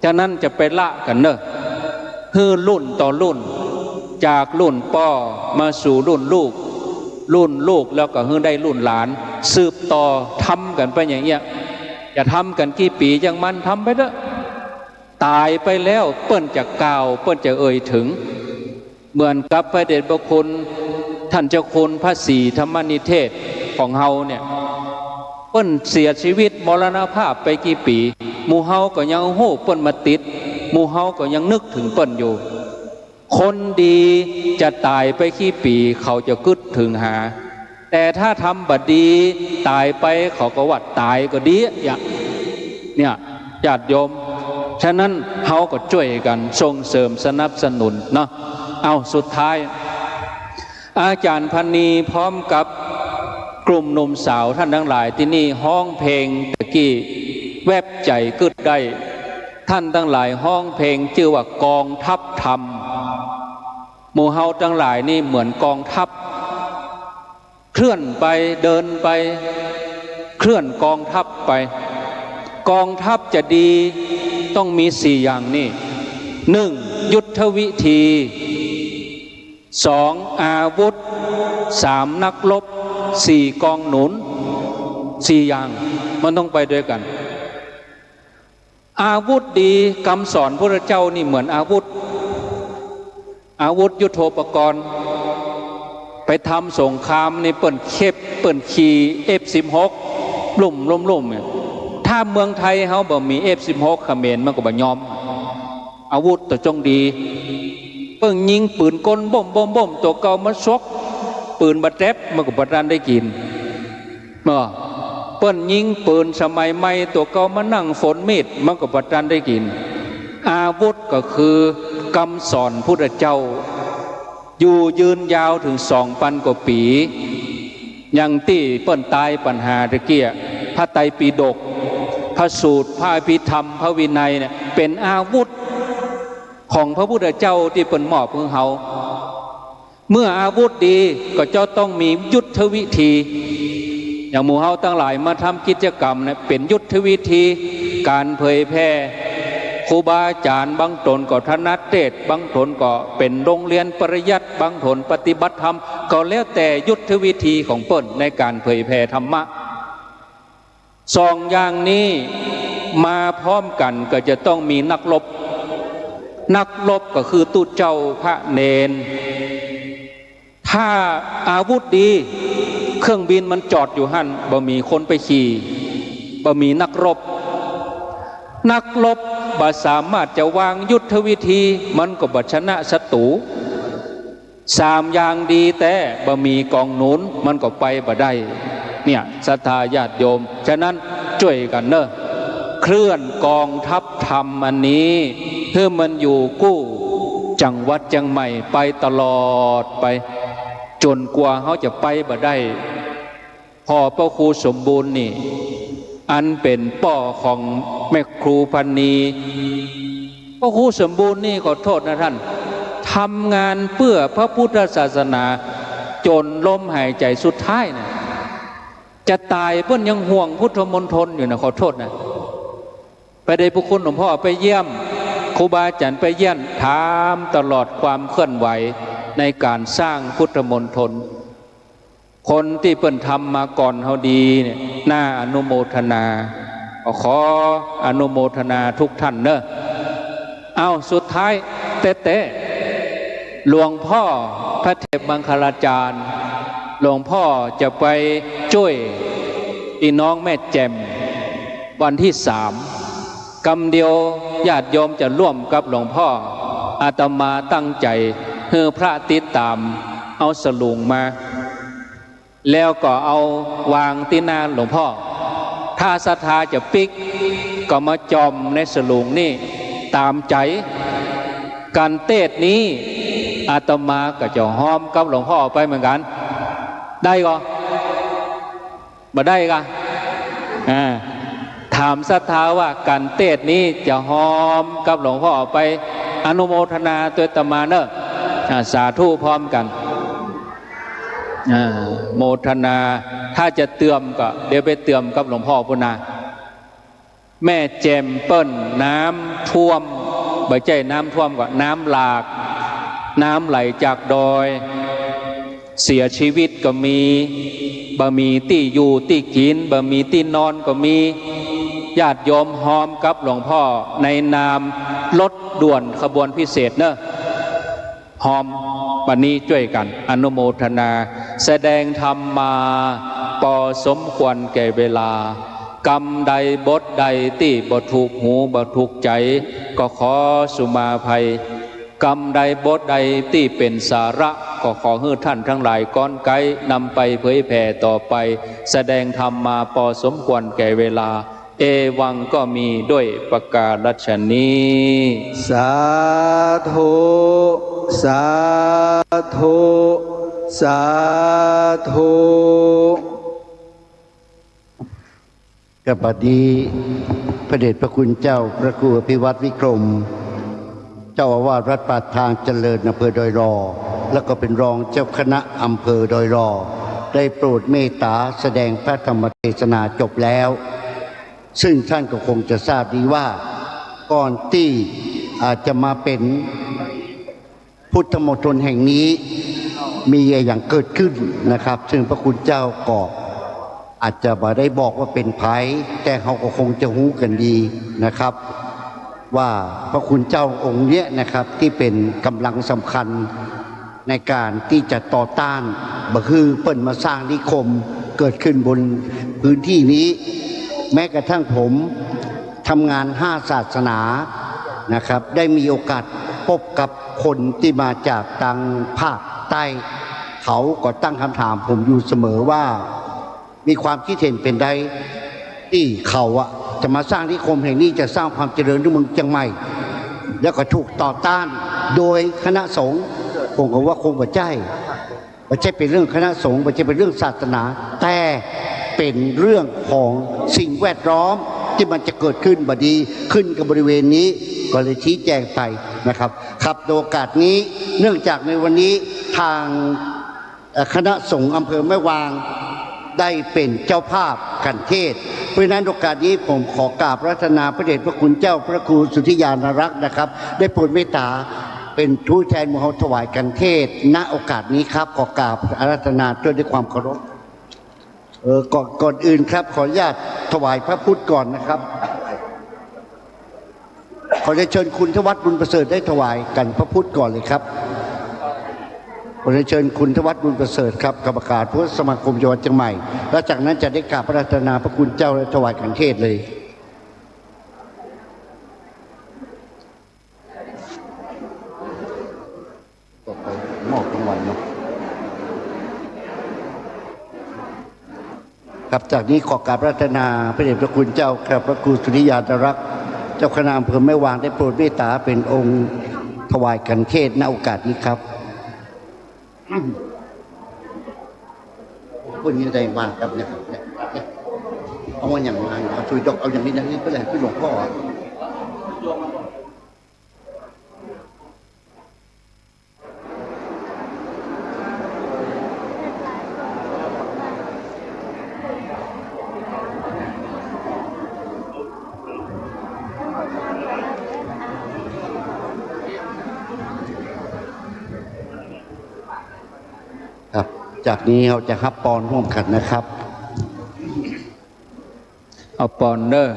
ฉะนั้นจะไปละกันเนอะฮือรุ่นต่อรุ่นจากรุ่นพ่อมาสู่รุ่นลูกแล้วก็ฮือได้รุ่นหลานสืบต่อทำกันไปอย่างเงี้ยจะทำกันกี่ปียังมันทำไปเถอะตายไปแล้วเปิ้นจะกล่าวเปิ้นจะเอ่ยถึงเหมือนกับพระเดชพระคุณ ท่านเจ้าคุณพระศรีธรรมนิเทศของเฮาเนี่ยเปิ้นเสียชีวิตมรณภาพไปกี่ปีหมู่เฮาก็ยังโหเปิ้นมาติดหมู่เฮาก็ยังนึกถึงเปิ้นอยู่คนดีจะตายไปกี่ปีเขาจะกึดถึงหาแต่ถ้าทำบดีตายไปเขาก็ว่าตายก็ดีเนี่ยญาติโยมฉะนั้นเฮาก็ช่วยกันส่งเสริมสนับสนุนเนาะเอาสุดท้ายอาจารย์พันนีพร้อมกับกลุ่มหนุ่มสาวท่านทั้งหลายที่นี่ห้องเพลงตะกี้แวบใจกึดได้ท่านทั้งหลายห้องเพลงชื่อว่ากองทัพธรรมหมู่เฮาทั้งหลายนี่เหมือนกองทัพเคลื่อนไปเดินไปเคลื่อนกองทัพไปกองทัพจะดีต้องมี4อย่างนี่1ยุทธวิธี2อาวุธ3นักรบ4กองหนุน4อย่างมันต้องไปด้วยกันอาวุธดีคำสอนพระเจ้านี่เหมือนอาวุธยุทโธปกรณ์ไปทำสงครามในเปิ่นเข็บเปิ่นขี่ F16 ลุ่มเนี่ยถ้าเมืองไทยเฮาบ่มี F16 เขมรมันก็บ่ยอมอาวุธตัวจงดีเปิ้งยิงปืนกลบ่มตัวเก่ามาซกปืนบัดแรบมันก็บ่ทันได้กินเปิ้นยิงปืนสมัยใหม่ตัวเก่ามานั่งฝนมีดมันก็บ่ทันได้กินอาวุธก็คือคำสอนพุทธเจ้าอยู่ยืนยาวถึง 2,000 กว่าปีอย่างที่เปิ้นตายปัญหาตะเกียพระไตรปิฎกพระสูตรพระอภิธรรมพระวินัยเนี่ยเป็นอาวุธของพระพุทธเจ้าที่เปิ้นมอบให้เฮาเมื่ออาวุธดีก็เจ้าต้องมียุทธวิธีอย่างหมู่เฮาทั้งหลายมาทำกิจกรรมเนี่ยเป็นยุทธวิธีการเผยแพร่ครูบาอาจารย์บางตนก็ถนัดเทศบางตนก็เป็นโรงเรียนปริยัติบางตนปฏิบัติธรรมก็แล้วแต่ยุทธวิธีของเปิ้นในการเผยแพร่ธรรมะ2อย่างนี้มาพร้อมกันก็จะต้องมีนักรบก็คือตุเจ้าพระเนนถ้าอาวุธดีเครื่องบินมันจอดอยู่หั่นบ่มีคนไปขี่บ่มีนักรบบ่สามารถจะวางยุทธวิธีมันก็บ่ชนะศัตรู3อย่างดีแต่บ่มีกองหนุนมันก็ไปบ่ได้เนี่ยศรัทธาญาติโยมฉะนั้นช่วยกันเนอะเคลื่อนกองทัพธรรมอันนี้เพื่อมันอยู่กู้จังหวัดจังใหม่ไปตลอดไปจนกว่าเขาจะไปบ่ได้พอพระครูสมบูรณ์นี่อันเป็นป่อของแม่ครูพันนีพระครูสมบูรณ์นี่ขอโทษนะท่านทำงานเพื่อพระพุทธศาสนาจนลมหายใจสุดท้ายนะจะตายเพิ่นยังห่วงพุทธมณฑลอยู่นะขอโทษนะไปได้พระคุณหลวงพ่อไปเยี่ยมครูบาอาจารย์ไปเยี่ยมถามตลอดความเคลื่อนไหวในการสร้างพุทธมณฑลคนที่เพิ่นทำมาก่อนเฮาดีเนี่ยน่าอนุโมทนาขออนุโมทนาทุกท่านเนอะเอาสุดท้ายเต้หลวงพ่อพระเทพมังคลาจารย์หลวงพ่อจะไปช่วยพี่น้องแม่แจ่มวันที่3กำเดียวญาติโยมจะร่วมกับหลวงพ่ออาตมาตั้งใจให้พระติดตามเอาสลุงมาแล้วก็เอาวางที่หน้าหลวงพ่อถ้าศรัทธาจะปิกก็มาจอมในสลุงนี่ตามใจการเทศนี้อาตมาก็จะห้อมกับหลวงพ่อไปเหมือนกันได้ก็บ่ได้ก็ถามศรัทธาว่าการเทศนี้จะห้อมกับหลวงพ่อไปอนุโมทนาตัวอาตมาเนอะสาธุพร้อมกันโมทนาถ้าจะเติมก็เดี๋ยวไปเติมกับหลวงพ่อพุนาแม่แจมเปิ้ลน้ำท่วมบ่ใจน้ำท่วมก็น้ำหลากน้ำไหลจากดอยเสียชีวิตก็มีบ่มีที่อยู่ที่กินบ่มีที่นอนก็มีญาติโยมหอมกับหลวงพ่อในนามรถด่วนขบวนพิเศษเนอะหอมไป วันนี้ช่วยกันอนุโมทนา แสดงธรรมมาพอสมควรแก่เวลากรรมใดบทใดที่บ่ถูกหูบ่ถูกใจก็ขอสุมาภัยกรรมใดบทใดที่เป็นสาระก็ขอให้ท่านทั้งหลายก้อนไกด์นำไปเผยแผ่ต่อไปแสดงธรรมมาพอสมควรแก่เวลาเอวังก็มีด้วยประกาศนี้ สาธุสาธุสาธุ กับบัดนี้พระเดชพระคุณเจ้าพระครูอภิวัตรวิกรมเจ้าอาวาสวัดป่าทางเจริญอำเภอดอยรอแล้วก็เป็นรองเจ้าคณะอำเภอดอยรอได้โปรดเมตตาแสดงพระธรรมเทศนาจบแล้วซึ่งท่านก็คงจะทราบดีว่าก่อนที่อาจจะมาเป็นพุทธมณฑลแห่งนี้มีอย่างเกิดขึ้นนะครับซึ่งพระคุณเจ้าก็อาจจะมาได้บอกว่าเป็นไผแต่เขาก็คงจะหู้กันดีนะครับว่าพระคุณเจ้าองค์เนี้ยนะครับที่เป็นกำลังสำคัญในการที่จะต่อต้านบ่คือเปิ้นมาสร้างนิคมเกิดขึ้นบนพื้นที่นี้แม้กระทั่งผมทำงาน5 ศาสนานะครับได้มีโอกาสพบกับคนที่มาจากทางภาคใต้เขาก็ตั้งคำถามผมอยู่เสมอว่ามีความคิดเห็นเป็นใดที่เขาจะมาสร้างนิคมแห่งนี้จะสร้างความเจริญในเมืองเชียงใหม่แล้วก็ถูกต่อต้านโดยคณะสงฆ์ผมก็ว่าคงบ่ใช่เป็นเรื่องคณะสงฆ์ไม่ใช่เป็นเรื่องศาสนาแต่เป็นเรื่องของสิ่งแวดล้อมที่มันจะเกิดขึ้นบดีขึ้นกับบริเวณนี้ก็เลยชี้แจงไปนะครับครับโอกาสนี้เนื่องจากในวันนี้ทางคณะสงฆ์อำเภอแม่วางได้เป็นเจ้าภาพกันเทศเพราะนั้นโอกาสนี้ผมขอกราบรัตนาพระเดชพระคุณเจ้าพระครูสุทธิยานรักษ์นะครับได้โปรดเมตตาเป็นทูตแทนหมู่เฮาถวายกันเทศณโอกาสนี้ครับขอกราบอาราธนาด้วยความเคารพก่อนอื่นครับขออนุญาตถวายพระพุทธก่อนนะครับขอเชิญคุณทวัฒน์บุญประเสริฐได้ถวายกันพระพุทธก่อนเลยครับขอเชิญคุณทวัฒน์บุญประเสริฐครับกรรมการพุทธสมาคมจังหวัดเชียงใหม่และจากนั้นจะได้กราบพระราชนาพระคุณเจ้าและถวายกันเทศเลยต่อไปมอบรางวัลเนาะครับจากนี้ขอกราบพระราชนาพระเดชพระคุณเจ้าครับพระครูสุริยานรักษ์เจ้าคณะอำเภอแม่วางได้โปรดเมตตาเป็นองค์ถวายกันเทศณโอกาสนี้ครับคนนี้ได้มากครับเนี่ยเอามาอย่างไรเอาช่วยดอกเอาอย่างนี้นะนี่ก็เลยพี่หลวงพ่อครับจากนี้เราจะฮับปอนร่วมกันนะครับเอาปอนเนอร์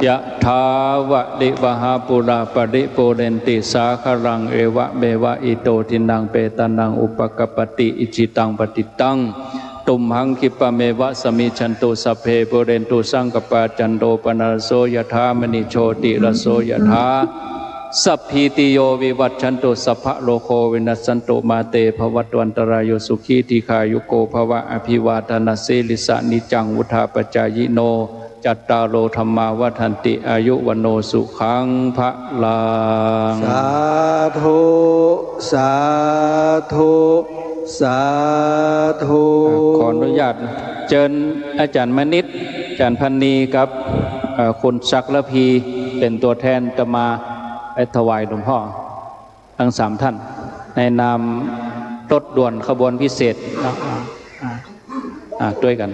ยะทาวะดิวหาปุราปริปุเรนติสาคารังเอวะเมวะอิโตทินังเปตานังอุปกปติอิจิตังปฏิตังตุมหังคิปะเมวะสมิชันตุสัพเพปุเรนตุสังกปาจันโดปนรโสยถามณิโชติรโสยถาสัพพิติโยวิวัชชันตุสัพพะโลโควินัสสันตุมาเตภวัตวันตรายโยสุขีติขายุโกภวะอภิวาทนาเสลิสะนิจังวุธาปจายโนจัตตาโลธรรมาวัฏันติอายุวโนสุขังพระลังสาธุสาธุสาธุขออนุญาตเชิญอาจารย์มณิตอาจารย์พันนีกับคุณศักดิ์ละพีเป็นตัวแทนจะมาไปถวายหลวงพ่อทั้ง3 ท่านในนามรถด่วนขบวนพิเศษด้วยกัน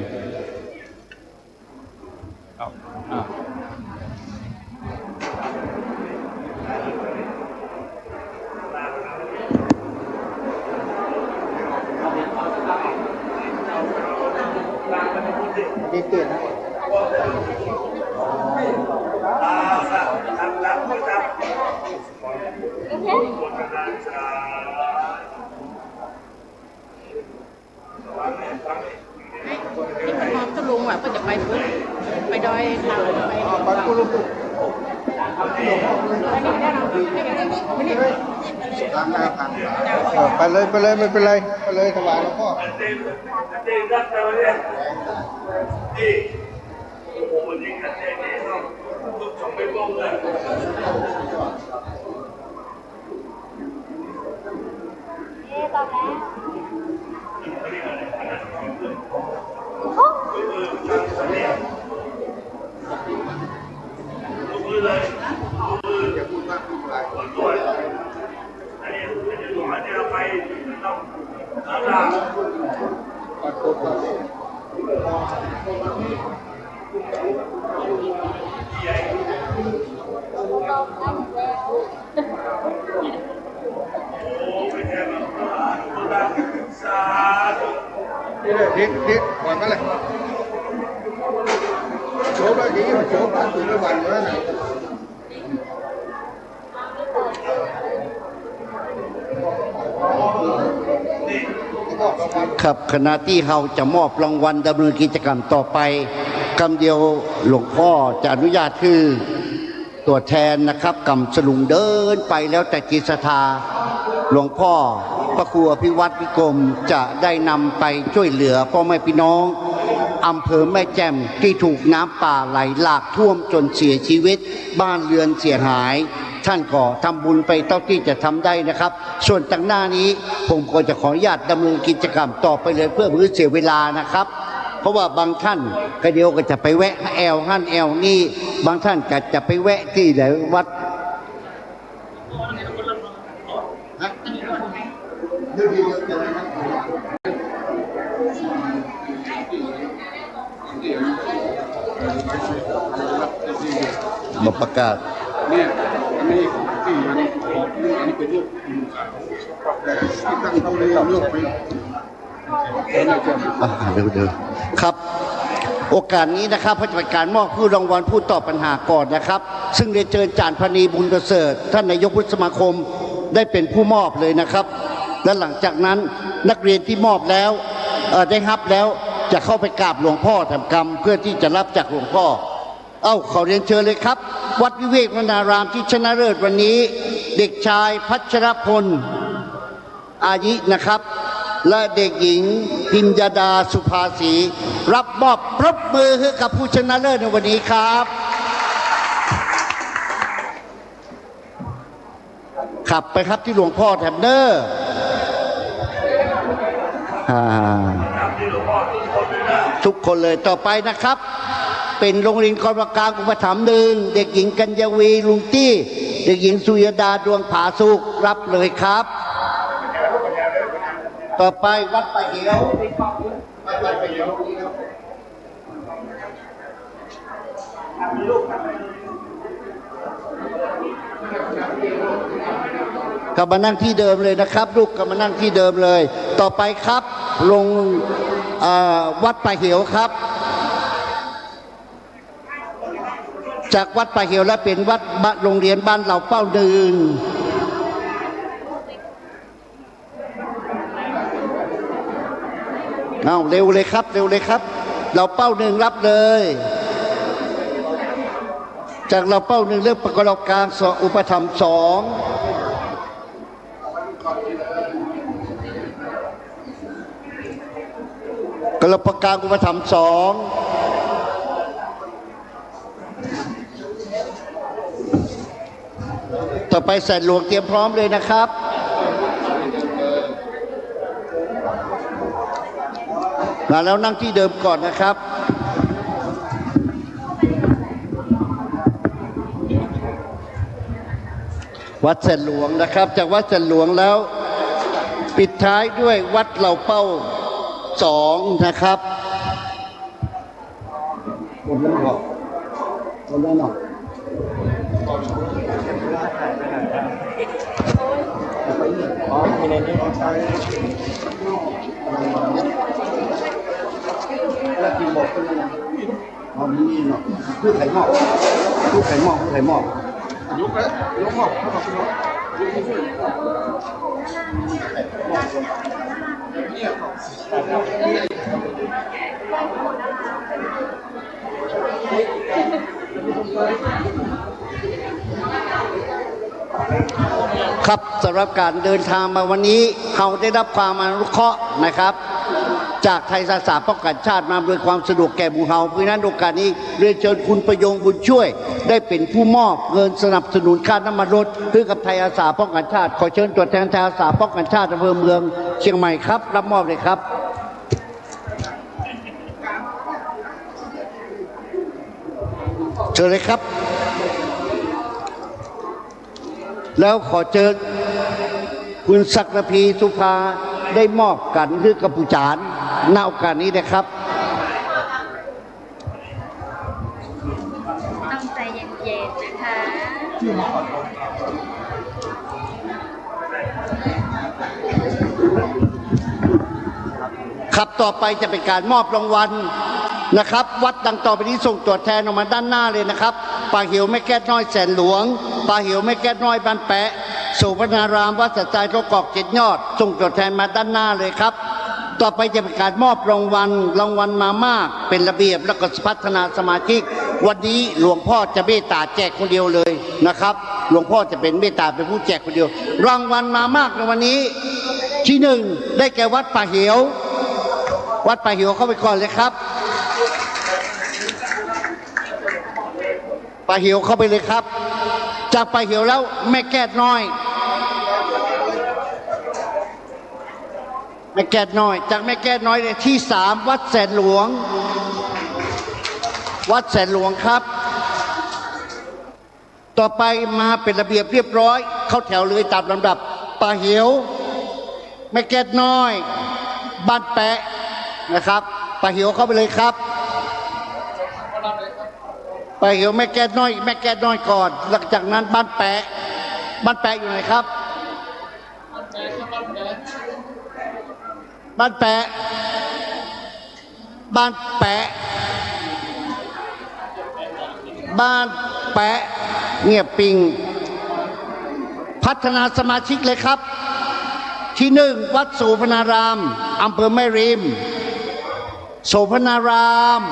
ว่าก็จะไปปุ๊บไปดอยทางไป ไปกูรู้ปุ๊บไปเลยไปเลยไม่เป็นไรไปเลยถวายหลวงพ่อ ทิศก่อนมาเลยโชว์ได้ดีโชว์การตื่นวันแล้วนะครับขณะที่เราจะมอบรางวัลดำเนินกิจกรรมต่อไปคำเดียวหลวงพ่อจะอนุญาตคือตัวแทนนะครับกำสลุงเดินไปแล้วแต่จิตศรัทธาหลวงพ่อพระครูอภิวัตรวิกรมจะได้นำไปช่วยเหลือพ่อแม่พี่น้องอำเภอแม่แจ่มที่ถูกน้ำป่าไหลหลากท่วมจนเสียชีวิตบ้านเรือนเสียหายท่านก็ทำบุญไปเท่าที่จะทำได้นะครับส่วนต่างหน้านี้ผมก็จะขออนุญาตดำเนินกิจกรรมต่อไปเลยเพื่อไม่เสียเวลานะครับเพราะว่าบางท่านก็เดียวก็จะไปแวะแอลหั่นแอลนี่บางท่านก็จะไปแวะที่ไหนวัดมาประกาศเนี่ยอันนี้ที่มันออกอันนี้เป็นเรื่องแต่ที่ตั้งเขาเลยเลือกไปเดี๋ยวครับโอกาสนี้นะครับพระจัดการมอบผู้รางวัลผู้ตอบปัญหาก่อนนะครับซึ่งได้เชิญจารย์พนีบุญประเสริฐท่านนายกวุฒิสมาคมได้เป็นผู้มอบเลยนะครับและหลังจากนั้นนักเรียนที่มอบแล้วได้รับแล้วจะเข้าไปกราบหลวงพ่อทำกรรมเพื่อที่จะรับจากหลวงพ่อขอเรียนเชิญเลยครับวัดวิเวกวนารามที่ชนะเลิศวันนี้เด็กชายพัชรพลอายินะครับและเด็กหญิงพิมยดาสุภาสีรับมอบปรบมือให้กับผู้ชนะเลิศในวันนี้ครับขับไปครับที่หลวงพ่อแถมเนอร์ทุกคนเลยต่อไปนะครับเป็นโรงเรียนกรรมการอุปถัมภ์หนึ่งเด็กหญิงกัญญวีลุงตี้เด็กหญิงสุยดาดวงผาสุกรับเลยครับต่อไปวัดป่าเหียวกลับมานั่งที่เดิมเลยนะครับลูกกลับมานั่งที่เดิมเลยต่อไปครับลงวัดป่าเหียวครับจากวัดป่าเหียวแล้วเป็นวัดโรงเรียนบ้านเหล่าเป้าหนึ่งเร็วเลยครับเร็วเลยครับเราเป้าหนึ่งรับเลยจากเราเป้าหนึ่งเรื่องประกอบการอุปถัมภ์2กรประการอุปถัมภ์2ต่อไปแสนหลวงเตรียมพร้อมเลยนะครับมาแล้วนั่งที่เดิมก่อนนะครับวัดแสนหลวงนะครับจากวัดแสนหลวงแล้วปิดท้ายด้วยวัดเหล่าเป้า2นะครับคนนั้นหรอคนนั้นหรอแล้วกินบอกเป็นยังไงเอานี่เนาะพูดไข่หม้อพูดไข่หม้อพูดไข่หม้อยกเลยยกหม้อเขาบอกคุณยก ครับสำหรับการเดินทางมาวันนี้เราได้รับความอนุเคราะห์นะครับ จากไทยอาสาป้องกันชาติมาโดยความสะดวกแก่หมู่เฮาเพราะฉะนั้นโอกาสนี้เรียนเชิญคุณประยงบุญช่วยได้เป็นผู้มอบเงินสนับสนุนค่าน้ำมันรถเพื่อกับไทยอาสาป้องกันชาติขอเชิญตัวแทนไทยอาสาป้องกันชาติอำเภอเมืองเชียงใหม่ครับรับมอบเลยครับเชิญเลยครับแล้วขอเชิญคุณศักดิ์พีสุภาได้มอบกันหรือกับผู้จารณโอกาสนี้นะครับต้องใจเย็นๆนะคะ ครับต่อไปจะเป็นการมอบรางวัลนะครับวัดดังต่อไปนี้ส่งตัวแทนออกมาด้านหน้าเลยนะครับป่าเหี่ยวแม่แก้น้อยแสนหลวงป่าเหี่ยวแม่แก้น้อยบ้านแปะโสพนารามวัดสัจจายโรกอกเจ็ดยอดส่งตัวแทนมาด้านหน้าเลยครับต่อไปจะเป็นการมอบรางวัลมามากเป็นระเบียบแล้วก็พัฒนาสมาชิกวันนี้หลวงพ่อจะเมตตาแจกคนเดียวเลยนะครับหลวงพ่อจะเป็นเมตตาเป็นผู้แจกคนเดียวรางวัลมามากในวันนี้ที่หนึ่งได้แก่วัดป่าเหี่ยววัดป่าเหี่ยวเข้าไปก่อนเลยครับป่าเหี่ยวเข้าไปเลยครับจากป่าเหี่ยวแล้วแม่แก้น้อยแม่แก้น้อยจากแม่แก้น้อยเนี่ยที่สามวัดแสนหลวงวัดแสนหลวงครับต่อไปมาเป็นระเบียบเรียบร้อยเข้าแถวเลยตามลำดับป่าเหี่ยวแม่แก้น้อยบ้านแปะนะครับป่าเหี่ยวเข้าไปเลยครับป่าเหี่ยวแม่แก้น้อยก่อนหลังจากนั้นบ้านแปะอยู่ไหนครับบ้านแปะเงียบปิงพัฒนาสมาชิกเลยครับที่หนึ่งวัดโสพนารามอำเภอแม่ริมโสพนาราม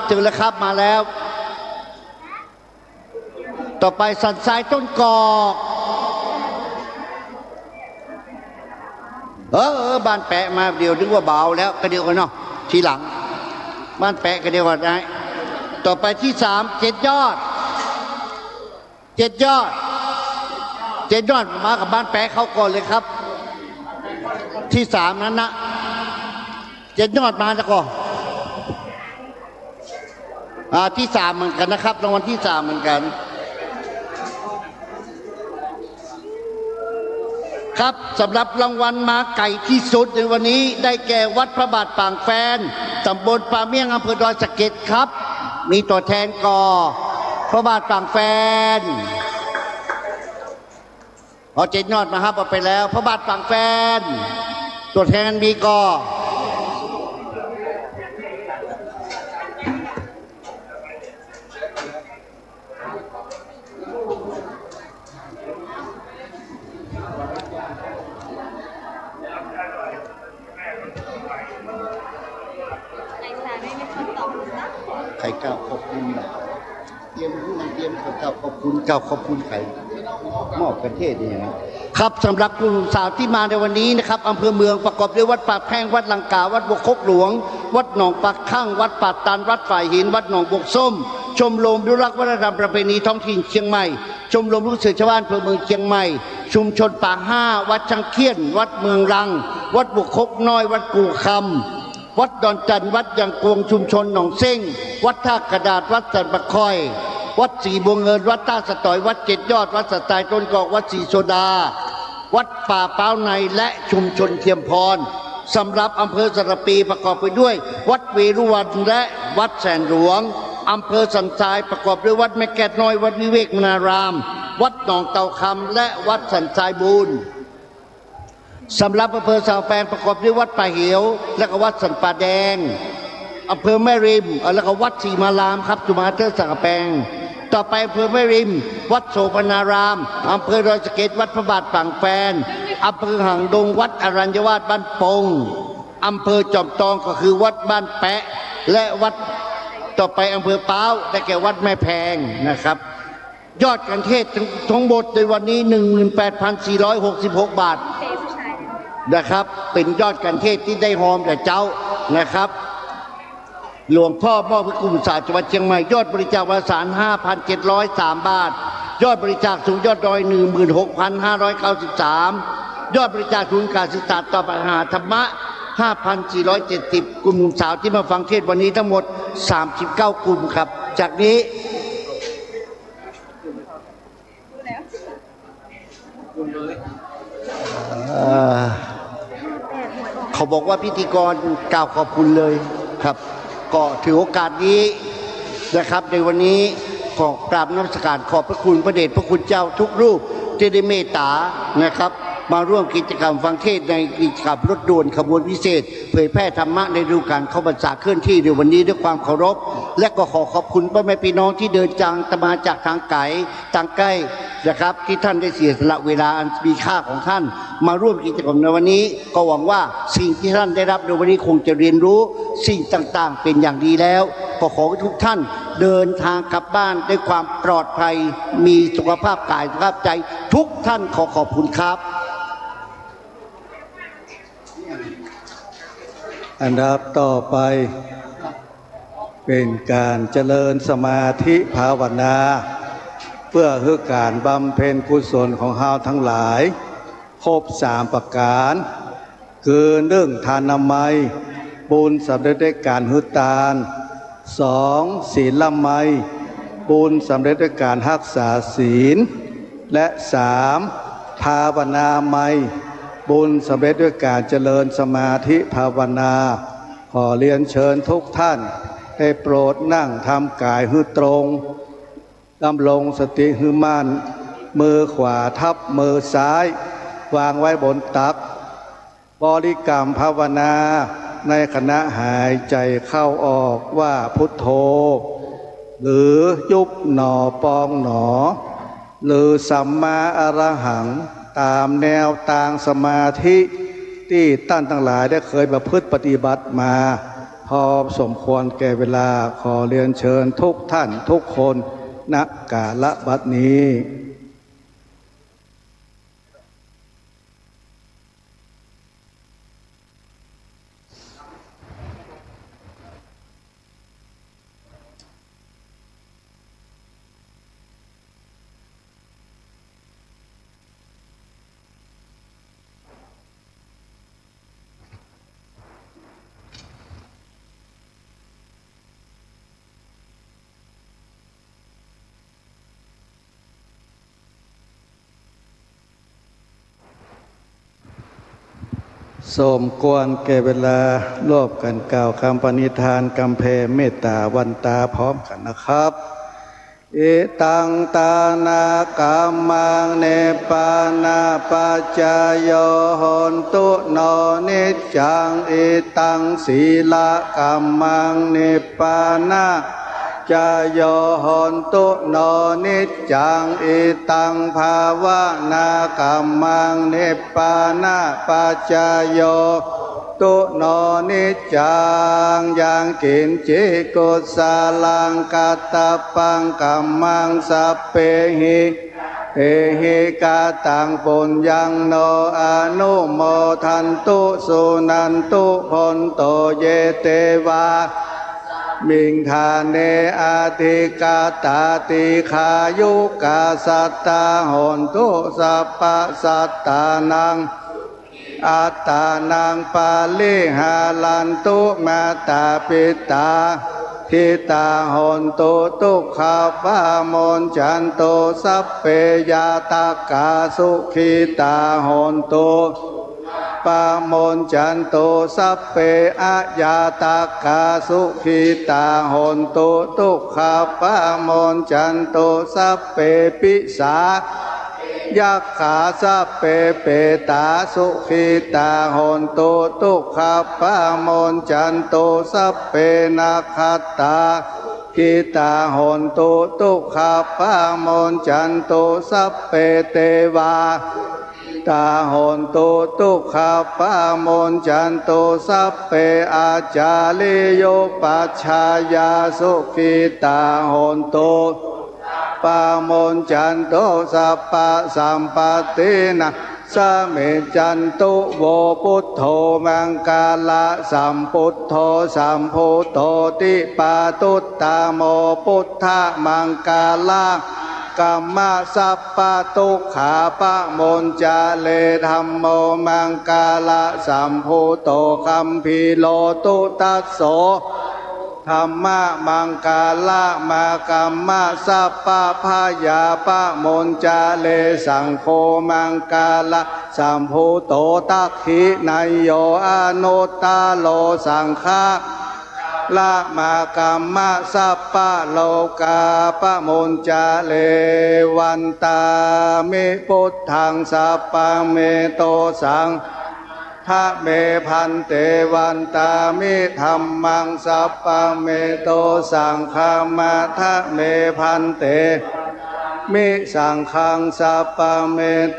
เจอแล้วครับมาแล้วต่อไปสันทรายต้นกอกบ้านแปะมาเดียวนึกว่าเบาแล้วก็เดียวกันเนาะทีหลังบ้านแปะก็เดียวกันได้ต่อไปที่สามเจ็ดยอดมากับบ้านแปะเขาก่อนเลยครับที่สามนั้นนะเจ็ดยอดมาจะก่อนที่สามเหมือนกันนะครับรางวัลที่สามเหมือนกันครับสำหรับรางวัลมาไก่ที่สุดในวันนี้ได้แก่วัดพระบาทปางแฟนตำบลป่าเมี่ยงอำเภอดอยสะเก็ดครับมีตัวแทนก่อพระบาทปางแฟนเอาเจ็ดยอดมาครับเอาไปแล้วพระบาทปางแฟนตัวแทนมีก่อไข่เก้าขอบคุณเตรียมเก้าขอบคุณไข่มอบกันเทศนี่นะครับสำหรับกลุ่มสาวที่มาในวันนี้นะครับอำเภอเมืองประกอบด้วยวัดปากแพงวัดลังกาวัดบวกคกหลวงวัดหนองปากข้างวัดป่าตันวัดฝ่ายหินวัดหนองบวกส้มชมรมดุรักษ์วัฒนธรรมประเพณีท้องถิ่นเชียงใหม่ชมรมลูกเสือชาวบ้านอำเภอเมืองเชียงใหม่ชุมชนป่าห้าวัดชังเคียนวัดเมืองรังวัดบวกคกน้อยวัดกู่คำวัดดอนจันทร์วัดยังกวงชุมชนหนองเส้งวัดท่ากระดาษวัดสันปะคอยวัดสีบัวเงินวัดท่าสตอยวัดเจ็ดยอดวัดสตายต้นกอกวัดสีโซดาวัดป่าเป้าในและชุมชนเทียมพรสำหรับอำเภอสระปีประกอบไปด้วยวัดเวรุวันและวัดแสนหลวงอำเภอสันทรายประกอบด้วยวัดแม่แก้น้อยวัดวิเวกมนารามวัดหนองเต่าคำและวัดสันทรายบูรณ์สำหรับอำเภอสาวแปงประกอบด้วยวัดป่าเหี่ยวและก็วัดสันป่าแดงอำเภอแม่ริมแล้วก็วัดศรีมารามครับจุมาเตอร์สังกะแปง ต่อไปอำเภอแม่ริมวัดโสพนารามอำเภอดอยสะเก็ดวัดพระบาทฝั่งแฟนอำเภอหางดงวัดอรัญญวาสบ้านปงอำเภอจอมทองก็คือวัดบ้านแปะและวัดต่อไปอำเภอป้าวได้แก่วัดแม่แพงนะครับยอดการเทศทั้งหมดในวันนี้ 18,466 บาทนะครับเป็นยอดการเทศที่ได้หอมจากเจ้านะครับหลวงพ่อมอบให้กลุ่มศาสตร์จังหวัดเชียงใหม่ยอดบริจาควารสาร 5,703 บาทยอดบริจาคสูงยอดดอย 16,593 ยอดบริจาคทุนการศึกษาต่อปัญหาธรรมะ 5,470 กลุ่มหนุ่มสาวที่มาฟังเทศวันนี้ทั้งหมด 39 กลุ่มครับจากนี้เขาบอกว่าพิธีกรกล่าวขอบคุณเลยครับก็ถือโอกาสนี้นะครับในวันนี้ขอกราบนมัสการขอบพระคุณพระเดชพระคุณเจ้าทุกรูปที่ได้เมตตานะครับมาร่วมกิจกรรมฟังเทศในกิจกรรมรถด่วนขบวนพิเศษเผยแพร่ธรรมะในฤดูกาลเข้าพรรษาเคลื่อนที่ในวันนี้ด้วยความเคารพและก็ขอขอบคุณพ่อแม่พี่น้องที่เดินมาจากทางไกลทางใกล้นะครับที่ท่านได้เสียสละเวลาอันมีค่าของท่านมาร่วมกิจกรรมในวันนี้ก็หวังว่าสิ่งที่ท่านได้รับในวันนี้คงจะเรียนรู้สิ่งต่างๆเป็นอย่างดีแล้วก็ขอให้ทุกท่านเดินทางกลับบ้านด้วยความปลอดภัยมีสุขภาพกายสุขภาพใจทุกท่านขอขอบคุณครับอันดับต่อไปเป็นการเจริญสมาธิภาวนาเพื่อให้การบำเพ็ญกุศลของเฮาทั้งหลายครบ3 ประการคือ1ทานนามัยบุญสำเร็จด้วยการหุตาน2ศีลละไมบุญสำเร็จด้วยการรักษาศีลและ3ภาวนาไมบุญสำเร็จด้วยการเจริญสมาธิภาวนาขอเรียนเชิญทุกท่านให้โปรดนั่งทำกายให้ตรงดำรงสติให้มั่นมือขวาทับมือซ้ายวางไว้บนตักบริกรรมภาวนาในขณะหายใจเข้าออกว่าพุทโธหรือยุบหนอปองหนอหรือสัมมาอรหังตามแนวทางสมาธิที่ท่านทั้งหลายได้เคยประพฤติปฏิบัติมาพอสมควรแก่เวลาขอเรียนเชิญทุกท่านทุกคนณกาลบัดนี้ สมควรแก่เวลารวบกันกล่าวคำปณิธานกำแพเมตตาวันตาพร้อมกันนะครับเอตังตานากามังเนปานาปัจจายโยโหนตุโนนิจจังเอตังศีลกัมมังเนปานาจายโยโหนตุโนนิจจังเอตังภาวนากัมมังเนปานาปัจจายโยตุโนนิจจังยังกินจิกุสาลังกัตตปังกัมมังสัพเพหิเอหิกาตังปุญญังโนอนุโมทันตุสุนันตุพนโตเยเตวามิงคาเนอาติกาตาติขายุกาสัตตาหนตุสัพพสัตตานังอัตตานังปาลิหาลันตุมาตาปิตาทิตาหนตุทุกขาปามนจันโตสัพเพยาตากาสุขิตาหนตุปามนจันโตสัพเพอะยาตากาสุขิตาหนตุทุกขาปามนจันโตสัพเพปิสายักขาสัพเพเปตาสุขิตาหนตุทุกขปามนจันโตสัพเพนาคตา กิตาโหนตุทุกขปาโมนจันตุสัพเพเทวาตาโหนตุทุกขปาโมนจันตุสัพเพอาจาริโยปัชฌายาสุขิตาโหนตุปาโมนจันตุสัพพะสัมปตินะสเมจันตุโวพุทโธมังกาละสัมพุทโธสัมพุทโธติปาตุตตโมพุทธมังกาละกัมมะสัพพะทุกขาปะโมนจาเลธัมโมมังกาละสัมพุทโธคัมภีโลตุตัสโสธรรมะมังกาละมากัมมะสัพพะพายาปะโมนจาเลสังโฆมังกาละสัมพุทโธตักขินายโยอนุตตาโลสังฆาละมากัมมะสัพพะโลกาปะโมนจาเลวันตามิพุทธังสัพพะเมโตสังทะเมพันเตวันตามิธัมมังสัพพะเมโตสังฆามาทะเมพันเตมิสังฆังสัพพะเมโต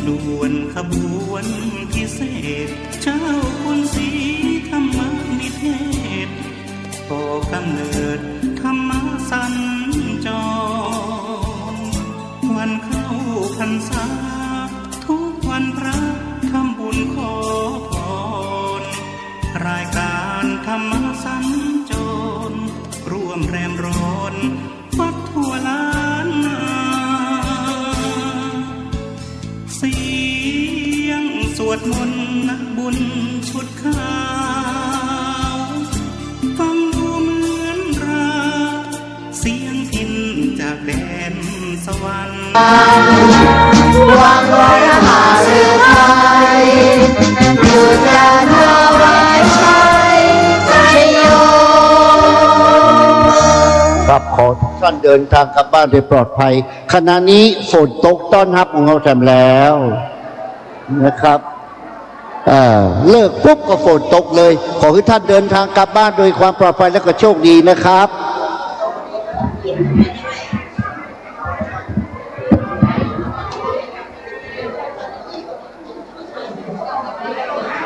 ด่วนขบวนพิเศษเจ้าคุณศรีธรรมนิเทศโอก ำเนิดธรรมสัญจรวันเข้าพรรษาทุกวันพระทำบุญขอพรรายการธรรมสัญจรร่วมแรมร้อนวัดทั่วล้านนา มนต์นักบุญชุดขาวฟังดูเหมือนราเสียงพินจากแดนสวรรค์วางวรหาเรือไทยอยู่แดนฮาวายไทยชัยโย ครับขอทุกท่านเดินทางกลับบ้านโดยปลอดภัยขณะนี้ฝนตกต้อนรับของเราแถมแล้วนะครับเลิกปุ๊บก็ฝนตกเลยขอให้ท่านเดินทางกลับบ้านโดยความปลอดภัยและก็โชคดีนะครับ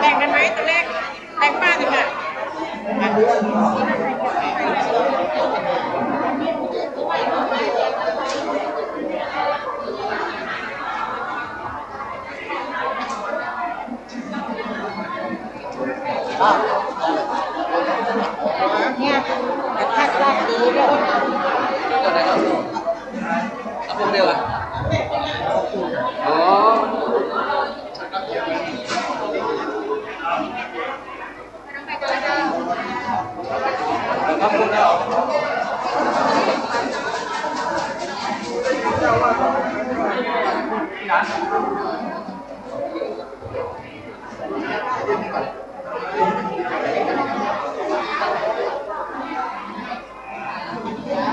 แต่งกันไหมตัวเลขแต่งป้าสิค่ะเนี่ยแต่ถ้าชอบดีด้วยเอาพวกเดียวอ่ะอ๋อThank you.